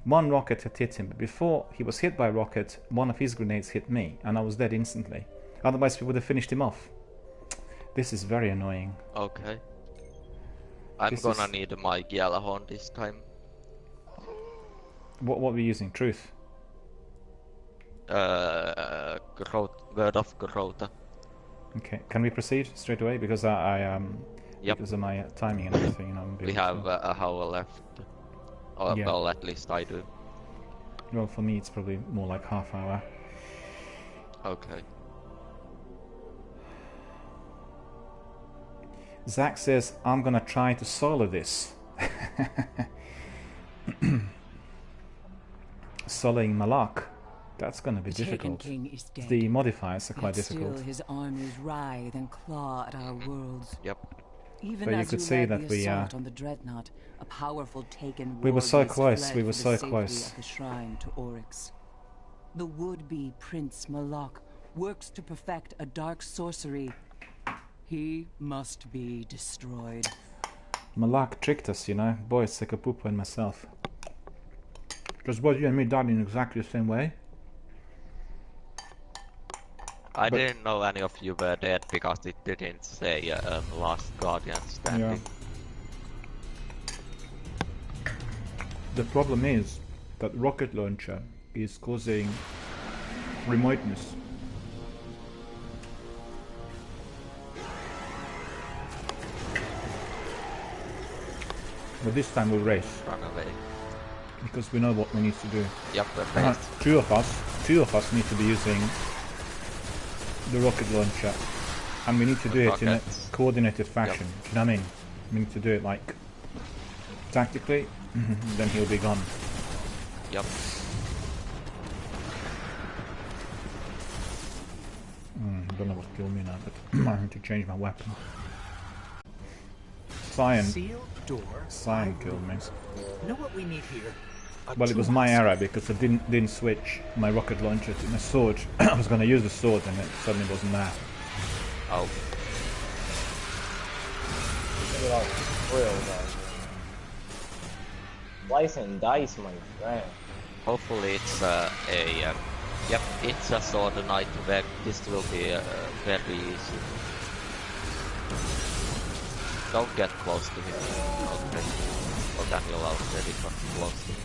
One rocket had hit him, but before he was hit by a rocket, one of his grenades hit me, and I was dead instantly. Otherwise, we would have finished him off. This is very annoying. Okay. I'm gonna need my Gjallarhorn this time. What were we using? Truth? Word of Garota. Okay, can we proceed straight away? Because because of my timing and everything, you know. We have a hour left. Or, yeah. Well, at least I do. Well, for me, it's probably more like half hour. Okay. Zach says, I'm gonna try to solo this. Soloing Malak. That's gonna be difficult. King is dead. The modifiers are quite difficult. Still his armies writhe and claw at our worlds. Yep. Even but you as could you see led that the assault on the dreadnought, a powerful taken we were so war close. fled We were for so the safety close. of the shrine to Oryx. The would-be Prince Malak works to perfect a dark sorcery. He must be destroyed. Malak tricked us, you know. Boy, Sekapupa and myself. Because both you and me died in exactly the same way. I didn't know any of you were dead because it didn't say last guardian standing. Yeah. The problem is that rocket launcher is causing remoteness. But this time we'll race. Run away. Because we know what we need to do. Yep, we're two of us need to be using the rocket launcher, and we need to do it in a coordinated fashion. Yep. Do you know what I mean? We need to do it like tactically, then he'll be gone. Yep. I don't know what killed me now, but I need to change my weapon. Cyan killed me. Know what we need here? Well, it was my error because I didn't switch my rocket launcher to my sword. I was going to use the sword and it suddenly wasn't there. Oh. Real guys. Slice and dice, my friend. Hopefully it's yep, it's a sword knight where this will be very easy. Don't get close to him. Okay. Or Daniel already got close to him.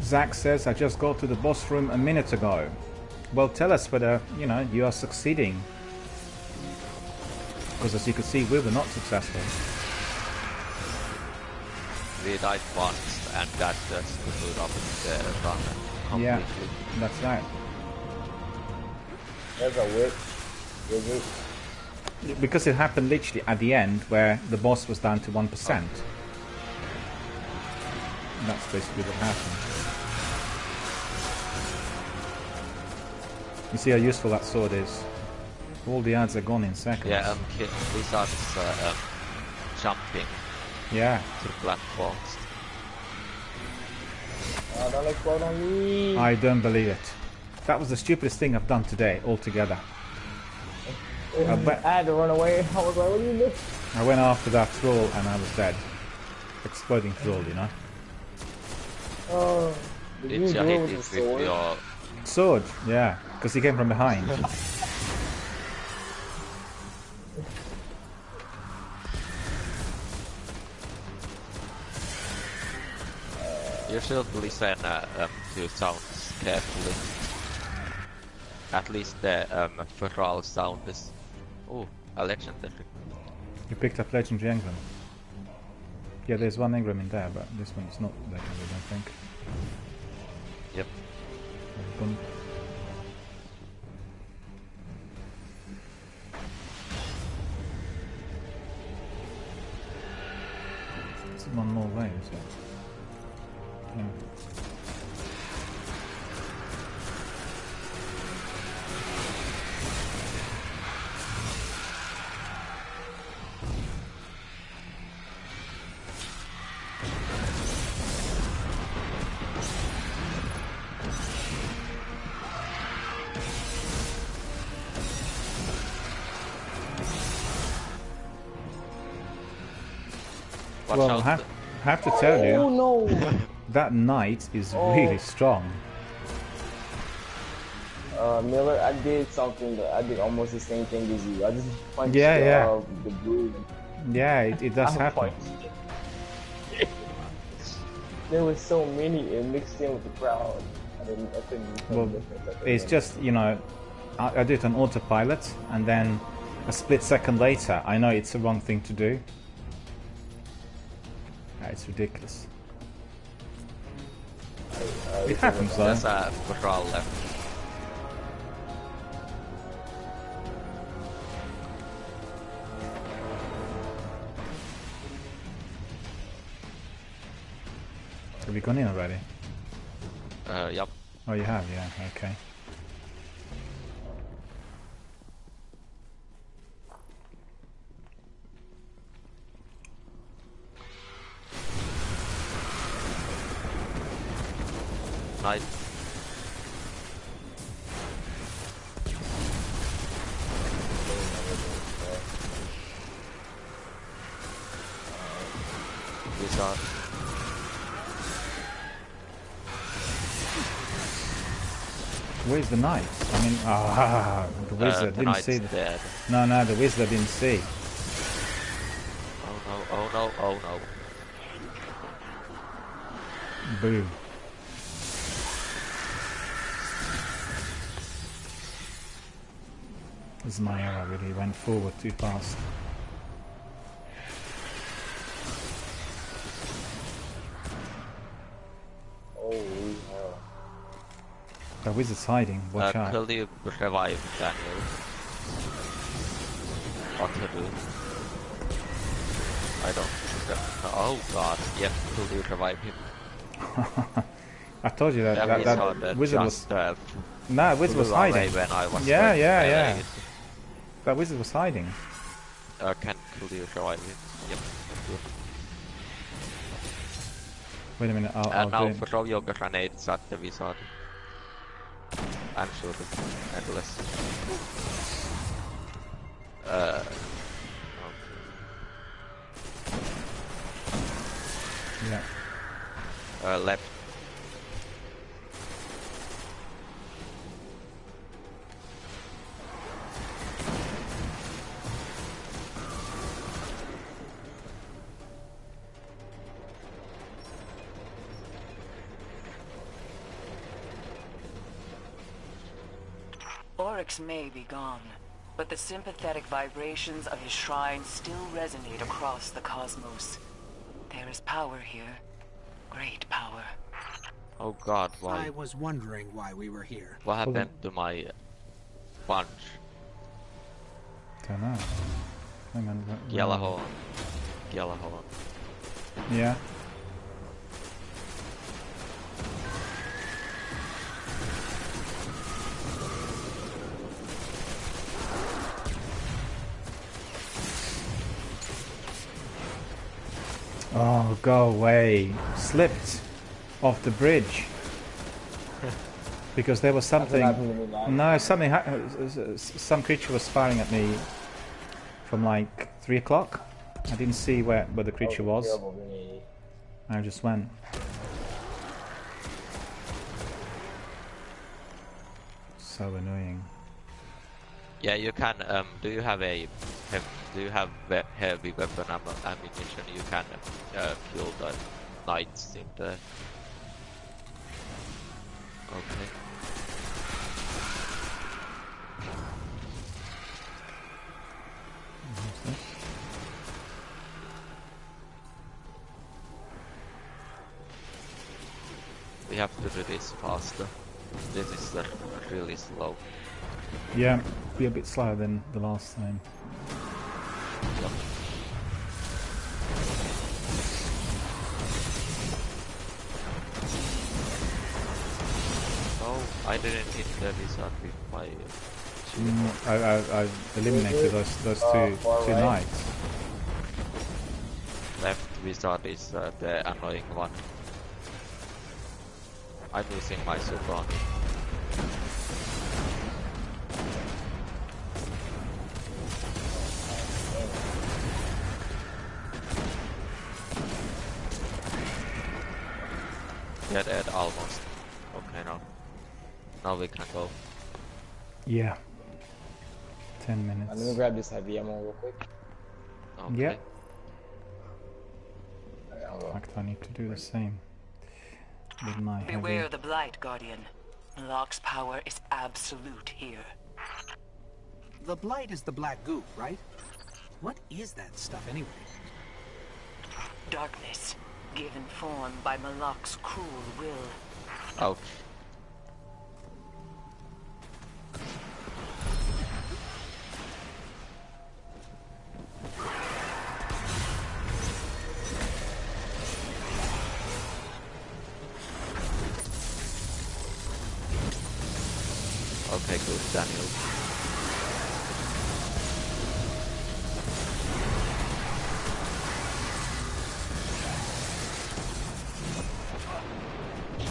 Zach says, I just got to the boss room a minute ago. Well, tell us whether, you know, you are succeeding. Because as you can see, we were not successful. We died once, and that just screwed up the run completely. Yeah, that's right. There's a witch. Because it happened literally at the end, where the boss was down to 1%. Oh. That's basically what happened. You see how useful that sword is. All the ads are gone in seconds. Yeah, these are jumping. Yeah. To platforms. Don't explode on me. I don't believe it. That was the stupidest thing I've done today altogether. I had to run away. I was like, what are you doing? I went after that troll and I was dead. Exploding troll, you know. Oh, did you do it with the sword? Your sword, yeah, because he came from behind. You should listen to sounds carefully. At least the feral sound is... Oh, a legendary. You picked up legendary engram. Yeah, there's one engram in there, but this one's not legendary, I don't think. Yep. It's one more way, is it? Yeah. Well, I have to tell you, that knight is really strong. Miller, I did something that I did almost the same thing as you. I just punched the blue. Yeah, it does happen. There was so many, it mixed in with the crowd. I couldn't tell the difference. It's just, you know, I do it on autopilot, and then a split second later, I know it's the wrong thing to do. It's ridiculous. It happens though. There's a patrol left. Have you gone in already? Yep. Oh, you have, yeah, okay. Nice. These are... Where's the knife? I mean, the wizard didn't see the... Dead. No, the wizard didn't see. Oh no. Boom. This is my error, really. Went forward too fast. Holy hell. The wizard's hiding, watch out. Will you revive Daniel? What to do? I don't... Oh god, yep, will you revive him? I told you that wizard was... No, wizard was away hiding. When I was Yeah. That wizard was hiding. Can you revive it? Yep. Good. Wait a minute, I'll now do it. throw your grenades at the wizard. And shoot it. Endless. Yeah. Left. Oryx may be gone, but the sympathetic vibrations of his shrine still resonate across the cosmos. There is power here. Great power. Oh god, why? I was wondering why we were here. What happened to my punch? Don't know. Hang on. Yellow. Yeah. Oh, go away. Slipped off the bridge. Because there was something... No, something... Some creature was firing at me from like 3 o'clock. I didn't see where the creature was. I just went. So annoying. Yeah, you can. Do you have heavy weapon ammunition? You can kill the knights in the. Okay. We have to do this faster. This is really slow. Yeah, be a bit slower than the last time. Yep. Oh, I didn't hit the wizard with my I eliminated those two knights. Left wizard is the annoying one. I'm using my super on it. Yeah, dead almost. Okay, now we can go. Yeah. 10 minutes. I'm gonna grab this heavy ammo real quick. Okay. Yeah. In fact, I need to do the same. With my Beware heavy. the Blight, Guardian. Locke's power is absolute here. The Blight is the black goo, right? What is that stuff anyway? Darkness, given form by Malak's cruel will. Ouch. Okay, good, Daniel.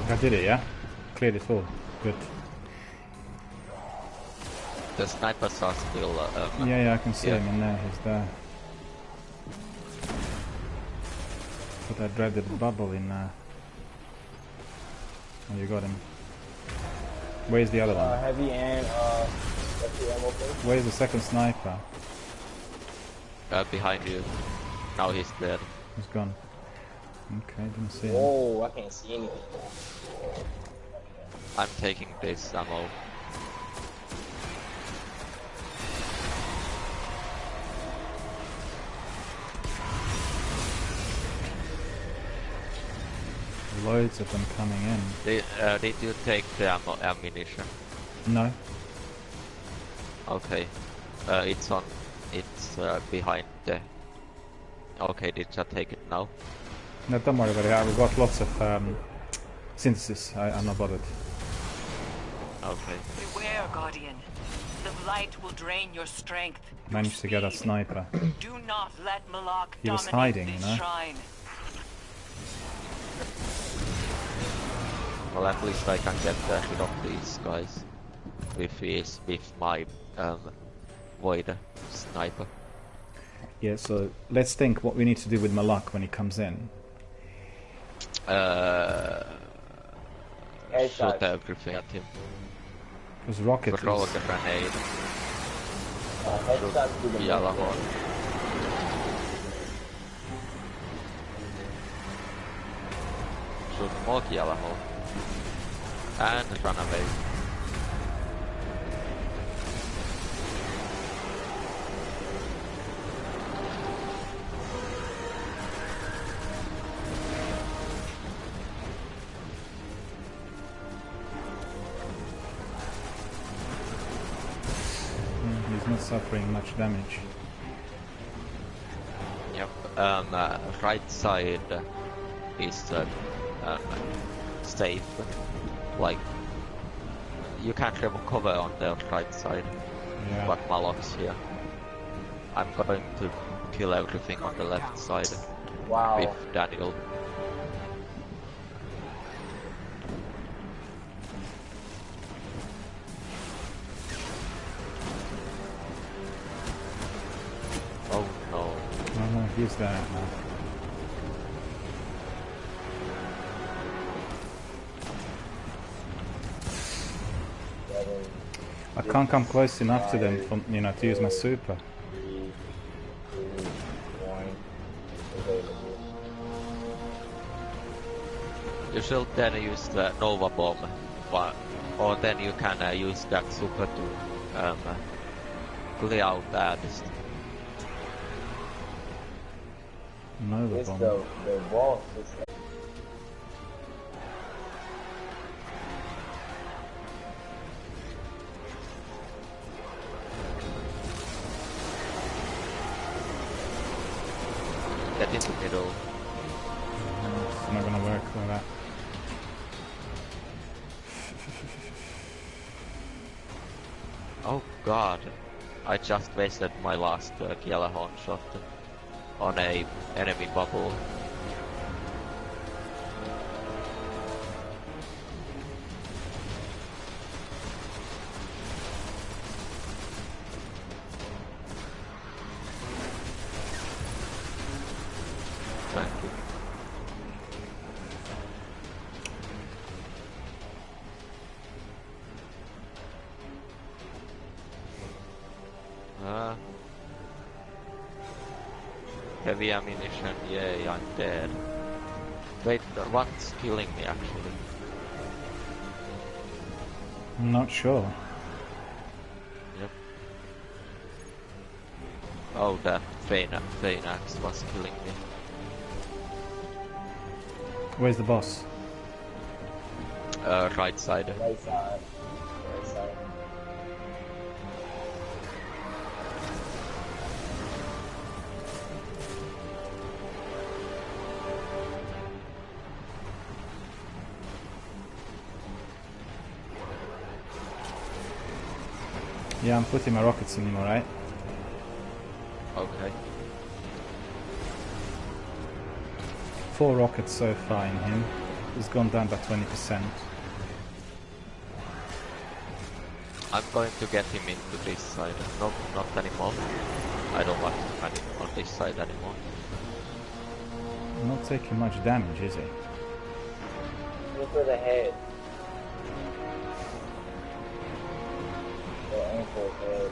I did it, yeah? Cleared it all. Good. The snipers are still... yeah, I can see him in there. He's there. Put that dreaded bubble in there. Oh, you got him. Where's the other one? Heavy and ammo plate. Where's the second sniper? Behind you. Now he's dead. He's gone. Okay, didn't see him. Whoa, I can't see anything. I'm taking this ammo. Loads of them coming in. Did you take the ammunition? No. Okay. It's behind the... Okay, did you take it now? No, don't worry about it. We've got lots of Synthesis, I'm not bothered. Okay. Beware, Guardian. The blight will drain your strength. Managed to get that sniper. Do not let Malak He was dominate hiding, this you know. shrine. Well, at least I can get rid of these guys with my void sniper. Yeah, so let's think what we need to do with Malak when he comes in. Shoot everything at him. Because rocket throw is... a grenade. Headshots to the Yellow horn. Shoot more yellow horn. And run away. He's not suffering much damage. Yep. Right side is safe. Like you can't recover on the right side. Yeah. But Malok's here. I'm going to kill everything on the left side. Wow. With Daniel. Oh no. No, he's there now. I can't come close enough to them, from, you know, to use my super. You should then use the Nova Bomb, or then you can use that super to clear out the abyss. Nova Bomb. The wall is Get into the middle. It's not gonna work like that. Oh god, I just wasted my last yellow horn shot on a enemy bubble. Thank you. Heavy ammunition, yay, I'm dead. Wait, what's killing me actually? I'm not sure. Yep. Oh, that Phaenax was killing me. Where's the boss? Right side. right side. Right side. Yeah, I'm putting my rockets in him, alright? Okay. 4 rockets so far in him. He's gone down by 20%. I'm going to get him into this side. No, not anymore. I don't want to find him on this side anymore. Not taking much damage, is he? Look for the head. Or aim for his head.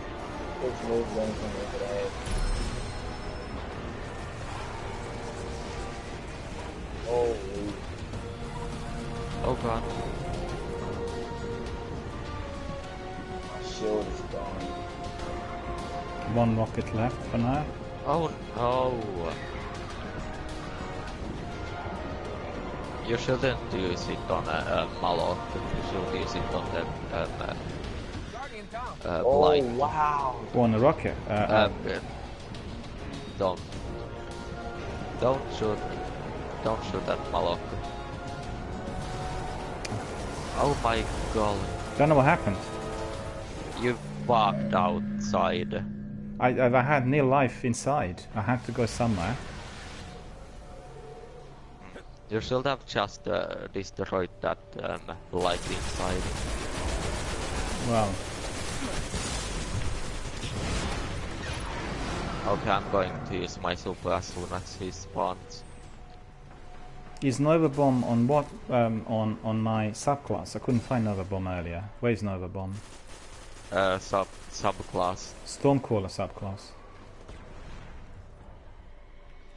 Which moves anything into the head. Holy. Oh god. My shield is gone. 1 rocket left for now. Oh no. You shouldn't use it on a Malok. You should use it on the Oh blight. wow. On a rocket? Don't shoot at Malok. Oh my god. Don't know what happened. You walked outside. I had nil life inside. I had to go somewhere. You should have just destroyed that light inside. Well. Okay, I'm going to use my super as soon as he spawns. Is Nova Bomb on what? On my subclass? I couldn't find Nova Bomb earlier. Where's Nova Bomb? Subclass. Stormcaller subclass.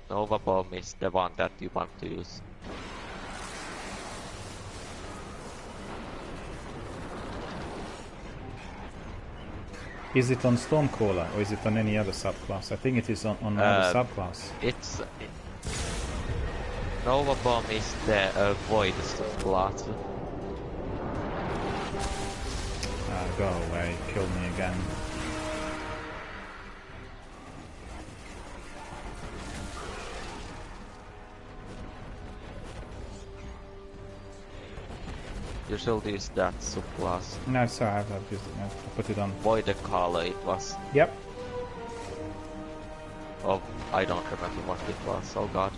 Nova Bomb is the one that you want to use. Is it on Stormcaller or is it on any other subclass? I think it is on another subclass. It's Nova Bomb is the Void subclass. Go away, kill me again. You should use that subclass. No, sorry, I've used it now. I put it on. Void Color it was. Yep. Oh, I don't remember what it was, oh god.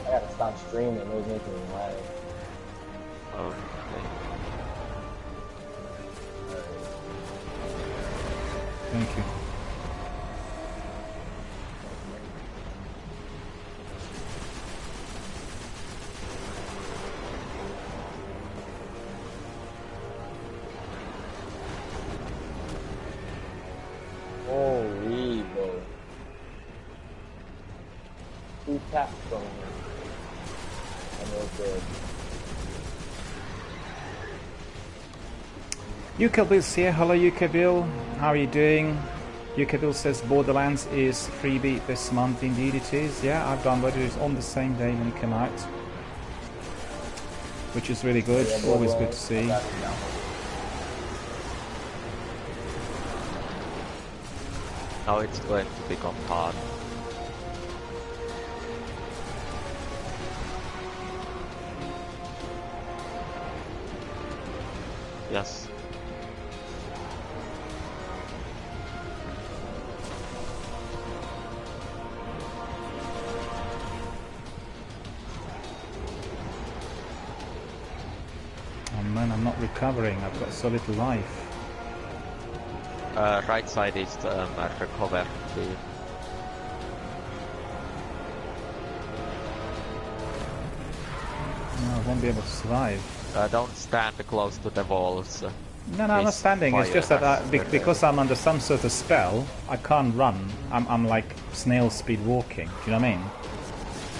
I gotta stop streaming, it was making me lag. Okay. Thank you. Holy bro. 2 taps from him. And it was good. UK Bill's here. Hello UK Bill. How are you doing? UK Bill says Borderlands is freebie this month. Indeed it is. Yeah, I've downloaded it on the same day when it came out. Which is really good. Yeah, always good to see. Now it's going to become hard. Yes. Oh man, I'm not recovering. I've got so little life. Right side is recover too. No, I won't be able to survive. Don't stand close to the walls. No, I'm not standing. It's just that because I'm under some sort of spell, I can't run. I'm like snail speed walking. Do you know what I mean?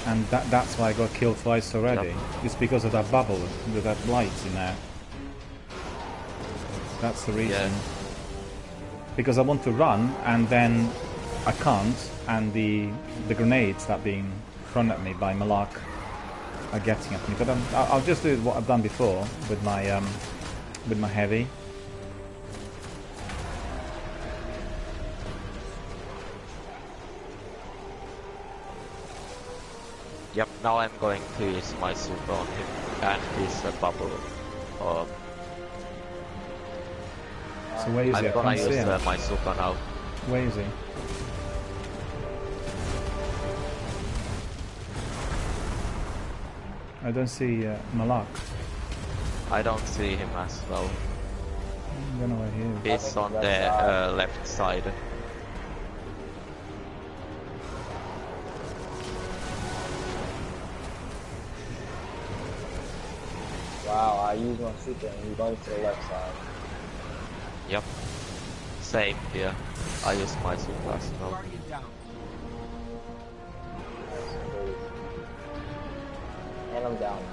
And that's why I got killed twice already. Yep. It's because of that bubble, with that light in there. That's the reason. Yeah. Because I want to run and then I can't, and the grenades that are being thrown at me by Malak are getting at me. But I'll just do what I've done before with my heavy. Yep, now I'm going to use my super on him and his bubble. So where is he? I'm gonna use my super now. Where is he? I don't see Malak. I don't see him as well. I don't know where he is. He's on the left side. Wow, I used my super and he's going to the left side. Yep. Same here. I use my super as well. And I'm down.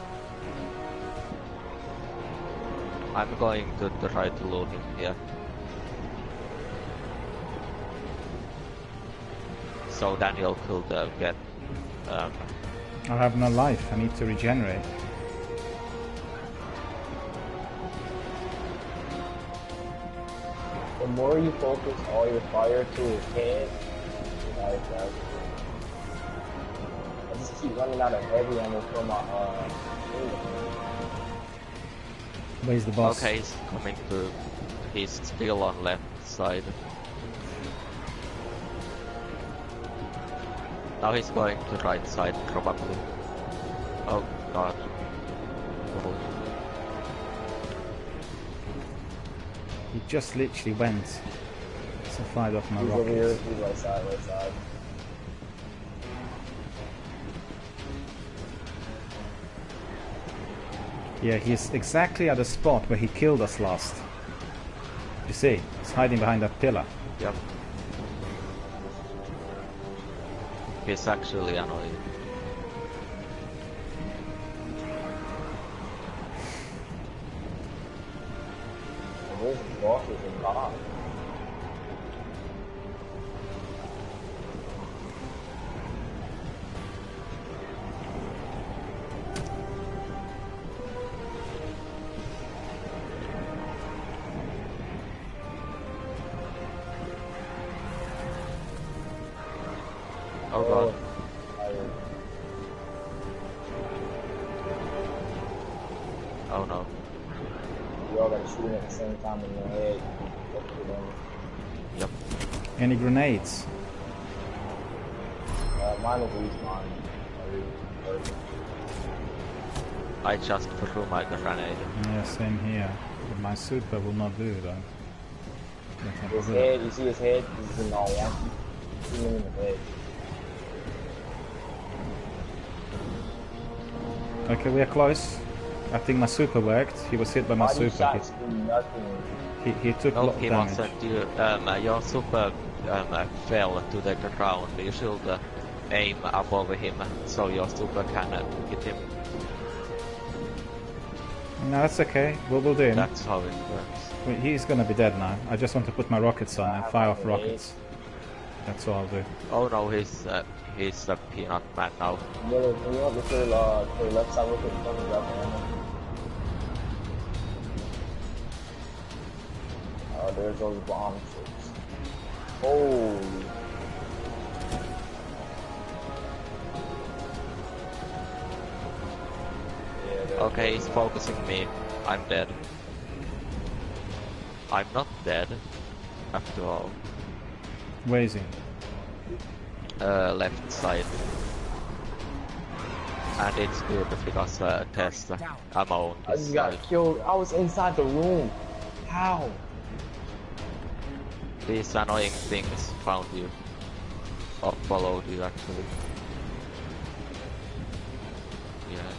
I'm going to try to loot him here. So Daniel could get... I have no life. I need to regenerate. The more you focus all your fire to his head, I just keep running out of heavy ammo for my Where's the boss? Okay, he's coming to... He's still on left side. Now he's going to right side, probably. Oh god. Oh. He just literally went. So fired off my rockets. Over here, he's right side, right side. Yeah, he's exactly at the spot where he killed us last. You see, he's hiding behind that pillar. Yep. He's actually annoying. Those bosses are gone. Oh god. Oh no. You all gotta shoot him at the same time in your head. Yep. Any grenades? Mine will respawn. I just threw my grenade. Yeah, same here. But my super will not do that. His head, you see his head? He's in all one. See him in the head. Okay, we are close. I think my super worked. He was hit by my super. He took a lot of damage. Wasn't. Your super fell to the ground. You should aim above him so your super can hit him. No, that's okay. We'll do him. That's how it works. He's gonna be dead now. I just want to put my rockets on and fire off rockets. That's all I'll do. Oh no, he's a peanut man now. Miller, can you help me to the left side with it? Oh, there's those bomb ships. Holy. Okay, he's focusing me. I'm dead. I'm not dead, after all. Where is he? Left side. And it's good because test ammo on I just got killed. I was inside the room. How? These annoying things found you. Or followed you actually. Yeah.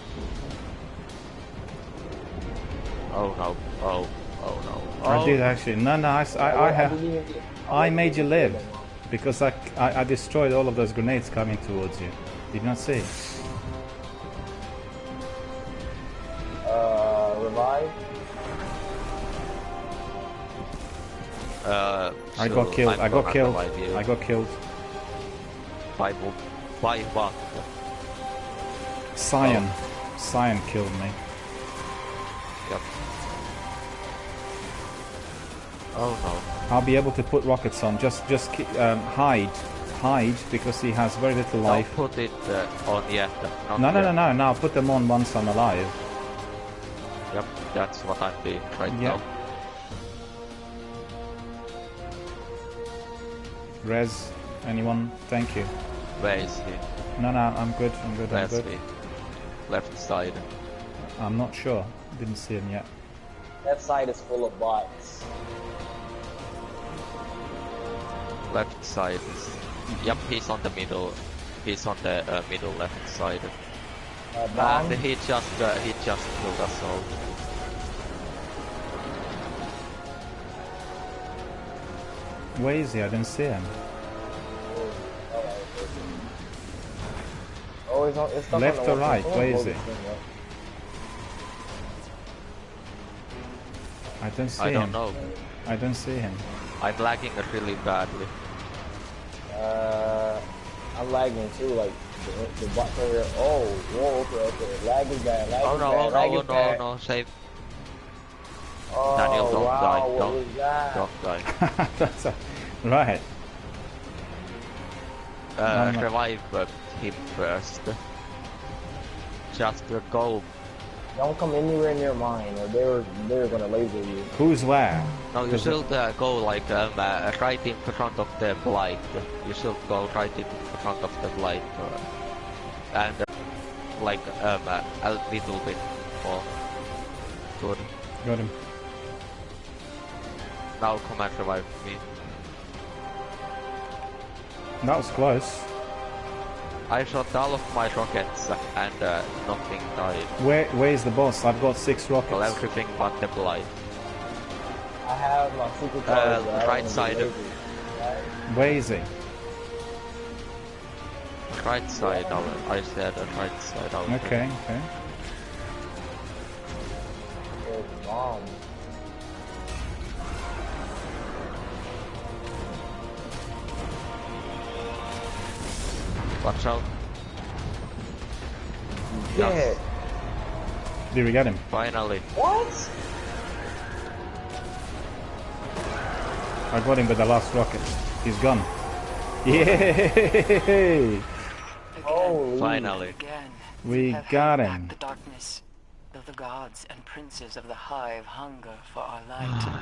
Oh no. Oh no. Oh. I did actually. No, I made you live. Because I destroyed all of those grenades coming towards you. Did you not see? Revive? I got killed. I got killed. I got killed. By what? Cyan. Cyan killed me. Yep. Oh no. I'll be able to put rockets on. Just hide, because he has very little life. Don't put it on yet. No. Put them on once I'm alive. Yep, that's what I'm doing right now. Res, anyone? Thank you. Where is he? No, I'm good. Where's he? Left side. I'm not sure. Didn't see him yet. That side is full of bots. Left side is... Yep, he's on the middle. He's on the middle left side. And he just killed us all. Where is he? I didn't see him. Oh, it's left or right? Where is he? I don't see him. I don't know. I don't see him. I'm lagging really badly. I'm lagging too, like the bot player. Oh, whoa, okay. Lag is bad. No, save. Oh, Daniel, don't die. Don't die. That's right. Revive him first. Just go Don't come anywhere near mine, or they're gonna laser you. Who's where? No, you should go like right in front of the blight. You should go right in front of the blight, and like a little bit more. Good. Got him. Now come and revive me. That was close. I shot all of my rockets and nothing died. Where is the boss? I've got 6 rockets. Well, everything but the blight. I have my superpower. Right side. Where is he? Right side. I said right side. Okay, okay. Bomb. Watch out. Yeah. Did we get him? Finally. What? I got him with the last rocket. He's gone. Yay! Oh, finally. Again, we got him. The darkness, though the gods and princes of the hive hunger for our light.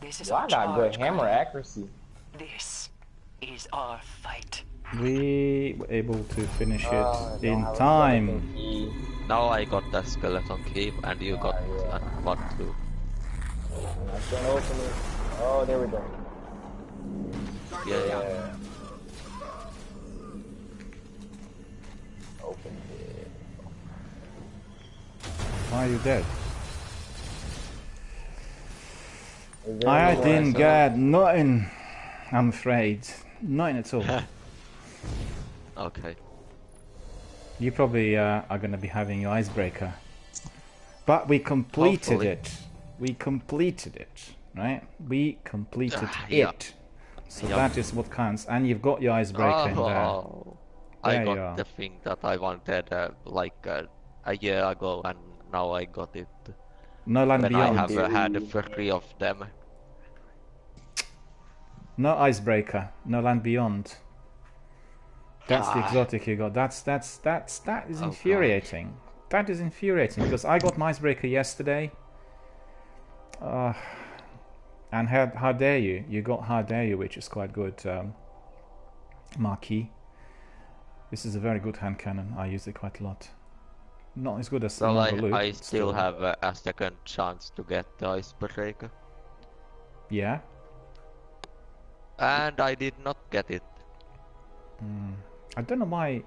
This is our got good hammer cry. accuracy. This is our fight. We were able to finish it in time. Now I got the skeleton key and you got what to do. I can't open it. Oh, there we go. Yeah. Open it. Why are you dead? I didn't get nothing, I'm afraid. Nothing at all. Okay. You probably are going to be having your icebreaker. But we completed Hopefully. it. We completed it, right? We completed yeah. it. So that is what counts. And you've got your icebreaker in there. I got the thing that I wanted like a year ago, and now I got it. No Land Beyond. I have had 3 of them. No icebreaker. No Land Beyond. That's the exotic you got. That is infuriating. That is infuriating because I got my icebreaker yesterday. And how dare you? You got how dare you, which is quite good. Marquis. This is a very good hand cannon. I use it quite a lot. Not as good as well, Loop, I still have a second chance to get the icebreaker. Yeah. And I did not get it. I don't know why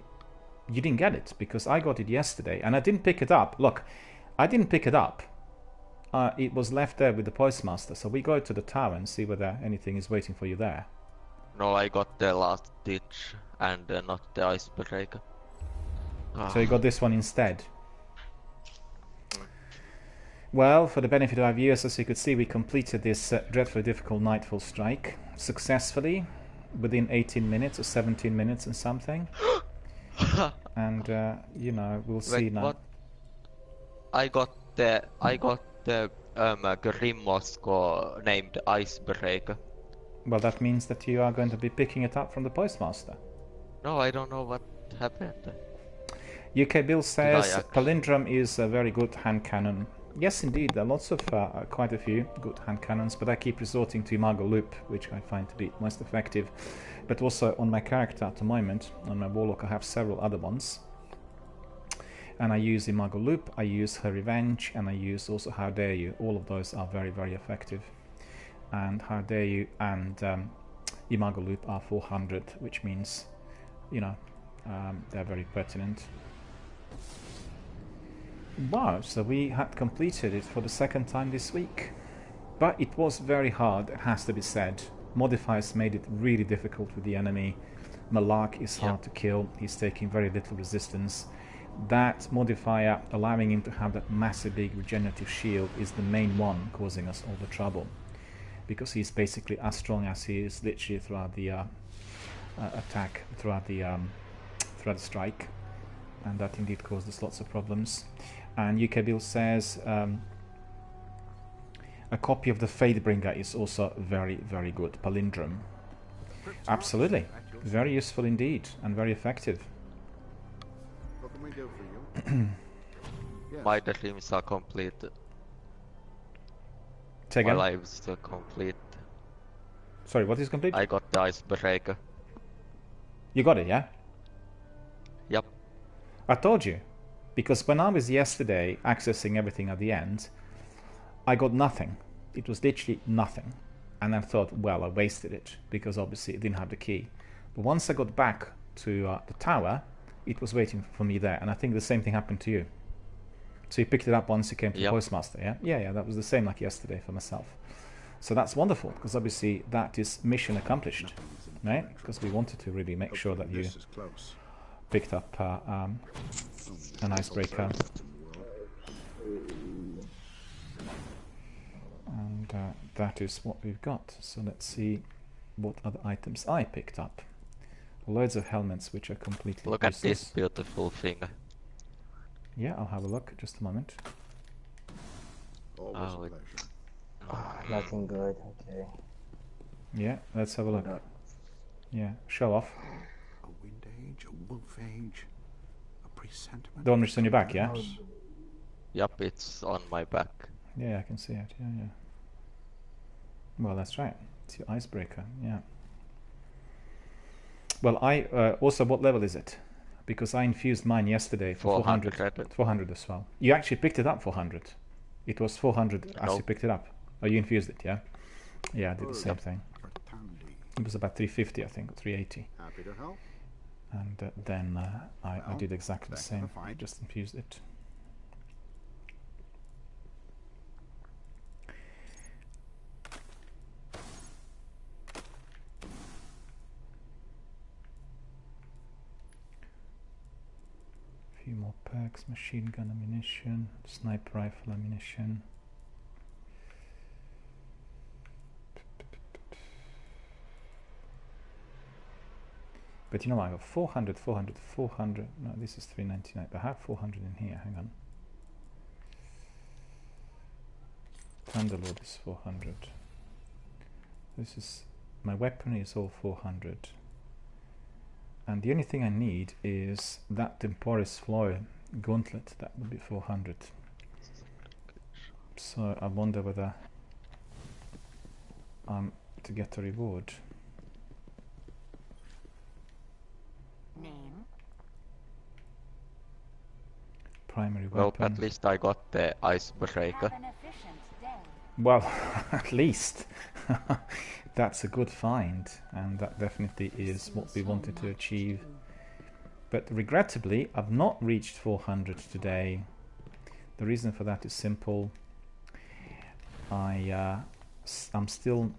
you didn't get it, because I got it yesterday and I didn't pick it up. Look, I didn't pick it up. It was left there with the postmaster, so we go to the tower and see whether anything is waiting for you there. No, I got the last ditch and not the icebreaker. So you got this one instead. Well, for the benefit of our viewers, as you could see, we completed this dreadfully difficult Nightfall Strike successfully within 18 minutes or 17 minutes and something. And you know, we'll see now. What? I got the Grimmosko named icebreaker. Well, that means that you are going to be picking it up from the postmaster. No, I don't know what happened. UK Bill says Palindrome is a very good hand cannon. Yes, indeed, there are lots of, quite a few good hand cannons, but I keep resorting to Imago Loop, which I find to be most effective. But also on my character at the moment, on my Warlock, I have several other ones. And I use Imago Loop, I use Her Revenge, and I use also How Dare You. All of those are very, very effective. And How Dare You and Imago Loop are 400, which means, you know, they're very pertinent. Wow, so we had completed it for the second time this week. But it was very hard, it has to be said. Modifiers made it really difficult with the enemy. Malak is hard to kill, he's taking very little resistance. That modifier, allowing him to have that massive big regenerative shield, is the main one causing us all the trouble. Because he's basically as strong as he is literally throughout the attack, throughout the strike. And that indeed caused us lots of problems. And UK Bill says a copy of the Fadebringer is also very, very good. Palindrome. Absolutely. Very useful indeed, and very effective. What can we do for you? My dreams are complete. Say again? My lives are complete. Sorry, what is complete? I got the icebreaker. You got it, yeah? Yep. I told you. Because when I was yesterday accessing everything at the end, I got nothing. It was literally nothing. And I thought, well, I wasted it, because obviously it didn't have the key. But once I got back to the tower, it was waiting for me there. And I think the same thing happened to you. So you picked it up once you came to the postmaster, yeah? Yeah, that was the same like yesterday for myself. So that's wonderful, because obviously that is mission accomplished, right? Because we wanted to really make sure that you picked up an icebreaker. And that is what we've got. So let's see what other items I picked up. Loads of helmets which are completely Look useless. at this beautiful thing. Yeah, I'll have a look. Just a moment. Nothing good. Okay. Yeah, let's have a look. Yeah, show off. A wind age, a wolf age, a presentiment. The one which is on your back, yeah? Yep, it's on my back. Yeah, I can see it. Yeah. Well, that's right. It's your icebreaker. Yeah. Well, I also, what level is it? Because I infused mine yesterday for 400. 400 as well. You actually picked it up 400. It was 400 as you picked it up. Oh, you infused it, yeah? Yeah, I did the same thing. It was about 350, I think, 380. Happy to help. And then I did exactly the same. I just infused it. Few more perks, machine gun ammunition, sniper rifle ammunition. But you know, I got 400, 400, 400. No, this is 399. But I have 400 in here. Hang on. Thunderlord is 400. This is my weapon is all 400. And the only thing I need is that Temporis Floor Gauntlet. That would be 400. So I wonder whether I'm to get a reward. Name? Primary well, weapon. at least I got the icebreaker. Well, at least. That's a good find, and that definitely is what we wanted to achieve. But regrettably, I've not reached 400 today. The reason for that is simple. I'm still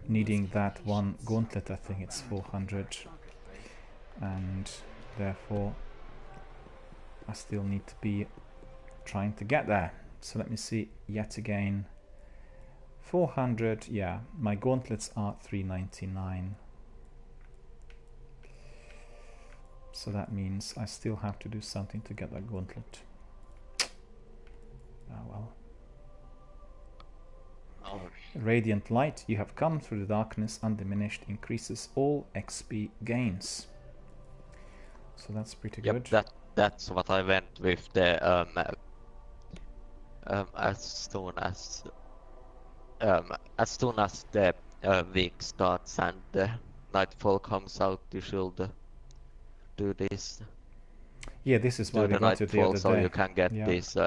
needing that one gauntlet. I think it's 400, and therefore I still need to be trying to get there. So let me see yet again. 400, yeah, my gauntlets are 399. So that means I still have to do something to get that gauntlet. Ah well. Oh. Radiant light, you have come through the darkness undiminished, increases all XP gains. So that's pretty good. That's what I went with the as soon as the week starts and the nightfall comes out, you should do this. Yeah, this is why we got it the other day. So you can get this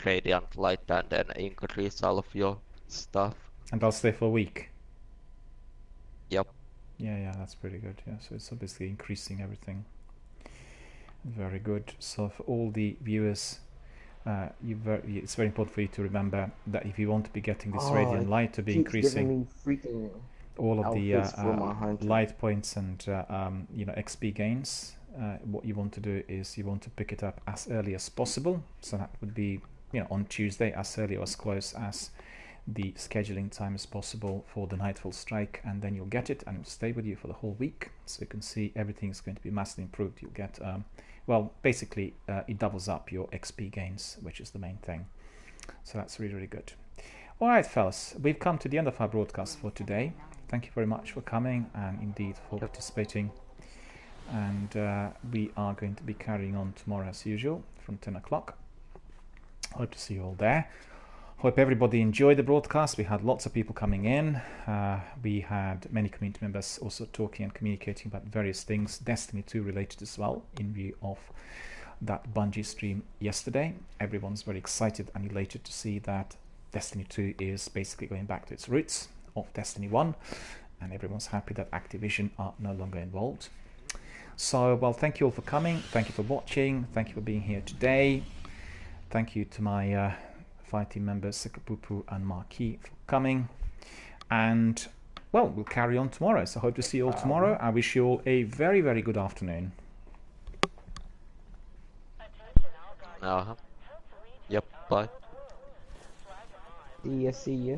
radiant light and then increase all of your stuff. And I'll stay for a week. Yep. Yeah, that's pretty good. Yeah, so it's obviously increasing everything. Very good. So for all the viewers, it's very important for you to remember that if you want to be getting this radiant light to be increasing all of the light points and XP gains, what you want to do is you want to pick it up as early as possible. So that would be on Tuesday, as early or as close as the scheduling time as possible for the Nightfall Strike, and then you'll get it and it'll stay with you for the whole week. So you can see everything is going to be massively improved. You'll get well, basically it doubles up your XP gains, which is the main thing. So that's really, really good. All right, fellas, we've come to the end of our broadcast for today. Thank you very much for coming and indeed for participating. And we are going to be carrying on tomorrow as usual from 10 o'clock. hope to see you all there. Hope everybody enjoyed the broadcast. We had lots of people coming in. We had many community members also talking and communicating about various things, Destiny 2 related as well, in view of that Bungie stream yesterday. Everyone's very excited and elated to see that Destiny 2 is basically going back to its roots of Destiny 1, and everyone's happy that Activision are no longer involved. So, well, thank you all for coming. Thank you for watching. Thank you for being here today. Thank you to my Fire Team members Sikapupu and Marquis for coming. And, well, we'll carry on tomorrow. So I hope to see you all tomorrow. I wish you all a very, very good afternoon. Yep, bye. See ya, see ya.